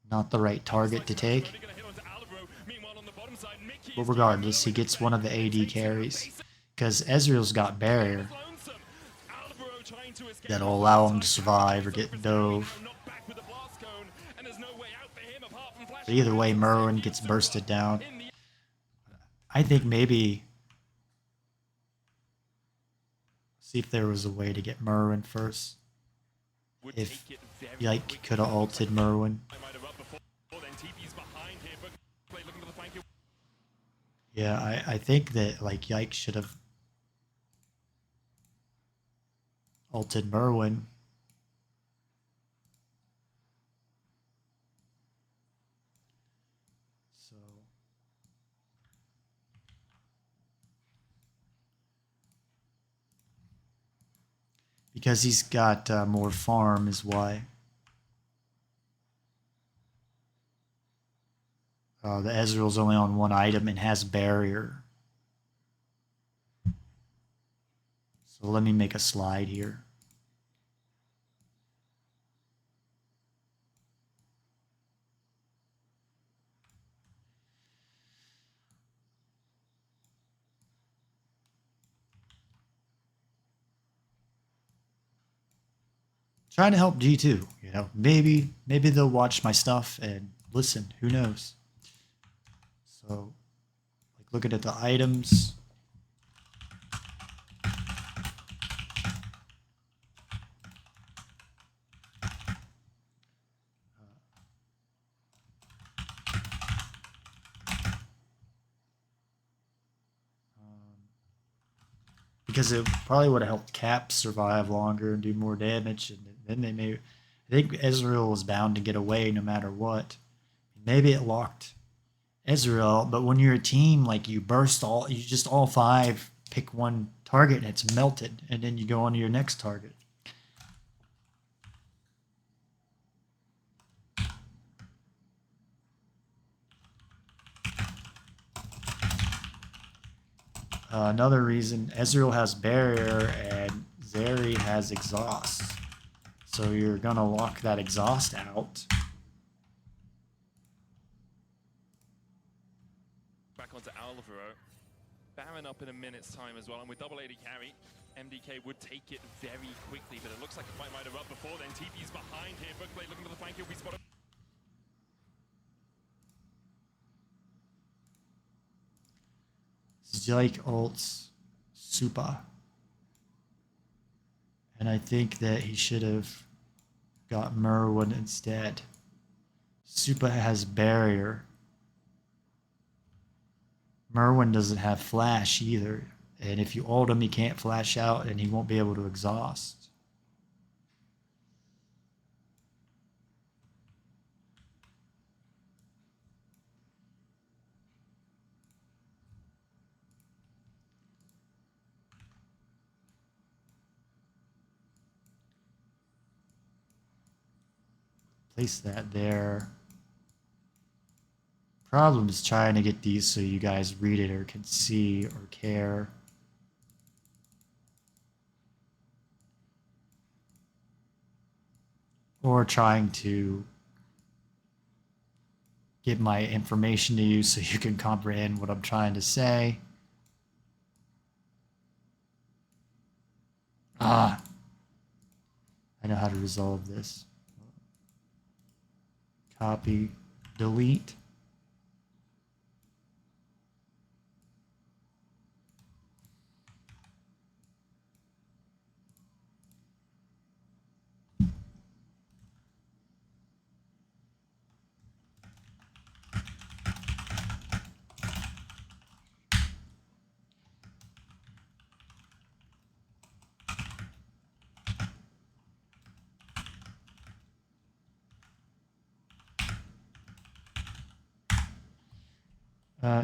not the right target to take. But regardless, he gets one of the AD carries. Because Ezreal's got Barrier that'll allow him to survive or get dove. But either way, Merwin gets bursted down. I think maybe... See if there was a way to get Merwin first. If Yike could have ulted Merwin. Yeah, I think that like Yike should have ulted Merwin. So because he's got more farm is why. The Ezreal's only on one item and has barrier. So let me make a slide here. Trying to help G2, you know, maybe they'll watch my stuff and listen, who knows. So like looking at the items. Because it probably would have helped Cap survive longer and do more damage, and then they may. I think Ezreal was bound to get away no matter what. Maybe it locked Ezreal, but when you're a team, like you just all five pick one target and it's melted, and then you go on to your next target. Another reason, Ezreal has barrier and Zeri has exhaust. So you're going to lock that exhaust out. Back onto Alvaro. Baron up in a minute's time as well, and with double AD carry, MDK would take it very quickly, but it looks like a fight might have up before then. TP's behind here. Bookblade looking for the flank. He'll be spotted. Yike ults Super. And I think that he should have got Merwin instead. Super has barrier. Merwin doesn't have flash either. And if you ult him, he can't flash out and he won't be able to exhaust. Place that there. Problem is trying to get these so you guys read it or can see or care. Or trying to get my information to you so you can comprehend what I'm trying to say. I know how to resolve this. Copy, delete.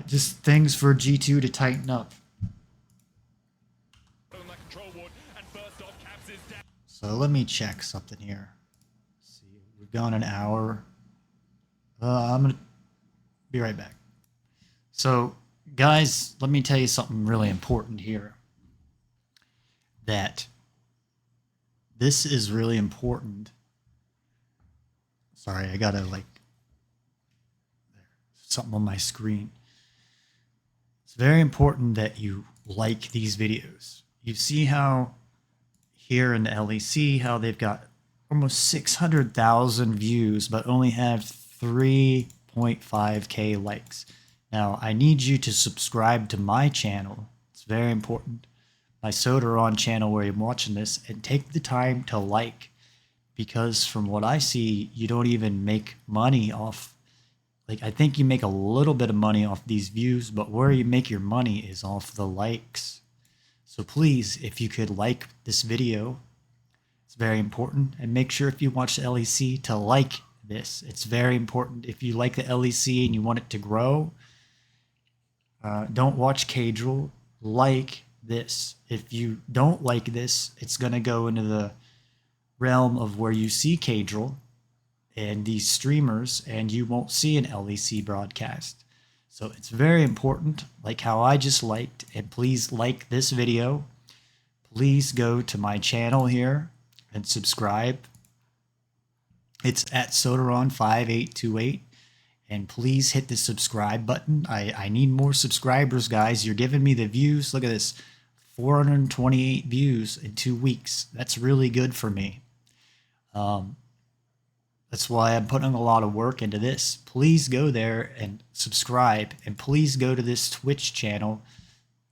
Just things for G2 to tighten up. So let me check something here. Let's see, we've gone an hour. I'm gonna be right back. So, guys, let me tell you something really important here. That this is really important. Sorry, I gotta like something on my screen. It's very important that you like these videos. You see how here in the LEC, how they've got almost 600,000 views, but only have 3.5K likes. Now, I need you to subscribe to my channel. It's very important. My Sodaron channel where you're watching this, and take the time to like, because from what I see, you don't even make money off like, I think you make a little bit of money off these views, but where you make your money is off the likes. So please, if you could like this video, it's very important. And make sure if you watch the LEC to like this. It's very important. If you like the LEC and you want it to grow, don't watch Cadril. Like this. If you don't like this, it's going to go into the realm of where you see Cadril and these streamers, and you won't see an LEC broadcast. So it's very important, like how I just liked, and please like this video. Please go to my channel here and subscribe. It's at Sodaron5828, and please hit the subscribe button. I need more subscribers, guys. You're giving me the views. Look at this, 428 views in 2 weeks. That's really good for me. That's why I'm putting a lot of work into this. Please go there and subscribe, and please go to this Twitch channel.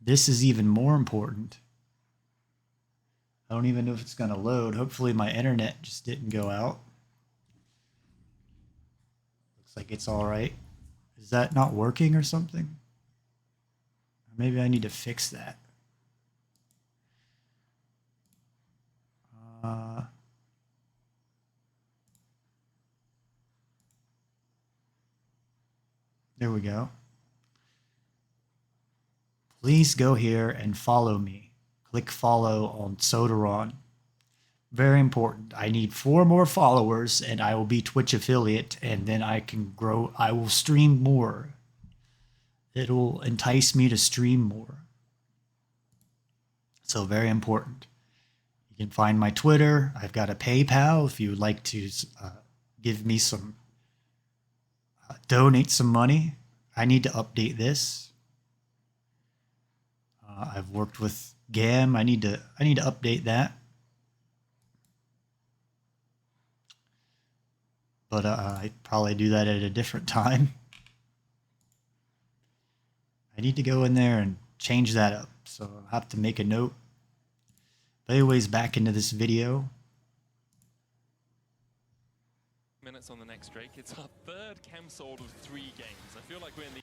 This is even more important. I don't even know if it's going to load. Hopefully my internet just didn't go out. Looks like it's all right. Is that not working or something? Maybe I need to fix that. There we go. Please go here and follow me. Click follow on Sodaron. Very important. I need 4 more followers and I will be Twitch affiliate, and then I can grow. I will stream more. It'll entice me to stream more. So very important. You can find my Twitter. I've got a PayPal if you would like to give me some, donate some money. I need to update this. I've worked with GAM. I need to update that. But I'd probably do that at a different time. I need to go in there and change that up. So I'll have to make a note. But anyways, back into this video. Minutes on the next Drake. It's our third chem sold of 3 games. I feel like we're in the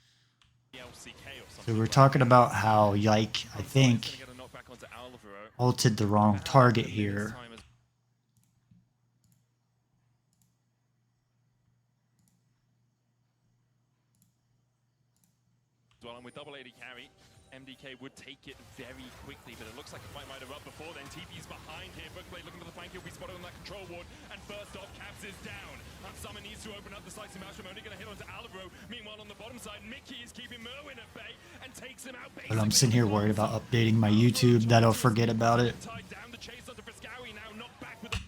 LCK or something. So we're talking about how Yike, I think, ulted the wrong target here. Well, and with double AD carry, MDK would take it very quickly, but it looks like a fight might erupt before then. TP's behind here. Bookblade looking for the flank. He'll be spotted on that control ward. And first off, Caps is down. And Summer needs to open up the slicing mouse. Only going to hit onto Alvaro. Meanwhile, on the bottom side, Mickey is keeping Merwin at bay and takes him out. But I'm sitting here worried about updating my YouTube that I'll forget about it.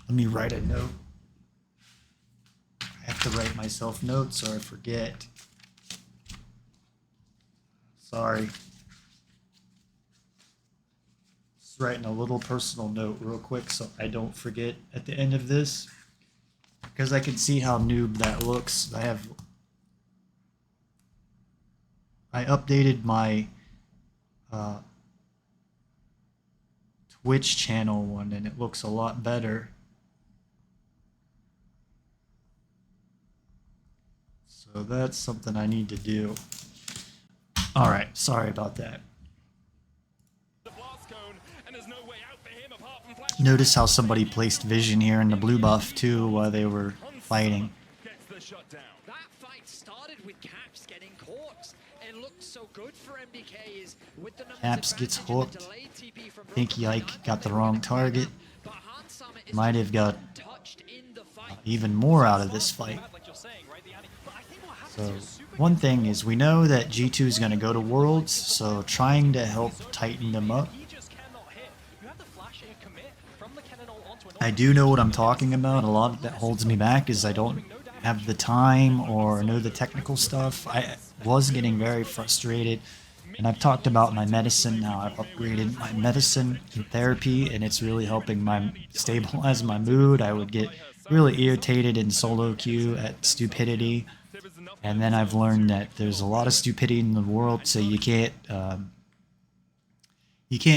Let me write a note. I have to write myself notes or I forget. Sorry. Just writing a little personal note real quick so I don't forget at the end of this. Because I can see how noob that looks. I updated my Twitch channel one and it looks a lot better. So that's something I need to do. Alright, sorry about that. Notice how somebody placed vision here in the blue buff too while they were fighting. That fight started with Caps getting caught. It looked so good for MDK is with the Caps gets hooked. I think Yike got the wrong target. Might have got even more out of this fight. So one thing is we know that G2 is going to go to Worlds, so trying to help tighten them up. I do know what I'm talking about. A lot that holds me back is I don't have the time or know the technical stuff. I was getting very frustrated, and I've talked about my medicine, how I've upgraded my medicine and therapy, and it's really helping stabilize my mood. I would get really irritated in solo queue at stupidity, and then I've learned that there's a lot of stupidity in the world, so you can't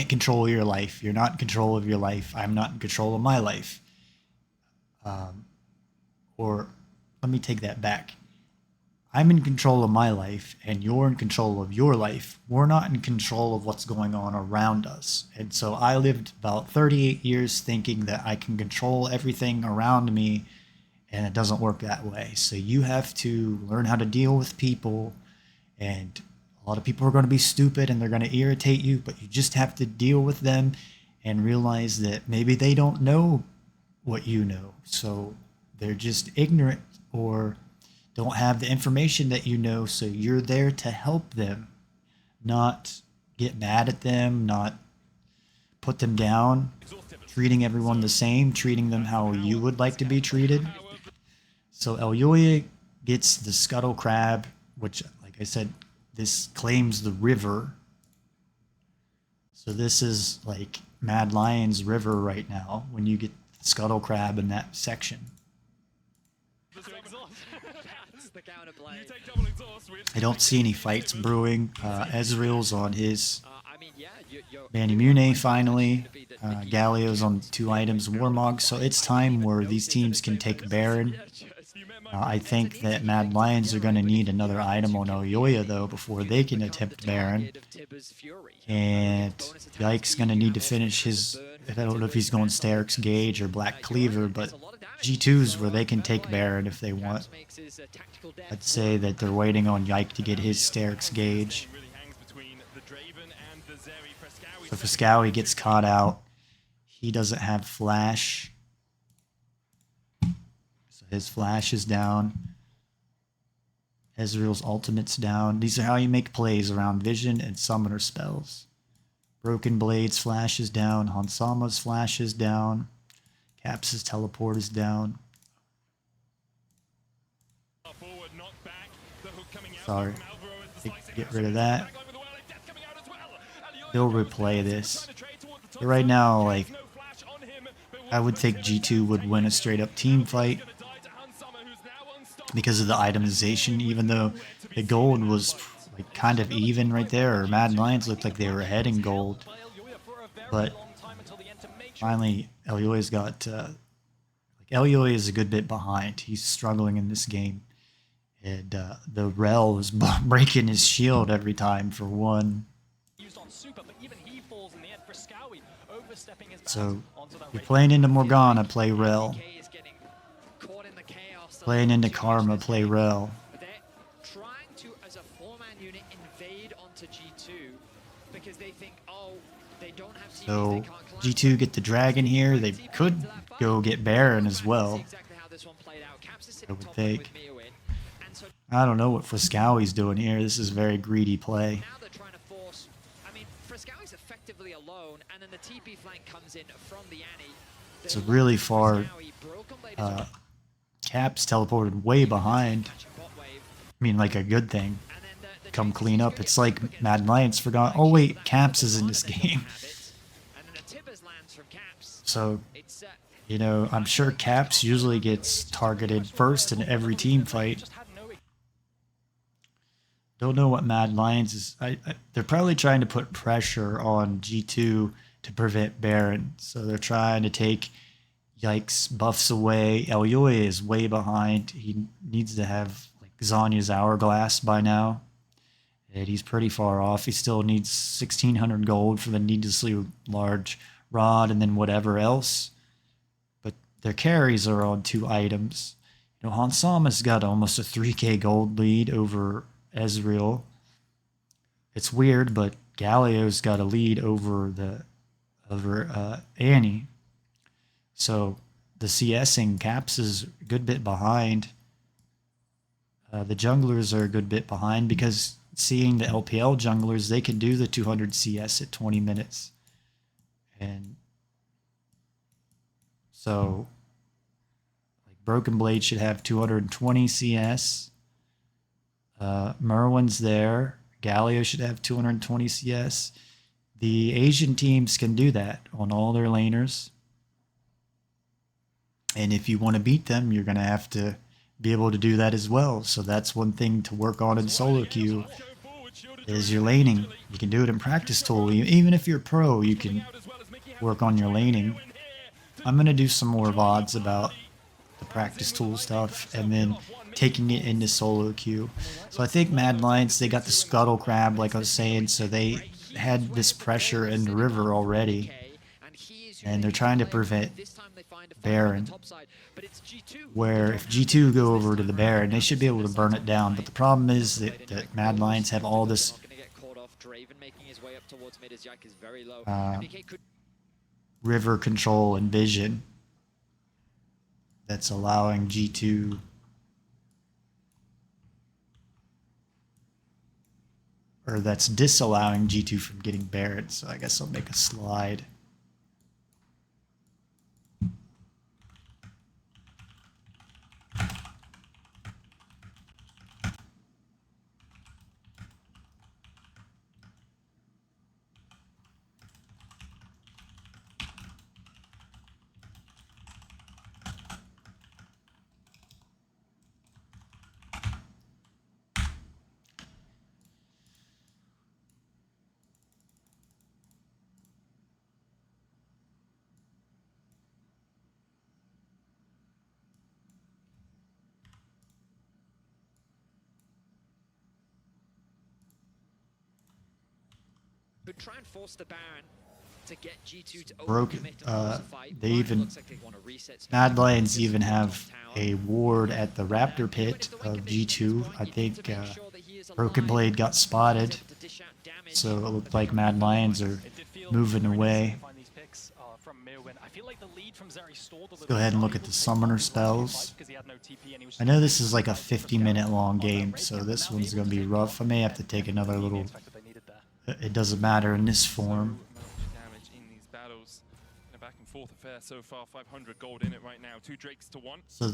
control your life. You're not in control of your life. I'm not in control of my life. Or let me take that back. I'm in control of my life and you're in control of your life. We're not in control of what's going on around us. And so I lived about 38 years thinking that I can control everything around me, and it doesn't work that way. So you have to learn how to deal with people, and a lot of people are going to be stupid and they're going to irritate you, but you just have to deal with them and realize that maybe they don't know what you know. So they're just ignorant or don't have the information that you know, so you're there to help them, not get mad at them, not put them down, treating everyone the same, treating them how you would like to be treated. So Elyoya gets the Scuttle Crab, which, like I said, this claims the river. So this is like Mad Lion's river right now when you get the Scuttle Crab in that section. I don't see any fights brewing. Ezreal's on his Banimune finally. Galio's on 2 items, Warmog. So it's time where these teams can take Baron. I think that Mad Lions are going to need another item on Elyoya though before they can attempt Baron. And Yike's going to need to finish his, I don't know if he's going Sterix Gauge or Black Cleaver, but G2's where they can take Baron if they want. I'd say that they're waiting on Yike to get his Sterix Gauge. So Frescowy gets caught out. He doesn't have Flash. So his Flash is down. Ezreal's ultimate's down. These are how you make plays around Vision and Summoner spells. Broken Blade's Flash is down. Hansama's Flash is down. Caps' teleport is down. Sorry. Get rid of that. They'll replay this. But right now, like, I would think G2 would win a straight up team fight because of the itemization, even though the gold was like kind of even right there, or Mad Lions looked like they were ahead in gold. But finally, Elyoya's got, Elyoya is a good bit behind. He's struggling in this game. And the Rel was breaking his shield every time for one. So, you're playing into Morgana, play Rel. Playing into Karma, play Rel. Trying to, as a 4-man unit, invade onto G2 because they think, oh, they don't have TPs, So, G2 get the dragon here. They could go get Baron as well, I would think. I don't know what Frescowy's doing here. This is very greedy play. Now they're trying to force. I mean, Frescowy's effectively alone, and then the TP flank comes in from the Annie. It's a really far. Caps teleported way behind. I mean, like a good thing. Come clean up. It's like Mad Lions forgot. Oh wait, Caps is in this game. So, you know, I'm sure Caps usually gets targeted first in every team fight. Don't know what Mad Lions is. They're probably trying to put pressure on G2 to prevent Baron. So they're trying to take Yike's buffs away. Elyoya is way behind. He needs to have like Zanya's Hourglass by now. And he's pretty far off. He still needs 1,600 gold for the needlessly large rod and then whatever else. But their carries are on 2 items. You know, Hansama's got almost a 3k gold lead over Ezreal. It's weird, but Galio's got a lead over Annie. So the CSing Caps is a good bit behind. The junglers are a good bit behind because seeing the LPL junglers, they can do the 200 CS at 20 minutes. And so like Broken Blade should have 220 CS. Merwin's there. Galio should have 220 CS. The Asian teams can do that on all their laners. And if you want to beat them, you're going to have to be able to do that as well. So that's one thing to work on in solo queue is your laning. You can do it in practice tool. Even if you're pro, you can work on your laning. I'm going to do some more VODs about the practice tool stuff. And then taking it into solo queue. So I think Mad Lions, they got the scuttle crab, like I was saying, so they had this pressure in the river already. And they're trying to prevent Baron. Where if G2 go over to the Baron, they should be able to burn it down. But the problem is that Mad Lions have all this river control and vision that's allowing G2 or that's disallowing G2 from getting Baron. So I guess I'll make a slide. Could try and force the Baron to get G2 to Broken. overcommit and force a fight. They even Looks like they want to reset Mad Lions even have a ward at the Raptor pit of G2. I think Broken Blade got spotted, so it looked like Mad Lions are moving away. Let's go ahead and look at the summoner spells. I know this is like a 50-minute long game, so this one's going to be rough. I may have to take another little... It doesn't matter in this form. Damage in these battles. In a back and forth affair so far, 500 gold in it right now. 2 Drakes to 1. So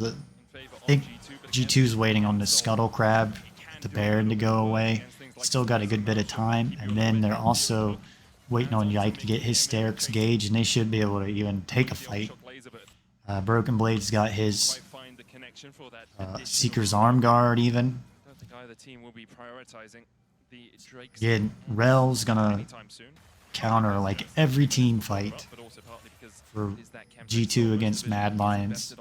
I think G2's waiting on the Scuttle Crab, the Baron to go away. Still got a good bit of time, and then they're also waiting on Yike to get hysterics gauge, and they should be able to even take a fight. Broken Blade's got his Seeker's Arm Guard even. I don't think either team will be prioritizing the Drakes. Yeah, Rel's gonna counter like every team fight for G2 against Mad Lions.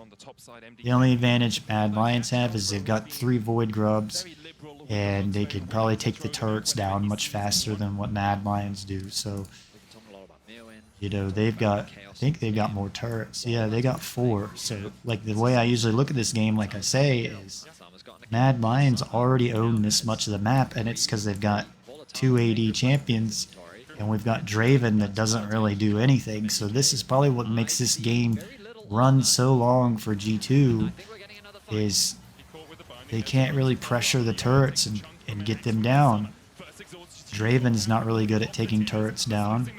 The only advantage Mad Lions have is they've got 3 Void Grubs, and they can probably take the turrets down much faster than what Mad Lions do. So, you know, they've got, I think they've got more turrets. Yeah, they got 4. So, like, the way I usually look at this game, like I say, is Mad Lions already own this much of the map, and it's because they've got 2 AD champions, and we've got Draven that doesn't really do anything. So this is probably what makes this game run so long for G2, is they can't really pressure the turrets and get them down. Draven's not really good at taking turrets down.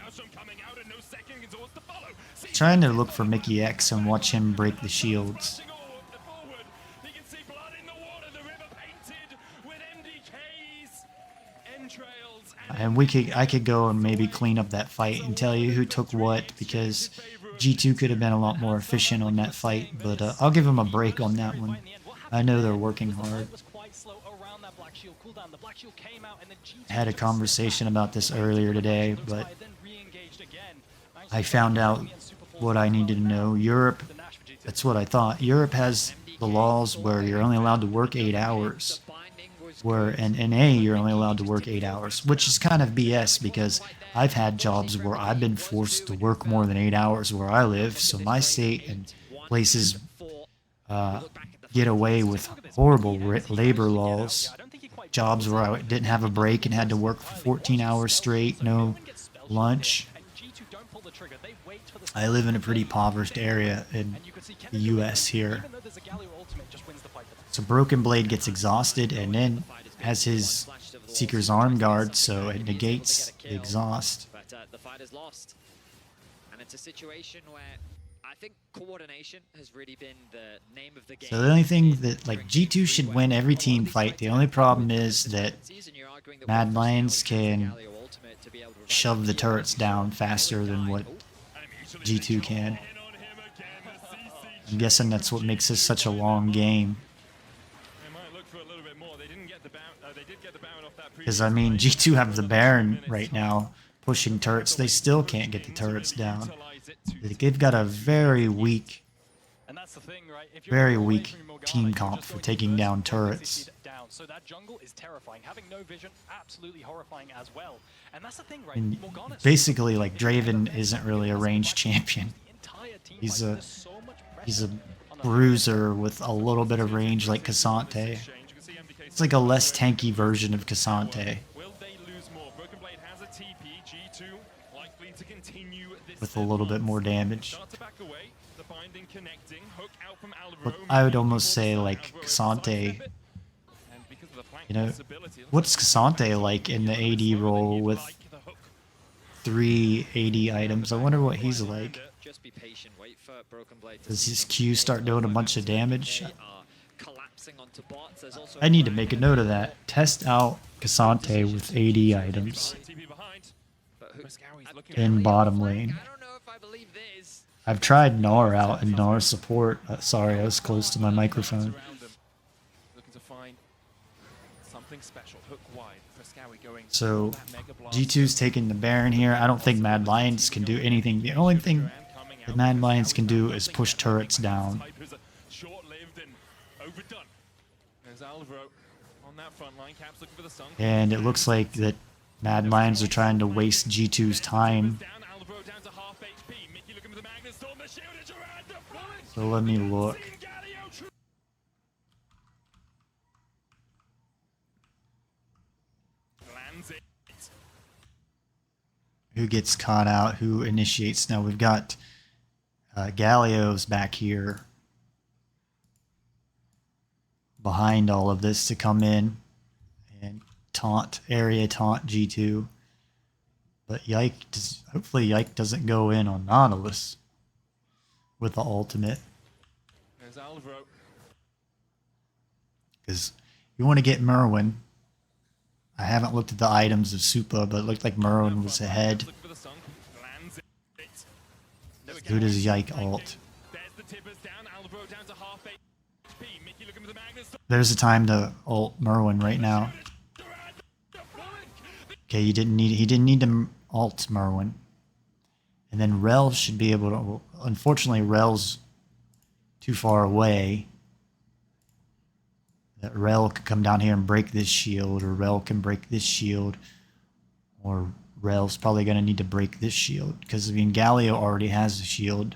Trying to look for Mickey X and watch him break the shields. And I could go and maybe clean up that fight and tell you who took what, because G2 could have been a lot more efficient on that fight, but I'll give them a break on that one. I know they're working hard. I had a conversation about this earlier today, but I found out what I needed to know. Europe, that's what I thought. Europe has the laws where you're only allowed to work 8 hours. Where in NA you're only allowed to work 8 hours, which is kind of BS because I've had jobs where I've been forced to work more than 8 hours where I live, so my state and places get away with horrible labor laws. Jobs where I didn't have a break and had to work for 14 hours straight, no lunch. I live in a pretty impoverished area in the US here. So Broken Blade gets exhausted and then has his Seeker's Arm Guard, so it negates the exhaust. But the fight is lost. And it's a situation where I think coordination has really been the name of the game. So the only thing that, like, G2 should win every team fight. The only problem is that Mad Lions can shove the turrets down faster than what G2 can. I'm guessing that's what makes this such a long game. Because, I mean, G2 have the Baron right now pushing turrets. They still can't get the turrets down. They've got a very weak And that's the thing, right? If you're Very away weak from Morgana, team you're comp just for going taking first, down you're turrets. basically down. So that jungle is terrifying. Having no vision, absolutely horrifying as well. And that's the thing, right? And Morgana, basically, like, Draven isn't really a ranged champion. He's a bruiser with a little bit of range like Cassante. It's like a less tanky version of Cassante. With a little bit more damage. But I would almost say like Cassante. You know, what's Cassante like in the AD role with 3 AD items? I wonder what he's like. Does his Q start doing a bunch of damage? I need to make a note of that. Test out Cassante with AD items in bottom lane. I've tried Gnar out and Gnar support. Sorry, I was close to my microphone. So G2's taking the Baron here. I don't think Mad Lions can do anything. The only thing the Mad Lions can do is push turrets down. And it looks like that Mad Lions are trying to waste G2's time. So let me look. Who gets caught out? Who initiates? Now we've got Galio's back here behind all of this to come in and area taunt G2. But hopefully Yike doesn't go in on Nautilus with the ultimate. Because you want to get Merwin. I haven't looked at the items of Supa, but it looked like Merwin was ahead. Who does Yike ult? There's a time to ult Merwin right now. Okay, he didn't need to ult Merwin. And then Rel should be able to... Unfortunately, Rel's too far away. That Rel could come down here and break this shield, or Rel can break this shield, or Rel's probably going to need to break this shield, because I mean Galio already has a shield.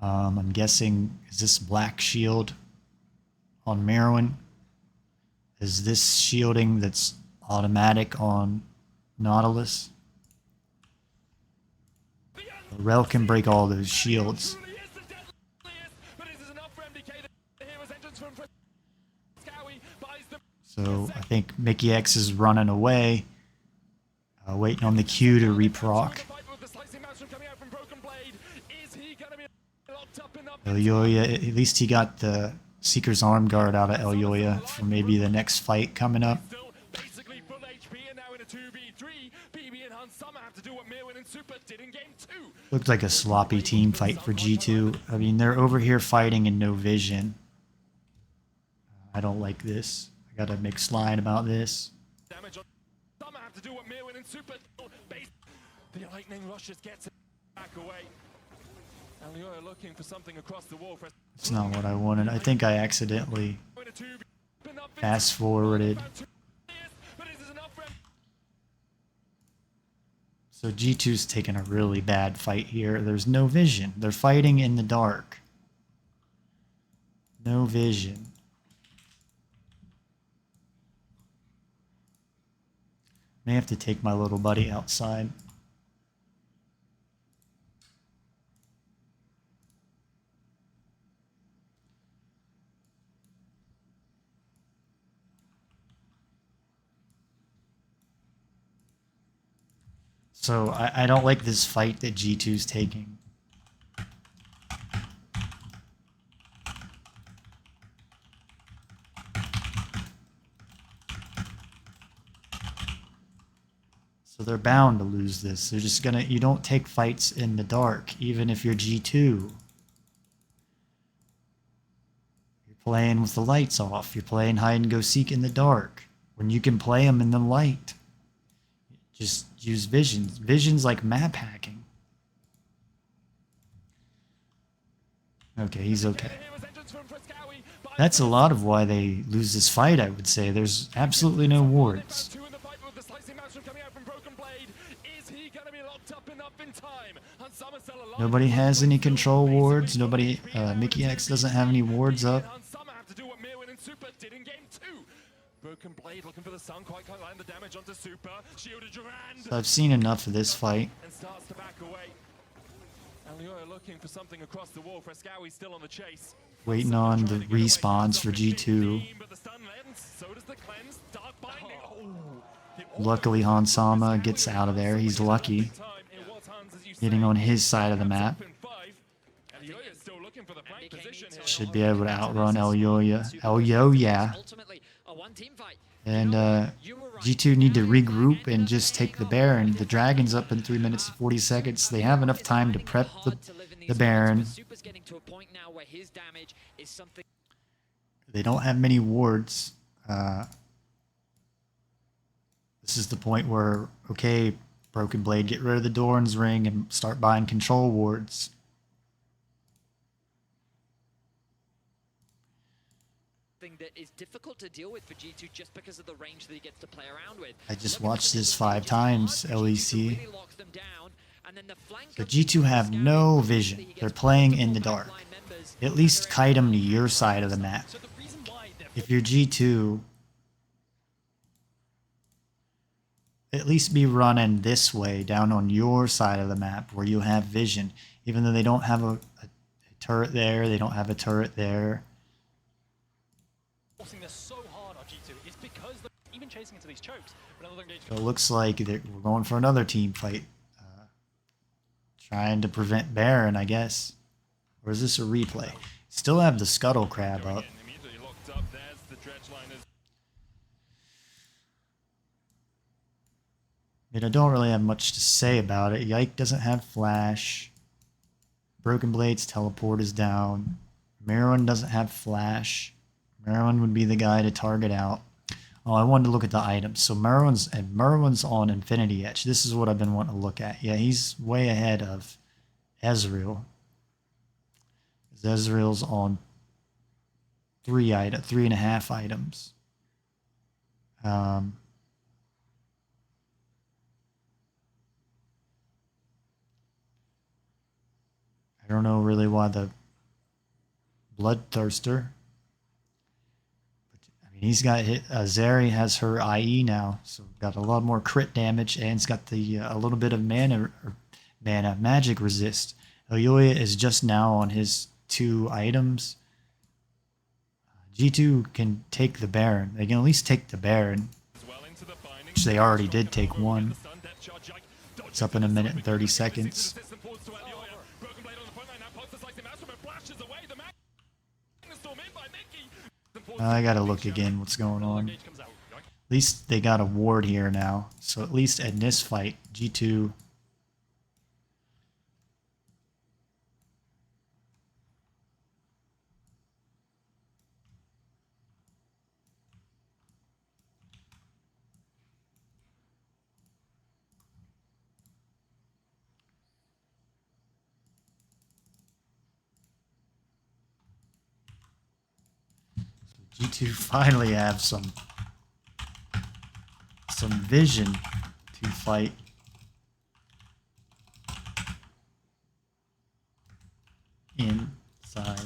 I'm guessing, is this black shield on Merwin? Is this shielding that's automatic on Nautilus? Rel can break all those shields. So I think Mickey X is running away, waiting on the Q to reproc. Elyoya, at least he got the Seeker's Arm Guard out of Elyoya for maybe the next fight coming up. Looked like a sloppy team fight for G2. I mean, they're over here fighting in no vision. I don't like this. I got a mixed line about this. The lightning rush just gets it back away. Elyoya looking for something across the wall. It's not what I wanted. I think I accidentally fast forwarded. So G2's taking a really bad fight here. There's no vision. They're fighting in the dark. No vision. May have to take my little buddy outside. So I don't like this fight that G2's taking. So they're bound to lose this. They're just gonna, you don't take fights in the dark, even if you're G2. You're playing with the lights off. You're playing hide and go seek in the dark when you can play them in the light. Just use visions. Visions like map hacking. Okay, he's okay. That's a lot of why they lose this fight, I would say. There's absolutely no wards. Nobody has any control wards. Nobody, Mickey X doesn't have any wards up. So I've seen enough of this fight. Waiting on the respawns for G2. Luckily, Hansama gets out of there. He's lucky. Getting on his side of the map. Should be able to outrun Elyoya. And G2 need to regroup and just take the Baron. The Dragon's up in 3 minutes and 40 seconds. They have enough time to prep the Baron. They don't have many wards. This is the point where, okay, Broken Blade, get rid of the Doran's Ring and start buying control wards. That is difficult to deal with for G2 just because of the range that he gets to play around with. I just watched this 5 times, LEC. But G2 have no vision. They're playing in the dark. At least kite them to your side of the map. If you're G2, at least be running this way, down on your side of the map where you have vision. Even though they don't have a turret there, they don't have a turret there. So hard on G2 is because they're even chasing into these chokes. So it looks like we're going for another team fight. Trying to prevent Baron, I guess. Or is this a replay? Still have the Scuttle Crab up. I mean, I don't really have much to say about it. Yike doesn't have flash. Broken Blade's teleport is down. Merwin doesn't have flash. Merwin would be the guy to target out. Oh, I wanted to look at the items. So Merwin's on Infinity Edge. This is what I've been wanting to look at. Yeah, he's way ahead of Ezreal. Ezreal's on 3.5 items. I don't know really why the Bloodthirster. He's got hit. Zeri has her IE now, so got a lot more crit damage, and it's got the a little bit of mana magic resist. Elyoya is just now on his 2 items. G2 can take the Baron. They can at least take the Baron, which they already did take 1. It's up in 1 minute and 30 seconds. I gotta look again what's going on. At least they got a ward here now. So at least in this fight, G2... G2 finally have some vision to fight. Inside.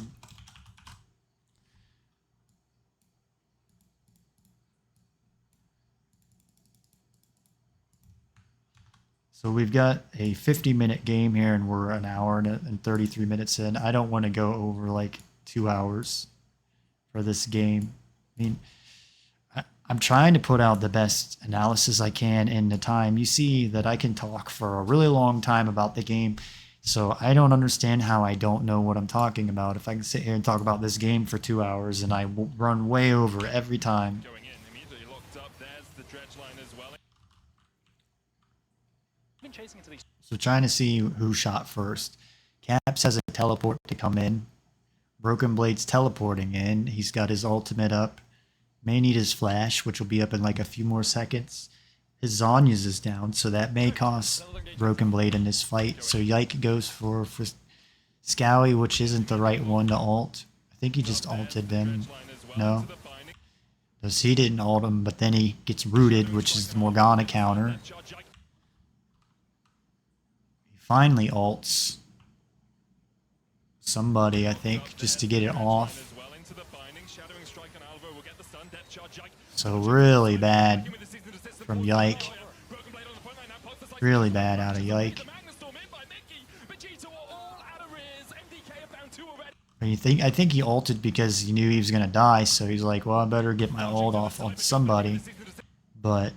So we've got a 50-minute game here, and we're an hour and 33 minutes in. I don't want to go over like 2 hours for this game. I mean, I'm trying to put out the best analysis I can in the time. You see that I can talk for a really long time about the game, so I don't understand how I don't know what I'm talking about. If I can sit here and talk about this game for 2 hours and I run way over every time. So trying to see who shot first. Caps has a teleport to come in. Broken Blade's teleporting in. He's got his ultimate up. May need his flash, which will be up in like a few more seconds. His Zhonya's is down, so that may cost Broken Blade in this fight. So Yike goes for Scowie, which isn't the right one to ult. I think he just ulted them. No. Because he didn't ult him, but then he gets rooted, which is the Morgana counter. He finally ults somebody, I think, just to get it off. So really bad from Yike. Really bad out of Yike. I think he ulted because he knew he was gonna die, so he's like, well, I better get my ult off on somebody. But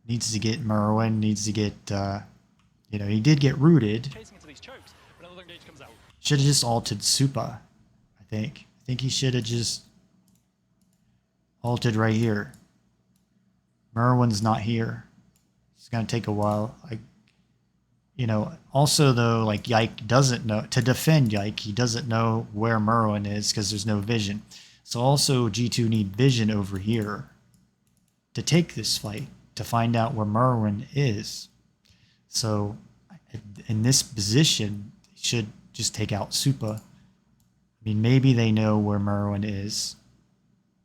needs to get Merwin, needs to get you know, he did get rooted. Should have just ulted Supa, I think. I think he should have just ulted right here. Merwin's not here. It's gonna take a while. You know, also though, like Yike doesn't know, to defend Yike, he doesn't know where Merwin is because there's no vision. So also G2 need vision over here to take this fight, to find out where Merwin is. So in this position, he should just take out Supa. I mean, maybe they know where Merwin is,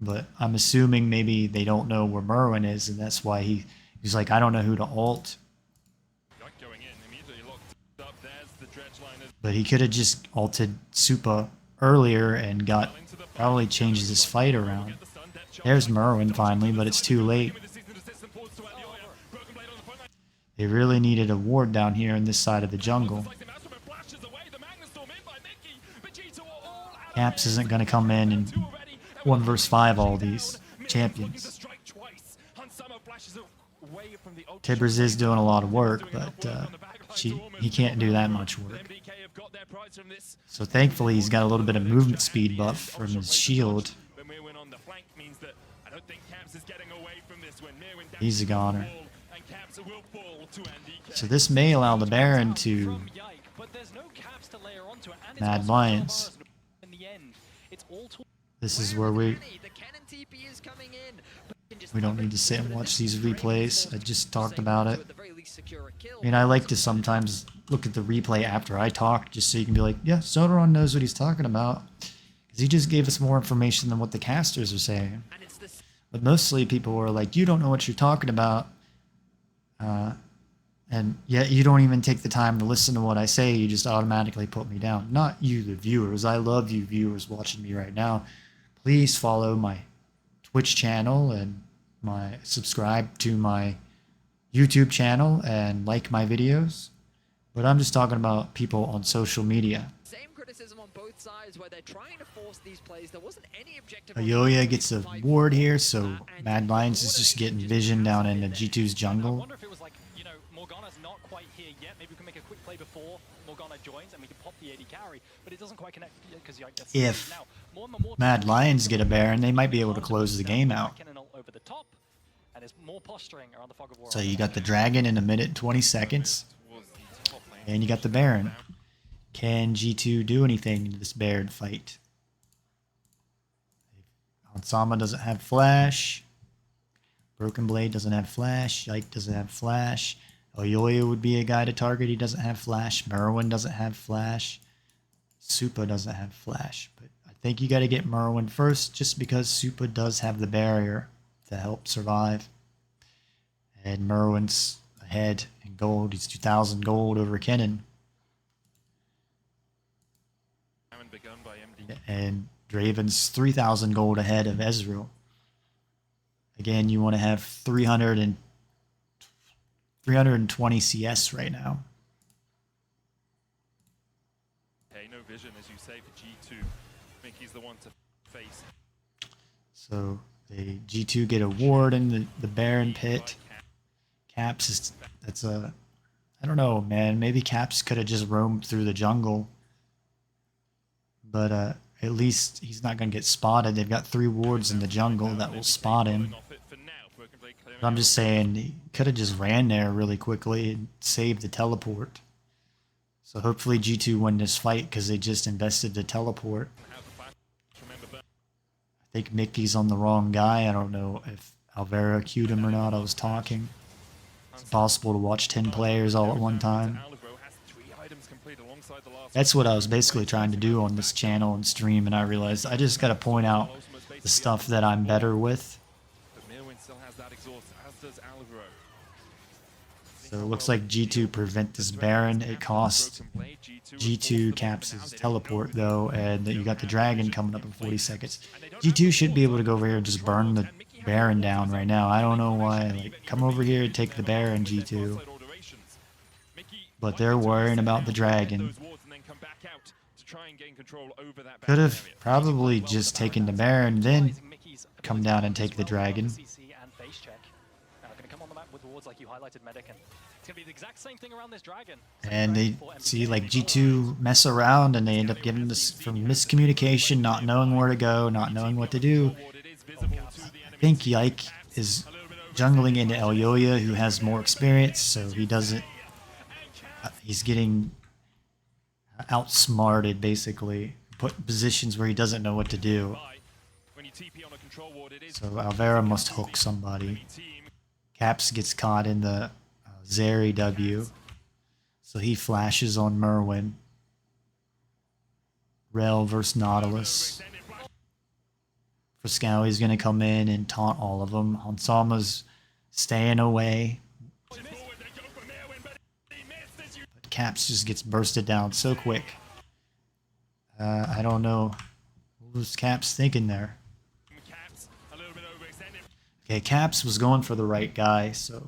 but I'm assuming maybe they don't know where Merwin is, and that's why he's like, I don't know who to ult. But he could have just ulted Supa earlier and got probably changed this fight around. There's Merwin finally, but it's too late. They really needed a ward down here on this side of the jungle. Caps isn't going to come in and 1 versus 5 all these champions. Tibbers is doing a lot of work, but he can't do that much work. So thankfully he's got a little bit of movement speed buff from his shield. He's a goner. So this may allow the Baron to Mad Lions. This is where we don't need to sit and watch these replays. I just talked about it. I mean, I like to sometimes look at the replay after I talk, just so you can be like, yeah, Sodaron knows what he's talking about. Because he just gave us more information than what the casters are saying. But mostly people were like, you don't know what you're talking about. And yet you don't even take the time to listen to what I say. You just automatically put me down. Not you, the viewers. I love you viewers watching me right now. Please follow my Twitch channel and subscribe to my YouTube channel and like my videos. But I'm just talking about people on social media. Same criticism on both sides where they're trying to force these plays. There wasn't any objective. Ayoya gets a ward here, so Mad Lions is just getting vision down into G2's jungle. I wonder if it was like, you know, Morgana's not quite here yet. Maybe we can make a quick play before Morgana joins and we can pop the AD carry, but it doesn't quite connect because Yike gets If Mad Lions get a Baron, they might be able to close the game out. So you got the Dragon in 1 minute and 20 seconds. And you got the Baron. Can G2 do anything in this Baron fight? Hansama doesn't have Flash. Broken Blade doesn't have Flash. Yike doesn't have Flash. Ayoya would be a guy to target. He doesn't have Flash. Merwin doesn't have Flash. Supa doesn't have Flash. But I think you got to get Merwin first just because Supa does have the barrier to help survive. And Merwin's ahead in gold. He's 2,000 gold over Kennen. And Draven's 3,000 gold ahead of Ezreal. Again, you want to have 320 CS right now. Okay, no vision, as you say, for G2. I think he's the one to face. So the G2 get a ward in the Baron pit. Caps is I don't know, man. Maybe Caps could have just roamed through the jungle. But at least he's not going to get spotted. They've got 3 wards in the jungle that will spot him. But I'm just saying, he could have just ran there really quickly and saved the teleport. So hopefully G2 win this fight because they just invested the teleport. I think Mickey's on the wrong guy. I don't know if Alvaro queued him or not. I was talking. It's possible to watch 10 players all at one time. That's what I was basically trying to do on this channel and stream, and I realized I just got to point out the stuff that I'm better with. So it looks like G2 prevent this Baron. It cost G2 Caps' teleport though, and you got the Dragon coming up in 40 seconds. G2 should be able to go over here and just burn the Baron down right now. I don't know why. Like, come over here and take the Baron, G2. But they're worrying about the Dragon. Could have probably just taken the Baron, then come down and take the Dragon. And they see like G2 mess around and they end up getting this from miscommunication, not knowing where to go, not knowing what to do. I think Yike is jungling into Elyoya, who has more experience, so he doesn't... he's getting outsmarted, basically. Put in positions where he doesn't know what to do. So Alvera must hook somebody. Caps gets caught in the Zeri W. So he flashes on Merwin. Rel versus Nautilus. Frescowi's going to come in and taunt all of them. Hansama's staying away. But Caps just gets bursted down so quick. I don't know. What was Caps thinking there? Okay, Caps was going for the right guy, so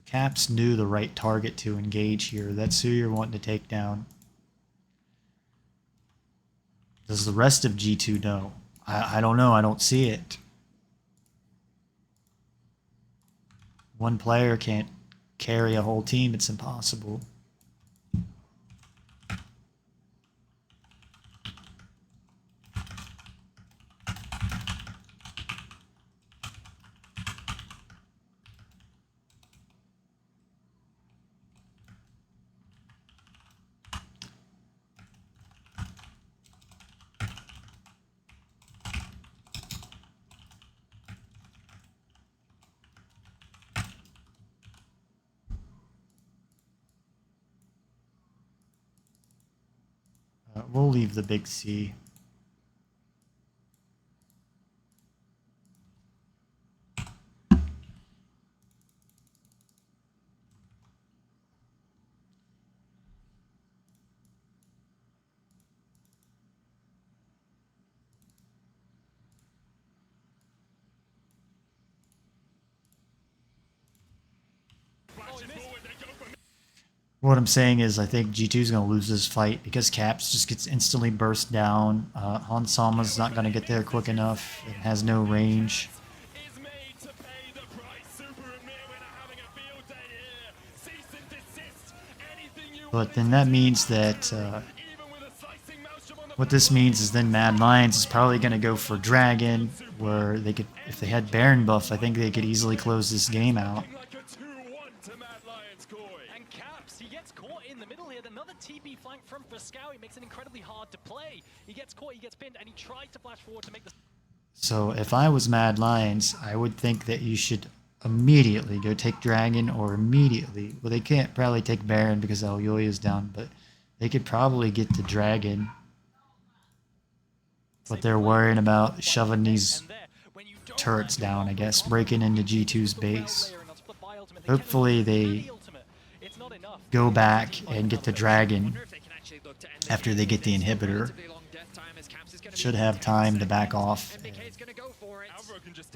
Caps knew the right target to engage here. That's who you're wanting to take down. Does the rest of G2 know? I don't know. I don't see it. One player can't carry a whole team. It's impossible. We'll leave the big C. What I'm saying is I think G2 is going to lose this fight because Caps just gets instantly burst down. Hansama's not going to get there quick enough. It has no range. But then that means that what this means is then Mad Lions is probably going to go for Dragon, where they could, if they had Baron buff, I think they could easily close this game out. TP flank from Frescowi makes it incredibly hard to play. He gets caught, he gets pinned, and he tried to flash forward to make the... So if I was Mad Lions, I would think that you should immediately go take Dragon, or immediately... Well, they can't probably take Baron because Elyoya is down, but they could probably get the Dragon. But they're worrying about shoving these turrets down, I guess, breaking into G2's base. Hopefully they go back and get the Dragon after they get the inhibitor. Should have time to back off. I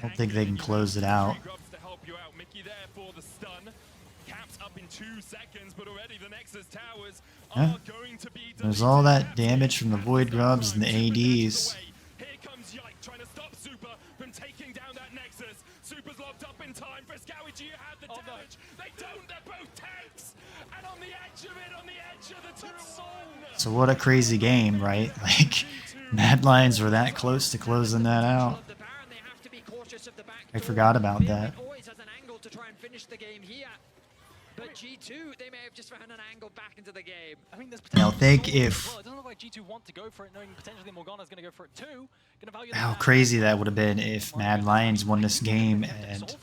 don't think they can close it out. Yeah. There's all that damage from the Void Grubs and the ADs. So what a crazy game, right? Like, Mad Lions were that close to closing that out. I forgot about that. But G2, they may have just found an angle back into the game. I mean, there's Now think if... Well, it doesn't look like G2 want to go for it, knowing potentially Morgana's going to go for it too. How crazy that would have been if Mad Lions won this game and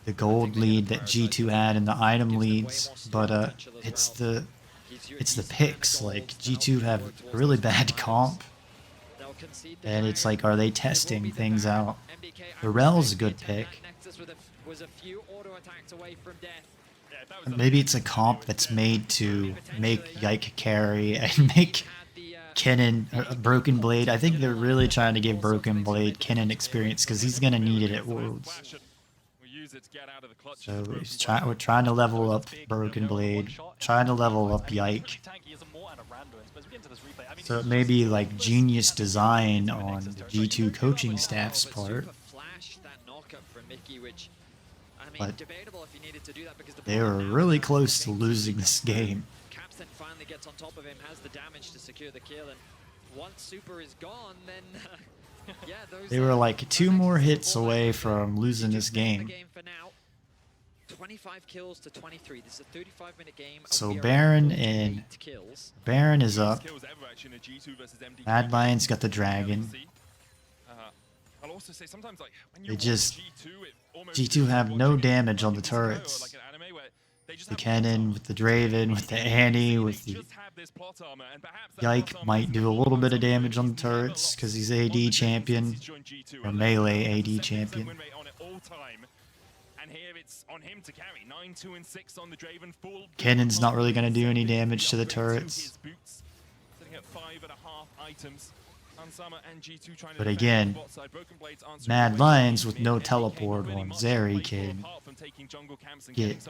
the gold lead that G2 had and the item leads, but it's the picks. Like G2 have a really bad comp, and it's like, are they testing things out? The Rel's a good pick. Maybe it's a comp that's made to make Yike carry and make Kennen Broken Blade. I think they're really trying to give Broken Blade Kennen experience because he's gonna need it at Worlds. So we're trying to level up Broken Blade, trying to level up Yike. So it may be like genius design on the G2 coaching staff's part. But they were really close to losing this game. Capstan finally gets on top of him, has the damage to secure the kill, and once Super is gone, then yeah, they were like 2 more hits away from losing this game. 25 kills to 23. This is a 35-minute game. So Baron is up. Mad Lion's got the dragon. They just G2 have no damage on the turrets. The Kennen with the Draven, with the Annie, with the Yike might do a little bit of damage on the turrets because he's AD champion or melee AD champion. Kennen's not really going to do any damage to the turrets. But again, Mad Lions with no teleport on Zeri can get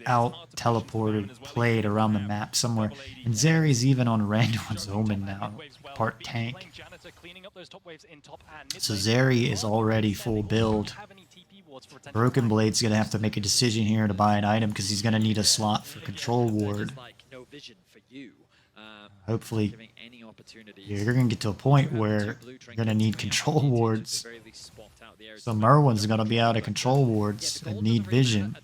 out teleported, played around the map somewhere. And Zeri's even on Randuin's Omen now, part tank. So Zeri is already full build. Broken Blade's going to have to make a decision here to buy an item because he's going to need a slot for Control Ward. Hopefully, you're going to get to a point where you're going to need Control Wards. So Merwin's going to be out of Control Wards and need Vision.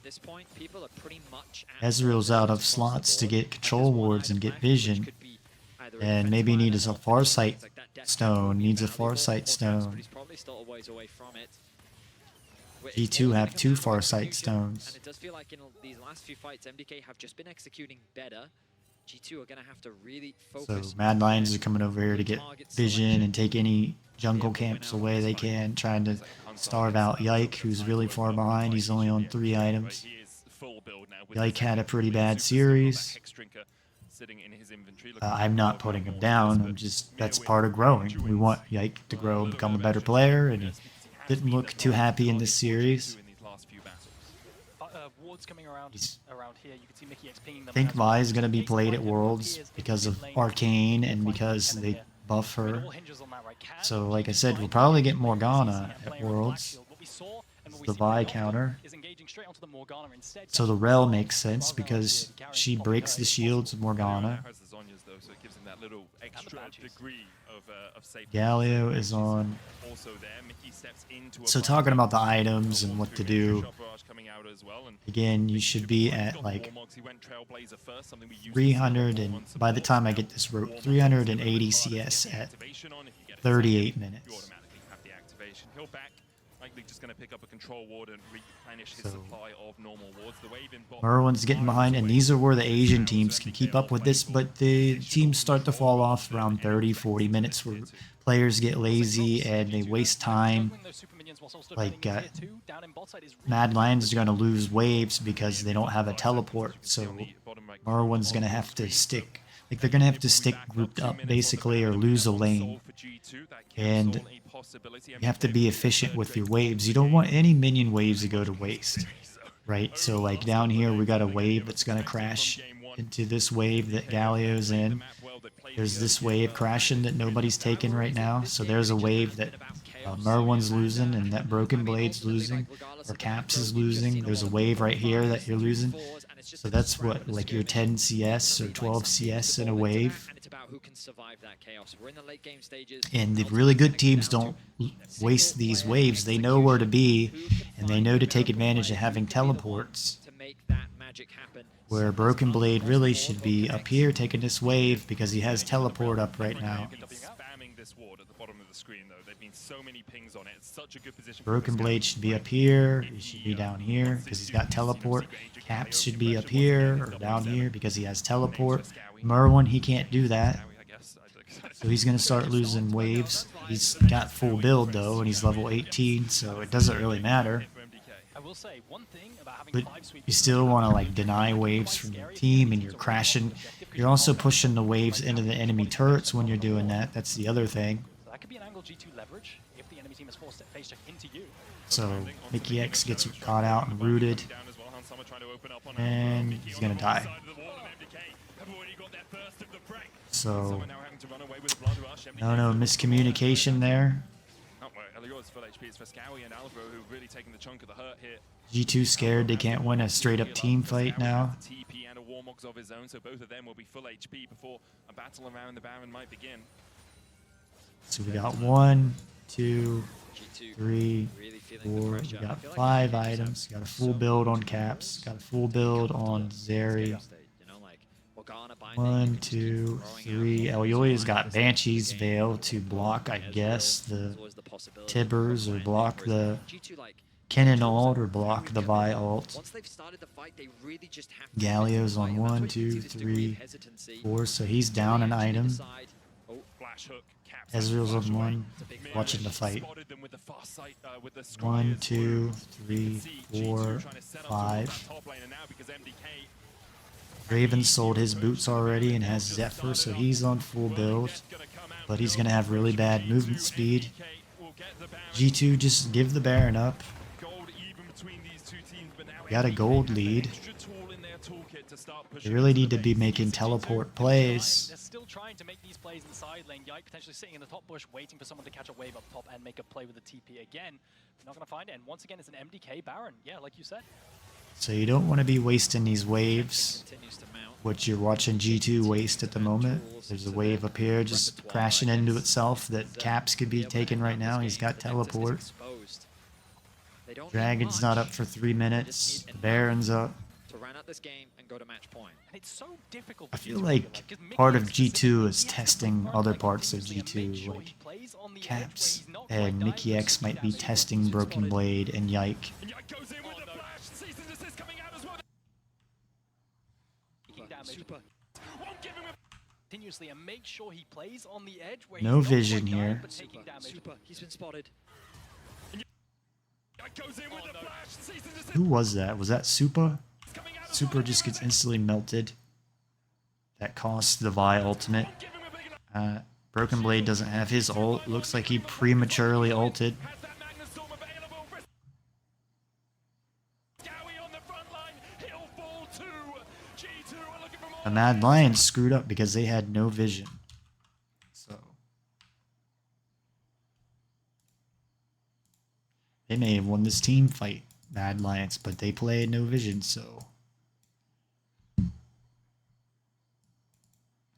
Ezreal's out of slots to get Control Wards and get Vision. And maybe needs a Farsight Stone. G2 have 2 Farsight Stones. And it does feel like in these last few fights, MDK have just been executing better. G2 are going to have to really focus. So Mad Lions are coming over here to get Vision and take any jungle camps away they can, trying to starve out Yike, who's really far behind. He's only on 3 items. Yike had a pretty bad series. I'm not putting him down. That's part of growing. We want Yike to grow and become a better player, and he didn't look too happy in this series. I think Vi is going to be played at Worlds because of Arcane and because they buff her. So like I said, we'll probably get Morgana at Worlds. The Vi counter. So the Rel makes sense because she breaks the shields of Morgana. Galio is on. So talking about the items and what to do, again, you should be at like 300 and by the time I get this rope, 380 CS at 38 minutes. So Merwin's getting behind, and these are where the Asian teams can keep up with this, but the teams start to fall off around 30-40 minutes where players get lazy and they waste time. Like Mad Lions are going to lose waves because they don't have a teleport, so Merwin's going to have to stick. Like they're going to have to stick grouped up basically or lose a lane. And you have to be efficient with your waves. You don't want any minion waves to go to waste, right? So like down here we got a wave that's going to crash into this wave that Galio's in. There's this wave crashing that nobody's taking right now. So there's a wave that Merwin's losing and that Broken Blade's losing or Caps is losing. There's a wave right here that you're losing. So that's what, like your 10 CS or 12 CS in a wave. And the really good teams don't waste these waves. They know where to be and they know to take advantage of having teleports. Where Broken Blade really should be up here taking this wave because he has teleport up right now. spamming this ward at the bottom of the screen, though. There've been so many pings on it. It's such a good position. Broken Blade should be up here. He should be down here because he's got teleport. Caps should be up here or down here because he has teleport. Merwin, he can't do that. So he's going to start losing waves. He's got full build though, and he's level 18, so it doesn't really matter. But you still want to like deny waves from your team, and you're crashing. You're also pushing the waves into the enemy turrets when you're doing that. That's the other thing. So that could be an angle G2 leverage if the enemy team is forced to face check into you. So Mickey X gets caught out and rooted, and he's gonna die. So no miscommunication there. G2 scared they can't win a straight up team fight now. So we got 1, 2, 3, 4. We got 5 items. Got a full build on Caps. Got a full build on Zeri. 1, 2, 3. Elyoya's got Banshee's Veil to block, I guess, the Tibbers, or block the Kennen ult, or block the Vi ult. Galio's on 1, 2, 3, 4, so he's down an item. Ezreal's on 1, watching the fight. 1, 2, 3, 4, 5. Raven sold his boots already and has Zephyr, so he's on full build. But he's going to have really bad movement speed. G2, just give the Baron up. Got a gold lead. They really need to be making teleport plays. They're still trying to make these plays in the side lane. Yike potentially sitting in the top bush, waiting for someone to catch a wave up top and make a play with the TP again. They're not going to find it. And once again, it's an MDK Baron. Yeah, like you said. So you don't want to be wasting these waves, which you're watching G2 waste at the moment. There's a wave up here just crashing into itself that Caps could be taking right now. He's got teleport. Dragon's not up for 3 minutes. The Baron's up. I feel like part of G2 is testing other parts of G2, like Caps and Mickey X might be testing Broken Blade and Yike. Continuously and make sure he plays on the edge where no vision here. He's been spotted. Who was that? Was that Supa? Supa just gets instantly melted. That costs the Vi ultimate. Broken Blade doesn't have his ult. Looks like he prematurely ulted. The Mad Lions screwed up because they had no vision. So they may have won this team fight, Mad Lions, but they played no vision, so they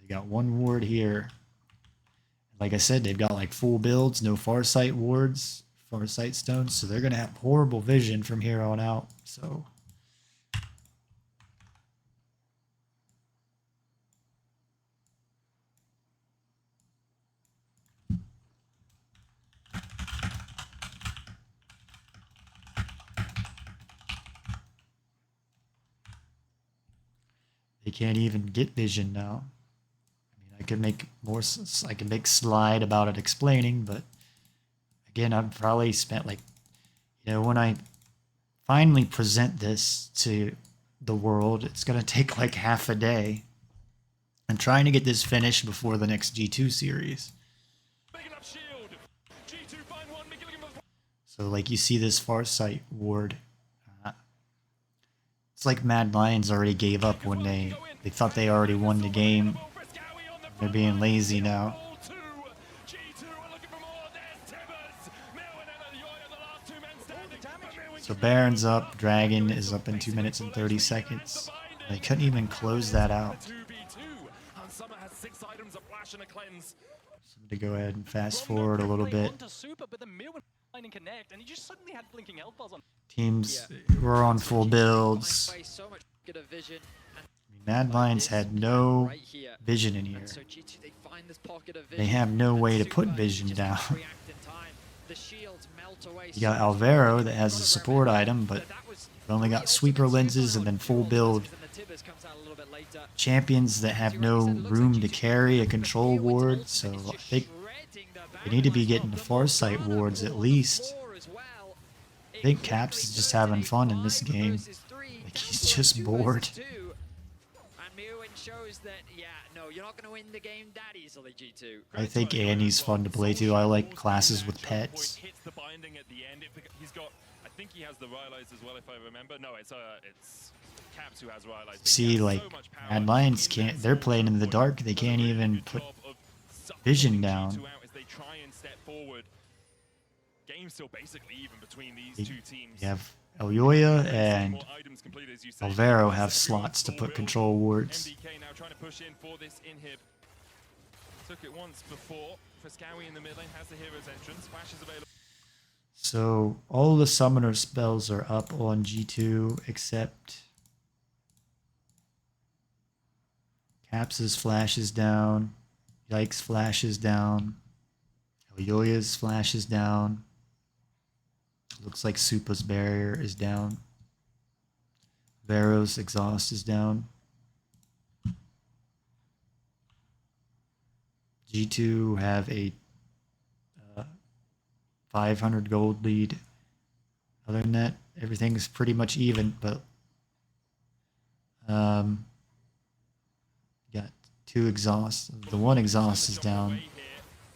got one ward here. Like I said, they've got like full builds, no Farsight wards, Farsight stones, so they're gonna have horrible vision from here on out. So they can't even get vision now. I mean, I could make more. I could make slide about it explaining, but again, I've probably spent like, when I finally present this to the world, it's gonna take like half a day. I'm trying to get this finished before the next G2 series. So like you see this Farsight ward. It's like Mad Lions already gave up when they thought they already won the game. They're being lazy now. So Baron's up, Dragon is up in 2 minutes and 30 seconds. They couldn't even close that out. So to go ahead and fast forward a little bit. Teams were on full builds. Mad Lions had no vision in here. find this pocket of They vision. have no and way to Super put vision just down. can't react in time. The shields melt away You got so much Alvaro more. that has Got a a support remedy, item, but that was they only got three sweeper ultimates lenses super and then out, full two build ultimates, and the Tibbers comes out a little bit later. champions that have no room to carry a control ward, so I think they need to be getting the Farsight wards at least. I think Caps is just having fun in this game. Like, he's just bored. Shows that, yeah, no, you're not going to win the game that easily, G2. I think Annie's fun to play too. I like classes with pets. Hits the binding at the end. He's got, I think he has the Rylai's as well, if I remember. No, it's Caps who has Rylai's. See, like, Mad Lions can't, they're playing in the dark. They can't even put vision down. Game's still basically even between these two teams. You have Elyoya and Alvaro have slots to put control wards. MDK now trying to push in for this inhib. Took it once before. Frescowie in the mid lane has the hero's entrance. Flash is available. So all the summoner spells are up on G2 except Caps's flash is down. Yike's flash is down. Elyoya's flash is down. Looks like Supa's barrier is down. Vero's exhaust is down. G2 have a 500 gold lead. Other than that, everything is pretty much even, but got two exhausts. The one exhaust is down.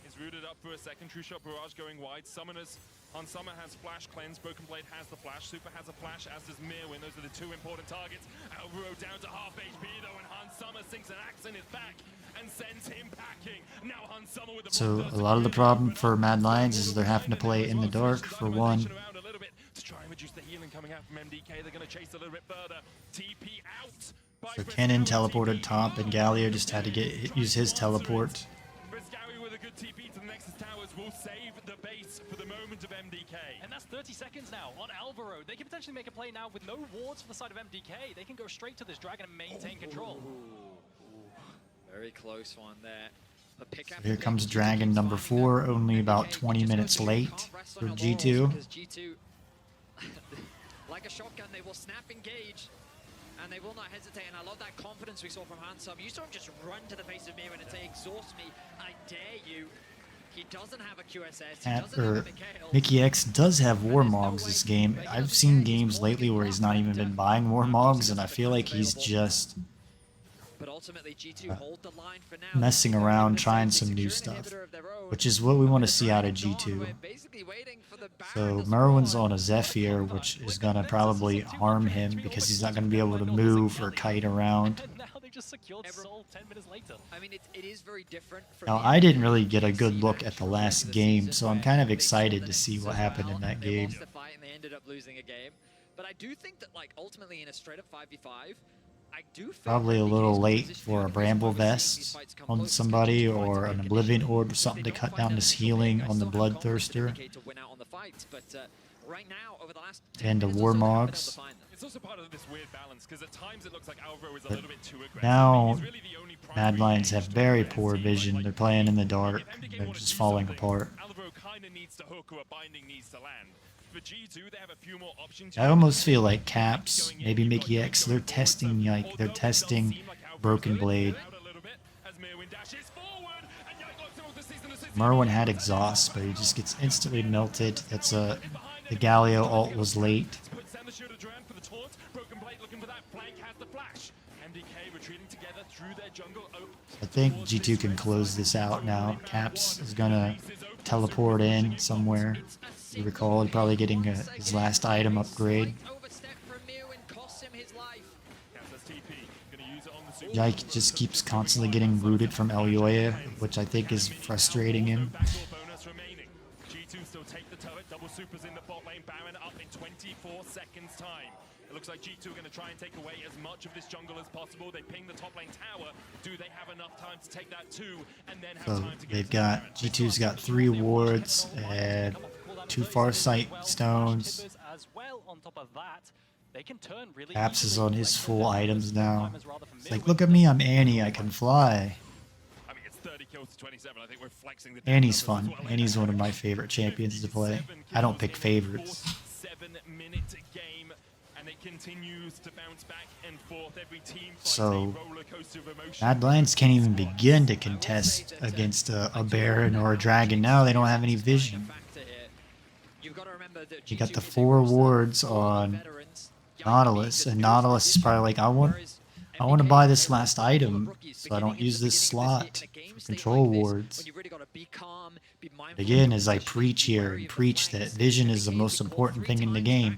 Is rooted up for a second. True shot barrage going wide. Summoners. Han Summer has flash cleanse. Broken Blade has the flash. Super has a flash, as does Mirwin. Those are the two important targets. Alvaro down to half HP though, and Han Summer sinks an axe in his back and sends him packing. Now Han Summer with the So a lot of the problem for Mad Lions is they're having to play in the dark for one. To try and reduce the healing coming out from MDK, they're going to chase a little bit further. TP out. So Kennen teleported top, and Galio just had to use his teleport. Frescowie with a good TP to the Nexus Towers will save the base for the moment of MDK. And that's 30 seconds now on Alvaro. They can potentially make a play now with no wards for the side of MDK. They can go straight to this dragon and maintain control. Very close one there. So here comes Dragon number 4, only about 20 minutes late for G2. G2, like a shotgun, they will snap engage. And they will not hesitate, and I love that confidence we saw from Hansum. You saw him just run to the face of Mirwin and say, exhaust me, I dare you. He doesn't have a QSS, he doesn't have a Mikhail. Mickey X does have Warmogs this game. I've seen games lately where he's not even been buying Warmogs, and I feel like he's just messing around, trying some new stuff, which is what we want to see out of G2. So Merwin's on a Zephyr, which is going to probably harm him because he's not going to be able to move or kite around. Now, I didn't really get a good look at the last game, so I'm kind of excited to see what happened in that game. But I do think that, like, ultimately in a straight up 5v5, I do probably a little late for a Bramble Vest on somebody or an Oblivion Orb or something to cut down this healing on the Bloodthirster. And the Warmogs. It's also part of this weird balance because at times it looks like Alvaro is a little bit too aggressive. Now, Mad Lions have very poor vision. They're playing in the dark. They're just falling apart. Alvaro kind of needs to hook or a binding needs to land. For G2, they have a few more options. I almost feel like Caps, maybe Mickey X, they're testing Broken Blade. Merwin had exhaust, but he just gets instantly melted. That's the Galio ult was late. I think G2 can close this out now. Caps is gonna teleport in somewhere. You recall probably getting his last item upgrade. Yike just keeps constantly getting rooted from Elyoya, which I think is frustrating him. G2 still take the turret, double supers in the bot lane, Baron up in 24 seconds time. It looks like G2 are going to try and take away as much of this jungle as possible. They ping the top lane tower. Do they have enough time to take that too? And then have time to get they've got G2's got 3 wards and 2 Farsight stones. Caps is on his full items now. It's like, look at me, I'm Annie, I can fly. I mean, it's 30 kills to 27. I think we're flexing the And he's numbers as fun. well. And he's one of my favorite champions to play. I don't pick favorites. 7-minute game, and it continues to bounce back and forth. Every team fights So, a roller coaster of emotion. Mad Lions can't even begin to contest against a Baron or a Dragon now. They don't have any vision. You got the 4 wards on Nautilus, and Nautilus is probably like, I want to buy this last item so I don't use this slot for control wards. Again, as I preach here and preach that vision is the most important thing in the game,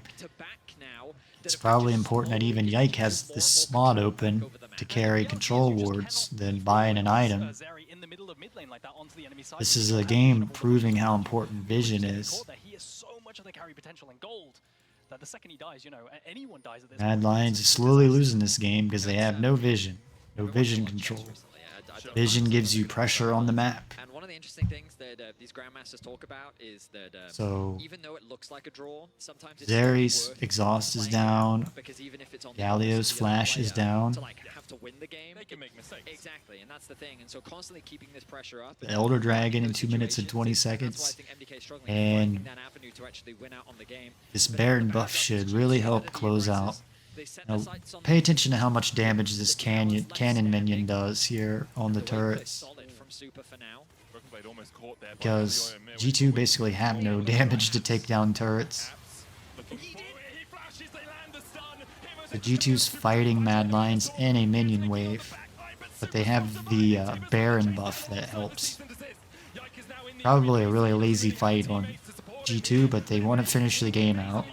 it's probably important that even Yike has this slot open to carry control wards than buying an item. This is a game proving how important vision is. Mad Lions is slowly losing this game because they have no vision, no vision control. Vision gives you pressure on the map. And one of the interesting things that these grandmasters talk about is that So, even though it looks like a draw, sometimes it's Zeri's exhaust is down. because even if it's on Galio's flash is down. to like have to win the game, They can make mistakes. exactly, and that's the thing. And so constantly keeping this pressure up. The Elder Dragon in 2 minutes and 20 seconds. And this Baron buff should really help close out. Now, pay attention to how much damage this cannon minion does here on the turrets. Because G2 basically have no damage to take down turrets. The G2's fighting Mad Lions in a minion wave, but they have the Baron buff that helps. Probably a really lazy fight on G2, but they want to finish the game out.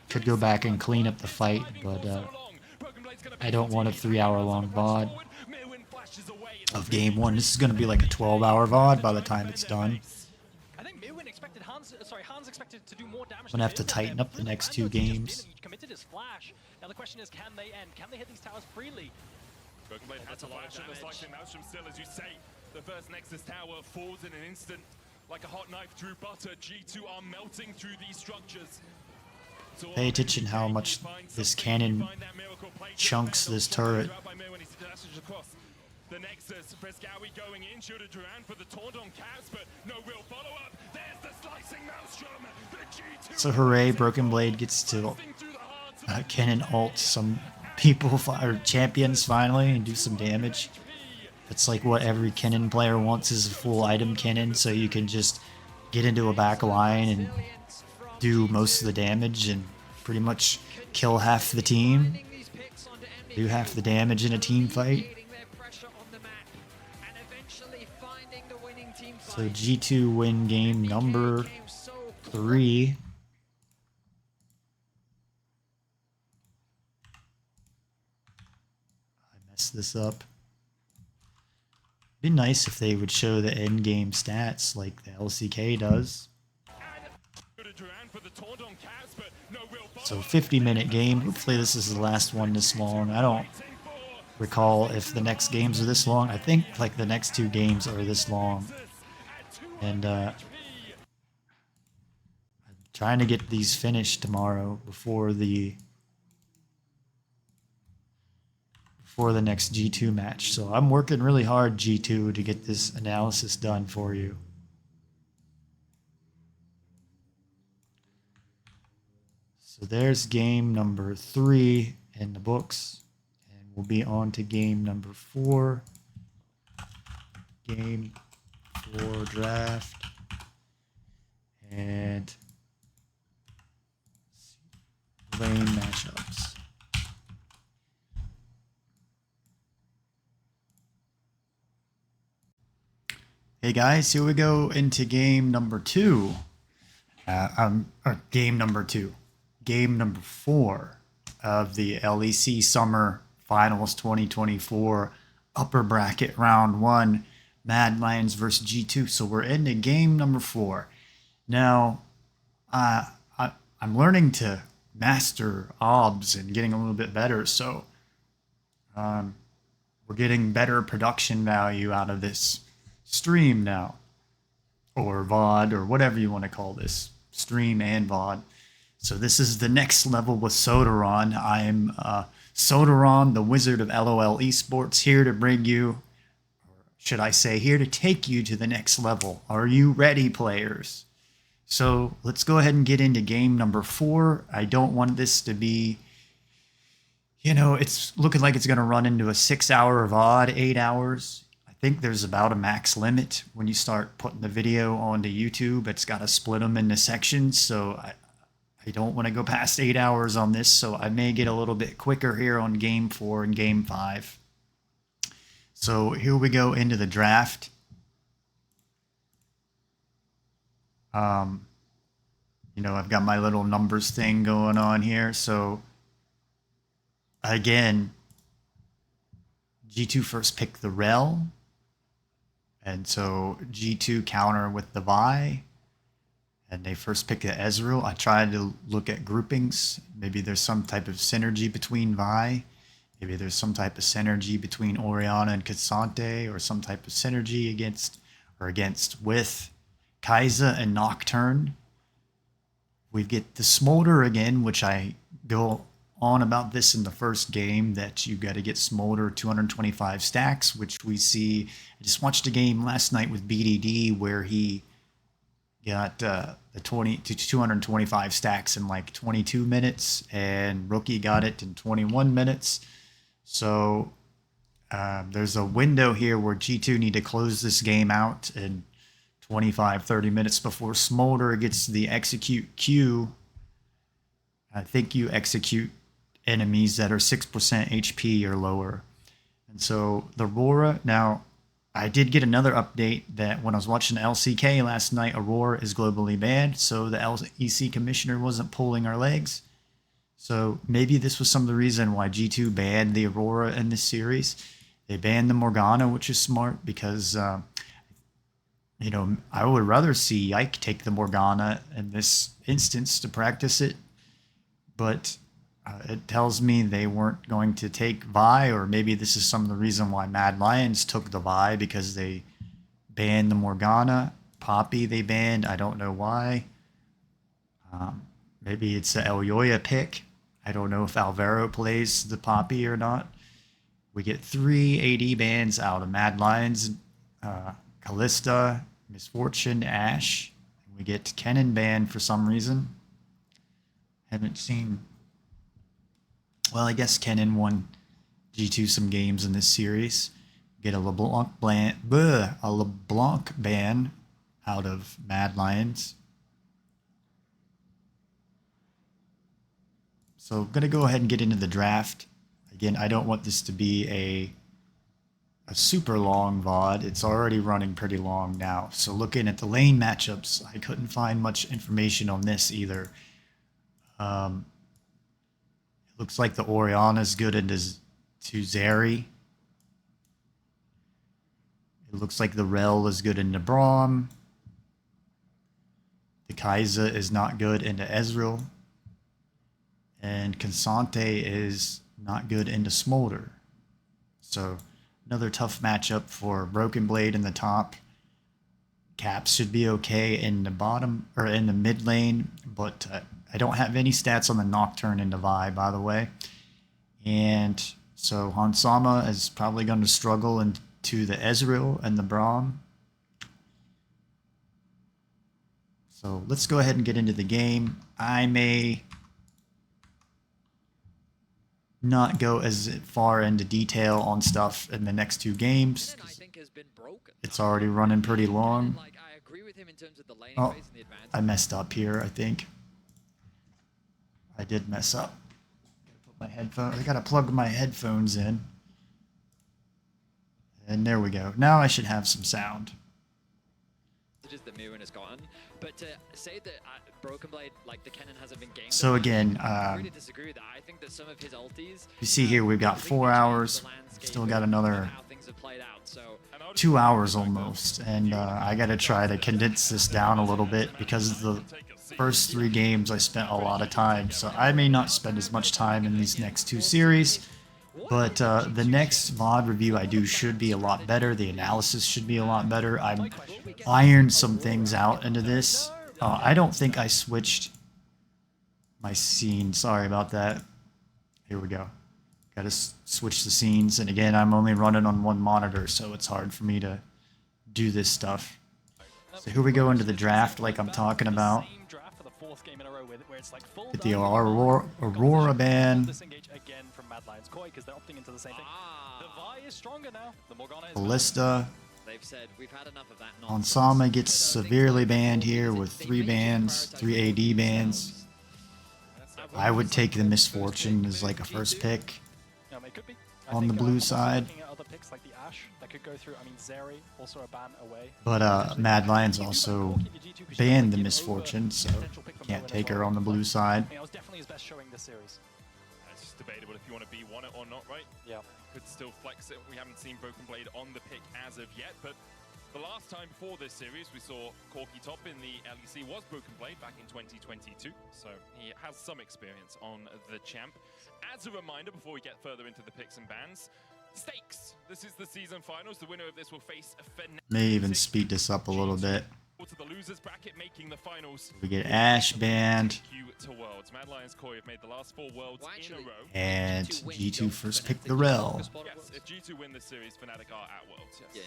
Could go back and clean up the fight, but I don't want a 3-hour-long VOD of game 1. This is going to be like a 12-hour VOD by the time it's done. I think Mirwin expected Hans expected to do more damage. I'm going to have to tighten up the next 2 games. He committed his flash. Now the question is, can they end? Can they hit these towers freely? Broken Blade has a flash, and it's like Maelstrom still, as you say, the first Nexus tower falls in an instant. Like a hot knife through butter, G2 are melting through these structures. Pay attention how much this cannon chunks this turret. The Nexus, Frescowi going in, shooter Duran for the taunt on Caps, but no real follow-up. There's the slicing Maelstrom. The G2 So hooray, Broken Blade gets to cannon ult some people or champions finally and do some damage. It's like what every cannon player wants is a full item cannon, so you can just get into a back line and do most of the damage and pretty much kill half the team, do half the damage in a team fight. So G2 win game number 3. I messed this up. It'd be nice if they would show the end game stats like the LCK does. So 50-minute game. Hopefully this is the last one this long. I don't recall if the next games are this long. I think like the next 2 games are this long. And I'm trying to get these finished tomorrow before the next G2 match. So I'm working really hard, G2, to get this analysis done for you. So there's game number 3 in the books, and we'll be on to game number 4. Game 4 draft, and lane matchups. Hey guys, here we go into game number 2. Or game number 2. Game number 4 of the LEC Summer Finals 2024 upper bracket round 1, Mad Lions versus G2. So we're into game number 4. Now, I'm learning to master OBS and getting a little bit better, so we're getting better production value out of this stream now, or VOD, or whatever you want to call this, stream and VOD. So this is the next level with Sodaron. I'm Sodaron, the wizard of LOL Esports, here to bring you should I say, here to take you to the next level. Are you ready, players? So let's go ahead and get into game number 4. I don't want this to be, you know, it's looking like it's going to run into a 6-hour VOD, 8 hours. I think there's about a max limit when you start putting the video onto YouTube. It's got to split them into sections, so I don't want to go past 8 hours on this, so I may get a little bit quicker here on game 4 and game 5. So here we go into the draft. You know, I've got my little numbers thing going on here. So again, G2 first picked the Rel. And so G2 counter with the Vi. And they first picked the Ezreal. I tried to look at groupings. Maybe there's some type of synergy between Vi. Maybe there's some type of synergy between Orianna and Cassante, or some type of synergy against with Kai'Sa and Nocturne. We get the Smolder again, which I go on about this in the first game, that you got to get Smolder 225 stacks, which we see. I just watched a game last night with BDD where he got the 20 to 225 stacks in like 22 minutes, and Rookie got it in 21 minutes. So there's a window here where G2 need to close this game out in 25-30 minutes before Smolder gets the execute Q. I think you execute enemies that are 6% HP or lower. And so the Aurora, now I did get another update that when I was watching LCK last night, Aurora is globally banned, so the LEC commissioner wasn't pulling our legs. So maybe this was some of the reason why G2 banned the Aurora in this series. They banned the Morgana, which is smart because, you know, I would rather see Ike take the Morgana in this instance to practice it. But it tells me they weren't going to take Vi, or maybe this is some of the reason why Mad Lions took the Vi, because they banned the Morgana. Poppy they banned. I don't know why. Maybe it's a Elyoya pick. I don't know if Alvaro plays the Poppy or not. We get 3 AD bans out of Mad Lions, Callista, Misfortune, Ashe. We get Kennen banned for some reason. Haven't seen... Well, I guess Kennen won G2 some games in this series. Get a LeBlanc ban out of Mad Lions. So I'm going to go ahead and get into the draft. Again, I don't want this to be a super long VOD. It's already running pretty long now. So looking at the lane matchups, I couldn't find much information on this either. It looks like the Orianna is good into Zeri. It looks like the Rel is good into Braum. The Kai'Sa is not good into Ezreal. And Cassante is not good into Smolder. So another tough matchup for Broken Blade in the top. Caps should be okay in the bottom, or in the mid lane, but I don't have any stats on the Nocturne into Vi, by the way. And so Hansama is probably going to struggle into the Ezreal and the Braum. So let's go ahead and get into the game. I may not go as far into detail on stuff in the next 2 games. It's already running pretty long. Oh, I messed up here, I think. I did mess up. Put my headphones. I gotta plug my headphones in. And there we go. Now I should have some sound. That Mirren has gotten, but to say that Broken Blade, like the Kennen, hasn't been gamed. So again, I really disagree with that. I think that some of his ultis. You see here, we've got 4 hours. Still got another 2 hours almost, and I gotta try to condense this down a little bit because the first 3 games I spent a lot of time. So I may not spend as much time in these next 2 series. But the next VOD review I do should be a lot better. The analysis should be a lot better. I've ironed some things out into this. I don't think I switched my scene. Sorry about that. Here we go. Gotta switch the scenes, and again, I'm only running on one monitor, so it's hard for me to do this stuff. So here we go into the draft like I'm talking about. Get the Aurora ban. Ballista. Onsama gets severely banned here with 3 bans, 3 AD bans. I would take the Misfortune as like a first pick on the blue side. But Mad Lions also banned the Misfortune, so can't take her on the blue side. It's definitely his best showing this series. It's just debatable if you want to B1 it or not, right? Yeah. Could still flex it. We haven't seen Broken Blade on the pick as of yet, but the last time before this series we saw Corky top in the LEC was Broken Blade back in 2022, so he has some experience on the champ. As a reminder, before we get further into the picks and bans, stakes. This is the season finals. The winner of this will face Fnatic. May even speed this up a little bit. To the losers bracket, making the finals. We get Ashe banned. To Worlds. Mad Lions Koi have made the last 4 Worlds in a row. And G2 first pick the Rel. Yes, if G2 win this series, Fnatic are at Worlds. Yes.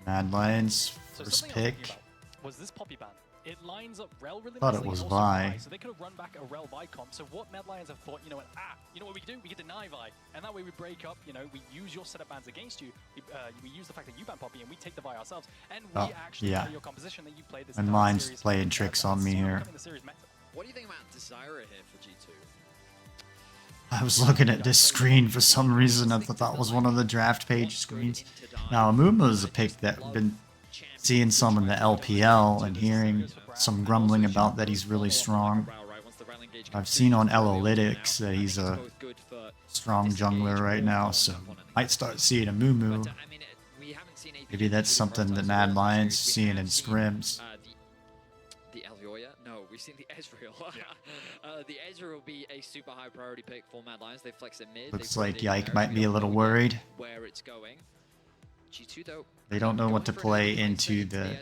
Mad Lions first pick. Was this Poppy ban? It lines up Rel really Thought it nicely, was also Vi. So they could have run back a Rel Vi comp. So what Mad Lions have thought, you know what we can do? We can deny Vi, and that way we break up. You know, we use your setup bans against you. We use the fact that you ban Poppy, and we take the Vi ourselves, and we actually play your composition that you played this. And mine's playing tricks on me here. What do you think about Desira here for G2? I was looking at this screen for some reason. I thought that was one of the draft page screens. Now, Amuma is a pick that I've been seeing some in the LPL and hearing some grumbling about that he's really strong. I've seen on Analytics that he's a strong jungler right now, so might start seeing a Mumu. Maybe that's something that Mad Lions seeing in scrims. The Elyoya? No, we've seen the Ezreal. The Ezreal will be a super high priority pick for Mad Lions. They flex it mid. Looks like Yike might be a little worried. Where it's going. G2 though. They don't know what to play into the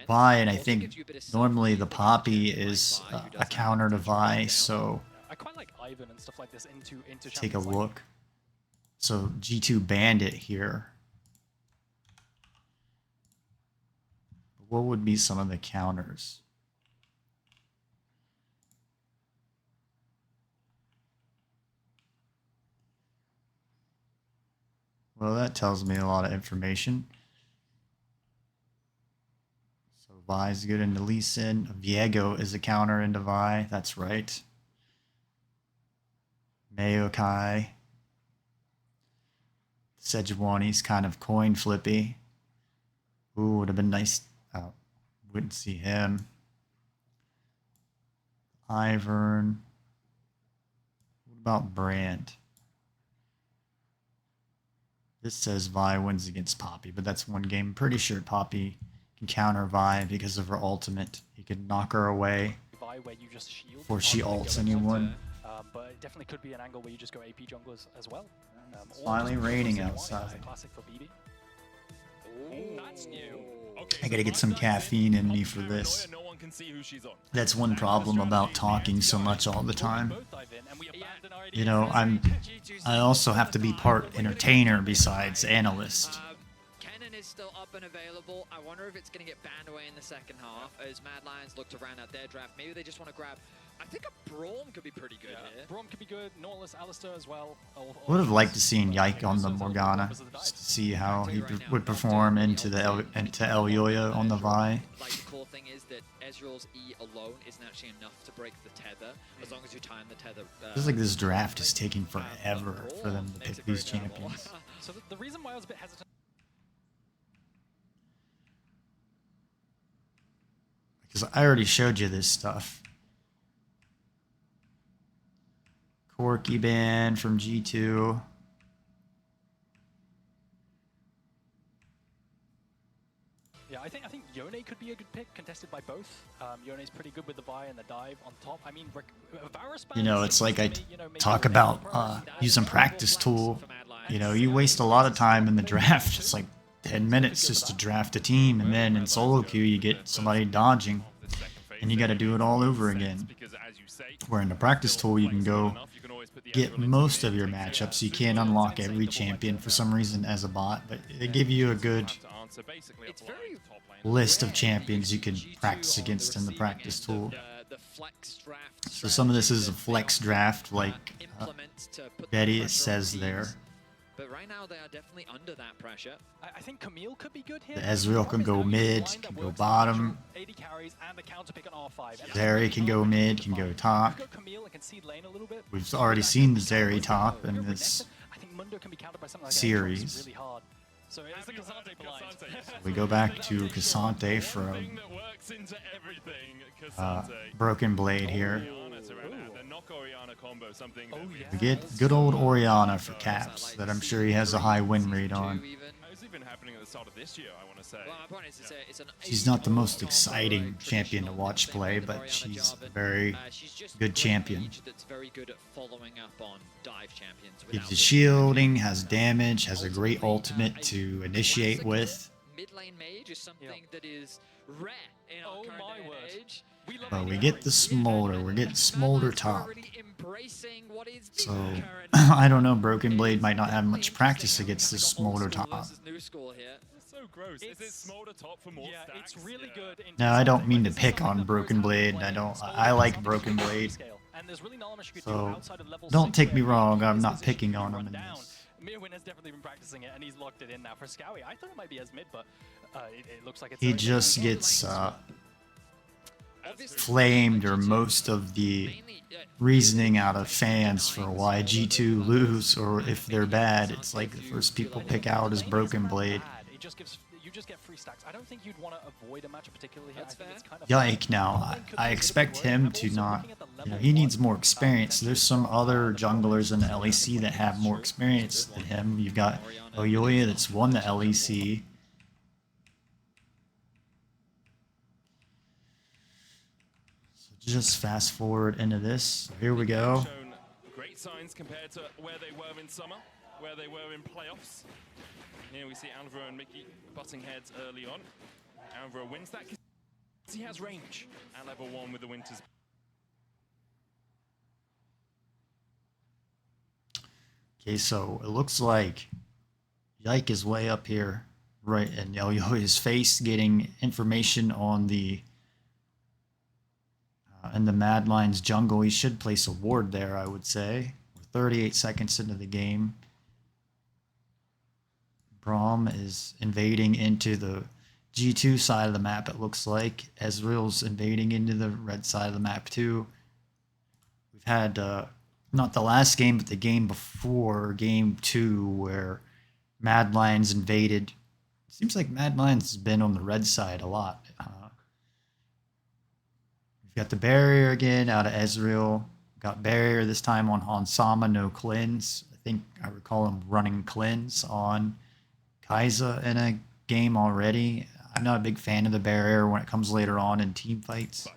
Vi, and I think normally the Poppy is a counter to Vi, so I quite like Ivan and stuff like this into take a look. So G2 banned it here. What would be some of the counters? Well, that tells me a lot of information. So Vi's good into Lee Sin. Viego is a counter into Vi. That's right. Maokai. Sejuani's kind of coin flippy. Ooh, would have been nice. Oh, wouldn't see him. Ivern. What about Brand? This says Vi wins against Poppy, but that's one game. I'm pretty sure Poppy can counter Vi because of her ultimate. He can knock her away before she ults anyone. But it definitely could be an angle where you just go AP junglers as well. It's finally raining outside. That's new. I gotta get some caffeine in me for this. That's one problem about talking so much all the time. You know, I also have to be part entertainer besides analyst. Kennen is still up and available. I wonder if it's going to get banned away in the second half as Mad Lions look to round out their draft. Maybe they just want to grab... I think a Braum could be pretty good here. Braum could be good. Nautilus, Alistair as well. Would have liked to seen Yike on the Morgana, just to see how he would perform into Elyoya on the Vi. Like the cool thing is that Ezreal's E alone isn't actually enough to break the tether, as long as you time the tether. Feels like this draft is taking forever for them to pick these champions. So the reason why I was a bit hesitant... Because I already showed you this stuff. Corky ban from G2. Yeah, I think Yone could be a good pick, contested by both. Yone's pretty good with the Vi and the dive on top. I mean, Varus, you know, it's like I talk about using practice tool. You know, you waste a lot of time in the draft. It's like 10 minutes just to draft a team, and then in solo queue you get somebody dodging, and you got to do it all over again. Where in the practice tool you can go get most of your matchups. You can't unlock every champion for some reason as a bot, but they give you a good list of champions you can practice against in the practice tool. So some of this is a flex draft, like Betty says there. But right now they are definitely under that pressure. I think Camille could be good here. The Ezreal can go mid, can go bottom. AD carries and the counter pick on R5. Zeri can go mid, can go top. We've already seen the Zeri top in this series. So it's the Cassante blind. We go back to Cassante from Broken Blade here. We get good old Orianna for caps that I'm sure he has a high win rate on. She's not the most exciting champion to watch play, but she's a very good champion. Gives you shielding, has damage, has a great ultimate to initiate with. Mid-lane mage is something that is rare in our current age. But we get the Smolder. We're getting Smolder top. So, I don't know. Broken Blade might not have much practice against this Smolder top. It's really good. No, I don't mean to pick on Broken Blade. I like Broken Blade. So, don't take me wrong. I'm not picking on him in this. Mirwin has definitely been practicing it, and he's locked it in now for Scowie. I thought it might be as mid, but it looks like it's... He just gets flamed, or most of the reasoning out of fans for why G2 lose, or if they're bad. It's like the first people pick out is Broken Blade. You just get free stacks. I don't think you'd want to avoid a matchup particularly here. Yike, now I expect him to not, he needs more experience. There's some other junglers in the LEC that have more experience than him. You've got Oyoya that's won the LEC. So just fast forward into this. Here we go. Great signs compared to where they were in summer, where they were in playoffs. Here we see Alvaro and Mickey butting heads early on. Alvaro wins that because he has range at level 1 with the Winters. Okay, so it looks like Yike is way up here, right, and Elyoya's face getting information on the in the Mad Lions jungle. He should place a ward there, I would say. We're 38 seconds into the game. Braum is invading into the G2 side of the map, it looks like. Ezreal's invading into the red side of the map too. We've had, not the last game, but the game before, game 2, where Mad Lions invaded. It seems like Mad Lions has been on the red side a lot. We've got the barrier again out of Ezreal. Got barrier this time on Hansama, no cleanse. I think I recall him running cleanse on Kai'Sa in a game already. I'm not a big fan of the barrier when it comes later on in team fights.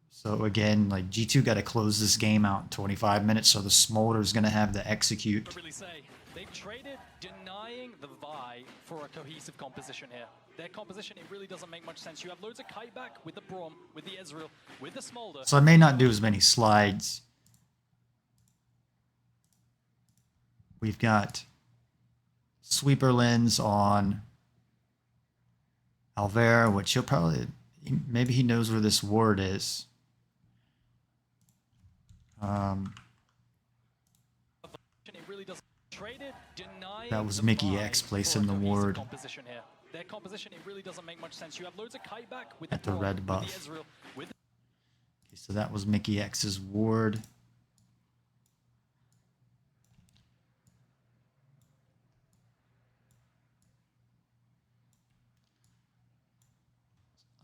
So again, like G2 got to close this game out in 25 minutes, so the Smolder's going to have to execute. They've traded denying the Vi for a cohesive composition here. Their composition, it really doesn't make much sense. You have loads of kite back with the Braum, with the Ezreal, with the Smolder. So I may not do as many slides. We've got Sweeper Lens on Alvera, which he'll probably, maybe he knows where this ward is. That was Mickey X placing the ward Their composition, it really doesn't make much sense. You have loads of kite back with at the red buff. Okay, so that was Mickey X's ward.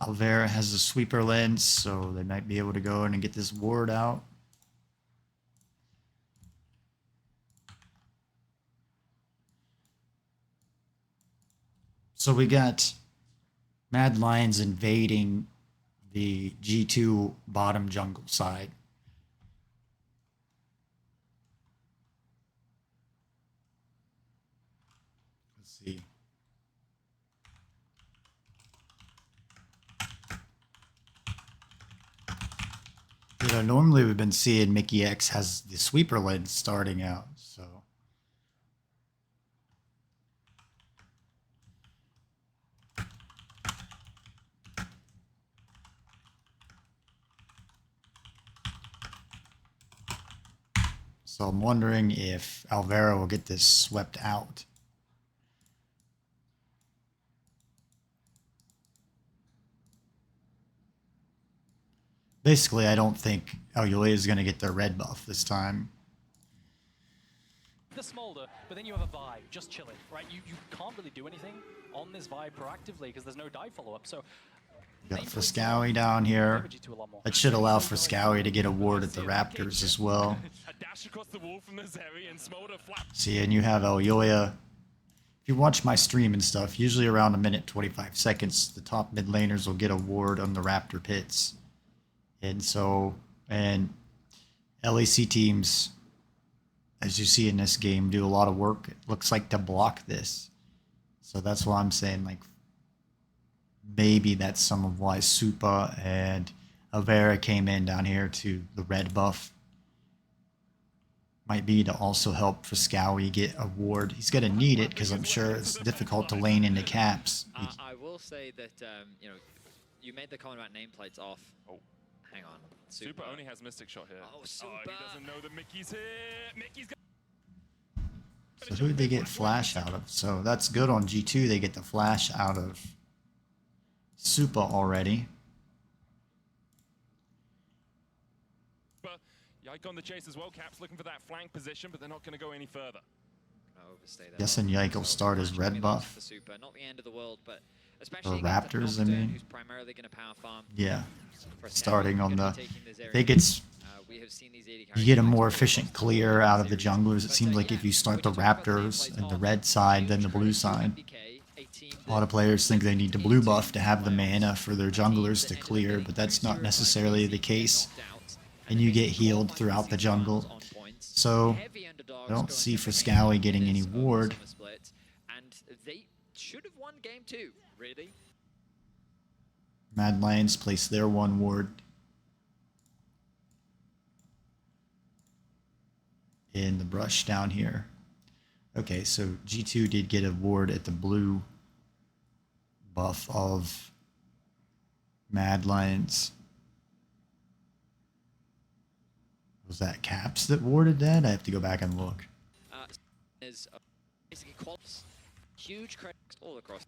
Alvera has a sweeper lens, so they might be able to go in and get this ward out. So we got Mad Lions invading the G2 bottom jungle side. Let's see. You know, normally we've been seeing Mickey X has the sweeper lane starting out, so. So I'm wondering if Alvaro will get this swept out. Basically, I don't think Alvaro is going to get their red buff this time. The smolder, but then you have a Vi just chilling, right? You can't really do anything on this Vi proactively because there's no dive follow-up. So got Frescowie down here. That should allow Frescowie to get a ward at the Raptors as well. See, and you have Elyoya. If you watch my stream and stuff, usually around 1:25, the top mid laners will get a ward on the Raptor pits. And so, and LEC teams, as you see in this game, do a lot of work, it looks like, to block this. So that's why I'm saying, like, maybe that's some of why Supa and Avera came in down here to the red buff. Might be to also help Frescowie get a ward. He's going to need it because I'm sure it's difficult to lane into caps. I will say that, you know, you made the comment about nameplates off. Oh, hang on. Super only has Mystic Shot here. Oh, Super. He doesn't know that Mickey's here. Mickey's So who did they get Flash out of? So that's good on G2. They get the Flash out of Supa already. Yike on the chase as well. Caps looking for that flank position, but they're not going to go any further. Guessing Yike will start his red buff. Not the end of the world, but Or especially Raptors, I mean. who's primarily going to power farm. Yeah. Starting on the... I think it's... You get a more efficient clear out of the junglers. It seems like if you start the Raptors and the red side, then the blue side. A lot of players think they need the blue buff to have the mana for their junglers to clear, but that's not necessarily the case. And you get healed throughout the jungle. So, I don't see Frescowie getting any ward. And they should have won game 2, really. Mad Lions place their one ward in the brush down here. Okay, so G2 did get a ward at the blue buff of Mad Lions. Was that Caps that warded that? I have to go back and look. Basically huge credits all across.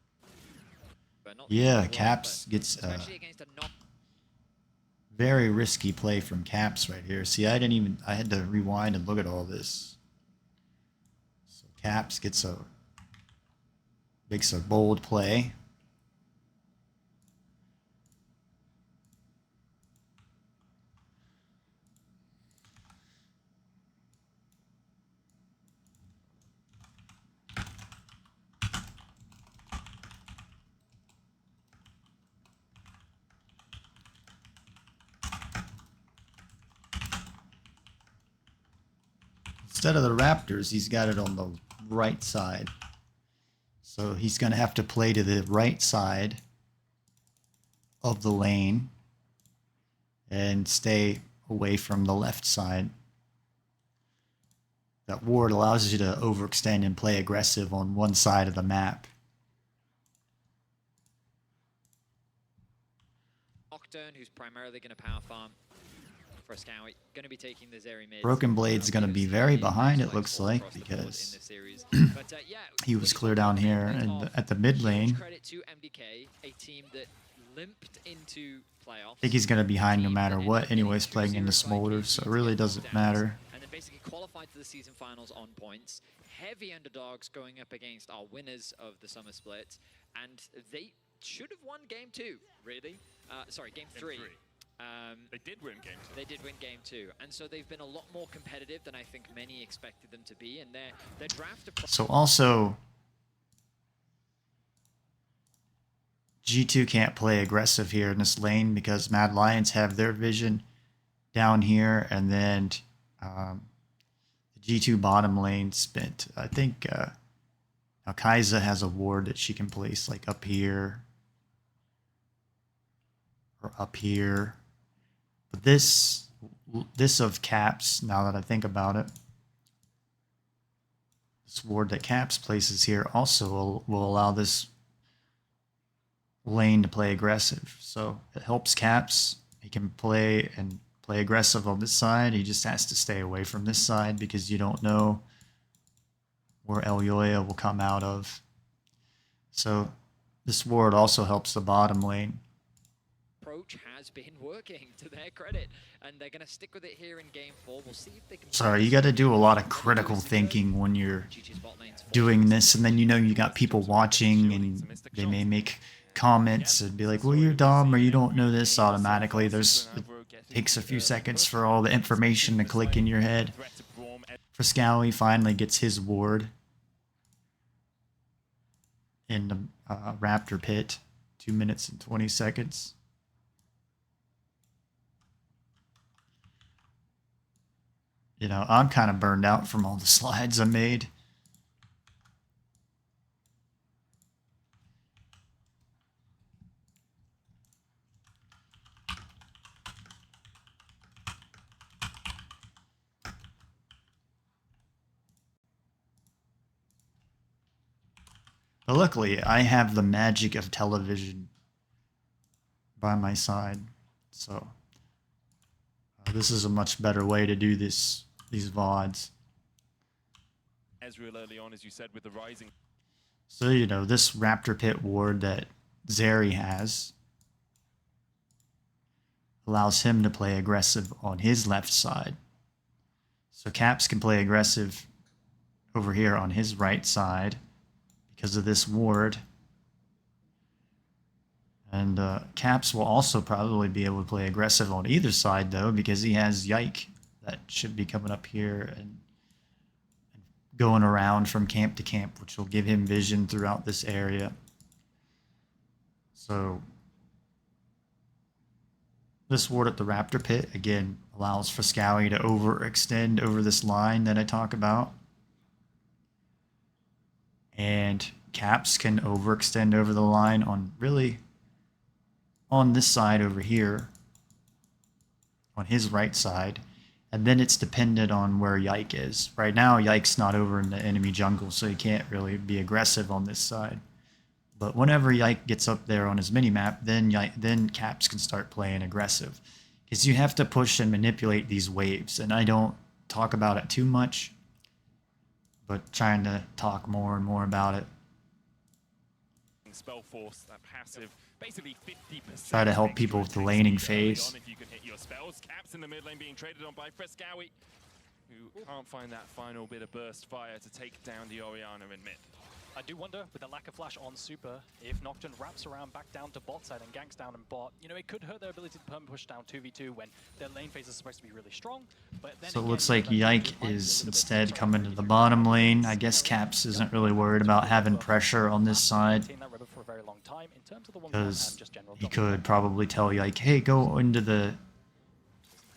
Yeah, Caps gets very risky play from Caps right here. See, I had to rewind and look at all this. So Caps makes a bold play. Instead of the Raptors, he's got it on the right side. So he's going to have to play to the right side of the lane and stay away from the left side. That ward allows you to overextend and play aggressive on one side of the map. Nocturne, who's primarily going to power farm. Frescowie going to be taking the Zeri mid. Broken Blade's going to be very behind, it looks like, because he was clear down here and at the mid lane. Credit to MDK, a team that limped into playoffs. I think he's going to be behind no matter what. Anyways, playing in the Smolders, so it really doesn't matter. And then basically qualified to the season finals on points. Heavy underdogs going up against our winners of the summer split, and they should have won game 2, really. Sorry, game 3. They did win game 2. They did win game 2, and so they've been a lot more competitive than I think many expected them to be. And their draft approach. So also, G2 can't play aggressive here in this lane because Mad Lions have their vision down here, and then the G2 bottom lane spent. I think now Kai'Sa has a ward that she can place like up here or up here. But this this of Caps, now that I think about it. This ward that Caps places here also will allow this lane to play aggressive. So it helps Caps. He can play aggressive on this side. He just has to stay away from this side because you don't know where Elyoya will come out of. So this ward also helps the bottom lane. Approach has been working to their credit, and they're going to stick with it here in game 4. We'll see if they can. Sorry, you got to do a lot of critical thinking when you're doing this, and then you know you got people watching, and they may make comments and be like, "Well, you're dumb," or "You don't know this." Automatically, it takes a few seconds for all the information to click in your head. Frescowy finally gets his ward in the Raptor pit. 2 minutes and 20 seconds. You know, I'm kind of burned out from all the slides I made. But luckily, I have the magic of television by my side, so this is a much better way to do these VODs. Ezreal early on, as you said, with the rising. So, you know, this Raptor Pit ward that Zeri has allows him to play aggressive on his left side. So Caps can play aggressive over here on his right side because of this ward. And Caps will also probably be able to play aggressive on either side, though, because he has Yike that should be coming up here and going around from camp to camp, which will give him vision throughout this area. So this ward at the Raptor Pit, again, allows Frescowy to overextend over this line that I talk about. And Caps can overextend over the line on really on this side over here, on his right side, and then it's dependent on where Yike is. Right now, Yike's not over in the enemy jungle, so he can't really be aggressive on this side. But whenever Yike gets up there on his mini-map, then Caps can start playing aggressive. Because you have to push and manipulate these waves, and I don't talk about it too much, but trying to talk more and more about it. Spell force, that passive, basically 50%. Try to help people with the laning phase. If you can hit your spells, Caps in the mid lane being traded on by Frescowy, who can't find that final bit of burst fire to take down the Orianna in mid. I do wonder, with the lack of flash on Super, if Nocturne wraps around back down to bot side and ganks down in bot, you know, it could hurt their ability to perm push down 2v2 when their lane phase is supposed to be really strong. But then So it looks like Yike is instead coming to the bottom lane. I guess Caps isn't really worried about having pressure on this side, because he could probably tell Yike, hey, go into the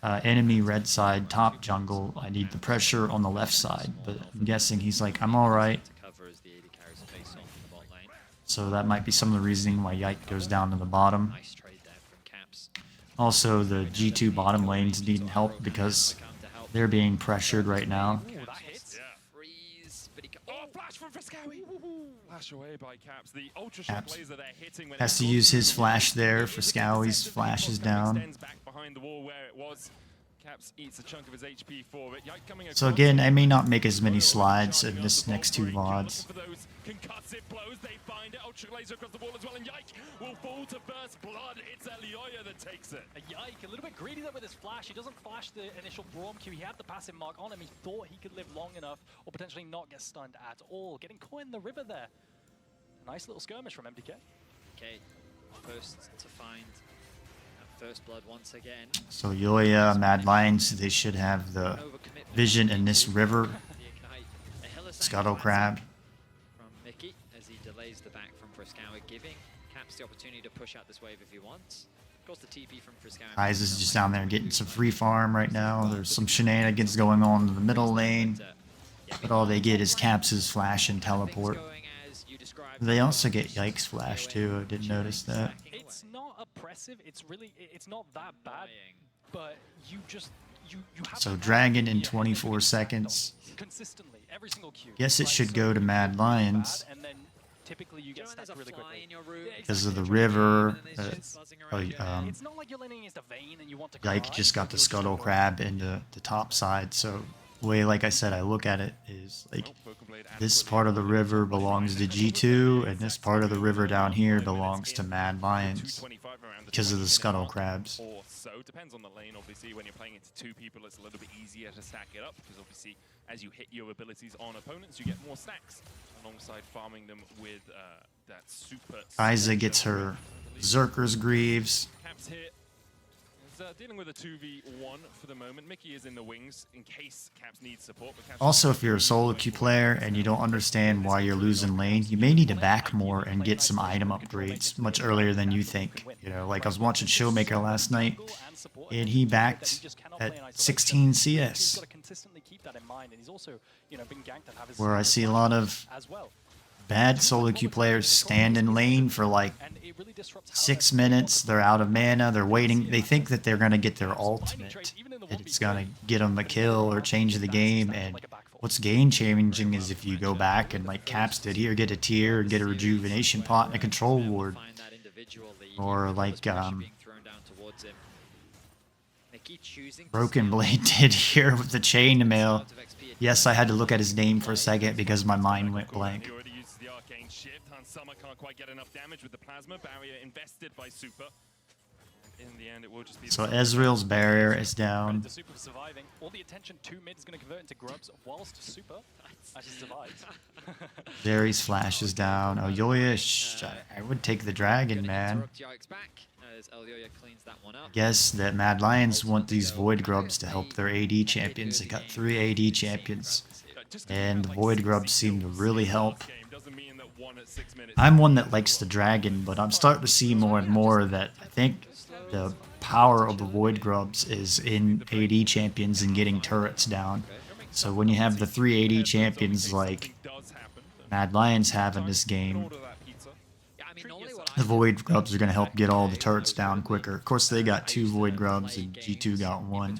enemy red side top jungle. I need the pressure on the left side. But I'm guessing he's like, I'm alright. So that might be some of the reasoning why Yike goes down to the bottom. Also, the G2 bottom lanes need help because they're being pressured right now. Flash away by Caps. The ultra shot plays that they're hitting when has to use his flash there. Frescowy's flash is down. Back behind the wall where it was. Caps eats a chunk of his HP for it. So again, I may not make as many slides in this next two VODs. Concussive blows, they find it. Ultra laser across the wall as well, and Yike will fall to burst blood. It's Elyoya that takes it. Yike, a little bit greedy there with his flash. He doesn't flash the initial Braum Q. He had the passive mark on him. He thought he could live long enough or potentially not get stunned at all. Getting caught in the river there. A nice little skirmish from MDK. Okay, first to find first blood once again. So Yoya, Mad Lions, they should have the vision in this river. Scuttle Crab. From Mickey as he delays the back from Frescowy, giving Caps the opportunity to push out this wave if he wants. Of course, the TP from Frescowy. Eyes is just down there getting some free farm right now. There's some shenanigans going on in the middle lane, but all they get is Caps' flash and teleport. They also get Yike's flash too. I didn't notice It's not oppressive. It's not that bad. But So Dragon in 24 seconds. Consistently, every single queue. Guess it should go to Mad Lions. And then typically you get stacked really quickly. Because of the river. It's not like you're leaning against a vein and you want to Yike just got the scuttle crab into the top side. So the way, like I said, I look at it is like this part of the river belongs to G2 and this part of the river down here belongs to Mad Lions because of the scuttle crabs. Or so depends on the lane. Obviously, when you're playing into two people, it's a little bit easier to stack it up because obviously, as you hit your abilities on opponents, you get more stacks alongside farming them with that super. Isa gets her Zerker's Greaves. Caps hit. Dealing with a 2v1 for the moment. Mickey is in the wings in case Caps needs support. But Caps Also, if you're a solo queue player and you don't understand why you're losing lane, you may need to back more and get some item upgrades much earlier than you think. You know, like I was watching Showmaker last night, and he backed at 16 CS, where I see a lot of bad solo queue players stand in lane for like 6 minutes. They're out of mana. They're waiting. They think that they're going to get their ultimate. And it's going to get them a kill or change the game. And what's game changing is if you go back and like Caps did here, get a tier, get a rejuvenation pot and a control ward. Or like Broken Blade did here with the chainmail. Yes, I had to look at his name for a second because my mind went blank. Summer can't quite get enough damage with the plasma barrier invested by Super. In the end, it will just be so Ezreal's barrier is down. The Super surviving. All the attention to mid is going to convert into grubs whilst Super actually survives. Zary's flash is down. Oh, Yoya, I would take the dragon, man. I guess that Mad Lions want these Void Grubs to help their AD champions. They got 3 AD champions. And the Void Grubs seem to really help. I'm one that likes the dragon, but I'm starting to see more and more that I think the power of the Void Grubs is in AD champions and getting turrets down. So when you have the 3 AD champions like Mad Lions have in this game, the Void Grubs are going to help get all the turrets down quicker. Of course, they got 2 Void Grubs and G2 got 1.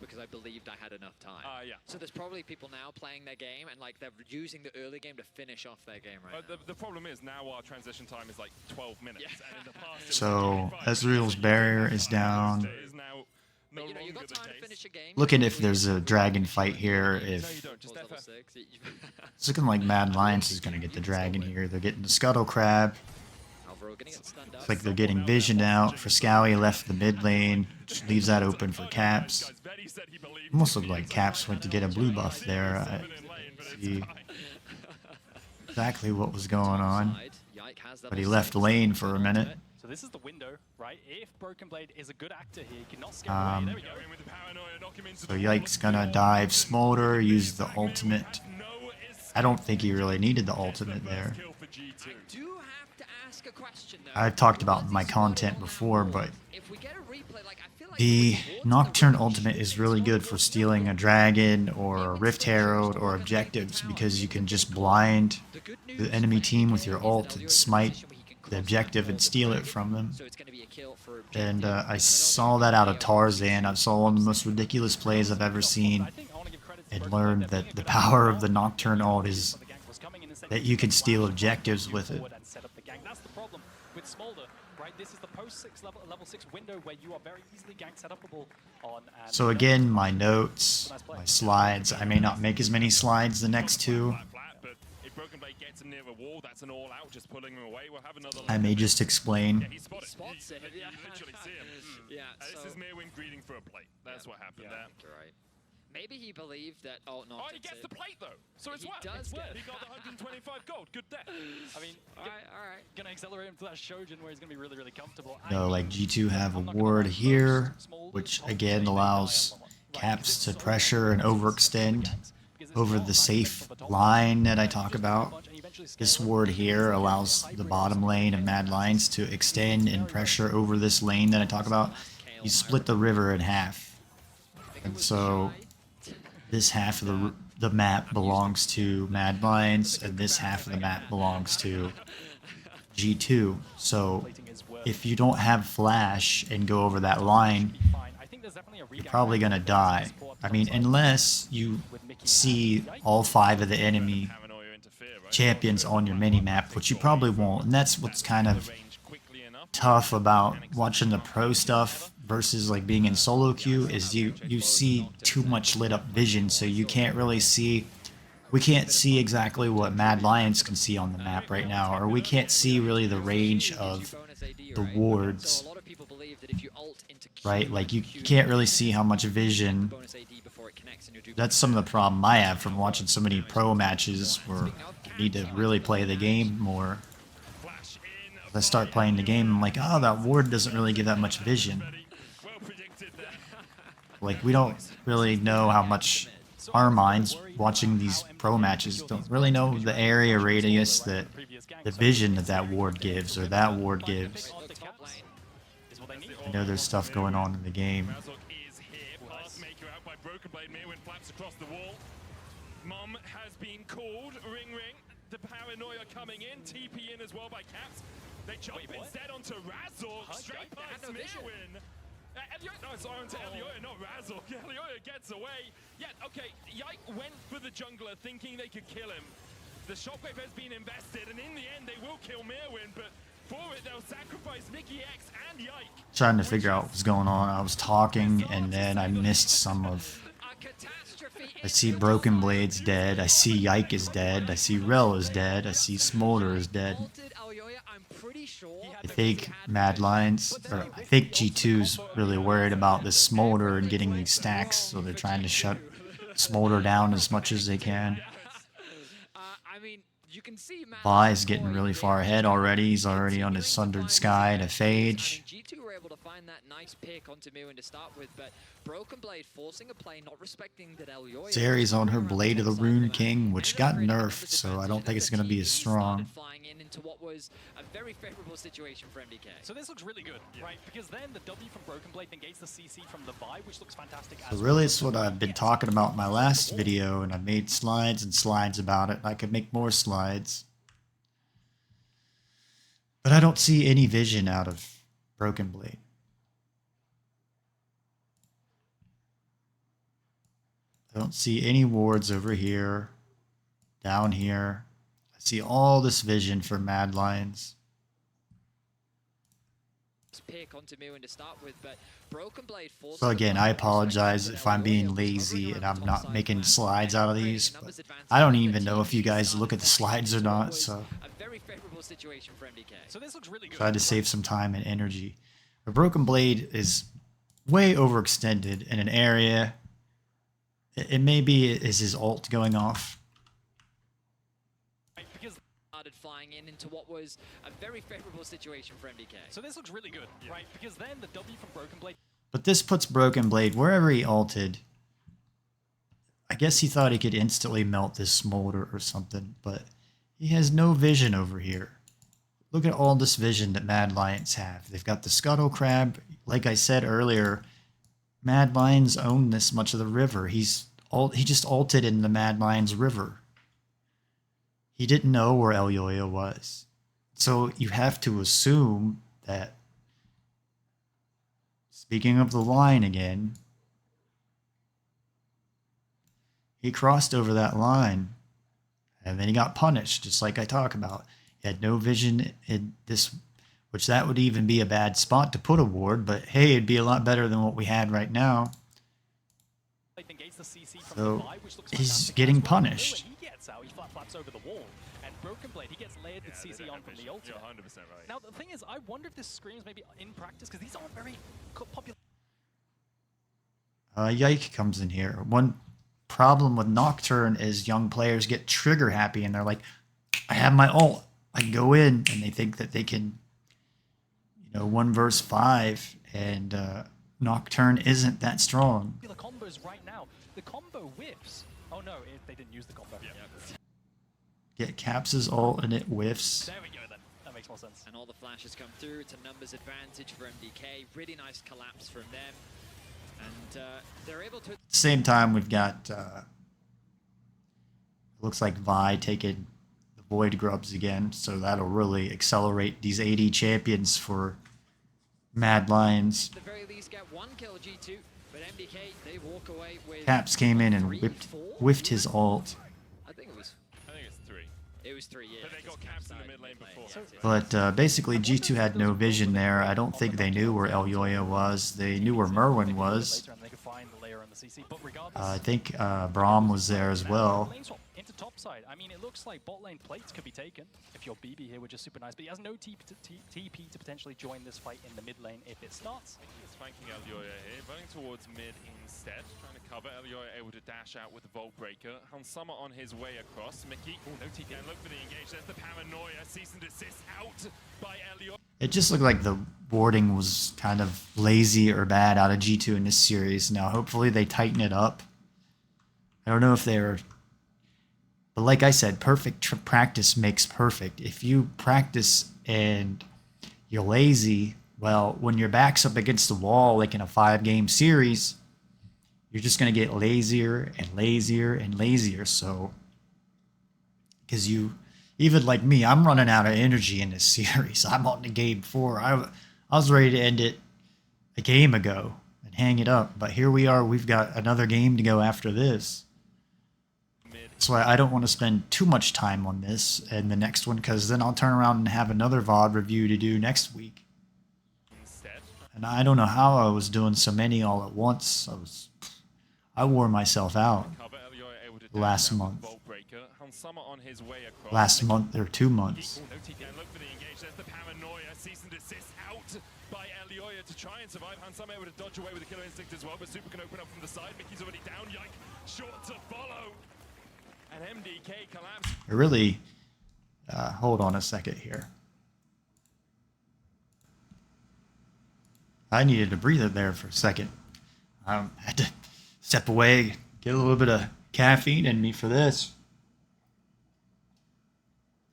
Because I believed I had enough time. So there's probably people now playing their game and like they're using the early game to finish off their game right now. The problem is now our transition time is like 12 minutes. And in the past, so Ezreal's barrier is down. Looking if there's a dragon fight here. If it's looking like Mad Lions is going to get the dragon here. They're getting the Scuttle Crab. Looks like they're getting visioned out. Frescowie left the mid lane, which leaves that open for Caps. Almost looked like Caps went to get a blue buff there. I see exactly what was going on. But he left lane for a minute. So this is the window, right? If Broken Blade is a good actor here, he cannot scare away. There we go. So Yike's gonna dive Smolder, use the ultimate. I don't think he really needed the ultimate there. I've talked about my content before, but the Nocturne ultimate is really good for stealing a dragon or a Rift Herald or objectives because you can just blind the enemy team with your ult and smite the objective and steal it from them. And I saw that out of Tarzan. I saw one of the most ridiculous plays I've ever seen and learned that the power of the Nocturne ult is that you can steal objectives with it. With Smolder, right? This is the post-6 level 6 window where you are very easily gank setupable on. So again, my notes, my slides. I may not make as many slides the next 2. I may just explain. This is Merwin greeting for a plate. That's what happened there. Right. Maybe he believed that. Oh, no. He gets the plate though, so it's worth. He got the 125 gold. Good day. I mean, all right. Gonna accelerate him to that Shojin where he's gonna be really, really comfortable. No, like G2 have a ward here, which again allows Caps to pressure and overextend over the safe line that I talk about. This ward here allows the bottom lane of Mad Lions to extend and pressure over this lane that I talk about. You split the river in half, and so this half of the map belongs to Mad Lions, and this half of the map belongs to G2. So if you don't have flash and go over that line, you're probably gonna die. I mean, unless you see all 5 of the enemy champions on your mini-map, which you probably won't, and that's what's kind of tough about watching the pro stuff versus like being in solo queue, is you see too much lit up vision, so you can't really see. We can't see exactly what Mad Lions can see on the map right now, or we can't see really the range of the wards, right? Like you can't really see how much vision. That's some of the problem I have from watching so many pro matches where I need to really play the game more. As I start playing the game, I'm like, oh, that ward doesn't really give that much vision. Like, we don't really know how much our minds watching these pro matches don't really know the area radius that the vision that ward gives or that ward gives. I know there's stuff going on in the game. Mom has been called. Ring ring. The paranoia coming in. TP in as well by Caps. They jump instead onto Razork. Straight past Mirwin. No, sorry, onto Elioya, not Razork. Elioya gets away. Yet, okay, Yike went for the jungler thinking they could kill him. The shockwave has been invested, and in the end, they will kill Mirwin, but for it, they'll sacrifice Mickey X and Yike. Trying to figure out what was going on. I was talking, and then I missed some of... I see Broken Blade's dead, I see Yike is dead, I see Rel is dead, I see Smolder is dead. I think Mad Lions, or I think G2's really worried about this Smolder and getting these stacks, so they're trying to shut Smolder down as much as they can. Vi's getting really far ahead already. He's already on his Sundered Sky to Phage. G2 were able to find that nice pick onto Mirwin to start with, but Broken Blade forcing a play, not respecting that Elioya. Zeri's on her Blade of the Rune King, which got nerfed, so I don't think it's going to be as strong. Flying in into what was a very favorable situation for MDK. So this looks really good, right? Because then the W from Broken Blade negates the CC from the Vi, which looks fantastic. So really, it's what I've been talking about in my last video, and I made slides and slides about it. I could make more slides. But I don't see any vision out of Broken Blade. I don't see any wards over here, down here. I see all this vision for Mad Lions. Pick onto Mirwin to start with, but Broken Blade so again, I apologize if I'm being lazy and I'm not making slides out of these. But I don't even know if you guys look at the slides or not, so situation for MDK. So this looks really good. Try to save some time and energy. A Broken Blade is way overextended in an area. It maybe is his ult going off. Started flying in into what was a very favorable situation for MDK. So this looks really good, right? Because then the W from Broken Blade. But this puts Broken Blade wherever he ulted. I guess he thought he could instantly melt this Smolder or something, but he has no vision over here. Look at all this vision that Mad Lions have. They've got the Scuttle Crab. Like I said earlier, Mad Lions own this much of the river. He just ulted in the Mad Lions river. He didn't know where Elioya was. So you have to assume that, speaking of the line again, he crossed over that line. And then he got punished, just like I talk about. He had no vision in this, which that would even be a bad spot to put a ward, but hey, it'd be a lot better than what we had right now. So he's getting punished. He gets out, he flaps over the wall, and Broken Blade, he gets layered with CC on from the ultimate. You're 100% right. Now the thing is, I wonder if this screams maybe in practice, because these aren't very popular. Yike comes in here. One problem with Nocturne is young players get trigger happy and they're like, I have my ult, I can go in, and they think that they can, 1 versus 5, and Nocturne isn't that strong. The combos right now, the combo whiffs. Oh no, they didn't use the combo. Yeah. Get Caps' ult and it whiffs. There we go then, that makes more sense. And all the flashes come through, it's a numbers advantage for MDK, really nice collapse from them. And they're able to... At the same time, we've got, looks like Vi taking the Void Grubs again, so that'll really accelerate these AD champions for Mad Lions. At the very least, get 1 kill, G2. But MDK, they walk away with Caps came in and 3, 4? whiffed his ult. I think it's 3. It was 3, yeah. But they got caps in the mid lane before. But basically, G2 had no vision there. I don't think they knew where Elyoya was. They knew where Merwin was. I think Braum was there as well. Into top side. I mean, it looks like bot lane plates could be taken if you're BB here, which is super nice. But he has no TP to potentially join this fight in the mid lane if it starts. He's flanking Elyoya here, running towards mid instead, trying to cover. Elyoya able to dash out with the Vault Breaker. Hansama on his way across. Mickey, no TP. And look for the engage. There's the paranoia. Cease and desist out by Elyoya. It just looked like the warding was kind of lazy or bad out of G2 in this series. Now, hopefully they tighten it up. I don't know if they're... But like I said, perfect practice makes perfect. If you practice and you're lazy, well, when your back's up against the wall, like in a 5-game series, you're just going to get lazier and lazier and lazier. So, because you... Even like me, I'm running out of energy in this series. I'm on to game 4. I was ready to end it a game ago and hang it up. But here we are. We've got another game to go after this. That's why I don't want to spend too much time on this and the next one, because then I'll turn around and have another VOD review to do next week. And I don't know how I was doing so many all at once. I wore myself out last month. Last month or 2 months. By Elyoya to try and survive. Hansama able to dodge away with a killer instinct as well, but Super can open up from the side. Mickey's already down. Yike, short to follow. And MDK collapse. I really, hold on a second here. I needed a breather there for a second. I had to step away, get a little bit of caffeine in me for this.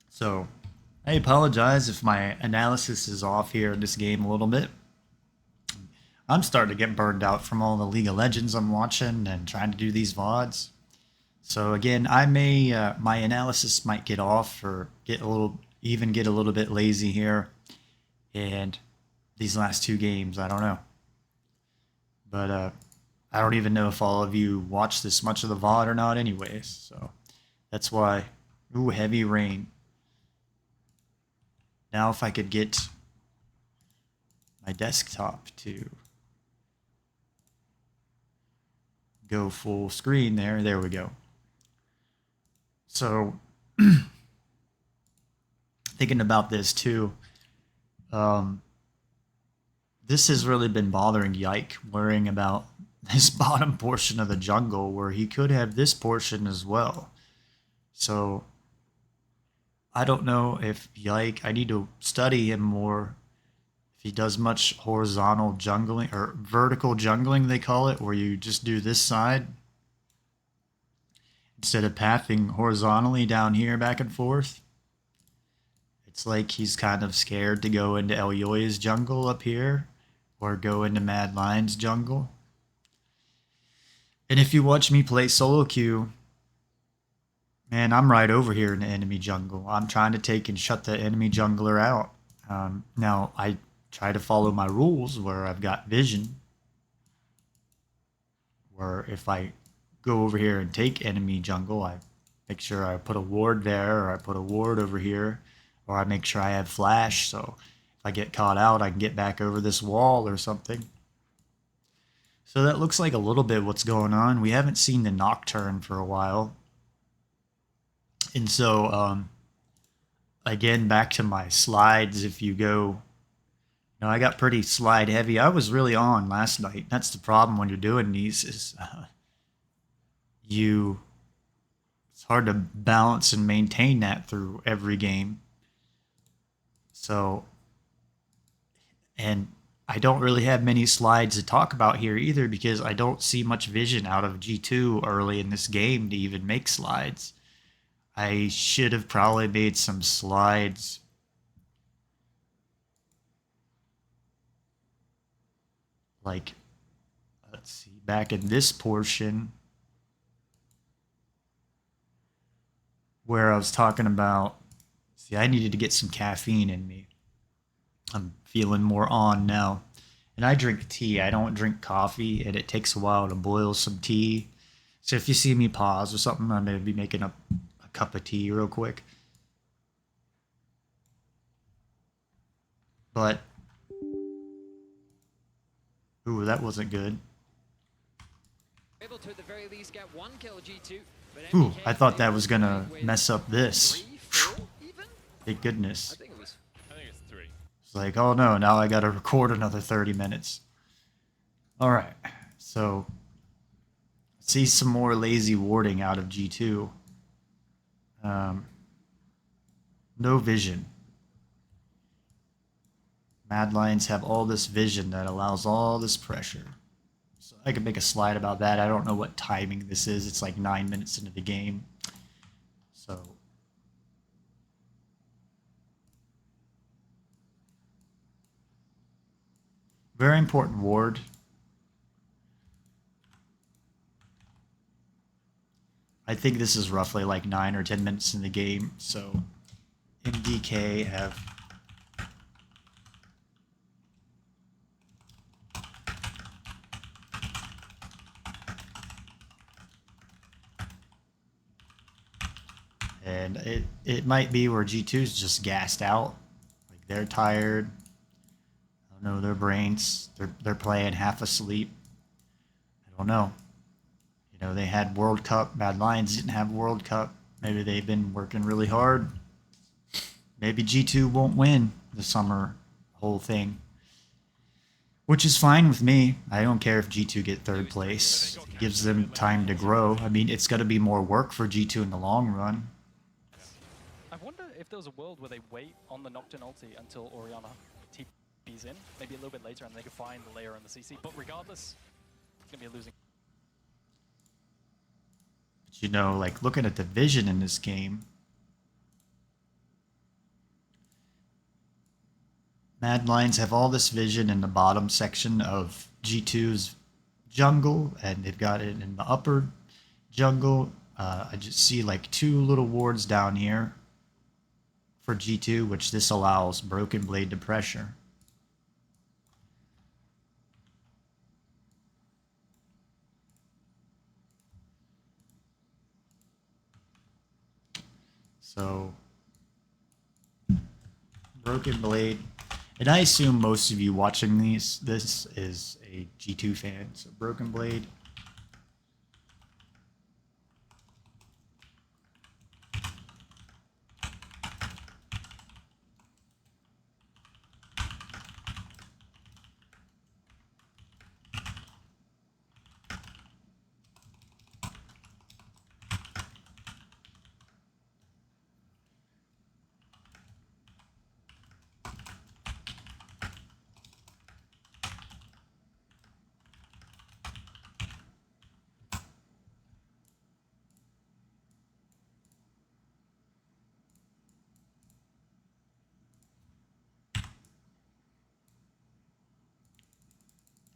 So, I apologize if my analysis is off here in this game a little bit. I'm starting to get burned out from all the League of Legends I'm watching and trying to do these VODs. So again, I may, my analysis might get off or get a little bit lazy here. And these last 2 games, I don't know. But I don't even know if all of you watch this much of the VOD or not anyways. So that's why, ooh, heavy rain. Now if I could get my desktop to go full screen there we go. So, thinking about this too, this has really been bothering Yike, worrying about this bottom portion of the jungle where he could have this portion as well. So, I don't know if Yike, I need to study him more, if he does much horizontal jungling, or vertical jungling they call it, where you just do this side instead of pathing horizontally down here back and forth. It's like he's kind of scared to go into Elyoya's jungle up here or go into Mad Lion's jungle. And if you watch me play solo queue, man, I'm right over here in the enemy jungle. I'm trying to take and shut the enemy jungler out. Now, I try to follow my rules where I've got vision, where if I go over here and take enemy jungle, I make sure I put a ward there, or I put a ward over here, or I make sure I have flash, so if I get caught out, I can get back over this wall or something. So that looks like a little bit what's going on. We haven't seen the Nocturne for a while. And so, again, back to my slides, if you go, I got pretty slide heavy. I was really on last night. That's the problem when you're doing these is it's hard to balance and maintain that through every game. So, and I don't really have many slides to talk about here either, because I don't see much vision out of G2 early in this game to even make slides. I should have probably made some slides like, let's see, back in this portion where I was talking about, see, I needed to get some caffeine in me. I'm feeling more on now. And I drink tea. I don't drink coffee, and it takes a while to boil some tea. So if you see me pause or something, I'm going to be making a cup of tea real quick. But, ooh, that wasn't good. Able to at the very least get one kill, G2. But Ooh, MDK I thought that able was to going to trade with mess up this. 3, 4 even? Thank goodness. I think it's 3. It's like, oh no, now I got to record another 30 minutes. All right, so see some more lazy warding out of G2. No vision. Mad Lions have all this vision that allows all this pressure. So I could make a slide about that. I don't know what timing this is. It's like 9 minutes into the game. So very important ward. I think this is roughly like 9 or 10 minutes in the game. So MDK have and it might be where G2's just gassed out. Like they're tired. I don't know, their brains. They're playing half asleep. I don't know. You know, they had World Cup. Mad Lions didn't have World Cup. Maybe they've been working really hard. Maybe G2 won't win the summer whole thing. Which is fine with me. I don't care if G2 get third place. It gives them time to grow. I mean, it's going to be more work for G2 in the long run. I wonder if there's a world where they wait on the Nocturne ulti until Orianna TP's in, maybe a little bit later, and they can find the layer on the CC. But regardless, it's going to be a losing. But you know, like looking at the vision in this game, Mad Lions have all this vision in the bottom section of G2's jungle, and they've got it in the upper jungle. I just see like 2 little wards down here for G2, which this allows Broken Blade to pressure. So, Broken Blade. And I assume most of you watching this is a G2 fan. So Broken Blade.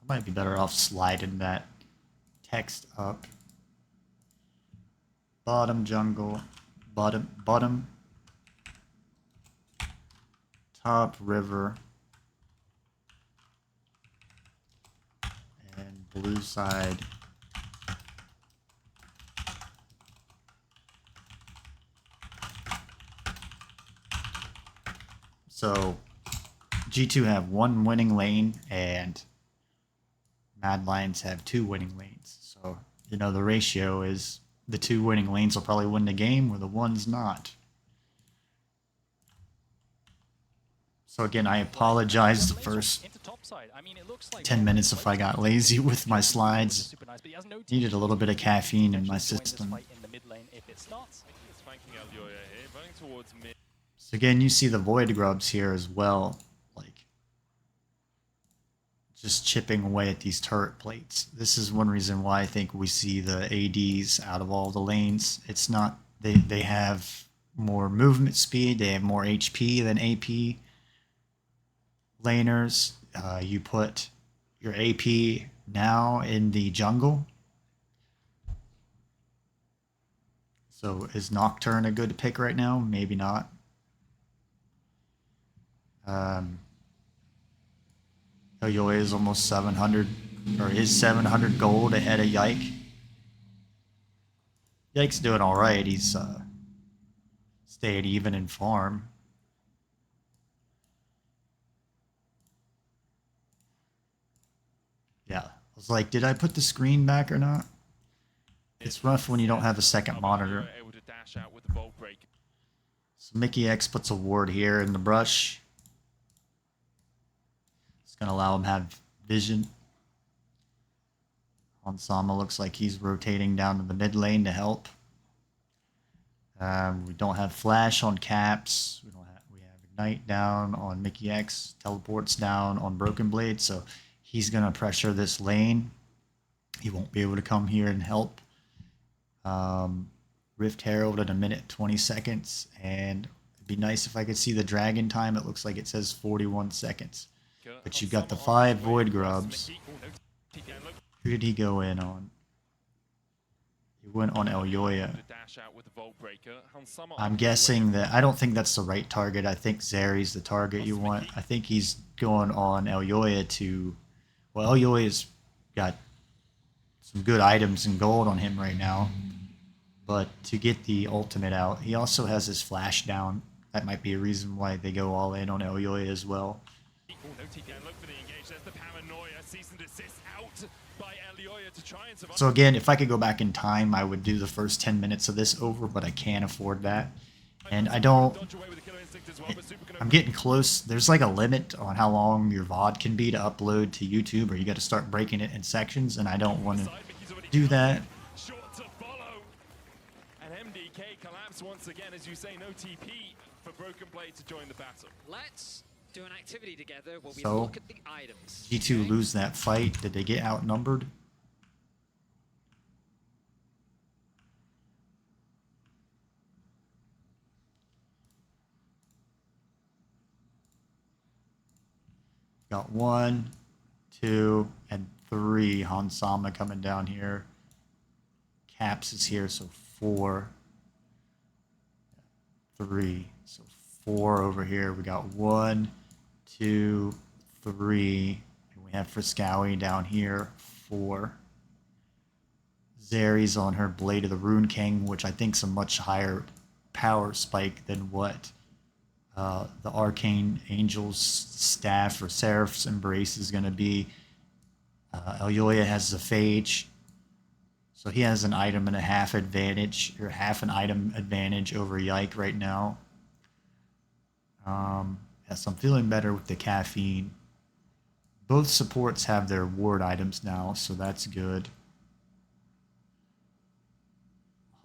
I might be better off sliding that text up. Bottom jungle, bottom, top river, and blue side. So G2 have 1 winning lane and Mad Lions have 2 winning lanes. So, you know, the ratio is the 2 winning lanes will probably win the game, or the one's not. So again, I apologize the first 10 minutes if I got lazy with my slides. Needed a little bit of caffeine in my system. So again, you see the Void Grubs here as well. Like, just chipping away at these turret plates. This is one reason why I think we see the ADs out of all the lanes. It's not, they have more movement speed, they have more HP than AP laners. You put your AP now in the jungle. So is Nocturne a good pick right now? Maybe not. Elyoya is almost 700, or is 700 gold ahead of Yike. Yike's doing all right. He's stayed even in farm. Yeah, I was like, did I put the screen back or not? It's rough when you don't have a second monitor. So Mickey X puts a ward here in the brush. It's going to allow him to have vision. Hansama looks like he's rotating down to the mid lane to help. We don't have flash on Caps. We have Ignite down on Mickey X. Teleports down on Broken Blade. So he's going to pressure this lane. He won't be able to come here and help. Rift Herald at 1:20 seconds, and it'd be nice if I could see the dragon time. It looks like it says 41 seconds. But you got the 5 Void Grubs. Who did he go in on? He went on Elyoya. I'm guessing that, I don't think that's the right target. I think Zeri's the target you want. I think he's going on Elyoya to, well, Elyoya's got some good items and gold on him right now. But to get the ultimate out, he also has his flash down. That might be a reason why they go all in on Elyoya as well. So again, if I could go back in time, I would do the first 10 minutes of this over, but I can't afford that. And I don't... I'm getting close. There's like a limit on how long your VOD can be to upload to YouTube, or you got to start breaking it in sections, and I don't want to do that. MDK collapse once again, as you say, no TP for Broken Blade to join the battle. Let's do an activity together where we So, look at the items. G2 lose that fight. Did they get outnumbered? Got 1, 2, and 3. Hansama coming down here. Caps is here, so 4. 3. So 4 over here. We got 1, 2, 3. And we have Friskawi down here. 4. Zeri's on her Blade of the Rune King, which I think is a much higher power spike than what the Arcane Angel's Staff or Seraph's Embrace is going to be. Elyoya has the Phage. So he has an item and a half advantage, or half an item advantage over Yike right now. Yes, I'm feeling better with the caffeine. Both supports have their ward items now, so that's good.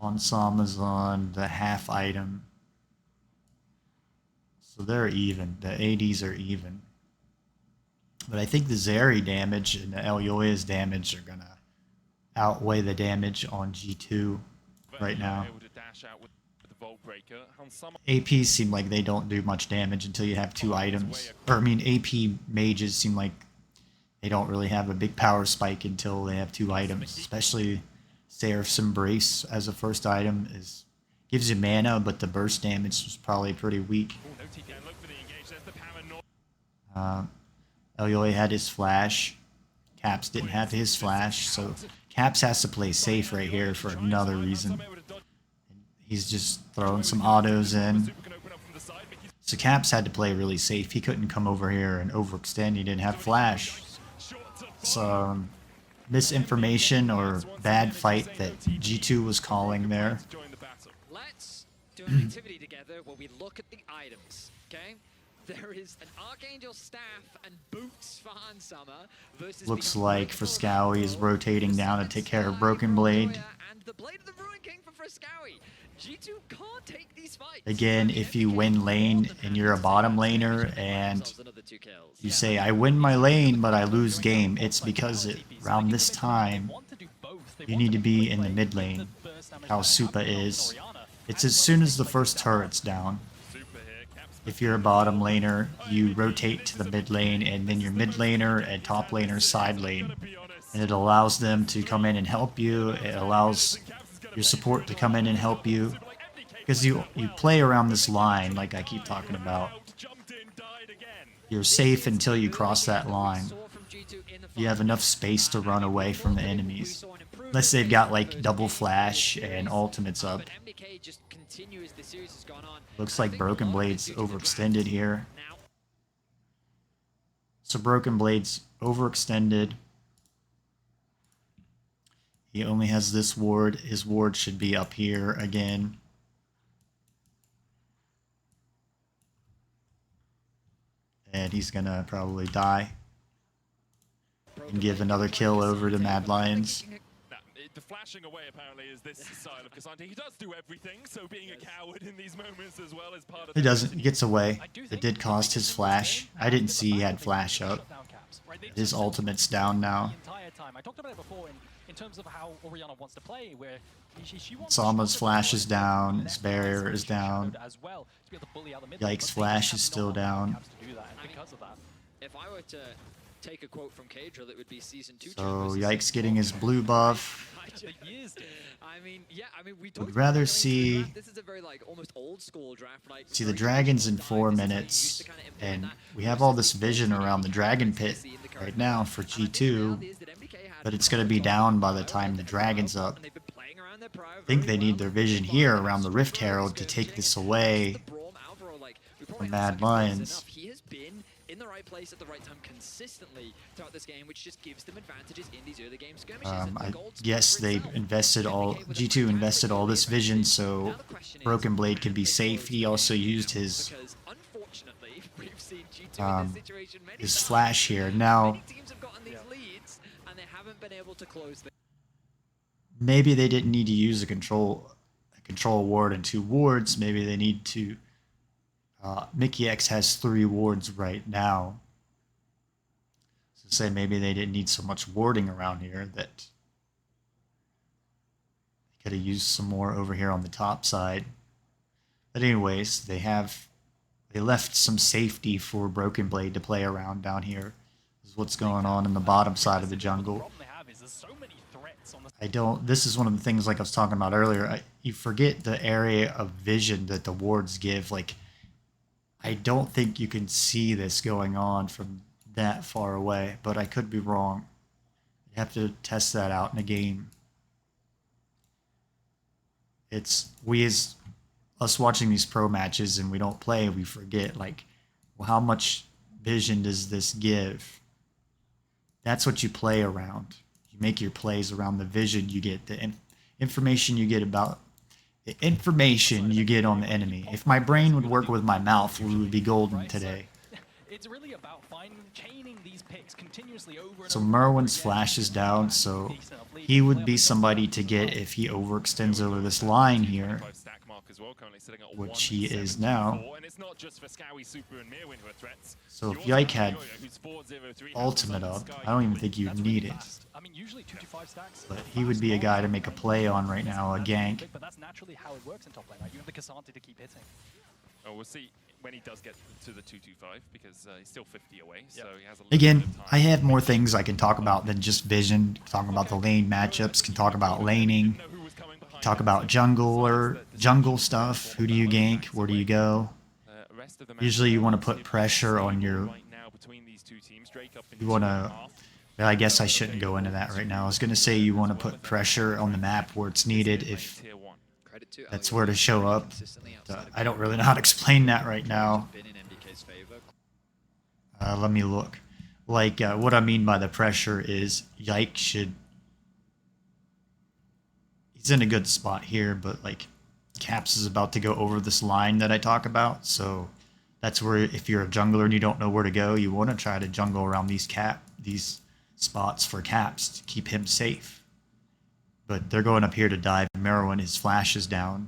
Hansama's on the half item. So they're even. The ADs are even. But I think the Zeri damage and the Elyoya's damage are going to outweigh the damage on G2 right now. APs seem like they don't do much damage until you have 2 items. Or I mean, AP mages seem like they don't really have a big power spike until they have 2 items. Especially Seraph's Embrace as a first item gives you mana, but the burst damage was probably pretty weak. Elyoya had his flash. Caps didn't have his flash, so Caps has to play safe right here for another reason. He's just throwing some autos in. So Caps had to play really safe. He couldn't come over here and overextend. He didn't have flash. So misinformation or bad fight that G2 was calling there. Let's do an activity together where we look at the items, okay? There is an Archangel Staff and Boots for Hansama versus Looks like Friskawi is rotating down to take care of Broken Blade. And the Blade of the Ruin King for Friskawi. G2 can't take these fights. Again, if you win lane and you're a bottom laner and you say, I win my lane but I lose game, it's because around this time you need to be in the mid lane. How Supa is. It's as soon as the first turret's down. If you're a bottom laner, you rotate to the mid lane, and then your mid laner and top laner side lane. And it allows them to come in and help you. It allows your support to come in and help you. Because you play around this line, like I keep talking about. You're safe until you cross that line. You have enough space to run away from the enemies. Unless they've got like double flash and ultimates up. Looks like Broken Blade's overextended here. So Broken Blade's overextended. He only has this ward. His ward should be up here again. And he's gonna probably die. And give another kill over to Mad Lions. The flashing away apparently is this side of Cassante. He does do everything, so being a coward in these moments as well as part of. He doesn't. He gets away. It did cost his flash. I didn't see he had flash up. His ultimate's down now. I talked about it before in terms of how Orianna wants to play, where she wants Sama's flash is down. His barrier is down. Yike's flash is still down. If I were to take a quote from Kadrill, it would be season 2. So Yike's getting his blue buff. I mean, yeah, I mean, we Would rather see this is a very like almost old school draft. Like, see the dragons in 4 minutes, and we have all this vision around the dragon pit right now for G2, but it's going to be down by the time the dragon's up. I think they need their vision here around the Rift Herald to take this away from Mad Lions. He has been in the right place at the right time consistently throughout this game, which just gives them advantages in these early game skirmishes. I guess they invested all, G2 invested all this vision so Broken Blade could be safe. He also used his flash here. Now, maybe they didn't need to use a control ward and 2 wards. Maybe they need to. Mickey X has 3 wards right now. So say maybe they didn't need so much warding around here, that they could have used some more over here on the top side. But anyways, they left some safety for Broken Blade to play around down here. This is what's going on in the bottom side of the jungle. This is one of the things like I was talking about earlier. You forget the area of vision that the wards give. Like, I don't think you can see this going on from that far away, but I could be wrong. You have to test that out in a game. It's us watching these pro matches and we don't play, we forget, like, well, how much vision does this give? That's what you play around. You make your plays around the vision you get, the information you get about the information you get on the enemy. If my brain would work with my mouth, we would be golden today. It's really about chaining these picks continuously over and So Merwin's flash is down, so he would be somebody to get if he overextends over this line here, which he is now. So if Yike had ultimate up, I don't even think you'd need it. But he would be a guy to make a play on right now, a gank. But that's naturally how it works in top lane, right? You have the Cassante to keep hitting. Oh, we'll see when he does get to the 225, because he's still 50 away, so he has a little Again, bit of time. I have more things I can talk about than just vision. Talk about the lane matchups, can talk about laning, talk about jungle stuff. Who do you gank? Where do you go? Usually you want to put pressure on your... You want to... Well, I guess I shouldn't go into that right now. I was going to say you want to put pressure on the map where it's needed if that's where to show up. I don't really know how to explain that right now. Let me look. Like, what I mean by the pressure is Yike should... He's in a good spot here, but, like, Caps is about to go over this line that I talk about, so that's where, if you're a jungler and you don't know where to go, you want to try to jungle around these spots for Caps to keep him safe. But they're going up here to dive Merwin. His flash is down.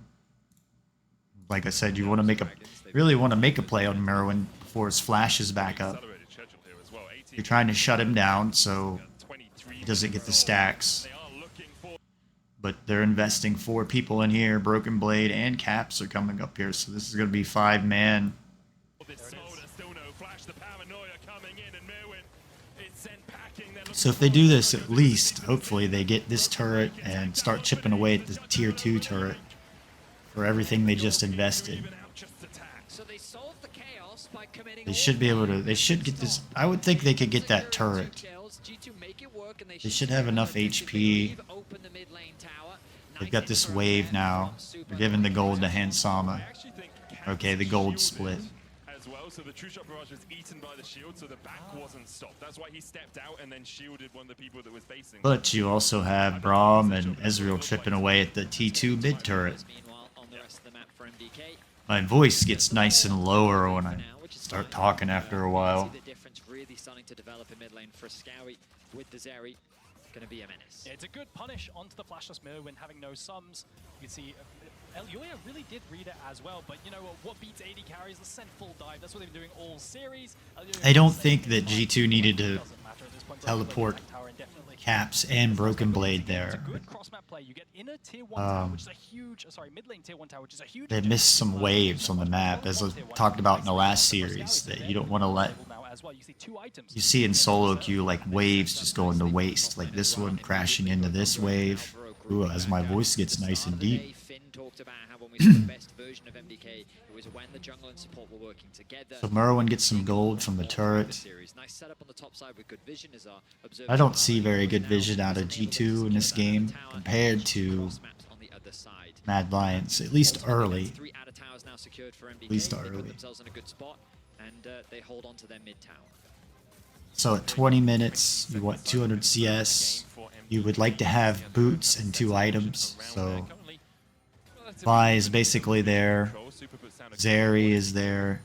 Like I said, you want to really want to make a play on Merwin before his flash is back up. You're trying to shut him down so he doesn't get the stacks. But they're investing 4 people in here. Broken Blade and Caps are coming up here, so this is going to be 5-man. So if they do this, at least, hopefully they get this turret and start chipping away at the tier 2 turret for everything they just invested. They should be able to, they should get this, I would think they could get that turret G2 make it work, and They should have enough HP. Open the mid lane tower. They've got this wave now. They're giving the gold to Hansama. Okay, the gold split. As well, so the true shot barrage was eaten by the shield, so the back wasn't stopped. That's why he stepped out and then shielded one of the people that was basing. But you also have Braum and Ezreal chipping away at the T2 mid turret. My voice gets nice and lower when I start talking after a while. The difference really starting to develop in mid lane for Scowy with the Zeri. Going to be a menace. It's a good punish onto the flashless mirror when having no sums. You can see Elyoya really did read it as well, but you know what beats 80 carries? The sent full dive. That's what they've been doing all series. I don't think that G2 needed to teleport Caps and Broken Blade there. They missed some waves on the map, as I talked about in the last series, that you don't want to let... You see in solo queue, like, waves just going to waste, like this one crashing into this wave. Ooh, as my voice gets nice and deep. So Merwin gets some gold from the turret. I don't see very good vision out of G2 in this game compared to Mad Lions, at least early. At least early. So at 20 minutes, you want 200 CS. You would like to have boots and 2 items, so Vi is basically there, Zeri is there,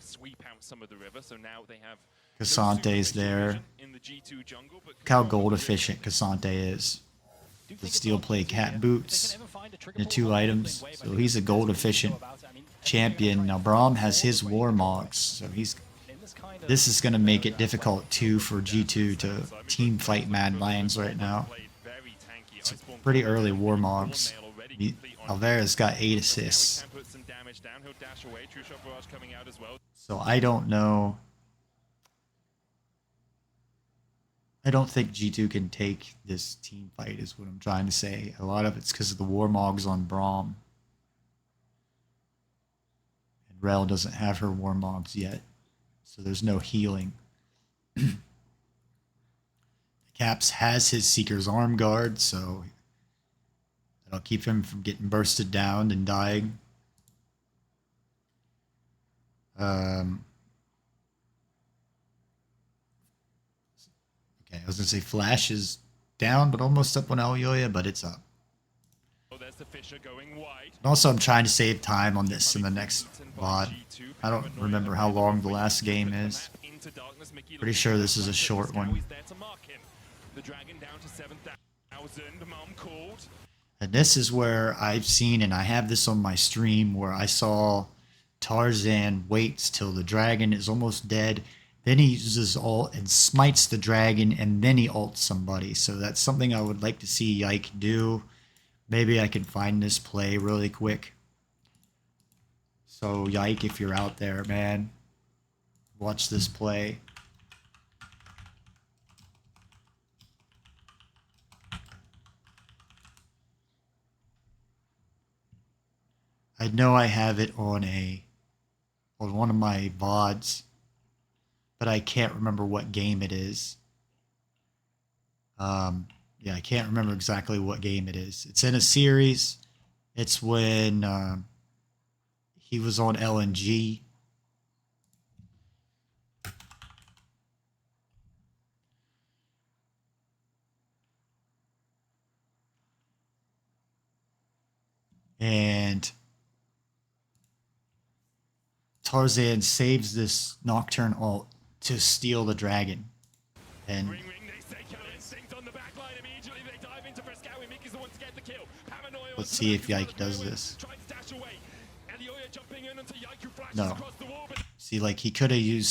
Cassante is there. Look how gold efficient Cassante is. The steel plate cat boots and the 2 items, so he's a gold efficient champion. Now Braum has his Warmogs, so this is going to make it difficult too for G2 to team fight Mad Lions right now. It's pretty early Warmogs. Alvera's got 8 assists. So I don't know. I don't think G2 can take this team fight is what I'm trying to say. A lot of it's because of the Warmogs on Braum. And Rel doesn't have her Warmogs yet. So there's no healing. Caps has his Seeker's Arm Guard, so that'll keep him from getting bursted down and dying. Okay, I was going to say Flash is down, but almost up on Elyoya, but it's up. And also, I'm trying to save time on this in the next VOD. I don't remember how long the last game is. Pretty sure this is a short one. And this is where I've seen, and I have this on my stream, where I saw Tarzan waits till the dragon is almost dead. Then he uses ult and smites the dragon, and then he ults somebody. So that's something I would like to see Yike do. Maybe I can find this play really quick. So Yike, if you're out there, man, watch this play. I know I have it on one of my VODs, but I can't remember what game it is. Yeah, I can't remember exactly what game it is. It's in a series. It's when he was on LNG. And Tarzan saves this Nocturne ult to steal the dragon. And let's see if Yike does this. No. See, like, he could have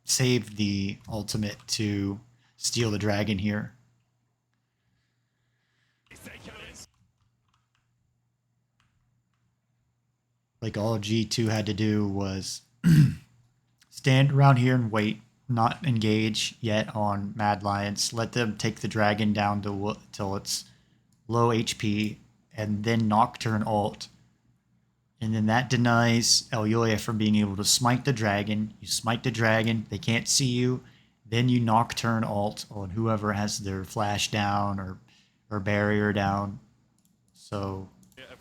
saved the ultimate to steal the dragon here. Like, all G2 had to do was stand around here and wait, not engage yet on Mad Lions. Let them take the dragon down till it's low HP, and then Nocturne ult. And then that denies Elyoya from being able to smite the dragon. You smite the dragon, they can't see you. Then you nocturne alt on whoever has their flash down or barrier down. So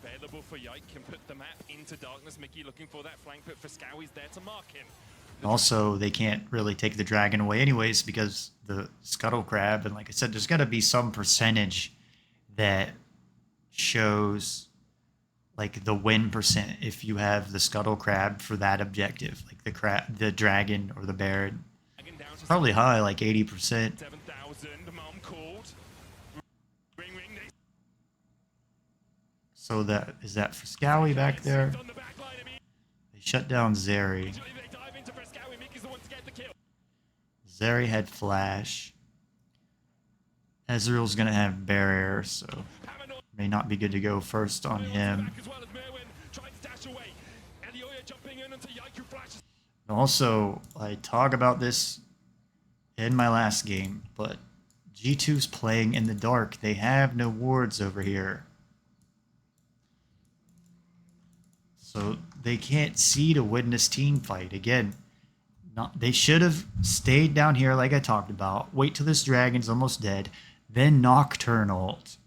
available for Yike, can put the map into darkness. Mickey looking for that flank, but Friscowi's there to mark him. also they can't really take the dragon away anyways because the scuttle crab, and like I said, there's got to be some percentage that shows like the win percent if you have the scuttle crab for that objective, like the dragon or the baron. It's probably high, like 80%. 7,000, mom called. Ring, So that is that Friscowi back there. They shut down Zeri. Zeri had flash. Ezreal's gonna have barrier, so may not be good to go first on him. And also, I talk about this in my last game, but G2's playing in the dark. They have no wards over here. So they can't see to win this team fight. Again, they should have stayed down here like I talked about. Wait till this dragon's almost dead. Then Nocturne ult.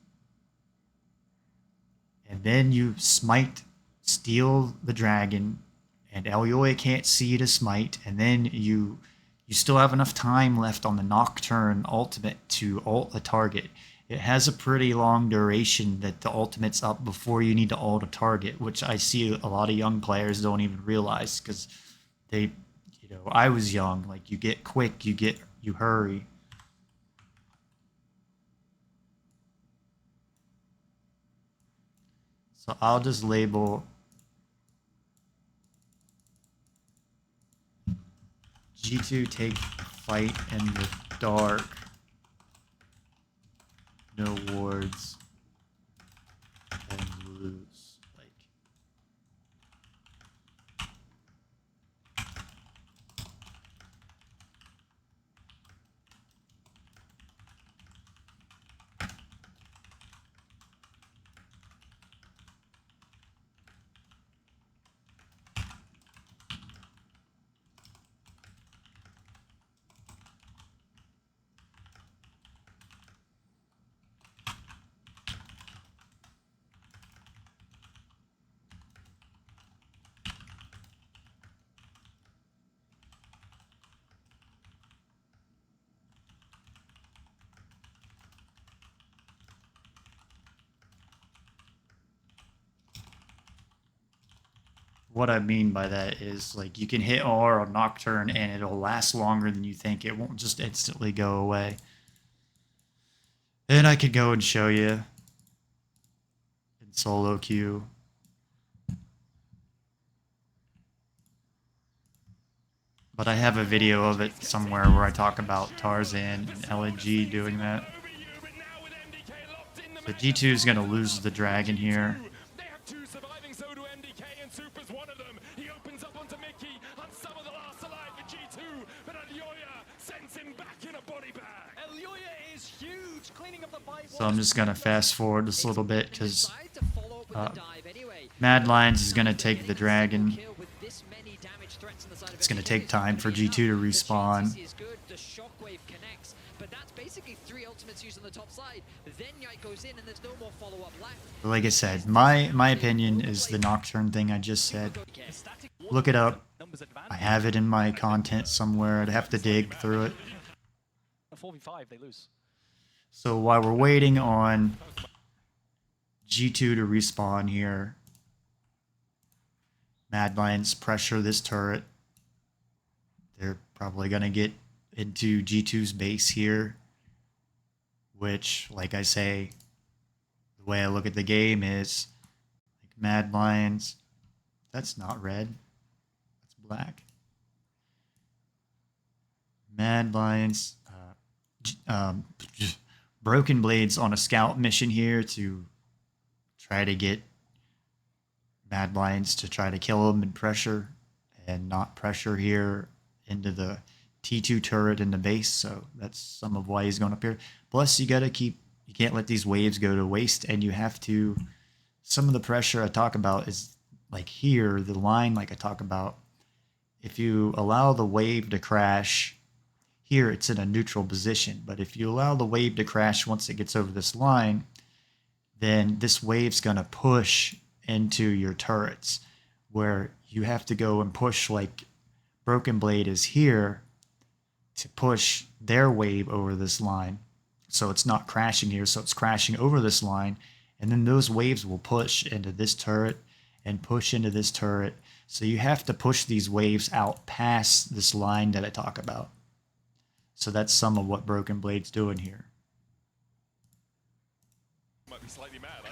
And then you smite, steal the dragon. And Elyoya can't see to smite. And then you still have enough time left on the Nocturne ultimate to ult a target. It has a pretty long duration that the ultimate's up before you need to ult a target, which I see a lot of young players don't even realize because they, I was young. Like you get quick, you hurry. So I'll just label G2 take fight in the dark. No wards and lose. Like what I mean by that is like you can hit R on Nocturne and it'll last longer than you think. It won't just instantly go away. Then I could go and show you in solo queue. But I have a video of it somewhere where I talk about Tarzan and LEC doing that. So G2 is going to lose the dragon here. So I'm just going to fast forward this a little bit because Mad Lions is going to take the dragon. It's going to take time for G2 to respawn. But like I said, my opinion is the Nocturne thing I just said. Look it up. I have it in my content somewhere. I'd have to dig through it. 4v5, they lose. So while we're waiting on G2 to respawn here, Mad Lions pressure this turret. They're probably going to get into G2's base here, which, like I say, the way I look at the game is like Mad Lions. That's not red. That's black. Mad Lions. Broken Blades on a scout mission here to try to get Mad Lions to try to kill him and pressure, and not pressure here into the T2 turret in the base. So that's some of why he's going up here. Plus, you can't let these waves go to waste, and you have to. Some of the pressure I talk about is like here, the line like I talk about. If you allow the wave to crash here it's in a neutral position. But if you allow the wave to crash once it gets over this line, then this wave's going to push into your turrets, where you have to go and push like Broken Blade is here to push their wave over this line. So it's not crashing here, so it's crashing over this line. And then those waves will push into this turret and push into this turret. So you have to push these waves out past this line that I talk about. So that's some of what Broken Blade's doing here. Might be slightly mad.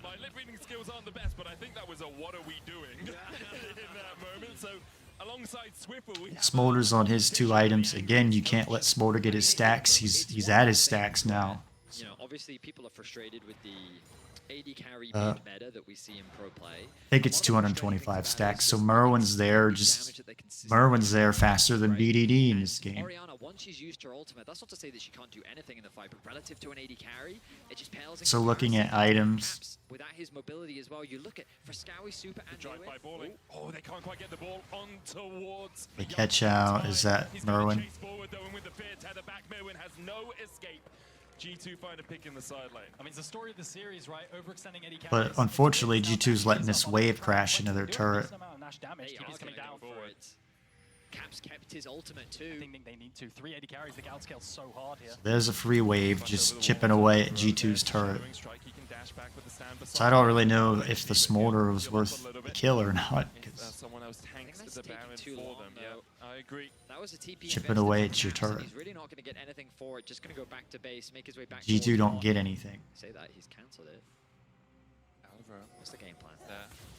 My lip reading skills aren't the best, but I think that was a "what are we doing" in that moment. So alongside Swiffer, we have Smolder's on his 2 items. Again, you can't let Smolder get his stacks. He's at his stacks now. You know, obviously people are frustrated with the AD carry mid meta that we see in pro play. I think it's 225 stacks. So Merwin's there, Merwin's there faster than BDD in this game. Orianna, once she's used her ultimate, that's not to say that she can't do anything in the fight, but relative to an AD carry, it just pales in So looking at items, without his mobility as well, you look at Frescowi super and drive by balling. Oh, they can't quite get the ball on towards the catch out is that Merwin. chase forward though, and with the fear tether back, Merwin has no escape. G2 find a pick in the side lane. I mean, it's the story of the series, right? Overextending Eddie But unfortunately, G2's letting this wave crash into their turret. Caps kept his ultimate too. I think they need to. 3 AD carries, the outscale so hard here. There's a free wave just chipping away at G2's turret. So I don't really know if the Smolder was worth the kill or not. Someone else tanks the Baron for them. Yeah, I agree. That was a TP Chipping away at your turret. He's really not going to get anything for it. Just going to go back to base, make his way back. G2 don't get anything. Say that he's cancelled it. What's the game plan?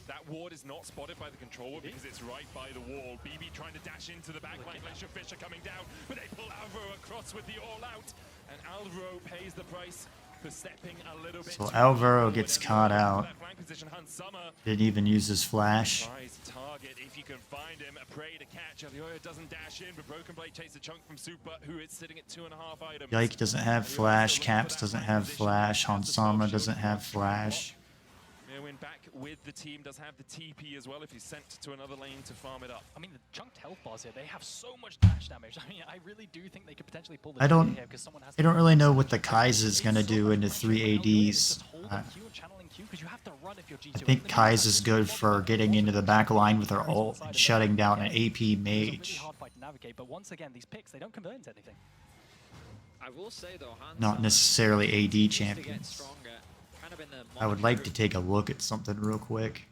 That ward is not spotted by the controller because it's right by the wall. BB trying to dash into the back line. Glacier Fisher coming down, but they pull Alvaro across with the all-out. And Alvaro pays the price for stepping a little bit. So Alvaro gets caught out. Didn't even use his flash. Tries to target if you can find him. A prey to catch. Alioya doesn't dash in, but Broken Blade takes a chunk from Super, who is sitting at 2.5 items. Yike doesn't have flash. Caps doesn't have flash. Hansama doesn't have flash. Merwin back with the team, does have the TP as well if he's sent to another lane to farm it up. I mean, the chunked health bars here, they have so much dash damage. I mean, I really do think they could potentially pull the I don't here really know what the Kai'Sa's gonna do into 3 ADs. I think Kai'Sa's good for getting into the back line with her ult and shutting down an AP mage. But once again, these picks, they don't convert into anything. I will say though, Not necessarily AD champions. I would like to take a look at something real quick.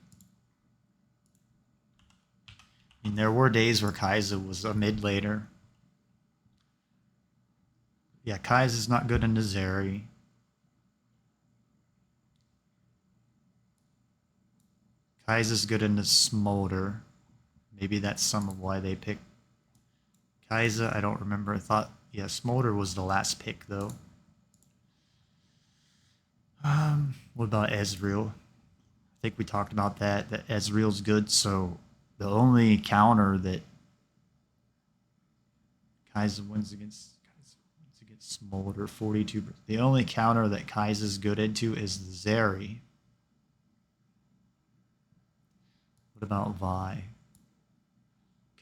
I mean, there were days where Kai'Sa was a mid laner. Yeah, Kai'Sa's not good into Zeri. Kai'Sa's good into Smolder. Maybe that's some of why they picked Kai'Sa. I don't remember. I thought, yeah, Smolder was the last pick though. What about Ezreal? I think we talked about that Ezreal's good, so the only counter that Kai'Sa wins against Smolder, 42%. The only counter that Kai'Sa's good into is the Zeri. What about Vi?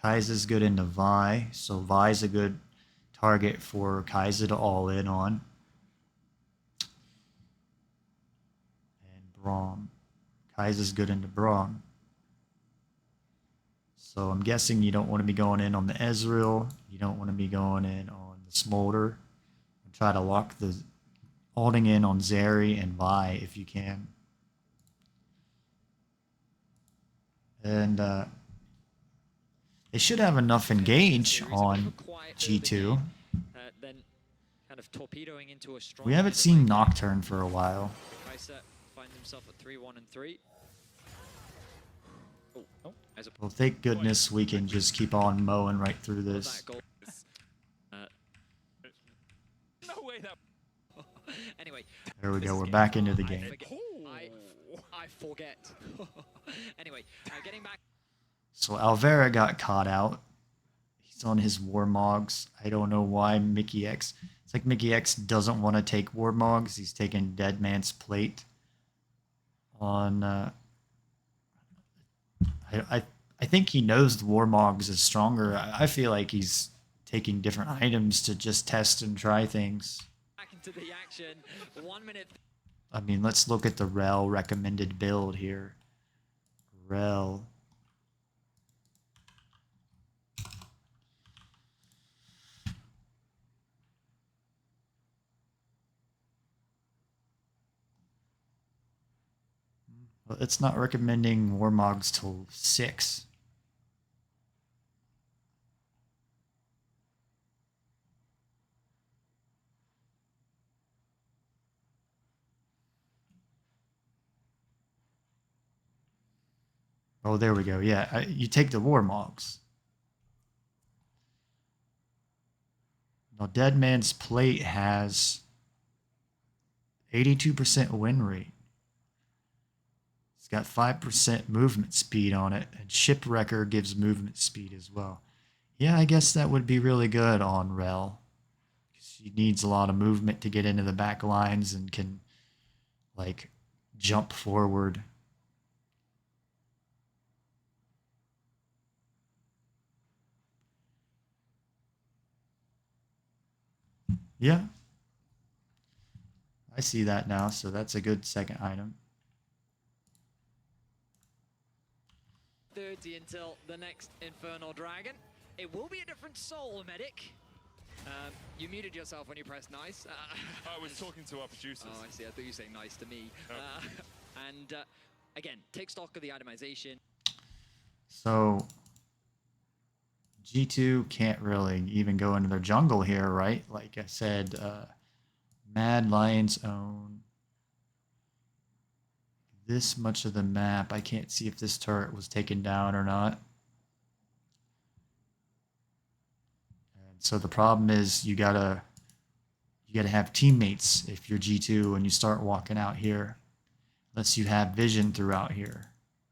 Kai'Sa's good into Vi, so Vi's a good target for Kai'Sa to all in on. Braum. Kai'Sa's good into Braum. So I'm guessing you don't want to be going in on the Ezreal. You don't want to be going in on the Smolder. Try to lock the ulting in on Zeri and Vi if you can. And they should have enough engage on G2. Then kind of torpedoing into a strong. We haven't seen Nocturne for a while. Finds himself at 3-1 and 3. Well, thank goodness we can just keep on mowing right through this. No way that. Anyway. There we go. We're back into the game. I forget. Anyway, getting back. So Alvera got caught out. He's on his Warmogs. I don't know why Mickey X. It's like Mickey X doesn't want to take Warmogs. He's taking Dead Man's Plate. On I think he knows the Warmogs is stronger. I feel like he's taking different items to just test and try things. Back into the action. 1 minute. I mean, let's look at the Rel recommended build here. Rel. Well, it's not recommending Warmogs till 6. Oh, there we go. Yeah, you take the Warmogs. Now, Dead Man's Plate has 82% win rate. It's got 5% movement speed on it, and Shipwrecker gives movement speed as well. Yeah, I guess that would be really good on Rel. She needs a lot of movement to get into the back lines and can, like, jump forward. Yeah. I see that now, so that's a good second item. 30 until the next Infernal Dragon. It will be a different soul, Medic. You muted yourself when you pressed nice. I was talking to our producers. Oh, I see. I thought you were saying nice to me. And again, take stock of the itemization. So G2 can't really even go into their jungle here, right? Like I said, Mad Lion's own this much of the map. I can't see if this turret was taken down or not. And so the problem is you gotta have teammates if you're G2 and you start walking out here. Unless you have vision throughout here.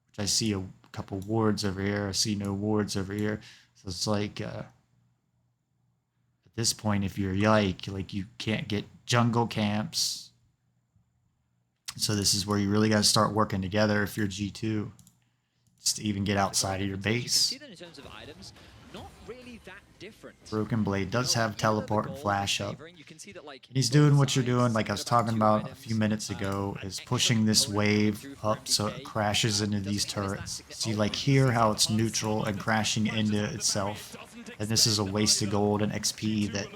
Which I see a couple wards over here. I see no wards over here. So it's like at this point, if you're Yike, like you can't get jungle camps. So this is where you really got to start working together if you're G2, just to even get outside of your base. You can see that in terms of items, not really that different. Broken Blade does have teleport and flash up. And he's doing what you're doing, like I was talking about a few minutes ago, is pushing this wave up so it crashes into these turrets. See, like here, how it's neutral and crashing into itself. And this is a waste of gold and XP that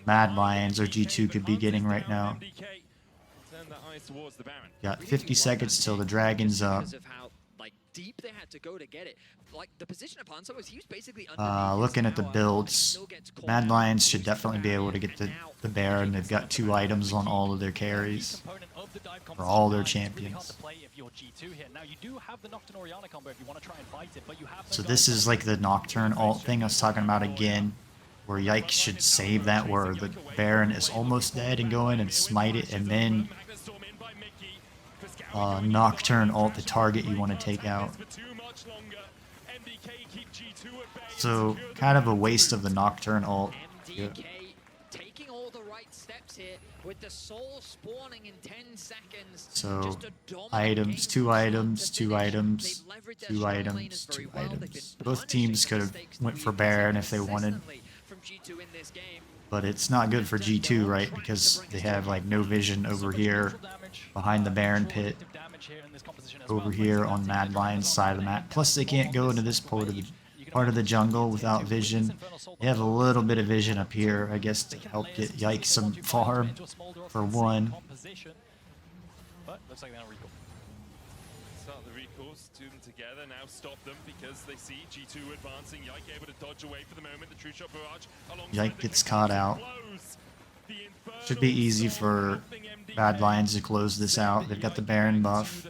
Mad Lions or G2 could be getting right now. Got 50 seconds till the dragon's up. Deep they had to go to get it. Like the position of Hanzo was he was basically looking at the builds, Mad Lions should definitely be able to get the Baron. They've got 2 items on all of their carries, for all their champions. So this is like the Nocturne ult thing I was talking about again, where Yike should save that where the Baron is almost dead and go in and smite it, and then Nocturne ult the target you want to take out. So kind of a waste of the Nocturne ult. Yeah. Taking all the right steps here with the soul spawning in 10 seconds. So items, 2 items, 2 items, 2 items, 2 items. Both teams could have went for Baron if they wanted. But it's not good for G2, right? Because they have like no vision over here behind the Baron pit, over here on Mad Lion's side of the map. Plus they can't go into this part of the jungle without vision. They have a little bit of vision up here, I guess, to help get Yike some farm for 1. But looks like they're not recall. Start the recalls, 2 of them together, now stop them because they see G2 advancing. Yike able to dodge away for the moment. The True Shot Barrage Yike gets caught out. Should be easy for Mad Lions to close this out. They've got the Baron buff.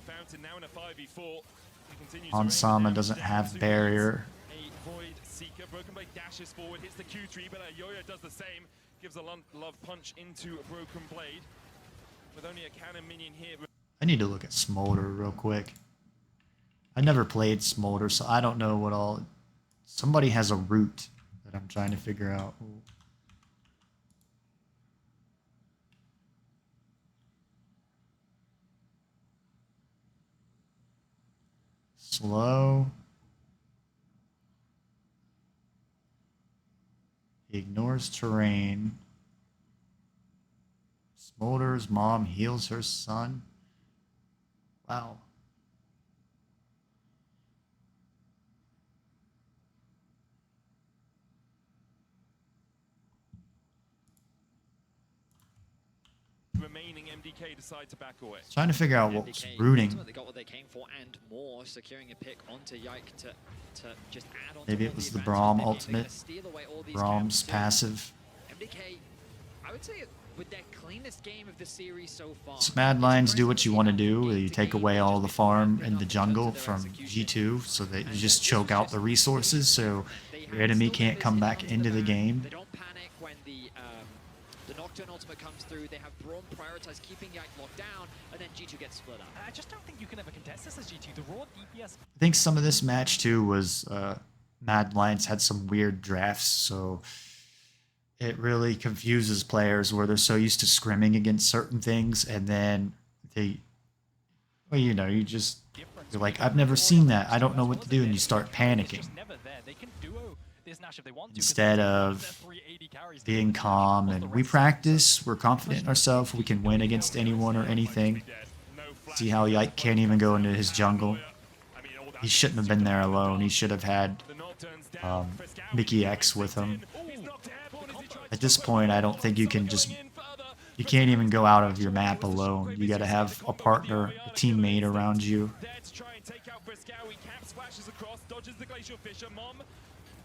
Onsama doesn't have barrier. Broken Blade dashes forward, hits the Q3, but Yo-Yo does the same. Gives a love punch into a Broken Blade. With only a cannon minion here. I need to look at Smolder real quick. I never played Smolder, so I don't know what all... Somebody has a route that I'm trying to figure out. Ooh. Slow. He ignores terrain. Smolder's mom heals her son. Wow. Remaining MDK decide to back away. Trying to figure out what was MDK rooting. ultimately got what they came for and more, securing a pick onto Yike to just add on. Maybe it was the Braum ultimate. Braum's passive. MDK, I would say with their cleanest game of the series so far. So Mad Lions do what you want to do. You take away all the farm in the jungle from G2 so that you just choke out the resources so your enemy can't come back into the game. They don't panic when the Nocturne ultimate comes through. They have Braum prioritize keeping Yike locked down, and then G2 gets split up. I just don't think you can ever contest this as G2. The raw DPS. I think some of this match too was Mad Lions had some weird drafts, so it really confuses players where they're so used to scrimming against certain things, and then they, well, you know, you're like, I've never seen that. I don't know what to do, and you start panicking. Instead of being calm, and we practice, we're confident in ourselves, we can win against anyone or anything. See how Yike can't even go into his jungle. He shouldn't have been there alone. He should have had Mickey X with him. At this point, I don't think you can just... You can't even go out of your map alone. You gotta have a partner, a teammate around you.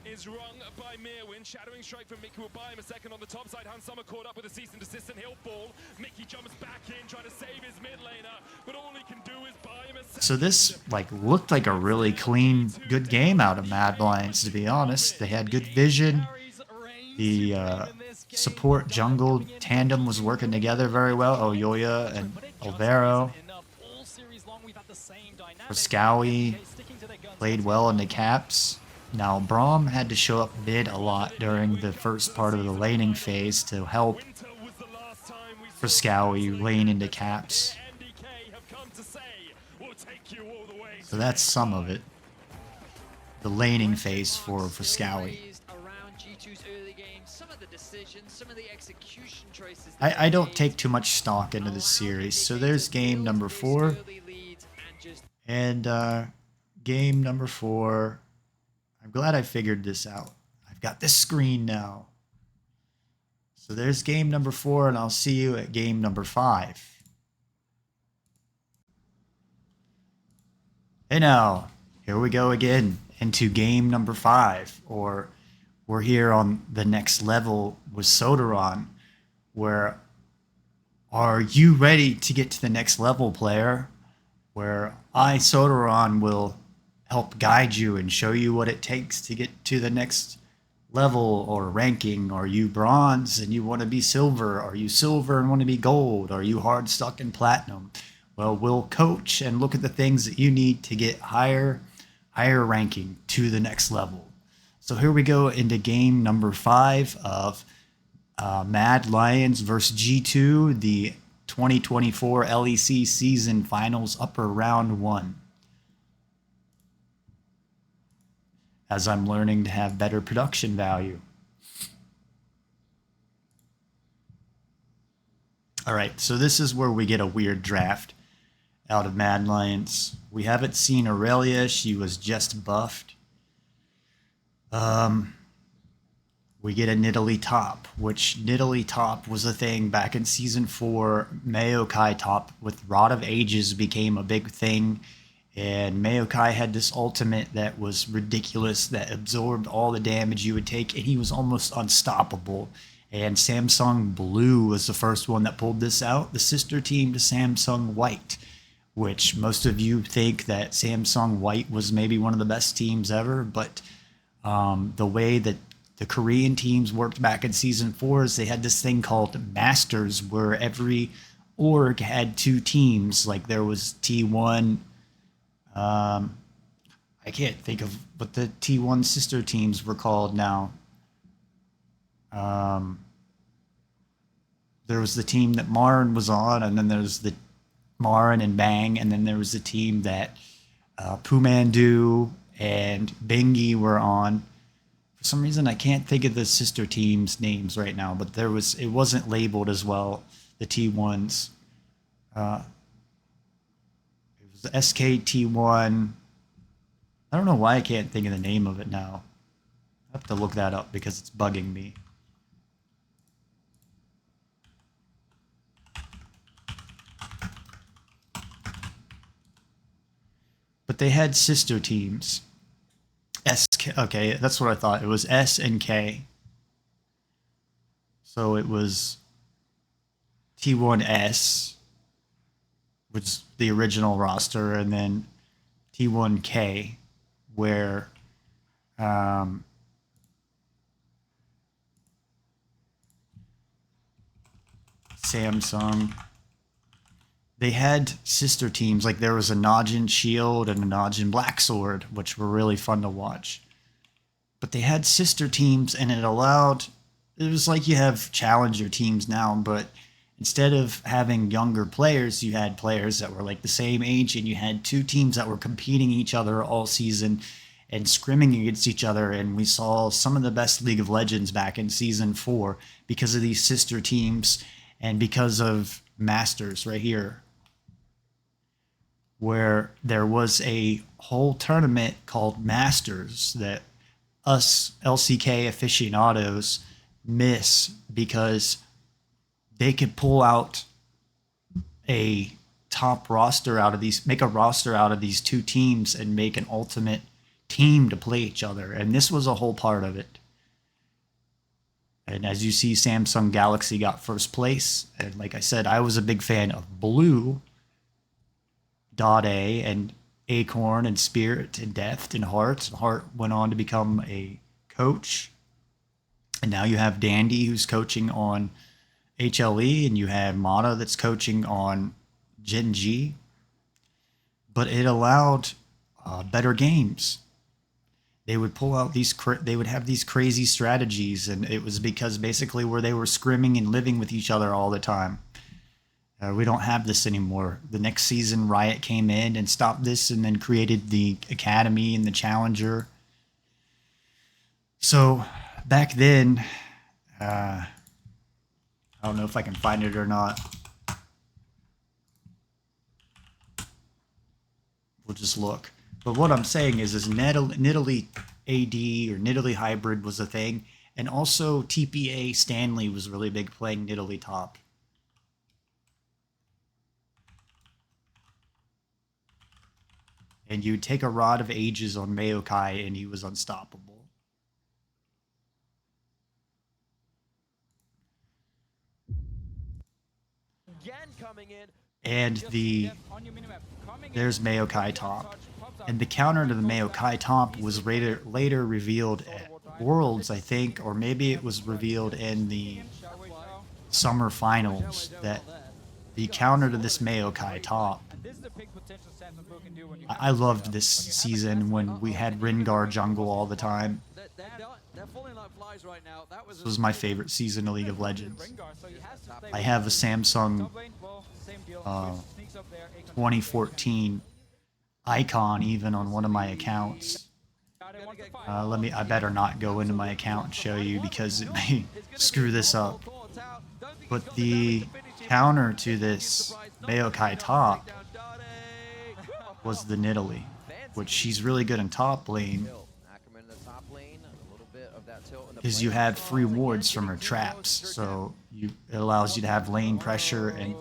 Is rung by Mirwin. Shadowing strike from Mickey will buy him a second on the top side. Hans Sommer caught up with a cease and desist, and he'll fall. Mickey jumps back in, trying to save his mid laner, but all he can do is buy him a second. So this looked like a really clean, good game out of Mad Lions, to be honest. They had good vision. The support jungle tandem was working together very well. Oyoya and Olvero. Frescowie played well in the caps. Now, Braum had to show up mid a lot during the first part of the laning phase to help Frescowie lane into caps. So that's some of it. The laning phase for Frescowie. I don't take too much stock into this series. So there's game number 4. And game number 4... I'm glad I figured this out. I've got this screen now. So there's game number 4, and I'll see you at game number 5. Hey now, here we go again into game number 5, or we're here on the next level with Sodaron, where are you ready to get to the next level, player? Where I, Sodaron, will help guide you and show you what it takes to get to the next level or ranking. Are you bronze and you want to be silver? Are you silver and want to be gold? Are you hard stuck in platinum? Well, we'll coach and look at the things that you need to get higher ranking to the next level. So here we go into game number 5 of Mad Lions versus G2, the 2024 LEC season finals, upper round 1. As I'm learning to have better production value. All right, so this is where we get a weird draft out of Mad Lions. We haven't seen Aurelia. She was just buffed. We get a Nidalee top, which Nidalee top was a thing back in Season 4. Maokai top with Rod of Ages became a big thing. And Maokai had this ultimate that was ridiculous, that absorbed all the damage you would take, and he was almost unstoppable. And Samsung Blue was the first one that pulled this out, the sister team to Samsung White, which most of you think that Samsung White was maybe one of the best teams ever, but the way that the Korean teams worked back in Season 4 is they had this thing called Masters, where every org had 2 teams. Like there was T1... I can't think of what the T1 sister teams were called now. There was the team that Marin was on, and then there's the Marin and Bang, and then there was the team that Pumandu and Bengi were on For some reason, I can't think of the sister teams' names right now, but it wasn't labeled as well, the T1s. It was the SKT1. I don't know why I can't think of the name of it now. I have to look that up because it's bugging me. But they had sister teams. Okay, that's what I thought. It was S and K. So it was T1S, which is the original roster, and then T1K, where Samsung, they had sister teams. Like there was a Najin Shield and a Najin Black Sword, which were really fun to watch. But they had sister teams, and it was like you have challenger teams now, but instead of having younger players, you had players that were like the same age, and you had two teams that were competing each other all season and scrimming against each other. And we saw some of the best League of Legends back in Season 4 because of these sister teams and because of Masters right here, where there was a whole tournament called Masters that us LCK aficionados miss because they could pull out a top roster out of these, make a roster out of these two teams and make an ultimate team to play each other. And this was a whole part of it. And as you see, Samsung Galaxy got first place. And like I said, I was a big fan of Blue, .A, and Acorn, and Spirit, and Deft, and Heart. Heart went on to become a coach. And now you have Dandy, who's coaching on HLE, and you have Mata that's coaching on Gen G. But it allowed better games. They would pull out they would have these crazy strategies, and it was because basically where they were scrimming and living with each other all the time. We don't have this anymore. The next season, Riot came in and stopped this, and then created the Academy and the Challenger. So back then, I don't know if I can find it or not. We'll just look. But what I'm saying is Nidalee AD or Nidalee Hybrid was a thing. And also TPA Stanley was really big playing Nidalee top. And you'd take a Rod of Ages on Maokai and he was unstoppable. And there's Maokai top. And the counter to the Maokai top was later revealed at Worlds, I think, or maybe it was revealed in the summer finals, that the counter to this Maokai top. I loved this season when we had Rengar jungle all the time. This was my favorite season of League of Legends. I have a Samsung 2014 icon even on one of my accounts. I better not go into my account and show you because it may screw this up. But the counter to this Maokai top was the Nidalee, which she's really good in top lane because you have free wards from her traps, so it allows you to have lane pressure and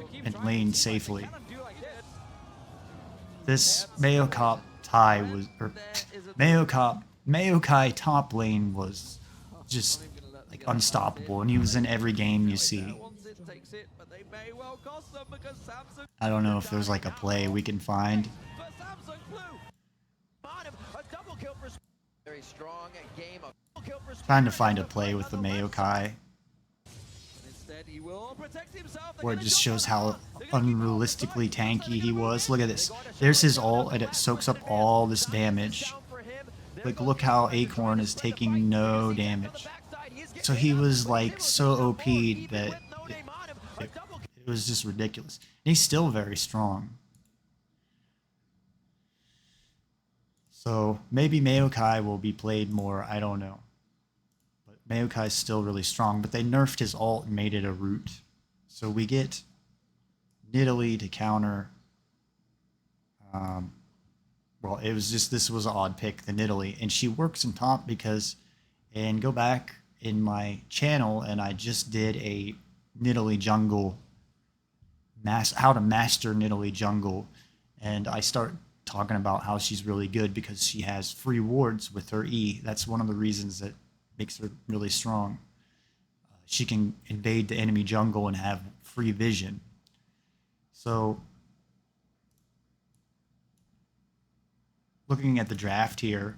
lane safely. This Maokai top lane was just like unstoppable, and he was in every game you see. I don't know if there's like a play we can find. Trying to find a play with the Maokai where it just shows how unrealistically tanky he was. Look at this. There's his ult, and it soaks up all this damage. Like, look how Acorn is taking no damage. So he was like so OP'd that it was just ridiculous. And he's still very strong. So maybe Maokai will be played more. I don't know. Maokai is still really strong, but they nerfed his ult and made it a root. So we get Nidalee to counter. Well, it was just, this was an odd pick, the Nidalee. And she works in top because, and go back in my channel, and I just did a Nidalee jungle, how to master Nidalee jungle. And I start talking about how she's really good because she has free wards with her E. That's one of the reasons that makes her really strong. She can invade the enemy jungle and have free vision. So looking at the draft here,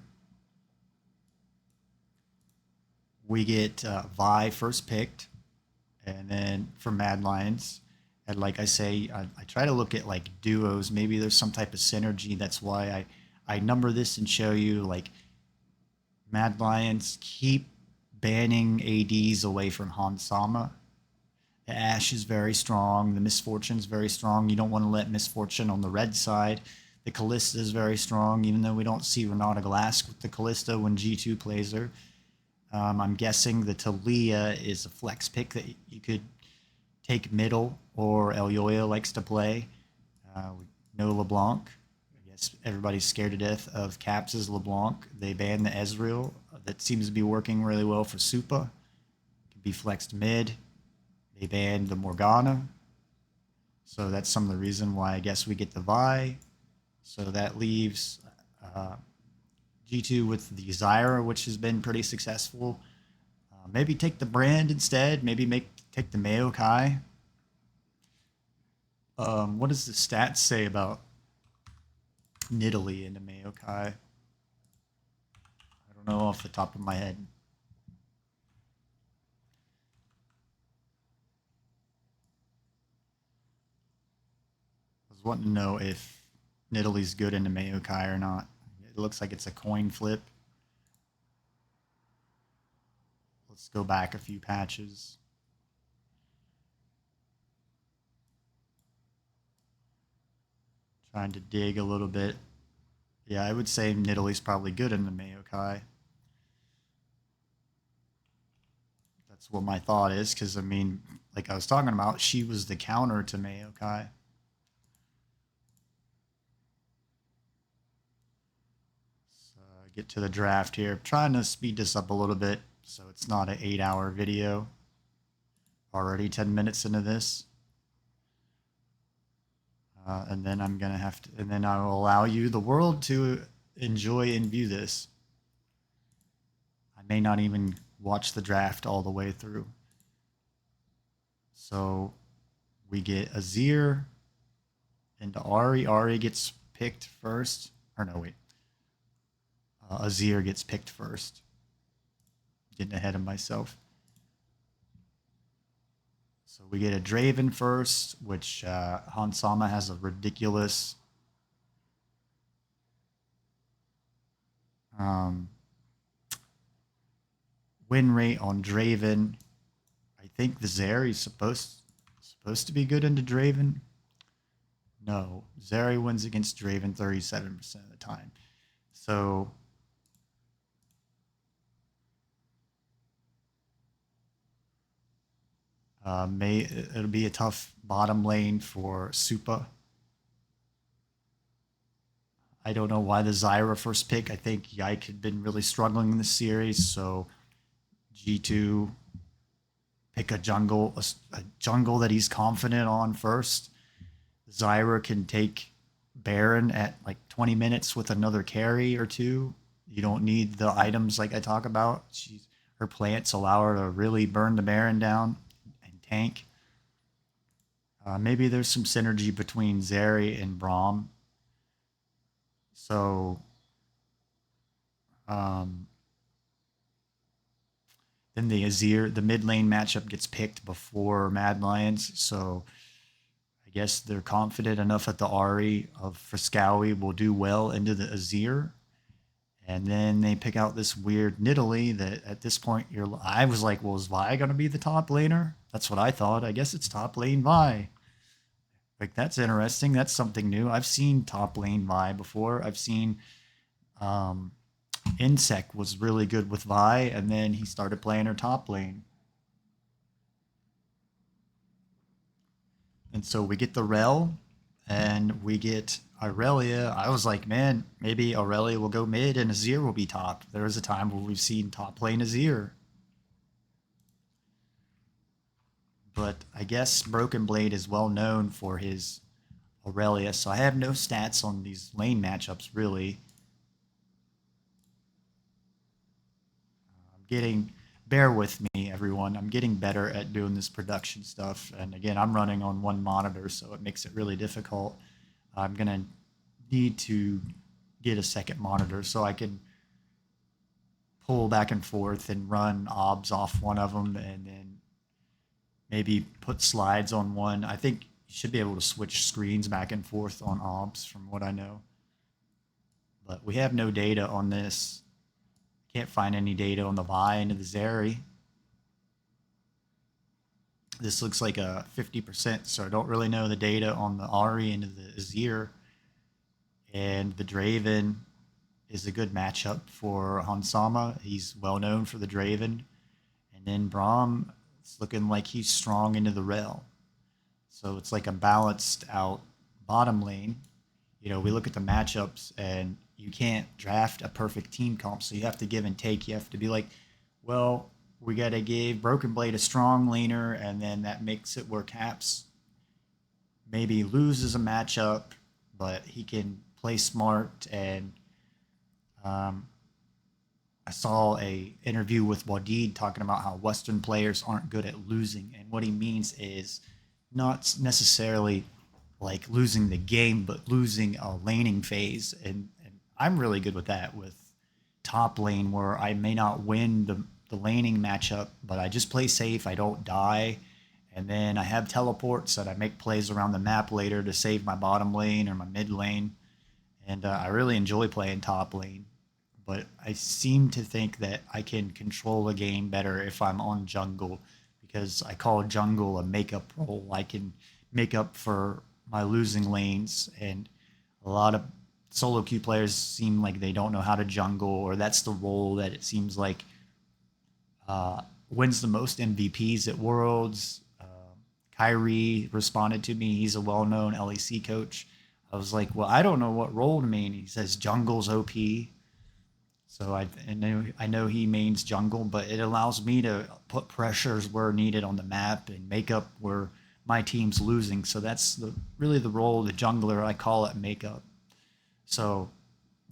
we get Vi first picked, and then for Mad Lions. And like I say, I try to look at like duos. Maybe there's some type of synergy. That's why I number this and show you like Mad Lions keep banning ADs away from Hans Sama. The Ashe is very strong. The Misfortune is very strong. You don't want to let Misfortune on the red side. The Kalista is very strong, even though we don't see Renata Glass with the Kalista when G2 plays her. I'm guessing the Talia is a flex pick that you could take middle, or El Yoya likes to play. We know LeBlanc. I guess everybody's scared to death of Caps' LeBlanc. They banned the Ezreal. That seems to be working really well for Supa. Can be flexed mid. They banned the Morgana. So that's some of the reason why I guess we get the Vi. So that leaves G2 with the Zyra, which has been pretty successful. Maybe take the Brand instead. Maybe take the Maokai. What does the stats say about Nidalee and the Maokai? I don't know off the top of my head. I was wanting to know if Nidalee's good into Maokai or not. It looks like it's a coin flip. Let's go back a few patches. Trying to dig a little bit. Yeah, I would say Nidalee's probably good in the Maokai. That's what my thought is, because, I mean, like I was talking about, she was the counter to Maokai. So get to the draft here. I'm trying to speed this up a little bit so it's not an 8-hour video. Already 10 minutes into this. And then I'm going to have to, and then I will allow you, the world, to enjoy and view this. I may not even watch the draft all the way through. So we get Azir into Ahri. Ahri gets picked first. Or no, wait. Azir gets picked first. Getting ahead of myself. So we get a Draven first, which Hans Sama has a ridiculous win rate on Draven. I think the Zeri is supposed to be good into Draven. No, Zeri wins against Draven 37% of the time. So it'll be a tough bottom lane for Supa. I don't know why the Zyra first pick. I think Yike had been really struggling in this series, so G2 pick a jungle that he's confident on first. Zyra can take Baron at like 20 minutes with another carry or two. You don't need the items like I talk about. Her plants allow her to really burn the Baron down. Tank. Maybe there's some synergy between Zeri and Braum. So then the Azir, the mid lane matchup gets picked before Mad Lions. So I guess they're confident enough that the Ahri of Friscawi will do well into the Azir. And then they pick out this weird Nidalee that at this point I was like, well, is Vi going to be the top laner? That's what I thought. I guess it's top lane Vi. Like, that's interesting. That's something new. I've seen top lane Vi before. I've seen Insect was really good with Vi, and then he started playing her top lane. And so we get the Rel, and we get Aurelia. I was like, man, maybe Aurelia will go mid and Azir will be top. There was a time where we've seen top lane Azir. But I guess Broken Blade is well known for his Aurelia, so I have no stats on these lane matchups, really. Bear with me, everyone. I'm getting better at doing this production stuff. And again, I'm running on one monitor, so it makes it really difficult. I'm going to need to get a second monitor so I can pull back and forth and run obs off one of them and then maybe put slides on one. I think you should be able to switch screens back and forth on obs from what I know. But we have no data on this. Can't find any data on the Vi into the Zeri. This looks like a 50%, so I don't really know the data on the Ahri into the Azir. And the Draven is a good matchup for Hansama. He's well known for the Draven. And then Braum, it's looking like he's strong into the Rel. So it's like a balanced out bottom lane. You know, we look at the matchups and you can't draft a perfect team comp, so you have to give and take. You have to be like, well, we got to give Broken Blade a strong laner, and then that makes it where Caps maybe loses a matchup, but he can play smart. And I saw a interview with Wadid talking about how Western players aren't good at losing, and what he means is not necessarily like losing the game, but losing a laning phase. And I'm really good with that with top lane, where I may not win the laning matchup, but I just play safe. I don't die. And then I have teleports that I make plays around the map later to save my bottom lane or my mid lane. And I really enjoy playing top lane. But I seem to think that I can control the game better if I'm on jungle, because I call jungle a makeup role. I can make up for my losing lanes, and a lot of solo queue players seem like they don't know how to jungle, or that's the role that it seems like wins the most MVPs at Worlds. Kyrie responded to me. He's a well-known LEC coach. I was like, well, I don't know what role to mean. He says jungle's OP. So I know he means jungle, but it allows me to put pressures where needed on the map and make up where my team's losing. So that's really the role of the jungler. I call it makeup. So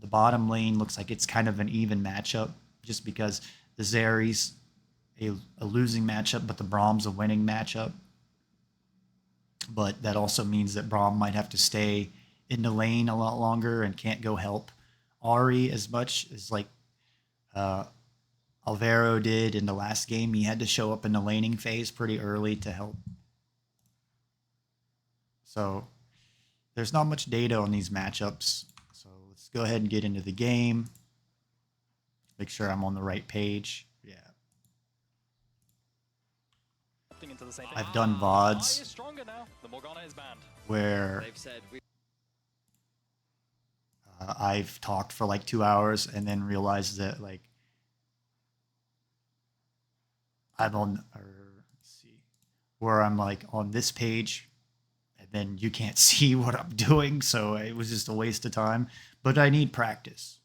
the bottom lane looks like it's kind of an even matchup, just because the Zeri's a losing matchup, but the Braum's a winning matchup. But that also means that Braum might have to stay in the lane a lot longer and can't go help Ahri as much as like Alvaro did in the last game. He had to show up in the laning phase pretty early to help. So there's not much data on these matchups. So let's go ahead and get into the game. Make sure I'm on the right page. Yeah. I've done VODs where I've talked for like 2 hours and then realized that like I'm on, or let's see, where I'm like on this page and then you can't see what I'm doing. So it was just a waste of time, but I need practice.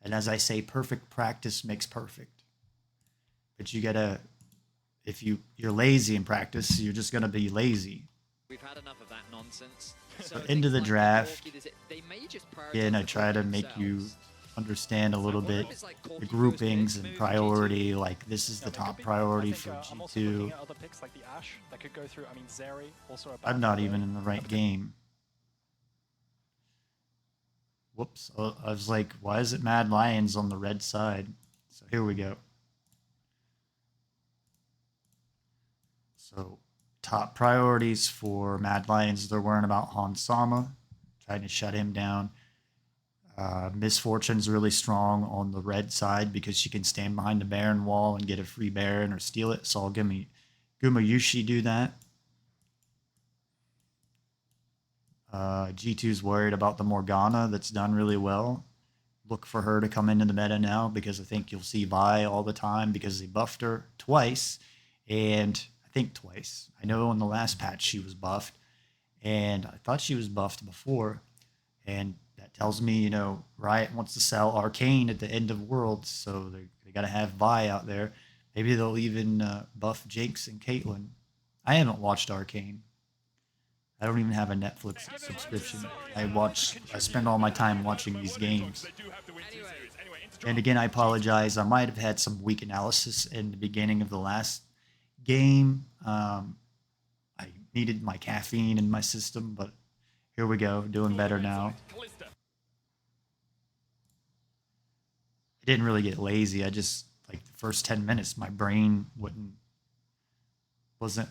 And as I say, perfect practice makes perfect. But you gotta, if you're lazy in practice, you're just gonna be lazy. We've had enough of that nonsense. So into the draft, again, I try to make you understand a little bit the groupings and priority. Like this is the top priority for G2. I'm not even in the right game. Whoops. I was like, why is it Mad Lions on the red side? So here we go. So top priorities for Mad Lions, they're worrying about Hansama, trying to shut him down. Misfortune's really strong on the red side because she can stand behind the Baron wall and get a free Baron or steal it. So I'll give me Gumayushi do that. G2's worried about the Morgana that's done really well. look for her to come into the meta now, because I think you'll see Vi all the time because they buffed her twice, and I think twice. I know in the last patch she was buffed, and I thought she was buffed before, and that tells me, you know, Riot wants to sell Arcane at the end of Worlds, so they got to have Vi out there. Maybe they'll even buff Jinx and Caitlyn. I haven't watched Arcane. I don't even have a Netflix subscription. I spend all my time watching these games. And again, I apologize. I might have had some weak analysis in the beginning of the last game. I needed my caffeine in my system, but here we go, doing better now. I didn't really get lazy. I just, like, the first 10 minutes, my brain wasn't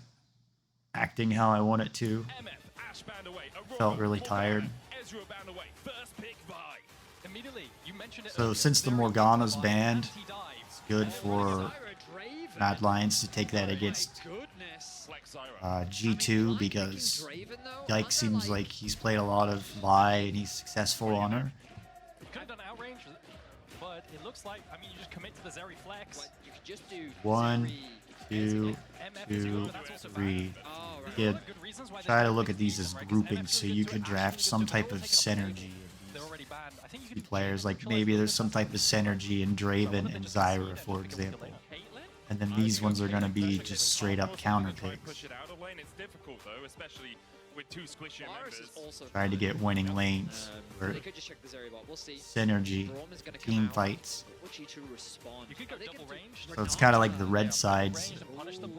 acting how I want it to. Felt really tired. So since the Morgana's banned, it's good for Mad Lions to take that against G2, because Dyke seems like he's played a lot of Vi and he's successful on her. Could have done outrange, but it looks like, I mean, you just commit to the Zeri flex. You could just do 1, 2, 2, 3. Yeah, try to look at these as groupings, so you could draft some type of synergy in these players. Like maybe there's some type of synergy in Draven and Zyra, for example. And then these ones are going to be just straight up counter picks. Trying to get winning lanes, or synergy, team fights. So it's kind of like the red sides.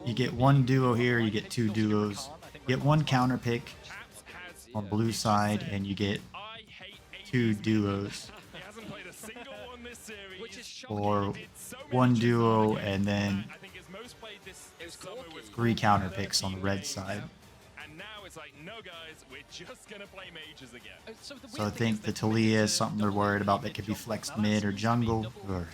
You get one duo here, you get two duos. You get one counter pick on blue side, and you get two duos. Or one duo and then 3 counter picks on the red side. So I think the Talia is something they're worried about that could be flexed mid or jungle, or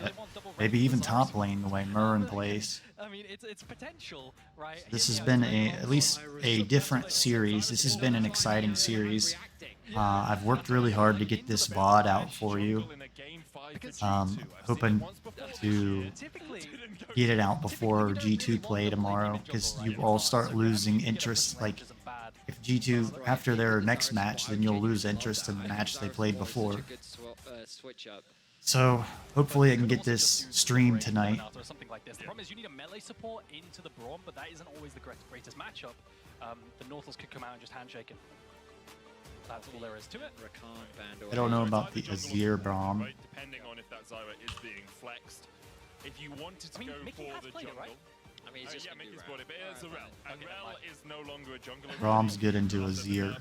maybe even top lane the way Murren plays. I mean, it's potential, right? This has been at least a different series. This has been an exciting series. I've worked really hard to get this VOD out for you. Hoping to get it out before G2 play tomorrow, because you all start losing interest. Like, if G2, after their next match, then you'll lose interest in the match they played before. So, hopefully I can get this streamed tonight. The problem is you need a melee support into the Braum, but that isn't always the greatest matchup. The Northals could come out and just handshake him. That's all there is to it. I don't know about the Azir Braum. Depending on if that Zyra is being flexed. If you wanted to go for the jungle, right? I mean, yeah, Mickey's brought it, but it's a Rel. And Rel is no longer a jungler. Braum's good into Azir.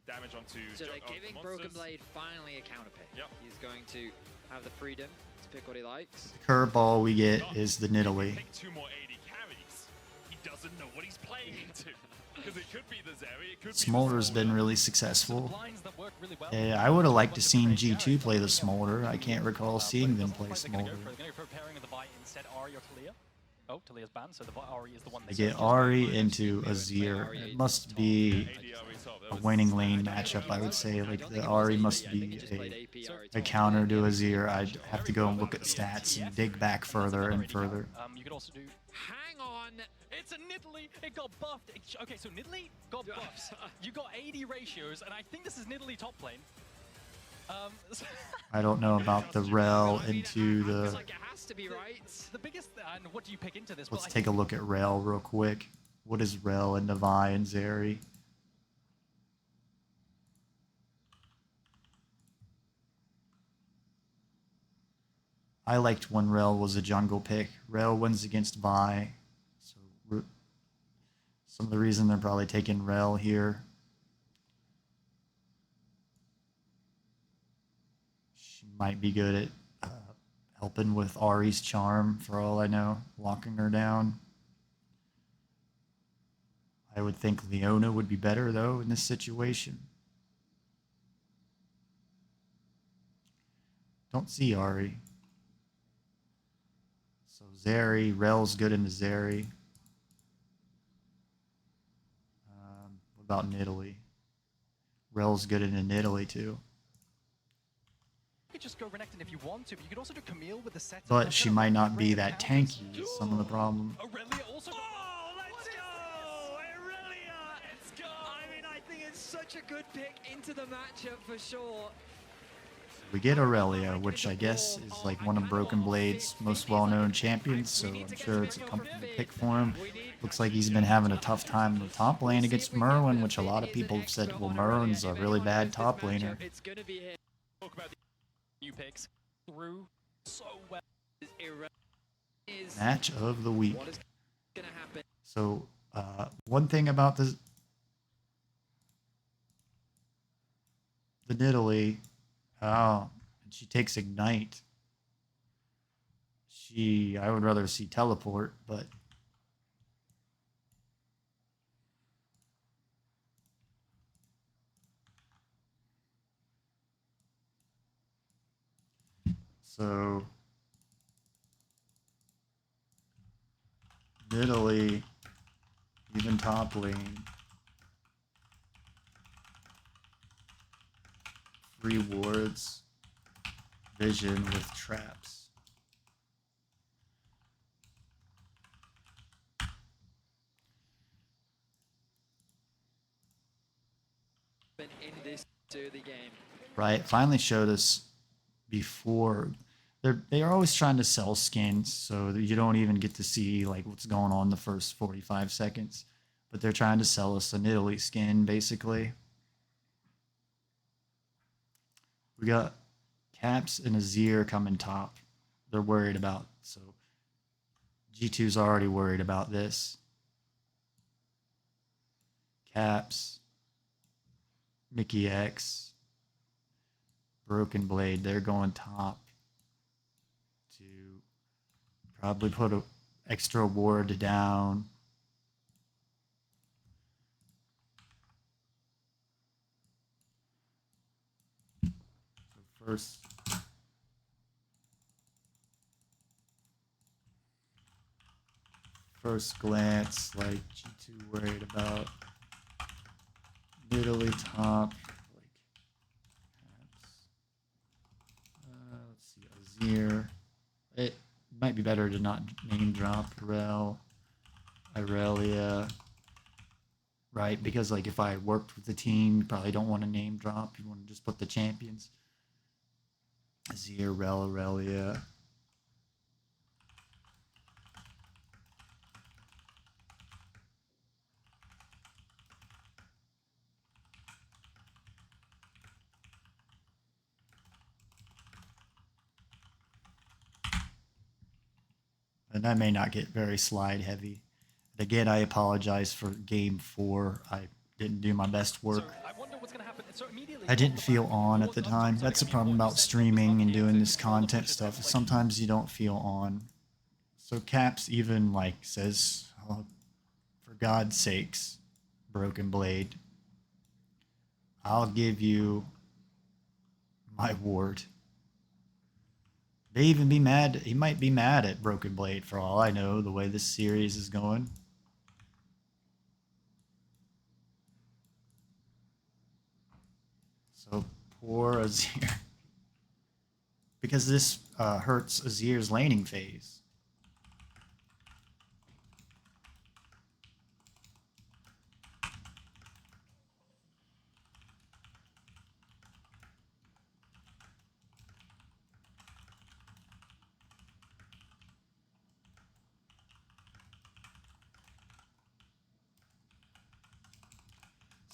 Damage onto so they're giving Broken Blade finally a counter pick. Yep. He's going to have the freedom to pick what he likes. The curveball we get is the Nidalee. Take 2 more AD carries. He doesn't know what he's playing into. Because it could be the Zeri, it could be Smolder's been really successful. Yeah, I would have liked to seen G2 play the Smolder. I can't recall seeing them play Smolder. Oh, Talia's banned, so the Ahri is the one they get Ahri into Azir. It must be a winning lane matchup, I would say. Like, the Ahri must be a counter to Azir. I'd have to go and look at stats and dig back further and further. You could also do... Hang on! It's a Nidalee! It got buffed! Okay, so Nidalee got buffs. You got 80 ratios, and I think this is Nidalee top lane. I don't know about the Rel into the... Like it has to be right. The biggest, and what do you pick into this? Let's take a look at Rel real quick. What is Rel into Vi and Zeri? I liked when Rel was a jungle pick. Rel wins against Vi. So some of the reason they're probably taking Rel here. She might be good at helping with Ahri's charm, for all I know, locking her down. I would think Leona would be better, though, in this situation. Don't see Ahri. So Zeri, Rel's good into Zeri. What about Nidalee? Rel's good into Nidalee, too. could just go Renekton if you want to, but you could also do Camille with the set. But she might not be that tanky is some of the problem. Aurelia also. Oh, let's go! Aurelia! Let's go! I mean, I think it's such a good pick into the matchup for sure. We get Aurelia, which I guess is like one of Broken Blade's most well-known champions, so I'm sure it's a comfortable pick for him. Looks like he's been having a tough time in the top lane against Merwin, which a lot of people have said, well, Merwin's a really bad top laner. It's gonna be him. Talk about the new picks through so well. Match of the week. What is gonna happen? So, one thing about the Nidalee, oh, and she takes Ignite. I would rather see Teleport, but so Nidalee, even top lane. Free wards, vision with traps. In this early game. Right, finally showed us before. They are always trying to sell skins, so that you don't even get to see like what's going on the first 45 seconds. But they're trying to sell us a Nidalee skin, basically. We got Caps and Azir coming top. They're worried about, so G2's already worried about this. Caps, Mickey X, Broken Blade, they're going top to probably put an extra ward down. First glance, like G2 worried about Nidalee top, like let's see, Azir. It might be better to not name drop Irelia, right? Because like if I worked with the team, you probably don't want to name drop. You want to just put the champions. Azir, Aurelia. And I may not get very slide heavy. Again, I apologize for game 4. I didn't do my best work. I didn't feel on at the time. That's the problem about streaming and doing this content stuff. Sometimes you don't feel on. So Caps even like says, oh, for God's sakes, Broken Blade, I'll give you my ward. They even be mad. He might be mad at Broken Blade for all I know, the way this series is going. So poor Azir. Because this hurts Azir's laning phase.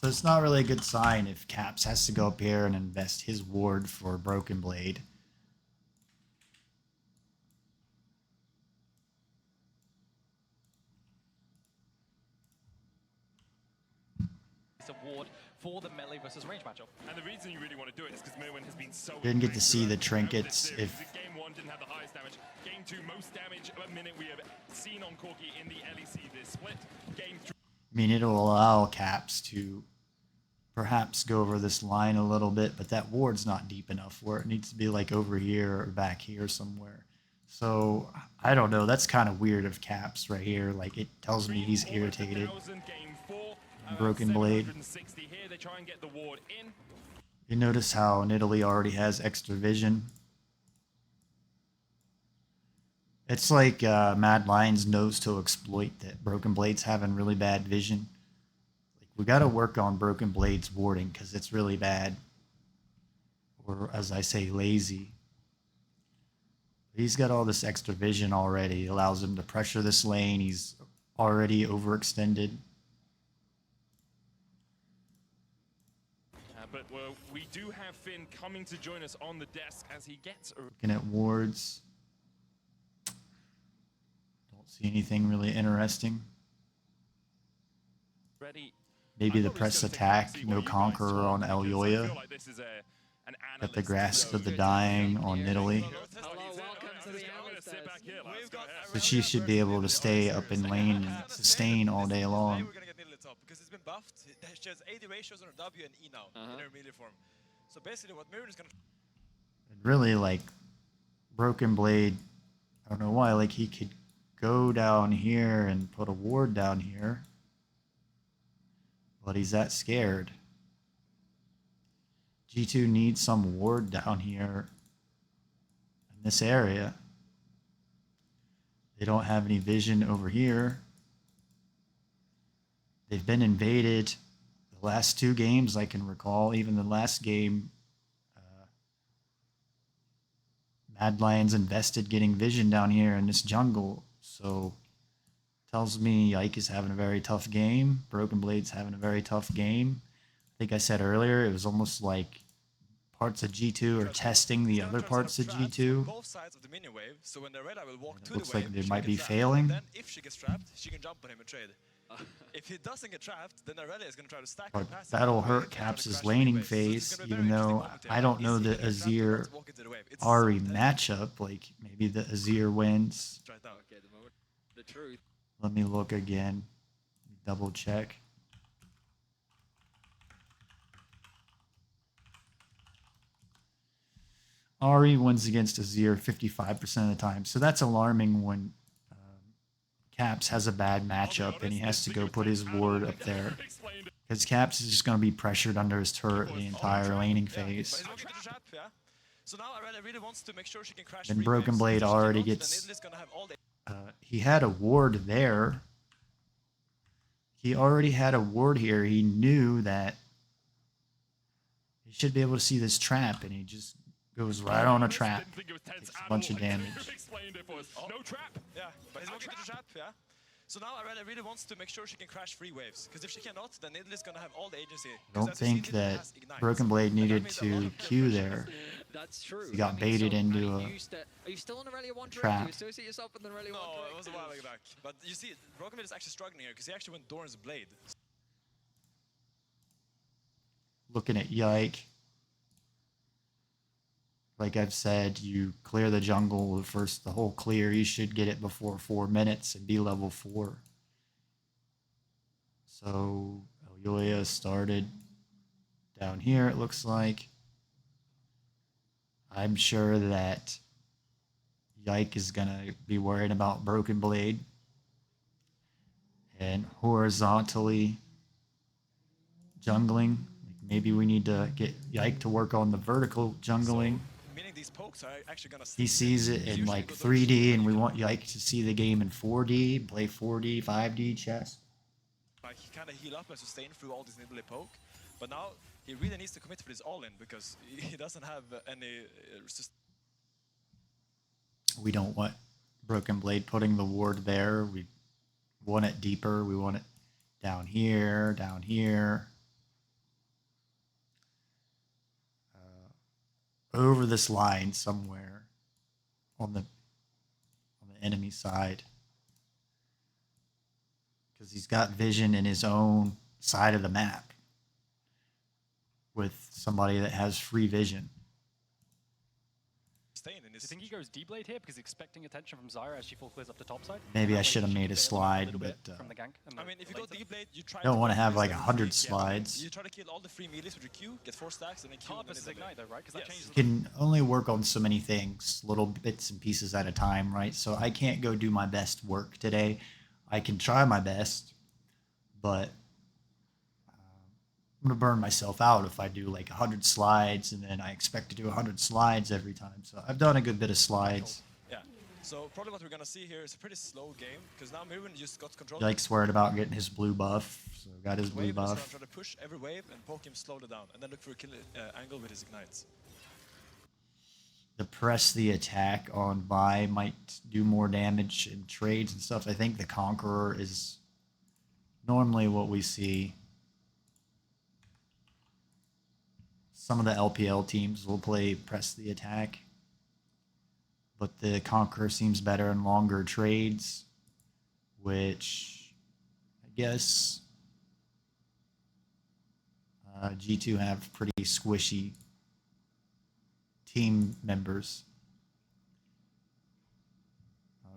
So it's not really a good sign if Caps has to go up here and invest his ward for Broken Blade. It's a ward for the melee versus range matchup. And the reason you really want to do it is because Merwin has been so... Didn't get to see the trinkets if... Game 1 didn't have the highest damage. Game 2, most damage a minute we have seen on Corki in the LEC this split. Game 3... I mean, it'll allow Caps to perhaps go over this line a little bit, but that ward's not deep enough where it needs to be like over here or back here somewhere. So, I don't know. That's kind of weird of Caps right here. Like, it tells me he's irritated. Broken Blade. You notice how Italy already has extra vision. It's like Mad Lions knows to exploit that Broken Blade's having really bad vision. Like, we got to work on Broken Blade's warding because it's really bad. Or, as I say, lazy. He's got all this extra vision already. It allows him to pressure this lane. He's already overextended. But we do have Finn coming to join us on the desk as he gets... Looking at wards. Don't see anything really interesting. Ready. Maybe the press attack, no Conqueror on El Yoya. Got the Grasp of the Dying on Italy. So she should be able to stay up in lane and sustain all day long. Because it's been buffed. She has 80 ratios on her W and E now in her melee form. So basically what Mirren is going to... Really, like, Broken Blade, I don't know why, like, he could go down here and put a ward down here. But he's that scared. G2 needs some ward down here in this area. They don't have any vision over here. They've been invaded the last 2 games I can recall. Even the last game, Mad Lions invested getting vision down here in this jungle. So tells me Ike is having a very tough game. Broken Blade's having a very tough game. I think I said earlier, it was almost like parts of G2 are testing the other parts of G2. Both sides of the minion wave, so when they're ready, I will walk to Looks the wave. like they She might be gets trapped, failing. and then if she gets trapped, she can jump on him and trade. If he doesn't get trapped, then Aurelia is going to try to stack But the passive. that'll hurt Caps' laning phase, even though I don't know the Azir Ari matchup. Like, maybe the Azir wins. Let me look again. Double check. Ari wins against Azir 55% of the time. So that's alarming when Caps has a bad matchup and he has to go put his ward up there. Because Caps is just going to be pressured under his turret the entire laning phase. Then Broken Blade already gets... he had a ward there. He already had a ward here. He knew that he should be able to see this trap, and he just goes right on a trap. Takes a bunch of damage. No trap. Yeah, but he's walking to the trap, yeah. So now Aurelia really wants to make sure she can crash 3 waves, because if she cannot, then Italy's going to have all the agency. I don't think that Broken Blade needed to Q there. That's true. He got baited into a Are you still on Aurelia 1 trap. Do you still see yourself in the Aurelia 1 No, it was a while back. But you see, Broken Blade is actually struggling here, because he actually went Doran's Blade. Looking at Yike. Like I've said, you clear the jungle the whole clear. You should get it before 4 minutes and be level 4. So Elyoya started down here, it looks like. I'm sure that Yike is going to be worried about Broken Blade. And horizontally jungling. Maybe we need to get Yike to work on the vertical jungling. These pokes are actually gonna He sees it in like 3D, and we want Yike to see the game in 4D, play 4D, 5D chess. Like, he kind of heal up and sustain through all this nibbly poke, but now he really needs to commit for this all-in because he doesn't have any We don't want Broken Blade putting the ward there. We want it deeper. We want it down here, down here. Over this line somewhere on the enemy side, because he's got vision in his own side of the map with somebody that has free vision. Do you think he goes D-Blade here because he's expecting attention from Zyra as she full clears up the top side? Maybe I should have made a slide, but from the gank I mean, if you go D-Blade, you try don't want to have like kill 100 slides. You try to kill all the free melees with your Q, get 4 stacks, and then Q. Hard versus Ignite though, right? Because that changes. You can only work on so many things, little bits and pieces at a time, right? So I can't go do my best work today. I can try my best, but I'm gonna burn myself out if I do like 100 slides and then I expect to do 100 slides every time. So I've done a good bit of slides. Yeah. So probably what we're gonna see here is a pretty slow game because now Mirren just got control. Yike's worried about getting his blue buff, so got his blue Wave is buff. try to push every wave and poke him slowly down, and then look for a kill angle with his ignites. To press the attack on Vi might do more damage in trades and stuff. I think the Conqueror is normally what we see. Some of the LPL teams will play press the attack, but the Conqueror seems better in longer trades, which I guess G2 have pretty squishy team members.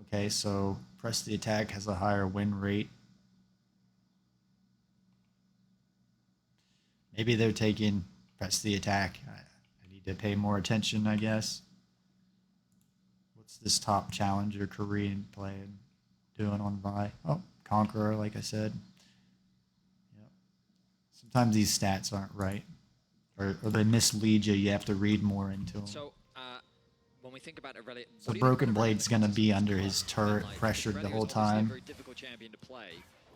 Okay, so press the attack has a higher win rate. Maybe they're taking press the attack. I need to pay more attention, I guess. What's this top challenger Korean playing doing on Vi? Oh, Conqueror, like I said. Yep. Sometimes these stats aren't right. Or they mislead you. You have to read more into them. So, when we think about Aurelia, So Broken Blade's going to be under his turret, pressured the whole time. Very difficult champion to play.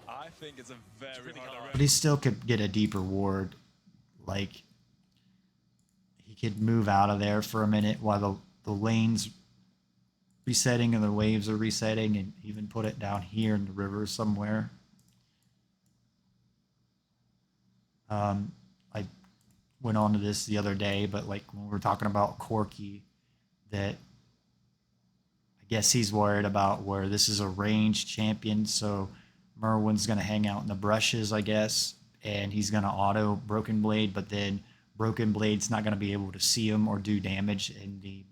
I think it's a very hard. But he still could get a deeper ward. Like, he could move out of there for a minute while the lane's resetting and the waves are resetting, and even put it down here in the river somewhere. I went on to this the other day, but like when we were talking about Corki, that I guess he's worried about where this is a ranged champion, so Merwin's going to hang out in the brushes, I guess, and he's going to auto Broken Blade, but then Broken Blade's not going to be able to see him or do damage in the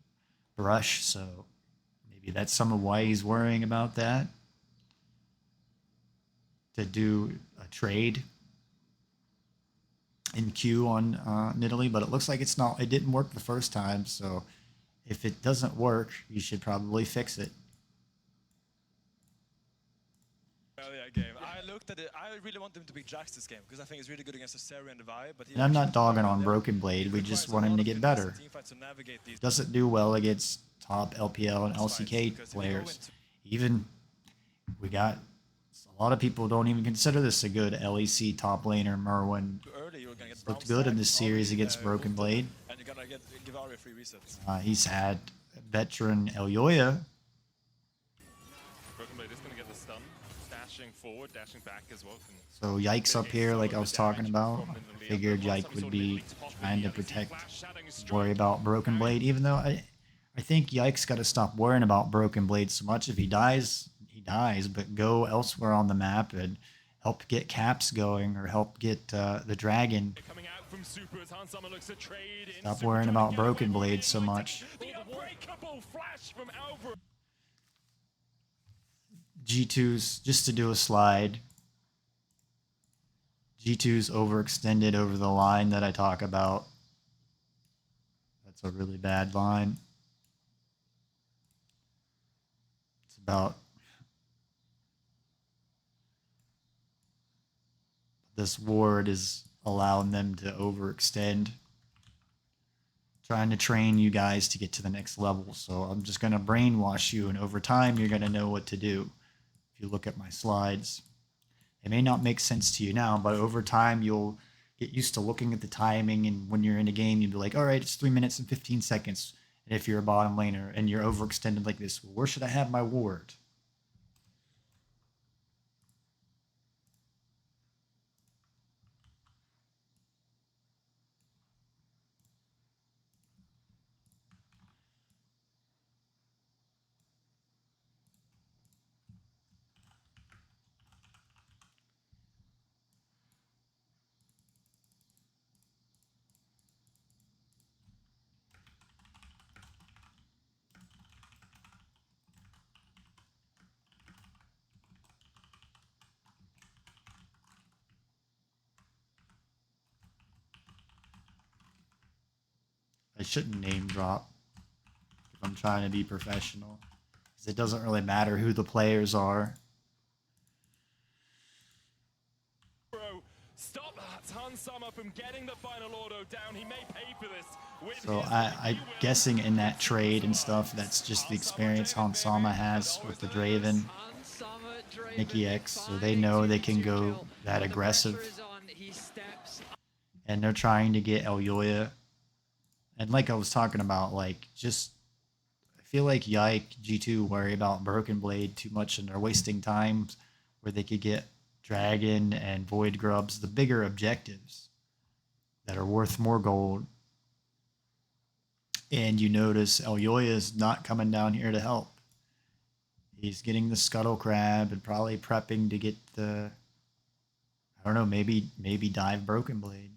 brush, so maybe that's some of why he's worrying about that. To do a trade in Q on Nidalee, but it looks like it didn't work the first time, so if it doesn't work, you should probably fix it. Well, yeah, game. I looked at it. I really want him to beat Jax this game because I think he's really good against Asari and the Vi. But And I'm not dogging on Broken Blade. We just want him to get better. Doesn't do well against top LPL and LCK players. Even we got a lot of people don't even consider this a good LEC top laner. Merwin looked good in this series against Broken Blade. And you gotta give Ari a free reset. He's had veteran Elyoya. Broken Blade is going to get the stun. Dashing forward, dashing back as well. So Yike's up here, like I was talking about. I figured Yike would be trying to protect, worry about Broken Blade, even though I think Yike's got to stop worrying about Broken Blade so much. If he dies, he dies, but go elsewhere on the map and help get Caps going or help get the Dragon. Stop worrying about Broken Blade so much. G2's, just to do a slide, G2's overextended over the line that I talk about. That's a really bad line. It's about this ward is allowing them to overextend, trying to train you guys to get to the next level. So I'm just going to brainwash you, and over time you're going to know what to do. If you look at my slides, it may not make sense to you now, but over time you'll get used to looking at the timing, and when you're in a game you'll be like, all right, it's 3 minutes and 15 seconds. And if you're a bottom laner and you're overextended like this, well, where should I have my ward? I shouldn't name drop if I'm trying to be professional, because it doesn't really matter who the players are. Stop Summer from getting the final auto down. He may pay for this. With So his I'm guessing in that trade and stuff, that's just the experience Hansama has with the Draven, Mickey X, so they know they can go that aggressive. And they're trying to get Elyoya. And like I was talking about, like, just, I feel like Yike, G2 worry about Broken Blade too much and they're wasting time where they could get Dragon and Void Grubs, the bigger objectives that are worth more gold. And you notice Elyoya is not coming down here to help. He's getting the Scuttle Crab and probably prepping to get the, I don't know, maybe dive Broken Blade.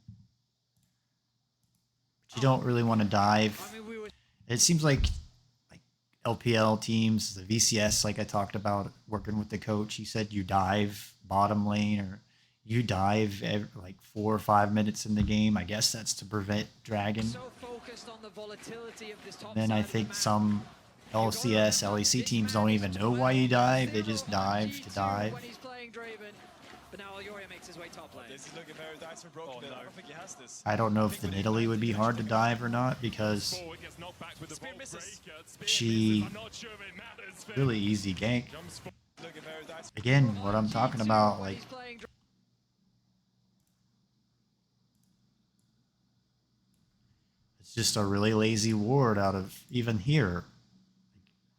But you don't really want to dive. It seems like LPL teams, the VCS, like I talked about, working with the coach, he said you dive bottom lane or you dive like 4 or 5 minutes in the game. I guess that's to prevent Dragon. And then I think some LCS, LEC teams don't even know why you dive. They just dive to dive. But now Elyoya makes his way top lane. This is looking very nice for Broken. I don't think he has this. I don't know if the Nidalee would be hard to dive or not because she really easy gank. Again, what I'm talking about, like, it's just a really lazy ward out of even here.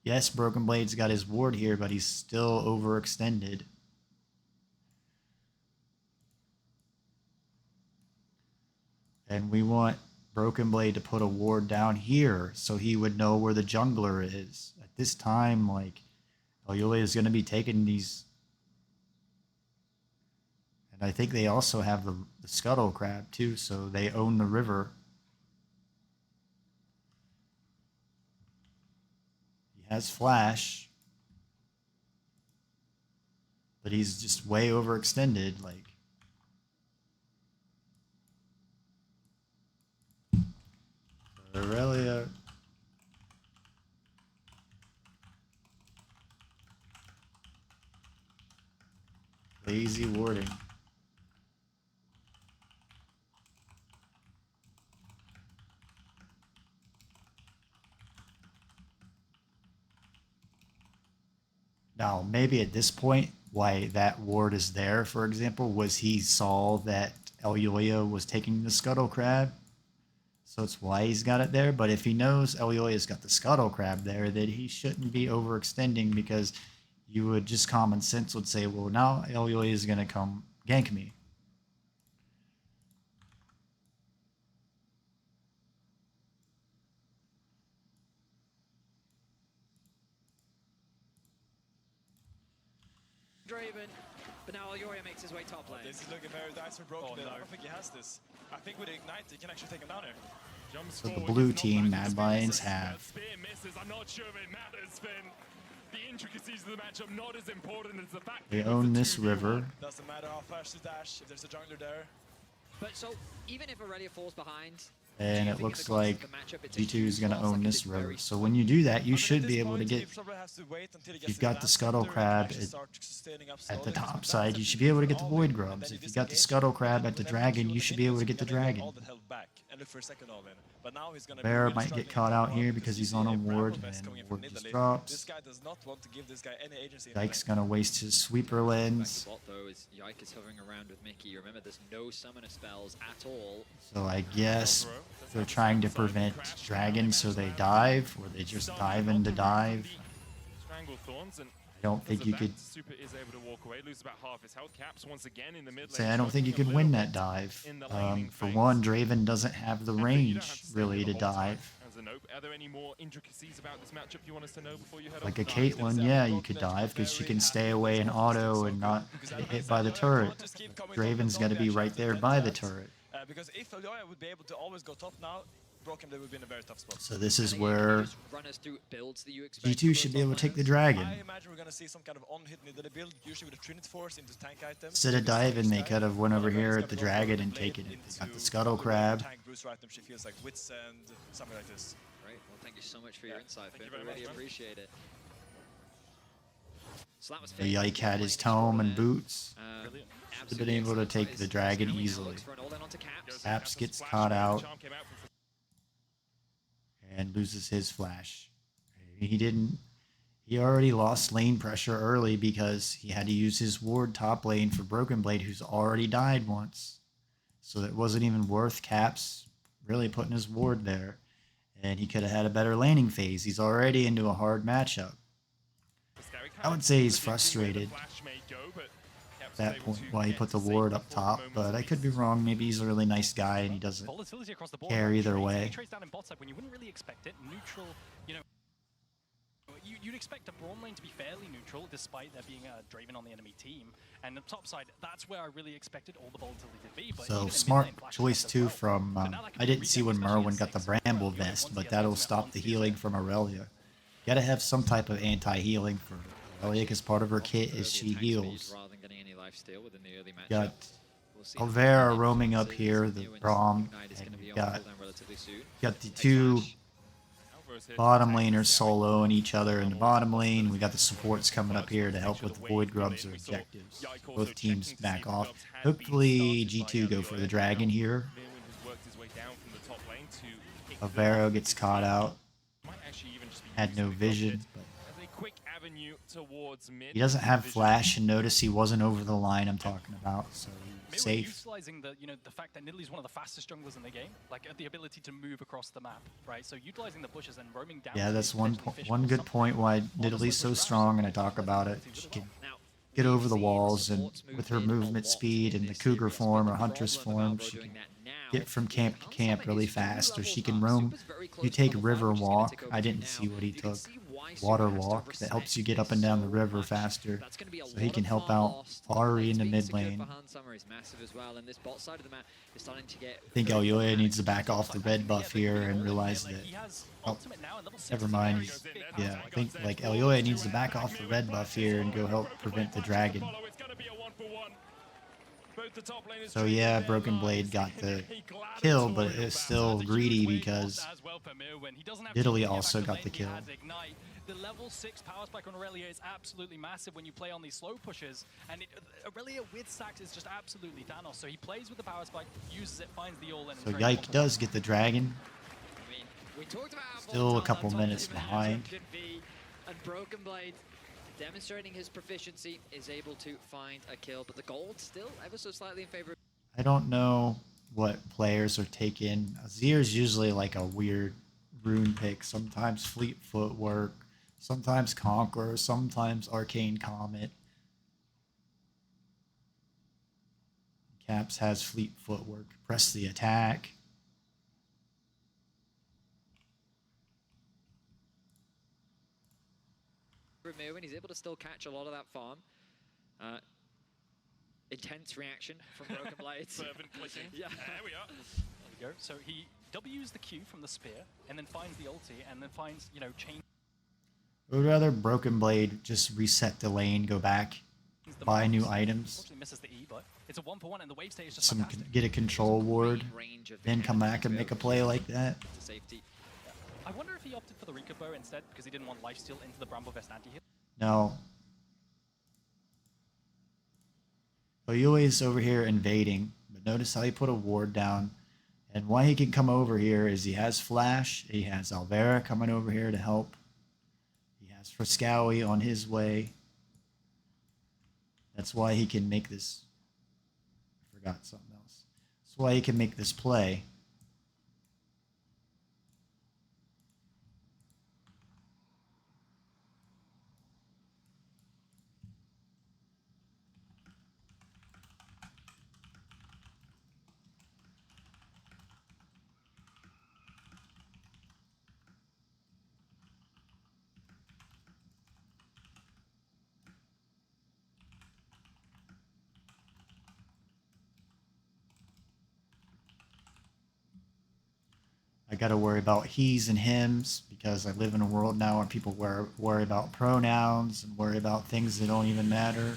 Yes, Broken Blade's got his ward here, but he's still overextended. And we want Broken Blade to put a ward down here so he would know where the jungler is. At this time, like, Elyoya is going to be taking these. And I think they also have the Scuttle Crab too, so they own the river. He has Flash. But he's just way overextended, like. Aurelia. Lazy warding. Now, maybe at this point, why that ward is there, for example, was he saw that Elyoya was taking the Scuttle Crab. So it's why he's got it there. But if he knows Elyoya's got the Scuttle Crab there, then he shouldn't be overextending, because you would just common sense would say, well, now Elyoya is going to come gank me. Draven, but now Elyoya makes his way top lane. This is looking very nice for Broken. I don't think he has this. I think with Ignite, he can actually take him down here. So the blue team, Mad Lions, have. Spear misses. I'm not sure if it matters, Finn. The intricacies of the matchup not as important as the fact They own this river. Doesn't matter how fast you dash, if there's a jungler there. But so, even if Aurelia falls behind, And it looks like G2 is going to own this river. So when you do that, you should be able to get, if you've got the Scuttle Crab at the top side, you should be able to get the Void Grubs. If you've got the Scuttle Crab at the Dragon, you should be able to get the Dragon. Bear might get caught out here because he's on a ward, and ward just drops. Yike's going to waste his sweeper lens. Yike is hovering around with Mickey. Remember, there's no summoner spells at all. So I guess they're trying to prevent Dragon, so they dive, or they just dive into dive. I don't think you could say I don't think you could win that dive. For one, Draven doesn't have the range really to dive. Like a Caitlyn, yeah, you could dive because she can stay away and auto and not get hit by the turret. Draven's got to be right there by the turret. Because if Elyoya would be able to always go top now, Broken Blade would be in a very tough spot. So this is where G2 should be able to take the Dragon. I imagine we're going to see some kind of on-hit Nidalee build, usually with a Trinity Force into tank items. Instead of diving, they could have went over here at the Dragon and taken it. They got the Scuttle Crab. Tank boost item, she feels like Wits and something like this. Great, well thank you so much for your insight, Finn. I really appreciate it. So that was The Yike had his tome and boots. Should have been able to take the dragon easily. Caps gets caught out and loses his flash. He already lost lane pressure early because he had to use his ward top lane for Broken Blade, who's already died once. So it wasn't even worth Caps really putting his ward there. And he could have had a better laning phase. He's already into a hard matchup. I would say he's frustrated at that point why he put the ward up top, but I could be wrong. Maybe he's a really nice guy and he doesn't care either way. When you wouldn't really expect it, neutral, you know, you'd expect a Braum lane to be fairly neutral despite there being a Draven on the enemy team. And the top side, that's where I really expected all the volatility to be. But so smart choice too from, I didn't see when Merwin got the Bramble Vest, but that'll stop the healing from Aurelia. Gotta have some type of anti-healing for Aurelia because part of her kit is she heals. Got Alvera roaming up here, the Braum, and we got the two bottom laners soloing each other in the bottom lane. We got the supports coming up here to help with the Void Grubs or objectives. Both teams back off. Hopefully G2 go for the dragon here. Alvaro gets caught out. Had no vision, but he doesn't have flash, and notice he wasn't over the line I'm talking about, so he's safe. Utilizing the, the fact that Nidalee is one of the fastest junglers in the game, like the ability to move across the map, right? So utilizing the bushes and roaming down. Yeah, that's one good point why Nidalee's so strong, and I talk about it. She can get over the walls, and with her movement speed and the Cougar form or Huntress form, she can get from camp to camp really fast, or she can roam. You take River Walk. I didn't see what he took. Water Walk that helps you get up and down the river faster, so he can help out Ari in the mid lane. I think Elyoya needs to back off the red buff here and realize that. Oh, never mind. Yeah, I think like Elyoya needs to back off the red buff here and go help prevent the dragon. So yeah, Broken Blade got the kill, but it's still greedy because Italy also got the kill. The level 6 power spike on Aurelia is absolutely massive when you play on these slow pushes, and Aurelia with stacks is just absolutely Thanos. So he plays with the power spike, uses it, finds the all-in. So Yike does get the dragon. Still a couple minutes behind. And Broken Blade, demonstrating his proficiency, is able to find a kill, but the gold still ever so slightly in favor. I don't know what players are taking. Azir's usually like a weird rune pick. Sometimes Fleet Footwork, sometimes Conqueror, sometimes Arcane Comet. Caps has Fleet Footwork. Press the attack. And he's able to still catch a lot of that farm. Intense reaction from Broken Blades. Yeah, there we are. There we go. So he W's the Q from the spear, and then finds the ulti, and then finds, chain. I would rather Broken Blade just reset the lane, go back, buy new items. Misses the E, but it's a 1-for-1, and the wave state is just get a control ward, then come back and make a play like that. I wonder if he opted for the Rika bow instead because he didn't want lifesteal into the Bramble Vest anti-heal. No. Oyue's over here invading, but notice how he put a ward down. And why he can come over here is he has Flash, he has Alvera coming over here to help. He has Frescowie on his way. That's why he can make this. I forgot something else. That's why he can make this play. I got to worry about he's and hims because I live in a world now where people worry about pronouns and worry about things that don't even matter.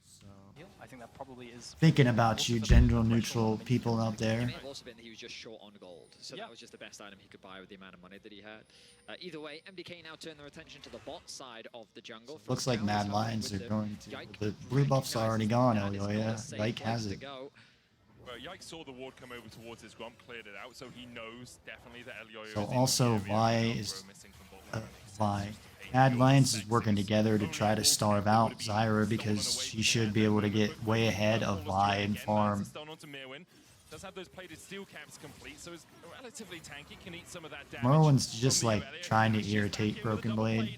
So I think that probably is thinking about you, general neutral people out It there. may have also been that he was just short on gold, so that was just the best item he could buy with the amount of money that he had. Either way, MDK now turn their attention to the bot side of the jungle. Looks like Mad Lions are going to. The blue buff's already gone, Elioya. Yike has it. Well, Yike saw the ward come over towards his Grump, cleared it out, so he knows definitely that Elioya So is in also, the area. why is why Mad Lions is working together to try to starve out Zyra because she should be able to get way ahead of Vi and farm. Does have those plated steel caps complete, so it's relatively tanky, can eat some of that damage. Merwin's just like trying to irritate Broken Blade.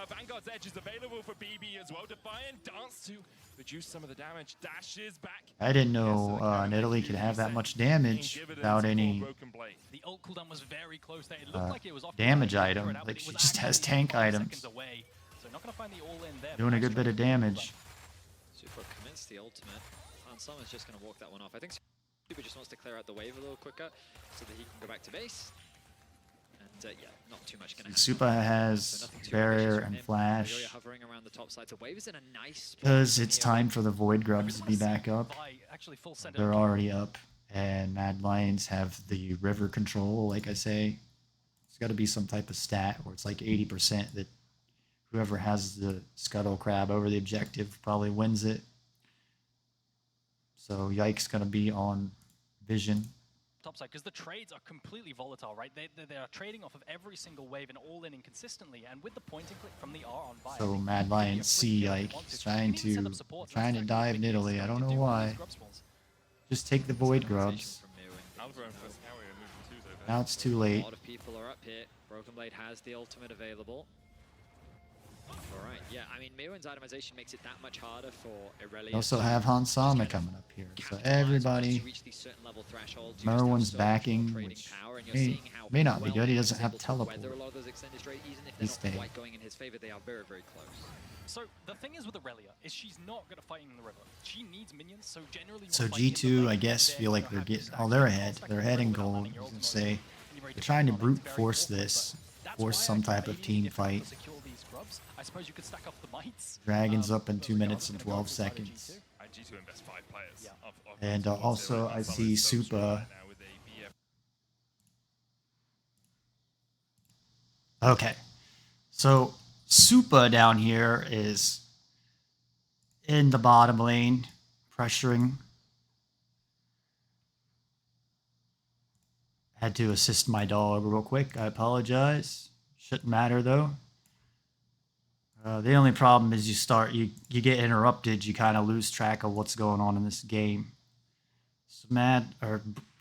Vanguard's Edge is available for BB as well. Defiant dance to reduce some of the damage. Dashes back. I didn't know Italy could have that much damage without any The ult cooldown was very close there. It looked like it was off damage item. Like she just has tank items. So not gonna find the all-in there. Doing a good bit of damage. Super commits the ultimate. Summer's just going to walk that one off. I think Super just wants to clear out the wave a little quicker so that he can go back to base. And yeah, not too much going to happen. Super has barrier and flash. Hovering around the top side. So wave is in a nice Because it's time for the Void Grubs to be back up. They're already up. And Mad Lions have the river control, like I say. It's got to be some type of stat where it's like 80% that whoever has the Scuttle Crab over the objective probably wins it. So Yike's going to be on Vision. Topside, because the trades are completely volatile, right? They are trading off of every single wave and all in inconsistently, and with the point and click from the R on Vibe. So Mad Lions see Yike. He's trying to dive in Italy. I don't know why. Just take the Void Grubs. Now it's too late. A lot of people are up here. Broken Blade has the ultimate available. Alright, yeah, I mean, Mirwen's itemization makes it that much harder for Irelia. We also have Hansama coming up here. So everybody, Merwin's backing, which may not be good. He doesn't have teleport these days. Going in his favor, they are very, very close. So the thing is with Irelia is she's not good at fighting in the river. She needs minions, so generally. So G2, I guess, feel like they're getting. Oh, they're ahead. They're ahead in gold. I was gonna say they're trying to brute force this, force some type of team fight. I suppose you could stack up the mites. Dragon's up in 2 minutes and 12 seconds. And also, I see Supa. Okay. So, Supa down here is in the bottom lane, pressuring. Had to assist my dog real quick. I apologize. Shouldn't matter, though. The only problem is you get interrupted, you kind of lose track of what's going on in this game. So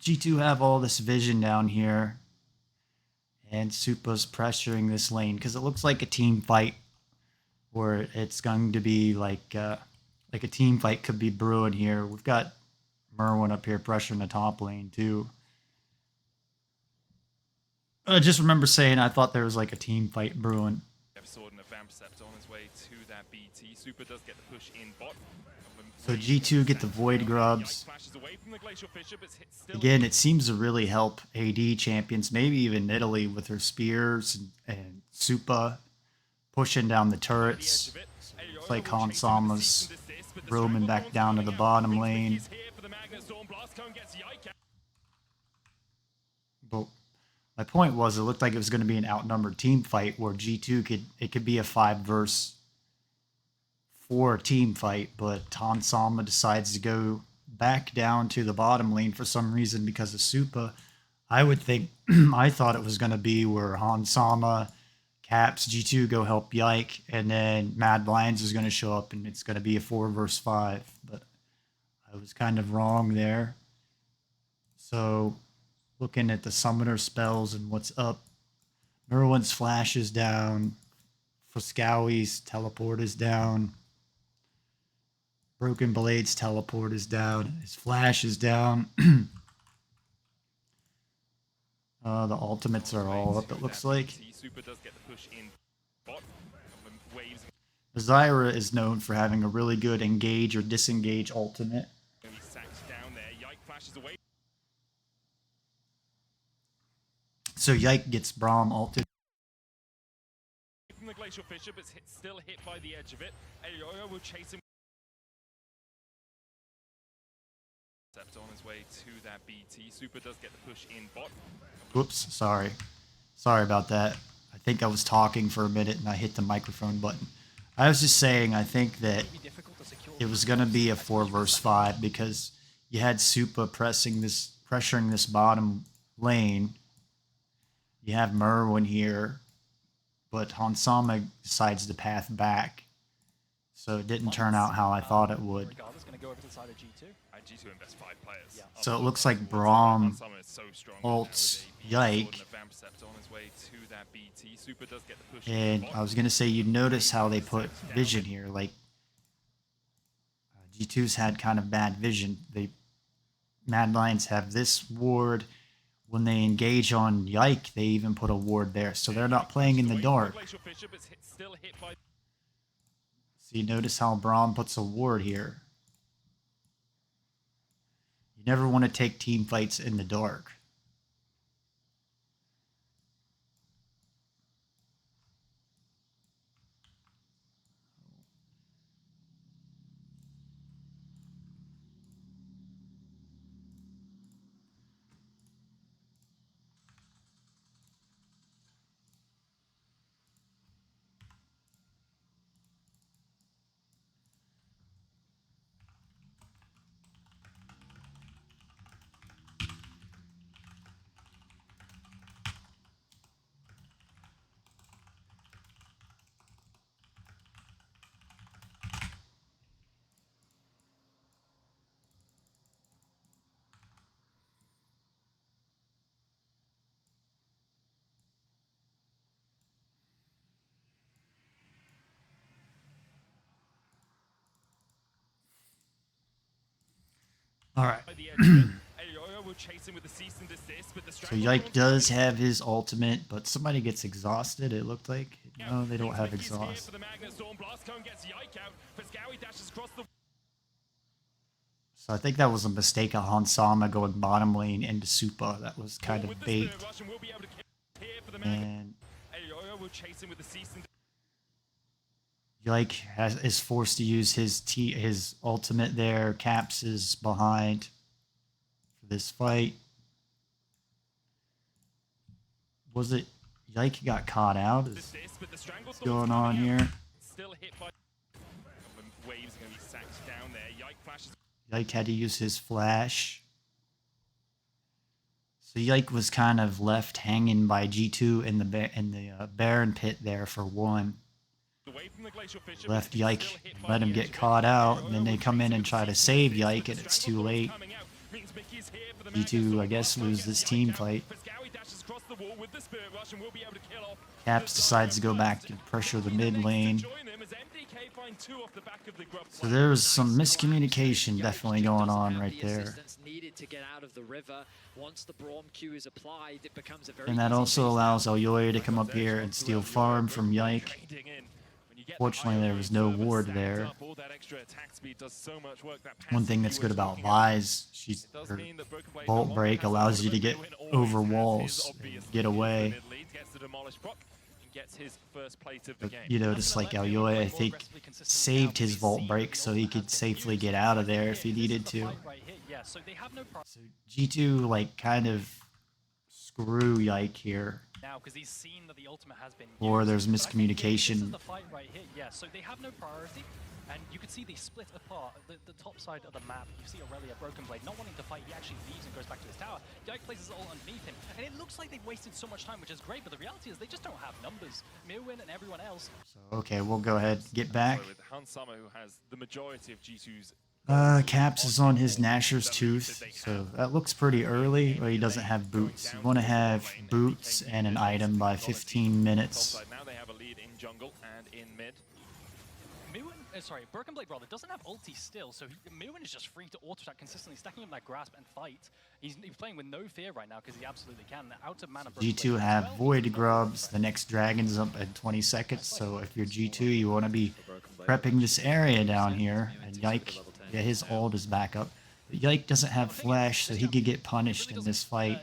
G2 have all this vision down here, and Supa's pressuring this lane because it looks like a team fight, where it's going to be like a team fight could be brewing here. We've got Merwin up here pressuring the top lane too. I just remember saying I thought there was like a team fight brewing. Sword and a Vampercept on his way to that BT. Super does get the push in bot. So G2 get the Void Grubs. Again, it seems to really help AD champions, maybe even Italy with her spears and Supa pushing down the turrets. It's like Hansama's roaming back down to the bottom lane. But my point was, it looked like it was going to be an outnumbered team fight where G2 could be a 5 versus 4 team fight, but Hansama decides to go back down to the bottom lane for some reason because of Supa. I thought it was going to be where Hansama caps G2 go help Yike, and then Mad Lions is going to show up and it's going to be a 4 versus 5, but I was kind of wrong there. So looking at the summoner spells and what's up, Merwin's flash is down, Foscowi's teleport is down, Broken Blade's teleport is down, his flash is down. The ultimates are all up, it looks like. Zyra is known for having a really good engage or disengage ultimate. So Yike gets Braum ulted. From the Glacial Fissure, but still hit by the edge of it. Elioya will chase him. On his way to that BT. Super does get the push in bot. Whoops, sorry. Sorry about that. I think I was talking for a minute and I hit the microphone button. I was just saying I think that it was going to be a 4 versus 5 because you had Supa pressuring this bottom lane. You have Merwin here, but Hansama decides to path back. So it didn't turn out how I thought it would. G2 invest 5 players. So it looks like Braum ults Yike. And I was going to say, you'd notice how they put vision here. Like, G2's had kind of bad vision. Mad Lions have this ward. When they engage on Yike, they even put a ward there. So they're not playing in the dark. So you notice how Braum puts a ward here. You never want to take team fights in the dark. All right. So Yike does have his ultimate, but somebody gets exhausted, it looked like. No, they don't have exhaust. So I think that was a mistake of Hansama going bottom lane into Supa. That was kind of bait. And Yike is forced to use his ultimate there. Caps is behind for this fight. Was it Yike got caught out? What's going on here? Yike had to use his flash. So Yike was kind of left hanging by G2 in the Baron pit there for 1. Left Yike, let him get caught out, and then they come in and try to save Yike, and it's too late. G2, I guess, lose this team fight. Caps decides to go back and pressure the mid lane. So there was some miscommunication definitely going on right there. And that also allows Elyoya to come up here and steal farm from Yike. Fortunately, there was no ward there. One thing that's good about Vi's, her Bolt Break allows you to get over walls and get away. But you notice like Elyoya, I think, saved his Vault Break so he could safely get out of there if he needed to. So G2 like kind of screw Yike here. Now, because he's seen that the ultimate has been or used. there's miscommunication. This is the fight right here, yeah. So they have no priority, and you can see they split apart. The top side of the map, you see Aurelia, Broken Blade, not wanting to fight, he actually leaves and goes back to his tower. Yike places it all underneath him, and it looks like they've wasted so much time, which is great, but the reality is they just don't have numbers. Mirwin and everyone else. So, okay, we'll go ahead, get back. With Hansama, who has the majority of G2's Caps is on his Gnasher's Tooth, so that looks pretty early, but he doesn't have boots. You want to have boots and an item by 15 minutes. Now they have a lead in jungle and in mid. Broken Blade rather doesn't have ulti still, so Mirwin is just free to auto-attack consistently, stacking up that grasp and fight. He's playing with no fear right now because he absolutely can. Out of mana. G2 have Void Grubs. The next dragon's up in 20 seconds, so if you're G2, you want to be prepping this area down here. And Yike, yeah, his ult is back up. But Yike doesn't have flash, so he could get punished in this fight.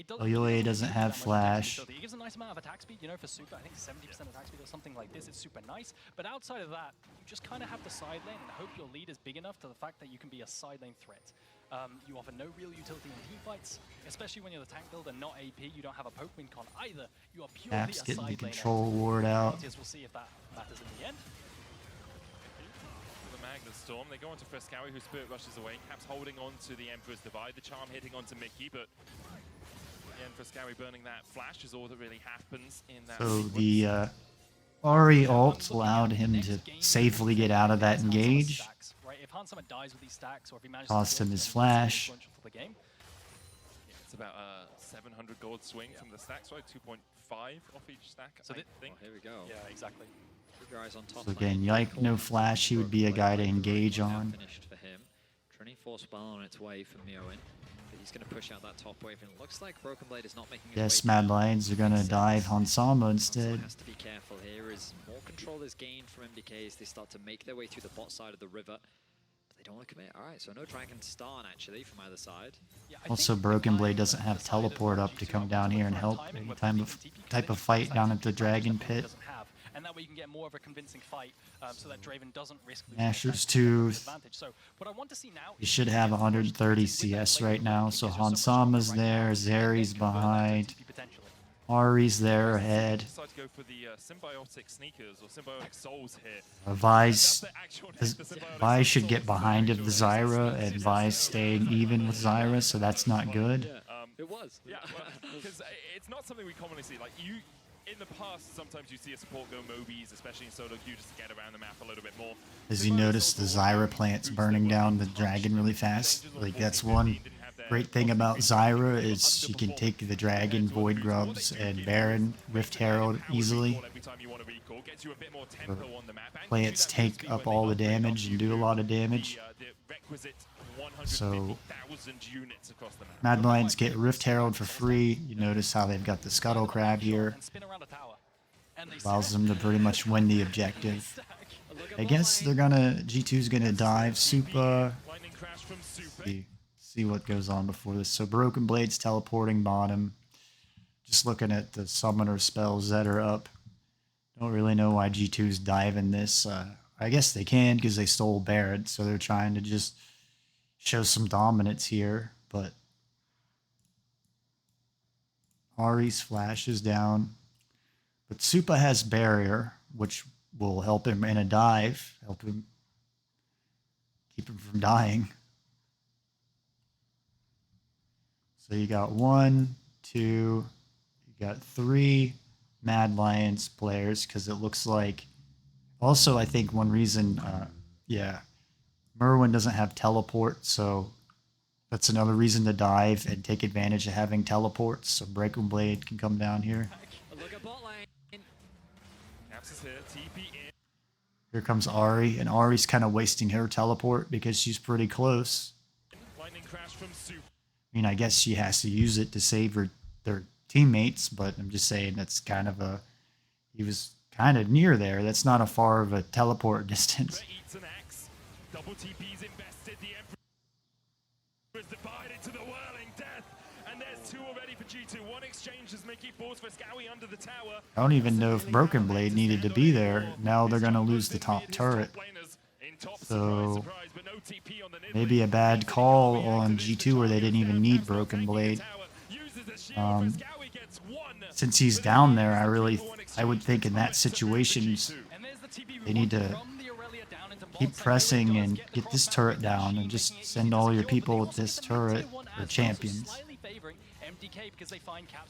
Elyoya doesn't have flash. He gives a nice amount of attack speed, you know, for Supa. I think 70% attack speed or something like this. It's super nice. But outside of that, you just kind of have the side lane and hope your lead is big enough to the fact that you can be a side lane threat. You offer no real utility in team fights, especially when you're the tank builder, not AP. You don't have a Pokemon con either. You are purely Cap's a getting the side control laner. ward out. We'll see if that matters in the end. The Magnus Storm, they go on to Frescowi, who Spirit Rushes away. Caps holding on to the Emperor's Divide, the Charm hitting onto Mickey, but again, Frescowi burning that flash is all that really happens in that So sequence. the Ari ult allowed him to safely get out of that engage. Right, if Hans Summit dies with these stacks, or if he manages Cost to him get his them, flash. it's for the game. Yeah, it's about a 700 gold swing from the stacks, right? 2.5 off each stack, So I think. Oh, here we go. Yeah, exactly. Two guys on top So again, Yike, no flash, he would be a guy to engage on. Finished for him. Training Force spell on its way for Mioin. But he's going to push out that top wave, and it looks like Broken Blade is not making his Yes, way Mad down. Lions are gonna dive Hansama instead. Has to be careful here as more control is gained from MDK as they start to make their way through the bot side of the river. But they don't want to commit. Alright, so no Dragon Star actually from either side. Yeah, Also, Broken Blade doesn't have teleport up to come down here and help any type of fight down at the Dragon Pit. Doesn't have, and that way you can get more of a convincing fight, so that Draven doesn't risk losing Asher's that Tooth. advantage. So what I want to see now He should have 130 CS right now, so Hansama's there, Zeri's behind, Ari's there ahead. Decide to go for the symbiotic sneakers or symbiotic souls here. Vi should get behind of the Zyra, and Vi's staying even with Zyra, so that's not good. It was. Yeah, because it's not something we commonly see. Like you, in the past, sometimes you see a support go Mobies, especially in solo queue, just to get around the map a little bit more. As you notice, the Zyra plant's burning down the dragon really fast. Like, that's one great thing about Zyra, is she can take the dragon, Void Grubs, and Baron, Rift Herald easily. Her plants take up all the damage and do a lot of damage. So, Mad Lions get Rift Herald for free. You notice how they've got the Scuttle Crab here. Allows them to pretty much win the objective. I guess they're gonna, G2's gonna dive Supa. See what goes on before this. So Broken Blade's teleporting bottom. Just looking at the summoner spells that are up. Don't really know why G2's diving this. I guess they can because they stole Barret, so they're trying to just show some dominance here. But Ari's flash is down. But Supa has barrier, which will help him in a dive, help him keep him from dying. So you got 1, 2, you got 3 Mad Lions players, because it looks like, also I think one reason, yeah, Merwin doesn't have teleport, so that's another reason to dive and take advantage of having teleports, so Broken Blade can come down here. Look at bot lane. Caps is here, TP in. Here comes Ari, and Ari's kind of wasting her teleport because she's pretty close. Lightning crash from Super. I mean, I guess she has to use it to save their teammates, but I'm just saying that's kind of a... He was kind of near there. That's not a far of a teleport distance. Eats an axe. Double TP's invested. The Emperor is divided to the whirling death. And there's 2 already for G2. One exchange as Mickey falls for Scowie under the tower. I don't even know if Broken Blade needed to be there. Now they're going to lose the top turret. So maybe a bad call on G2 where they didn't even need Broken Blade. Since he's down there, I would think in that situation they need to keep pressing and get this turret down and just send all your people with this turret or champions.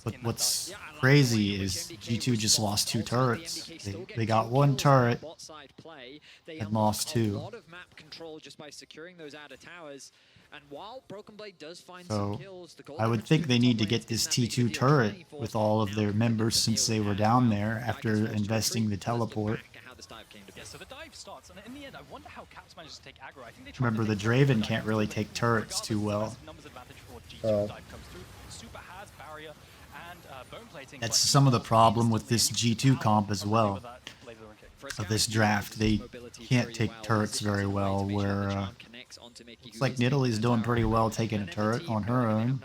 But what's crazy is G2 just lost 2 turrets. They got 1 turret and lost 2. So I would think they need to get this T2 turret with all of their members since they were down there after investing the teleport. Remember, the Draven can't really take turrets too well. That's some of the problem with this G2 comp as well. Of this draft, they can't take turrets very well, where looks like Nidalee's doing pretty well taking a turret on her own.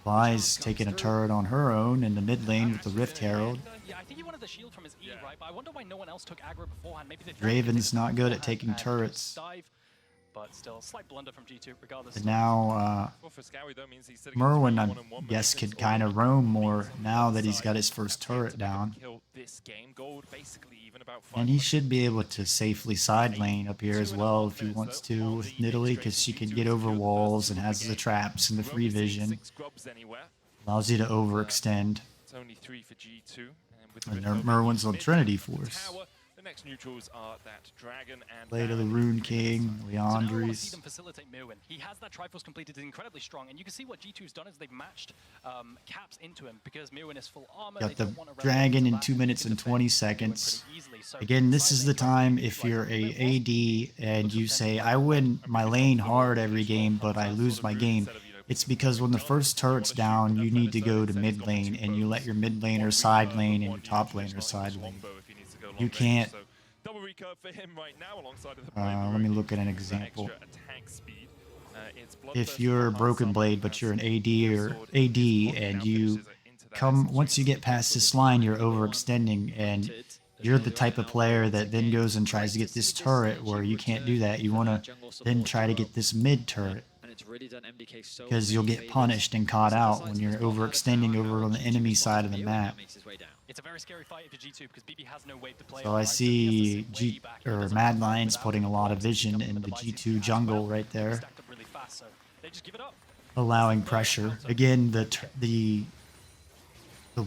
Vi's taking a turret on her own in the mid lane with the Rift Herald. Draven's not good at taking turrets. but still, a slight blunder from G2, regardless. And now Well, for Scowie, though, means he's Merwin, I guess, could kind of roam more now that he's got his first turret down. This game. Gold basically even about And he should be able to safely side lane up here as well if he wants to with Nidalee, because she can get over walls and has the traps and the free vision. Allows you to overextend. It's only 3 for G2. And Merwin's on Trinity Force. The next neutrals are that Dragon and Play to the Rune King, Leandries. See them facilitate Merwin. He has that Triforce completed incredibly strong, and you can see what G2's done is they've matched Caps into him because Merwin is full armor. Got the Dragon in 2 minutes and 20 seconds. Again, this is the time if you're a AD and you say, I win my lane hard every game, but I lose my game. It's because when the first turret's down, you need to go to mid lane, and you let your mid laner side lane and your top laner side lane. You can't. Let me look at an example. If you're Broken Blade, but you're an AD and you come, once you get past this line, you're overextending, and you're the type of player that then goes and tries to get this turret where you can't do that. You want to then try to get this mid turret. Because you'll get punished and caught out when you're overextending over on the enemy side of the map. It's a very scary fight for G2 because BB has no wave to play. So I see Mad Lions putting a lot of vision in the G2 jungle right there, allowing pressure. Again, the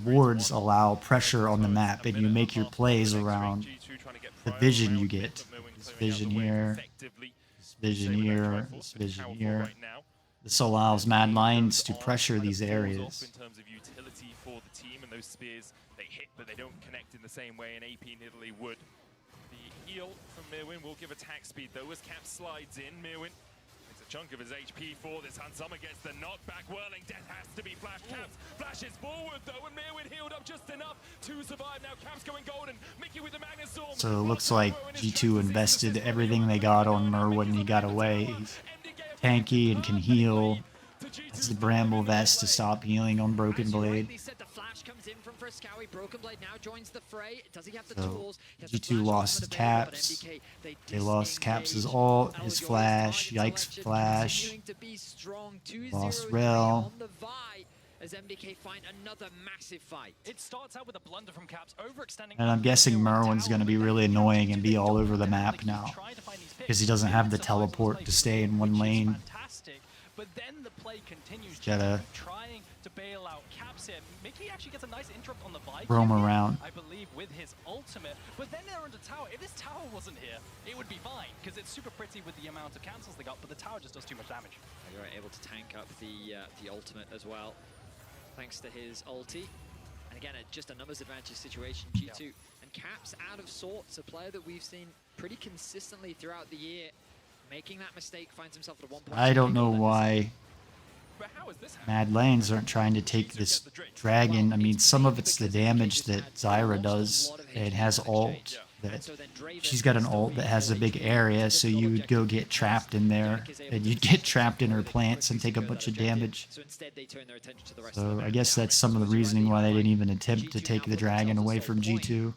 wards allow pressure on the map, and you make your plays around the vision you get. This vision here. Vision here, this vision here. This allows Mad Lions to pressure these areas. In terms of utility for the team, and those spears, they hit, but they don't connect in the same way an AP Nidalee would. The heal from Merwin will give attack speed, though, as Cap slides in. Merwin takes a chunk of his HP for this. Hansama gets the knockback. Whirling Death has to be flashed. Caps flashes forward, though, and Merwin healed up just enough to survive. Now Caps going golden. Mickey with the Magnus Storm. So it looks like G2 invested everything they got on Merwin. He got away. He's tanky and can heal. It's the Bramble Vest to stop healing on Broken Blade. So G2 lost Caps. They lost Caps' ult, his flash, Yike's flash. Lost Rel. As MDK find another massive fight. It starts out with a blunder from Caps, overextending. And I'm guessing Merwin's going to be really annoying and be all over the map now, because he doesn't have the teleport to stay in one lane. But then the play continues. Gotta trying to bail out Caps here. Mickey actually gets a nice interrupt on the Viking, roam around. I believe, with his ultimate. But then they're under tower. If this tower wasn't here, it would be fine, because it's super pretty with the amount of cancels they got, but the tower just does too much damage. You're able to tank up the ultimate as well, thanks to his ulti. And again, just a numbers advantage situation, G2. And Caps out of sorts, a player that we've seen pretty consistently throughout the year. Making that mistake, finds himself at a 1 point. I don't know why Mad Lions aren't trying to take this dragon. I mean, some of it's the damage that Zyra does. It has ult. She's got an ult that has a big area, so you would go get trapped in there, and you'd get trapped in her plants and take a bunch of damage. So I guess that's some of the reasoning why they didn't even attempt to take the dragon away from G2.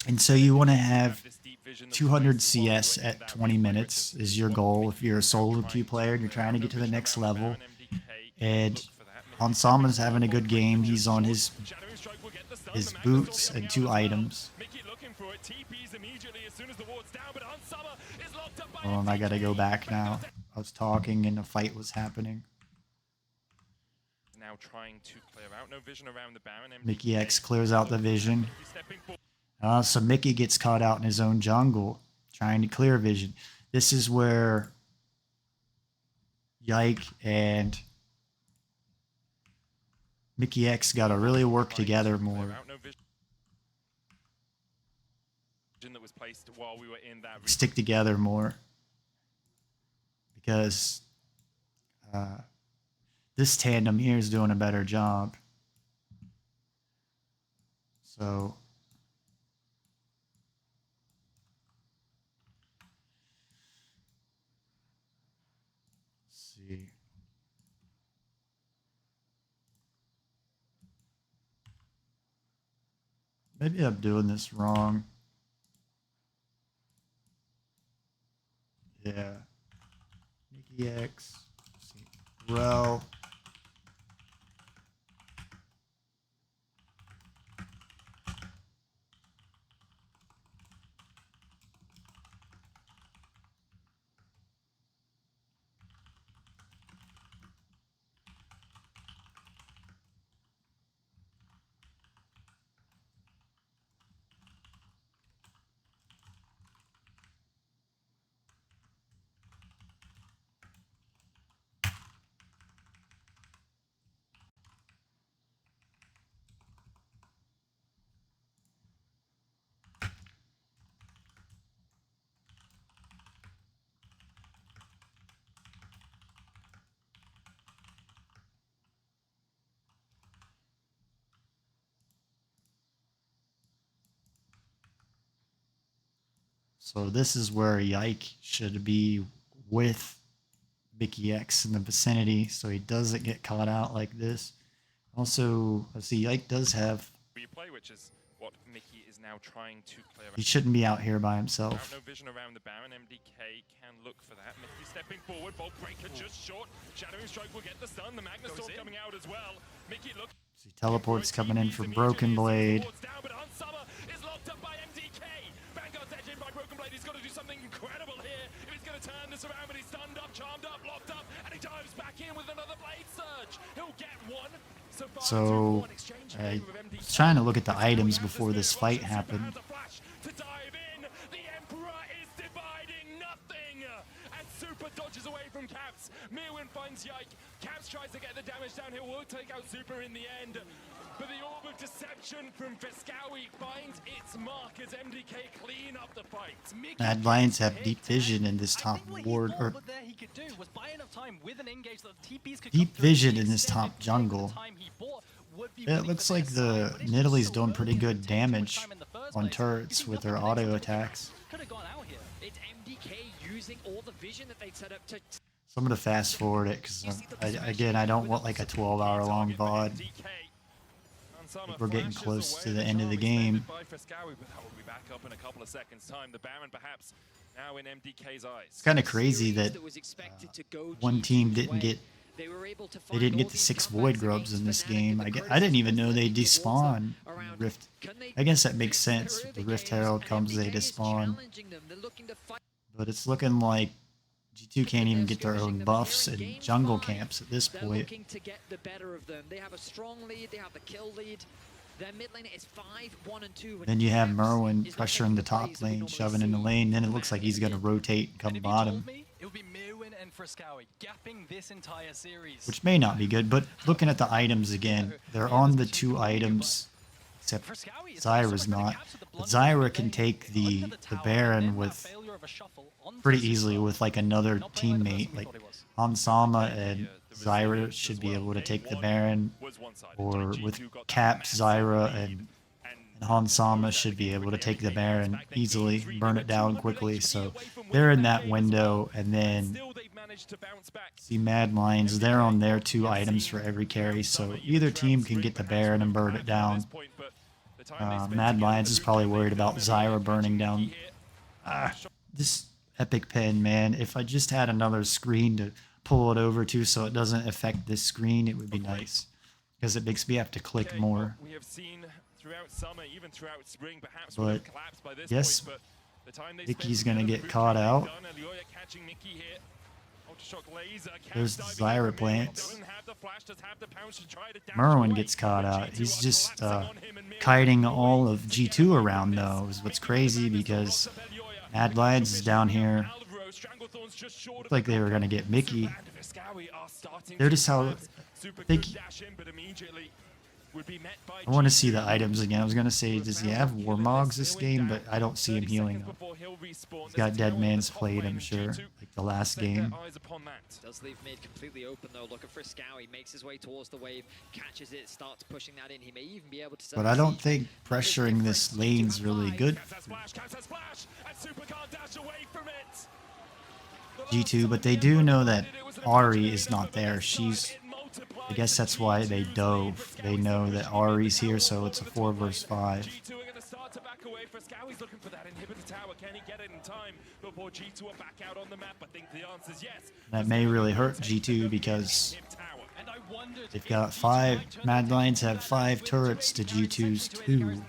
And so you want to have 200 CS at 20 minutes is your goal if you're a solo queue player and you're trying to get to the next level. And Hansama's having a good game. He's on his boots and 2 items. Oh, and I gotta go back now. I was talking and a fight was happening. Now trying to clear out. No vision around the Baron. Mickey X clears out the vision. So Mickey gets caught out in his own jungle, trying to clear vision. This is where Yike and Mickey X got to really work together more. Stick together more. Because this tandem here is doing a better job. So let's see. Maybe I'm doing this wrong. Yeah. Mickey X. Rel. So this is where Yike should be with Mickey X in the vicinity, so he doesn't get caught out like this. Also, let's see, Yike does have... replay, which is what Mickey is now trying to play around. He shouldn't be out here by himself. No vision around the Baron. MDK can look for that. Mickey stepping forward. Bolt Breaker just short. Shadowing Strike will get the stun. The Magnus Sword coming out as well. Mickey look. See, teleport's coming in for Broken Blade. But Unsummer is locked up by MDK. Vanguard's edge in by Broken Blade. He's got to do something incredible here if he's going to turn this around. But he's stunned up, charmed up, locked up, and he dives back in with another Blade Surge. He'll get one. So I was trying to look at the items before this fight happened. To dive in, the Emperor is dividing nothing, and Super dodges away from Caps. Mirwin finds Yike. Caps tries to get the damage down here. Will take out Super in the end, but the Orb of Deception from Viscawi finds its mark as MDK clean up the fight. Mad Lions have deep vision in this top ward, or deep vision in this top jungle. It looks like the Nidalee's doing pretty good damage on turrets with their auto attacks. It's MDK using all the vision that they set up to. So I'm gonna fast forward it because again, I don't want like a 12-hour long VOD. We're getting close to the end of the game. It's kind of crazy that one team didn't get the 6 Void Grubs in this game. I didn't even know they despawn Rift. I guess that makes sense. If the Rift Herald comes, they despawn. But it's looking like G2 can't even get their own buffs and jungle camps at this point. Looking to get the better of them. They have a strong lead, they have the kill lead. Their mid lane is 5-1 and 2. Then you have Merwin pressuring the top lane, shoving in the lane. Then it looks like he's going to rotate and come bottom, which may not be good. But looking at the items again, they're on the 2 items, except Zyra's not. But Zyra can take the Baron with pretty easily with like another teammate. Like Hansama and Zyra should be able to take the Baron, or with Caps, Zyra and Hansama should be able to take the Baron easily, burn it down quickly. So they're in that window, and then see Mad Lions, they're on their 2 items for every carry, so either team can get the Baron and burn it down. Mad Lions is probably worried about Zyra burning down. This epic pen, man, if I just had another screen to pull it over to so it doesn't affect this screen, it would be nice, because it makes me have to click more. We have seen throughout summer, even throughout spring, perhaps But yes, Mickey's gonna get caught out. There's the Zyra plants. Merwin gets caught out. He's just kiting all of G2 around though, is what's crazy, because Mad Lions is down here. Looked like they were gonna get Mickey. Notice how I want to see the items again. I was gonna say, does he have Warmogs this game? But I don't see him healing up. He's got Dead Man's Plate, I'm sure, like the last game. Does leave mid completely open though. Look at Friskawi, makes his way towards the wave, catches it, starts pushing that in. He may even be able to. But I don't think pressuring this lane's really good for G2. But they do know that Ahri is not there. I guess that's why they dove. They know that Ahri's here, so it's a 4 versus 5. Frescowi's looking for that inhibitor tower. Can he get it in time before G2 are back out on the map? I think the answer is yes. That may really hurt G2 because they've got 5. Mad Lions have 5 turrets to G2's 2.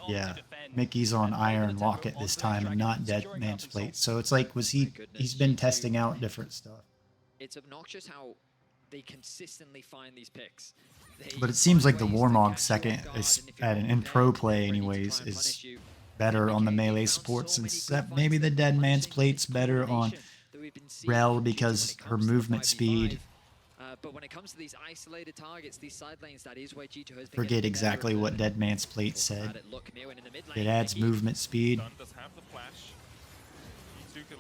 Yeah, Mickey's on Iron Locket this time and not Dead Man's Plate. So it's like, he's been testing out different stuff. It's obnoxious how they consistently find these picks. But it seems like the Warmog second is in pro play anyways is better on the melee supports, except maybe the Dead Man's Plate's better on Rel because her movement speed. But when it comes to these isolated targets, these side lanes, that is where G2 has been. Forget exactly what Dead Man's Plate said. It adds movement speed.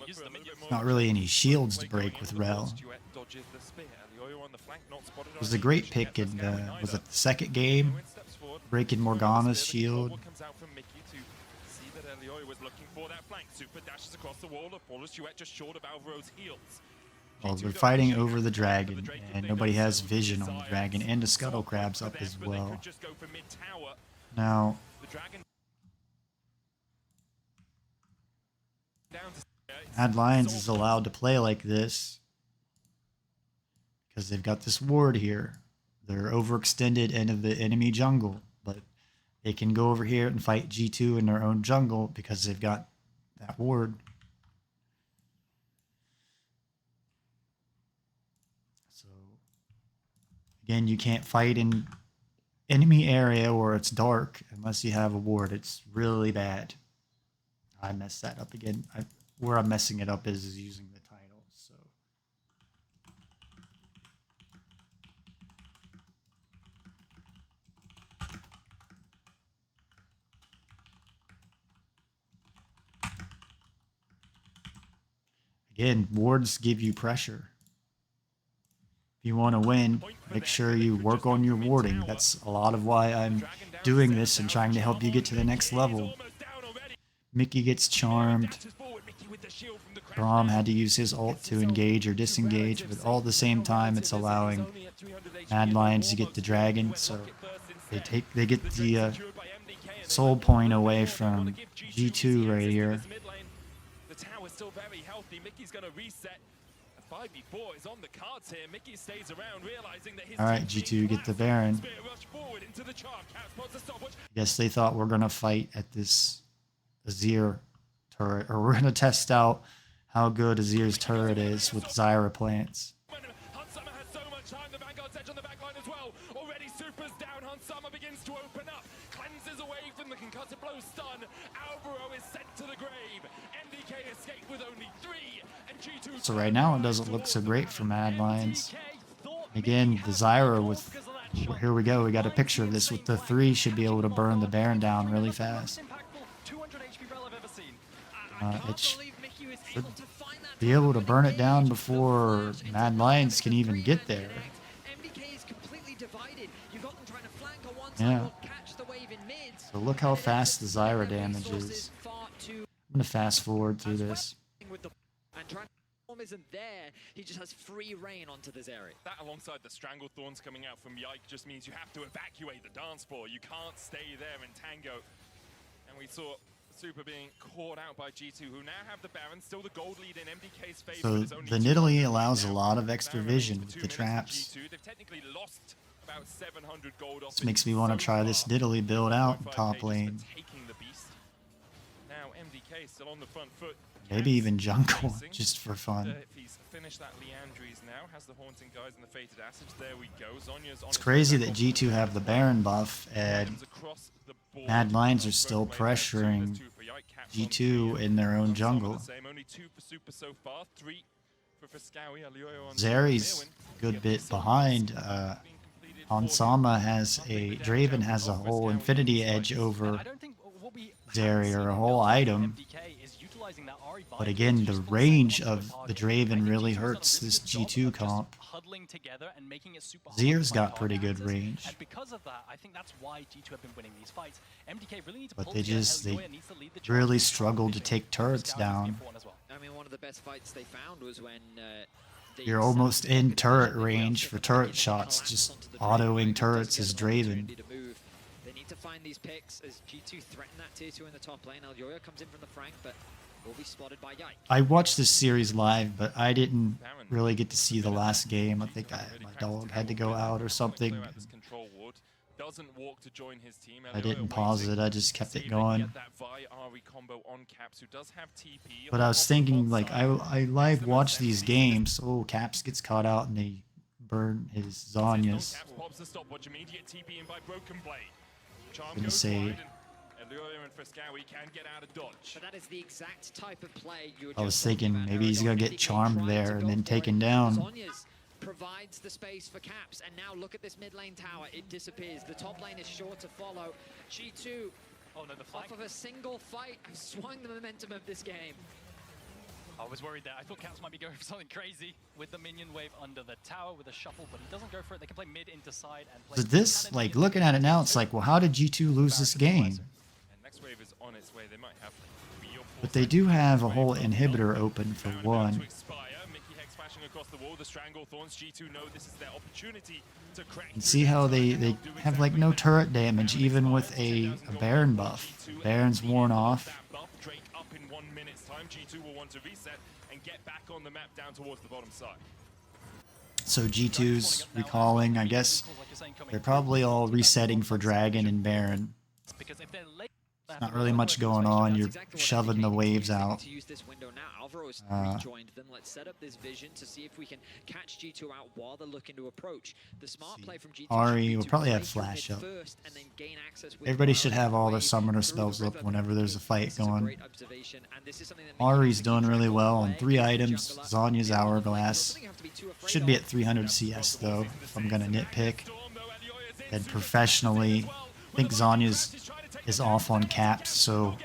There's not really any shields to break with Rel. It was a great pick in was it the second game? Breaking Morgana's shield. Well, they're fighting over the dragon, and nobody has vision on the dragon, and the Scuttle Crab's up as well. Now, Mad Lions is allowed to play like this because they've got this ward here. They're overextended into the enemy jungle, but they can go over here and fight G2 in their own jungle because they've got that ward. So, again, you can't fight in enemy area where it's dark unless you have a ward. It's really bad. I messed that up again. Where I'm messing it up is using the title. So again, wards give you pressure. If you want to win, make sure you work on your warding. That's a lot of why I'm doing this and trying to help you get to the next level. Mickey gets charmed. Braum had to use his ult to engage or disengage, but all at the same time it's allowing Mad Lions to get the dragon, so they get the soul point away from G2 right here. The tower's still very healthy. Mickey's gonna reset. 5v4 is on the cards here. Mickey stays around, realizing that his Alright, G2 get the Baron. Guess they thought we're gonna fight at this Azir turret, or we're gonna test out how good Azir's turret is with Zyra plants. Hansama has so much time. The Vanguard's edge on the backline as well. Already Super's down. Hansama begins to open up. Cleanses away from the concussive blow stun. Alvaro is sent to the grave. MDK escaped with only 3. And G2. So right now it doesn't look so great for Mad Lions. Again, the Zyra with, here we go, we got a picture of this with the 3 should be able to burn the Baron down really fast. It should be able to burn it down before Mad Lions can even get there. Yeah. So look how fast the Zyra damage is. I'm going to fast forward through this. Isn't there, he just has free reign onto this area. That alongside the Stranglethorns coming out from Yike just means you have to evacuate the dance floor. You can't stay there in tango. And we saw Super being caught out by G2, who now have the Baron, still the gold lead in MDK's favor. So the Nidalee allows a lot of extra vision with the traps. They've technically lost about 700 gold off. This makes me want to try this Nidalee build out in top lane. Now MDK still on the front foot. Maybe even jungle, just for fun. If he's finished that Leandries now, has the Haunting Guys and the Fated Assets, there we go. Zonya's on. It's crazy that G2 have the Baron buff and Mad Lions are still pressuring G2 in their own jungle. Only 2 for Super so far, 3 for Frescowi. Zeri's a good bit behind. Hansama has Draven has a whole Infinity Edge over Zeri, or a whole item. But again, the range of the Draven really hurts this G2 comp. Zer's got pretty good range. But they really struggle to take turrets down. I mean, one of the best fights they found was when you're almost in turret range for turret shots, just autoing turrets as Draven. They need to find these picks as G2 threaten that tier 2 in the top lane. Elyoya comes in from the flank, but will be spotted by Yike. I watched this series live, but I didn't really get to see the last game. I think my dog had to go out or something. I didn't pause it. I just kept it going. But I was thinking, like, I live watch these games. Oh, Caps gets caught out and they burn his Zhonya's. Gonna say. But that is the exact type of play you I was thinking maybe he's gonna get charmed there and then taken down. Zhonya's provides the space for Caps, and now look at this mid lane tower. It disappears. The top lane is sure to follow. G2, off of a single fight, have swung the momentum of this game. I was worried there. I thought Caps might be going for something crazy with the minion wave under the tower with a shuffle, but he doesn't go for it. They can play mid into side and play. So this, like, looking at it now, it's like, well, how did G2 lose this game? But they do have a whole inhibitor open for one. And see how they have like no turret damage even with a Baron buff. Baron's worn off. So G2's recalling, I guess they're probably all resetting for Dragon and Baron. Not really much going on. You're shoving the waves out. Let's set up this vision to see if we can catch G2 out while they're looking to approach. The smart play from G2 Ari will probably have flash up. Everybody should have all their summoner spells up whenever there's a fight going. Ari's doing really well on 3 items. Zhonya's Hourglass. Should be at 300 CS though, if I'm gonna nitpick. And professionally, I think Zhonya's is off on Caps, so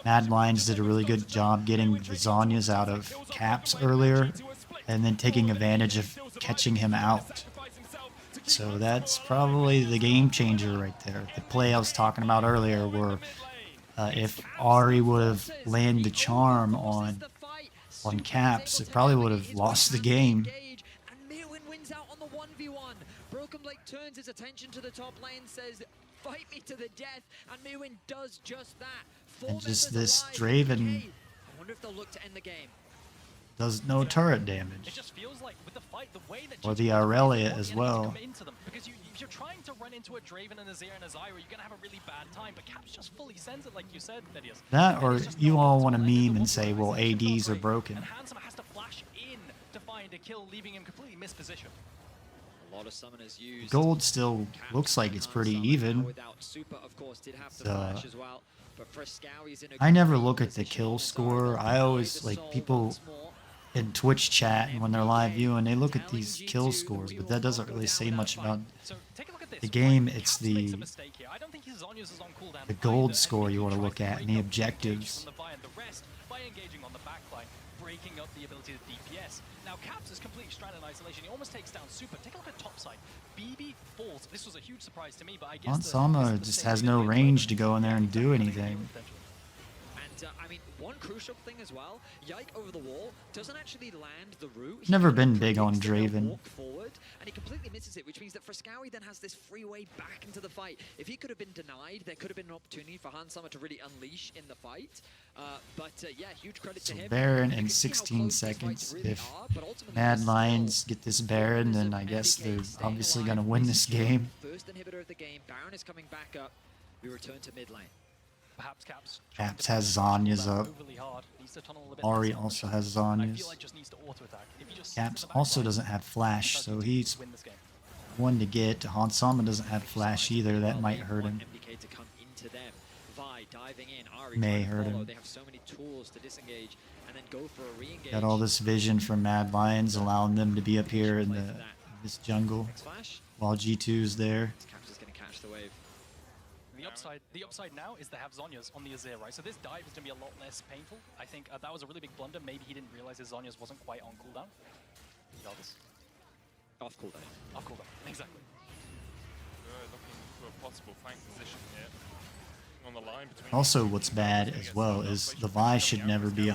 Mad Lions did a really good job getting the Zhonya's out of Caps earlier and then taking advantage of catching him out. So that's probably the game changer right there. The play I was talking about earlier where if Ari would have landed the charm on Caps, it probably would have lost the game. Broken Blade turns his attention to the top lane, says, "Fight me to the death," and Mewin does just that. And just this Draven I wonder if they'll look to end the game. does no turret damage. It just feels like with the fight, the way that Or the Aurelia as well. Because if you're trying to run into a Draven and a Zera and a Zyra, you're gonna have a really bad time. But Caps just fully sends it, like you said, Thaddeus. That, or you all want to meme and say, well, ADs are broken. And Handsome has to flash in to find a kill, leaving him completely mispositioned. A lot of summoners use Gold still looks like it's pretty even. I never look at the kill score. I always, like, people in Twitch chat and when they're live viewing, they look at these kill scores, but that doesn't really say much about the game. It's the gold score you want to look at and the objectives. Breaking up the ability to DPS. Now Caps is completely stranded in isolation. He almost takes down Super. Take a look at top side. BB falls. This was a huge surprise to me, but I guess Hansama just has no range to go in there and do anything. And I mean, one crucial thing as well, Yike over the wall doesn't actually land the route. Never been big on Draven. Walk forward, and he completely misses it, which means that Frescowi then has this free way back into the fight. If he could have been denied, there could have been an opportunity for Hansama to really unleash in the fight. Yeah, huge credit to him. Baron in 16 seconds. If Mad Lions get this Baron, then I guess they're obviously going to win this game. First inhibitor of the game, Baron is coming back up. We return to mid lane. Perhaps Caps has Zhonya's up. Ari also has Zhonya's. Caps also doesn't have Flash, so he's one to get. Hansama doesn't have Flash either. That might hurt him. May hurt him. They have so many tools to disengage and then go for a re-engage. Got all this vision from Mad Lions, allowing them to be up here in this jungle while G2's there. Caps is going to catch the wave. The upside now is they have Zhonya's on the Azir, right? So this dive is going to be a lot less painful. I think that was a really big blunder. Maybe he didn't realize his Zhonya's wasn't quite on cooldown. Off cooldown. Off cooldown, exactly. Looking for a possible flank position here. On the line between Also, what's bad as well is the Vi should never be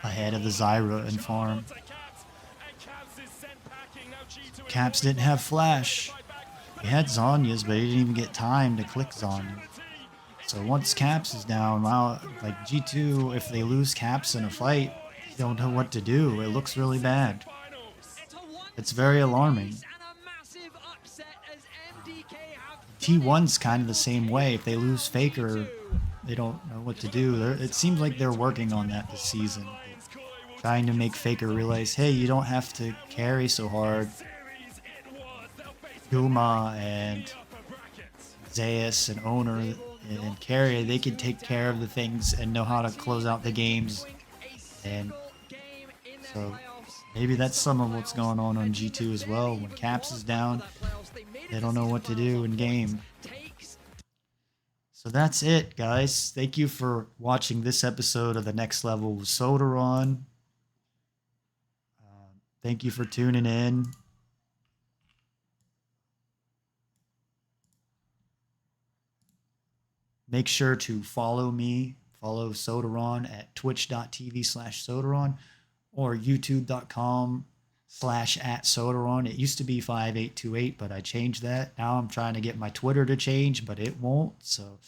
ahead of the Zyra in farm. Caps didn't have Flash. He had Zhonya's, but he didn't even get time to click Zonya. So once Caps is down, wow, like G2, if they lose Caps in a fight, you don't know what to do. It looks really bad. It's very alarming. T1's kind of the same way. If they lose Faker, they don't know what to do. It seems like they're working on that this season. Trying to make Faker realize, hey, you don't have to carry so hard. Guma and Zeus and Owner and Carry, they can take care of the things and know how to close out the games. And so maybe that's some of what's going on G2 as well. When Caps is down, they don't know what to do in game. So that's it, guys. Thank you for watching this episode of The Next Level with Sodaron. Thank you for tuning in. Make sure to follow me, follow Sodaron at twitch.tv/Sodaron or youtube.com/@Sodaron. It used to be 5828, but I changed that. Now I'm trying to get my Twitter to change, but it won't. So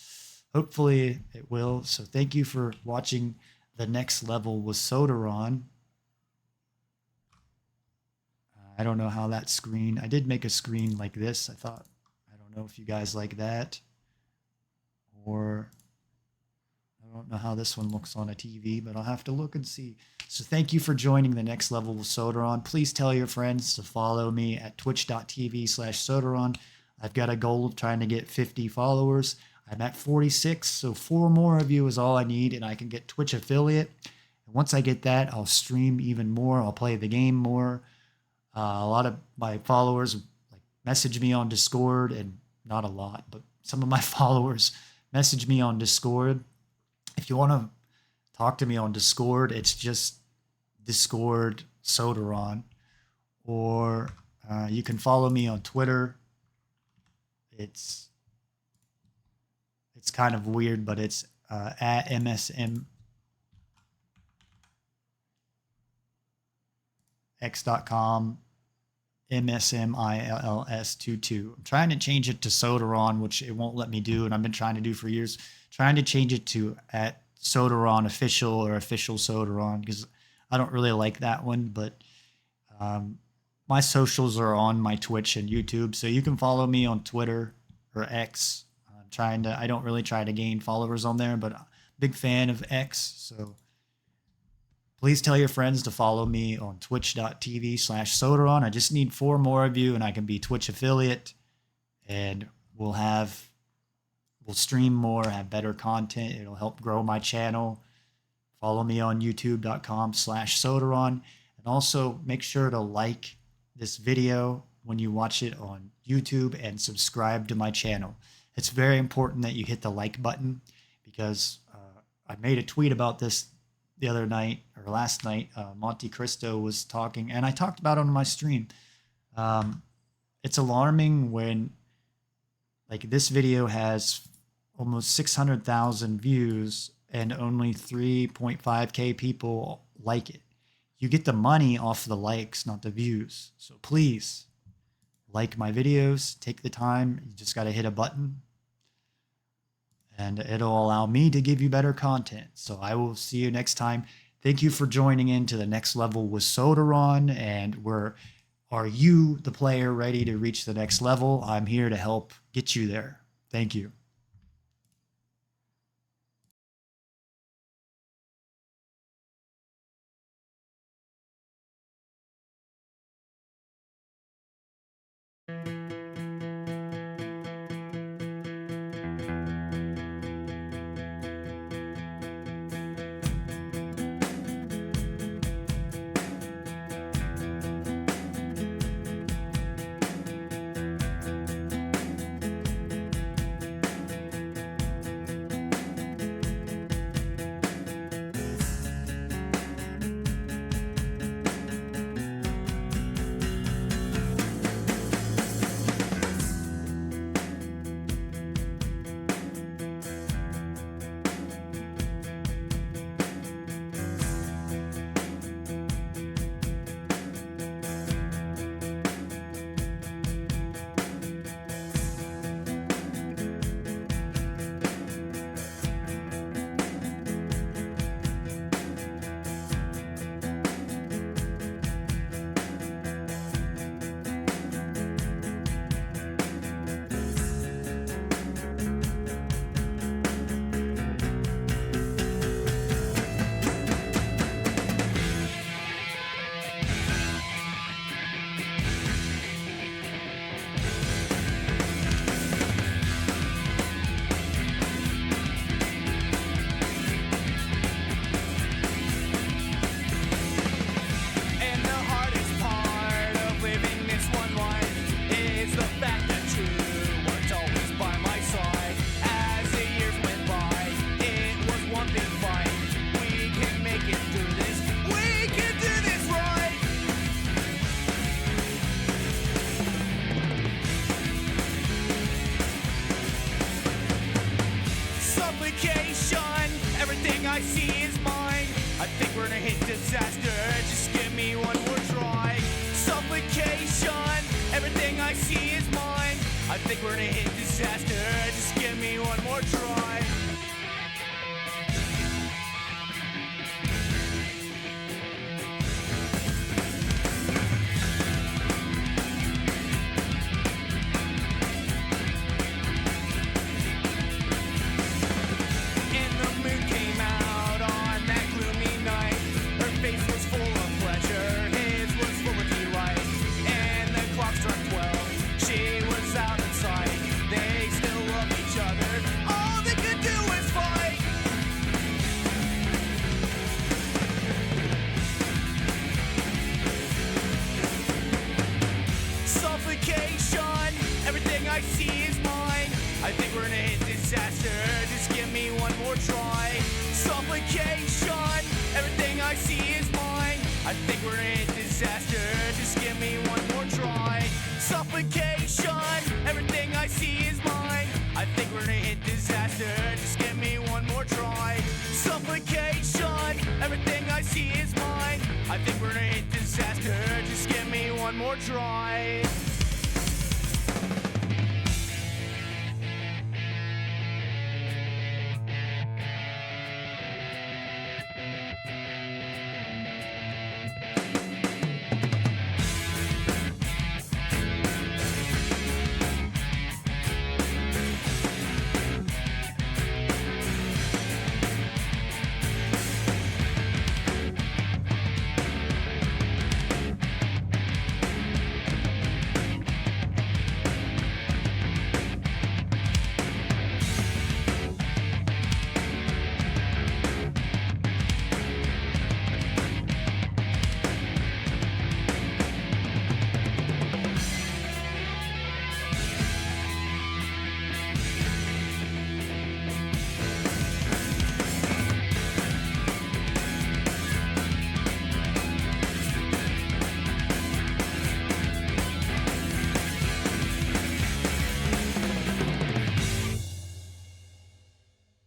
hopefully it will. So thank you for watching The Next Level with Sodaron. I don't know how that screen, I did make a screen like this. I don't know if you guys like that. Or I don't know how this one looks on a TV, but I'll have to look and see. So thank you for joining The Next Level with Sodaron. Please tell your friends to follow me at twitch.tv/Sodaron. I've got a goal of trying to get 50 followers. I'm at 46, so 4 more of you is all I need, and I can get Twitch affiliate. And once I get that, I'll stream even more. I'll play the game more. A lot of my followers message me on Discord, and not a lot, but some of my followers message me on Discord. If you want to talk to me on Discord, it's just Discord Sodaron. Or you can follow me on Twitter. It's kind of weird, but it's at msmx.com MSMILLS22. I'm trying to change it to Sodaron, which it won't let me do, and I've been trying to do for years. Trying to change it to at Sodaron official or official Sodaron, because I don't really like that one. But my socials are on my Twitch and YouTube, so you can follow me on Twitter or X. I don't really try to gain followers on there, but I'm a big fan of X, so please tell your friends to follow me on twitch.tv/Sodaron. I just need 4 more of you and I can be Twitch affiliate, and we'll stream more, have better content. It'll help grow my channel. Follow me on youtube.com/Sodaron, and also make sure to like this video when you watch it on YouTube and subscribe to my channel. It's very important that you hit the like button, because I made a tweet about this the other night, or last night. Monte Cristo was talking, and I talked about it on my stream. It's alarming when this video has almost 600,000 views and only 3.5K people like it. You get the money off the likes, not the views. So please like my videos, take the time. You just got to hit a button, and it'll allow me to give you better content. So I will see you next time. Thank you for joining in to The Next Level with Sodaron. And are you, the player, ready to reach the next level? I'm here to help get you there. Thank you. I see is mine. I think we're gonna hit disaster. Just give me one more try. Suffocation. Everything I see is mine. I think we're gonna hit disaster. Just give me one more try. Everything I see is mine. I think we're gonna hit disaster. Just give me one more try. Suffocation. Everything I see is mine. I think we're gonna hit disaster. Just give me one more try. Suffocation. Everything I see is mine. I think we're gonna hit disaster. Just give me one more try. Suffocation. Everything I see is mine. I think we're gonna hit disaster. Just give me one more try.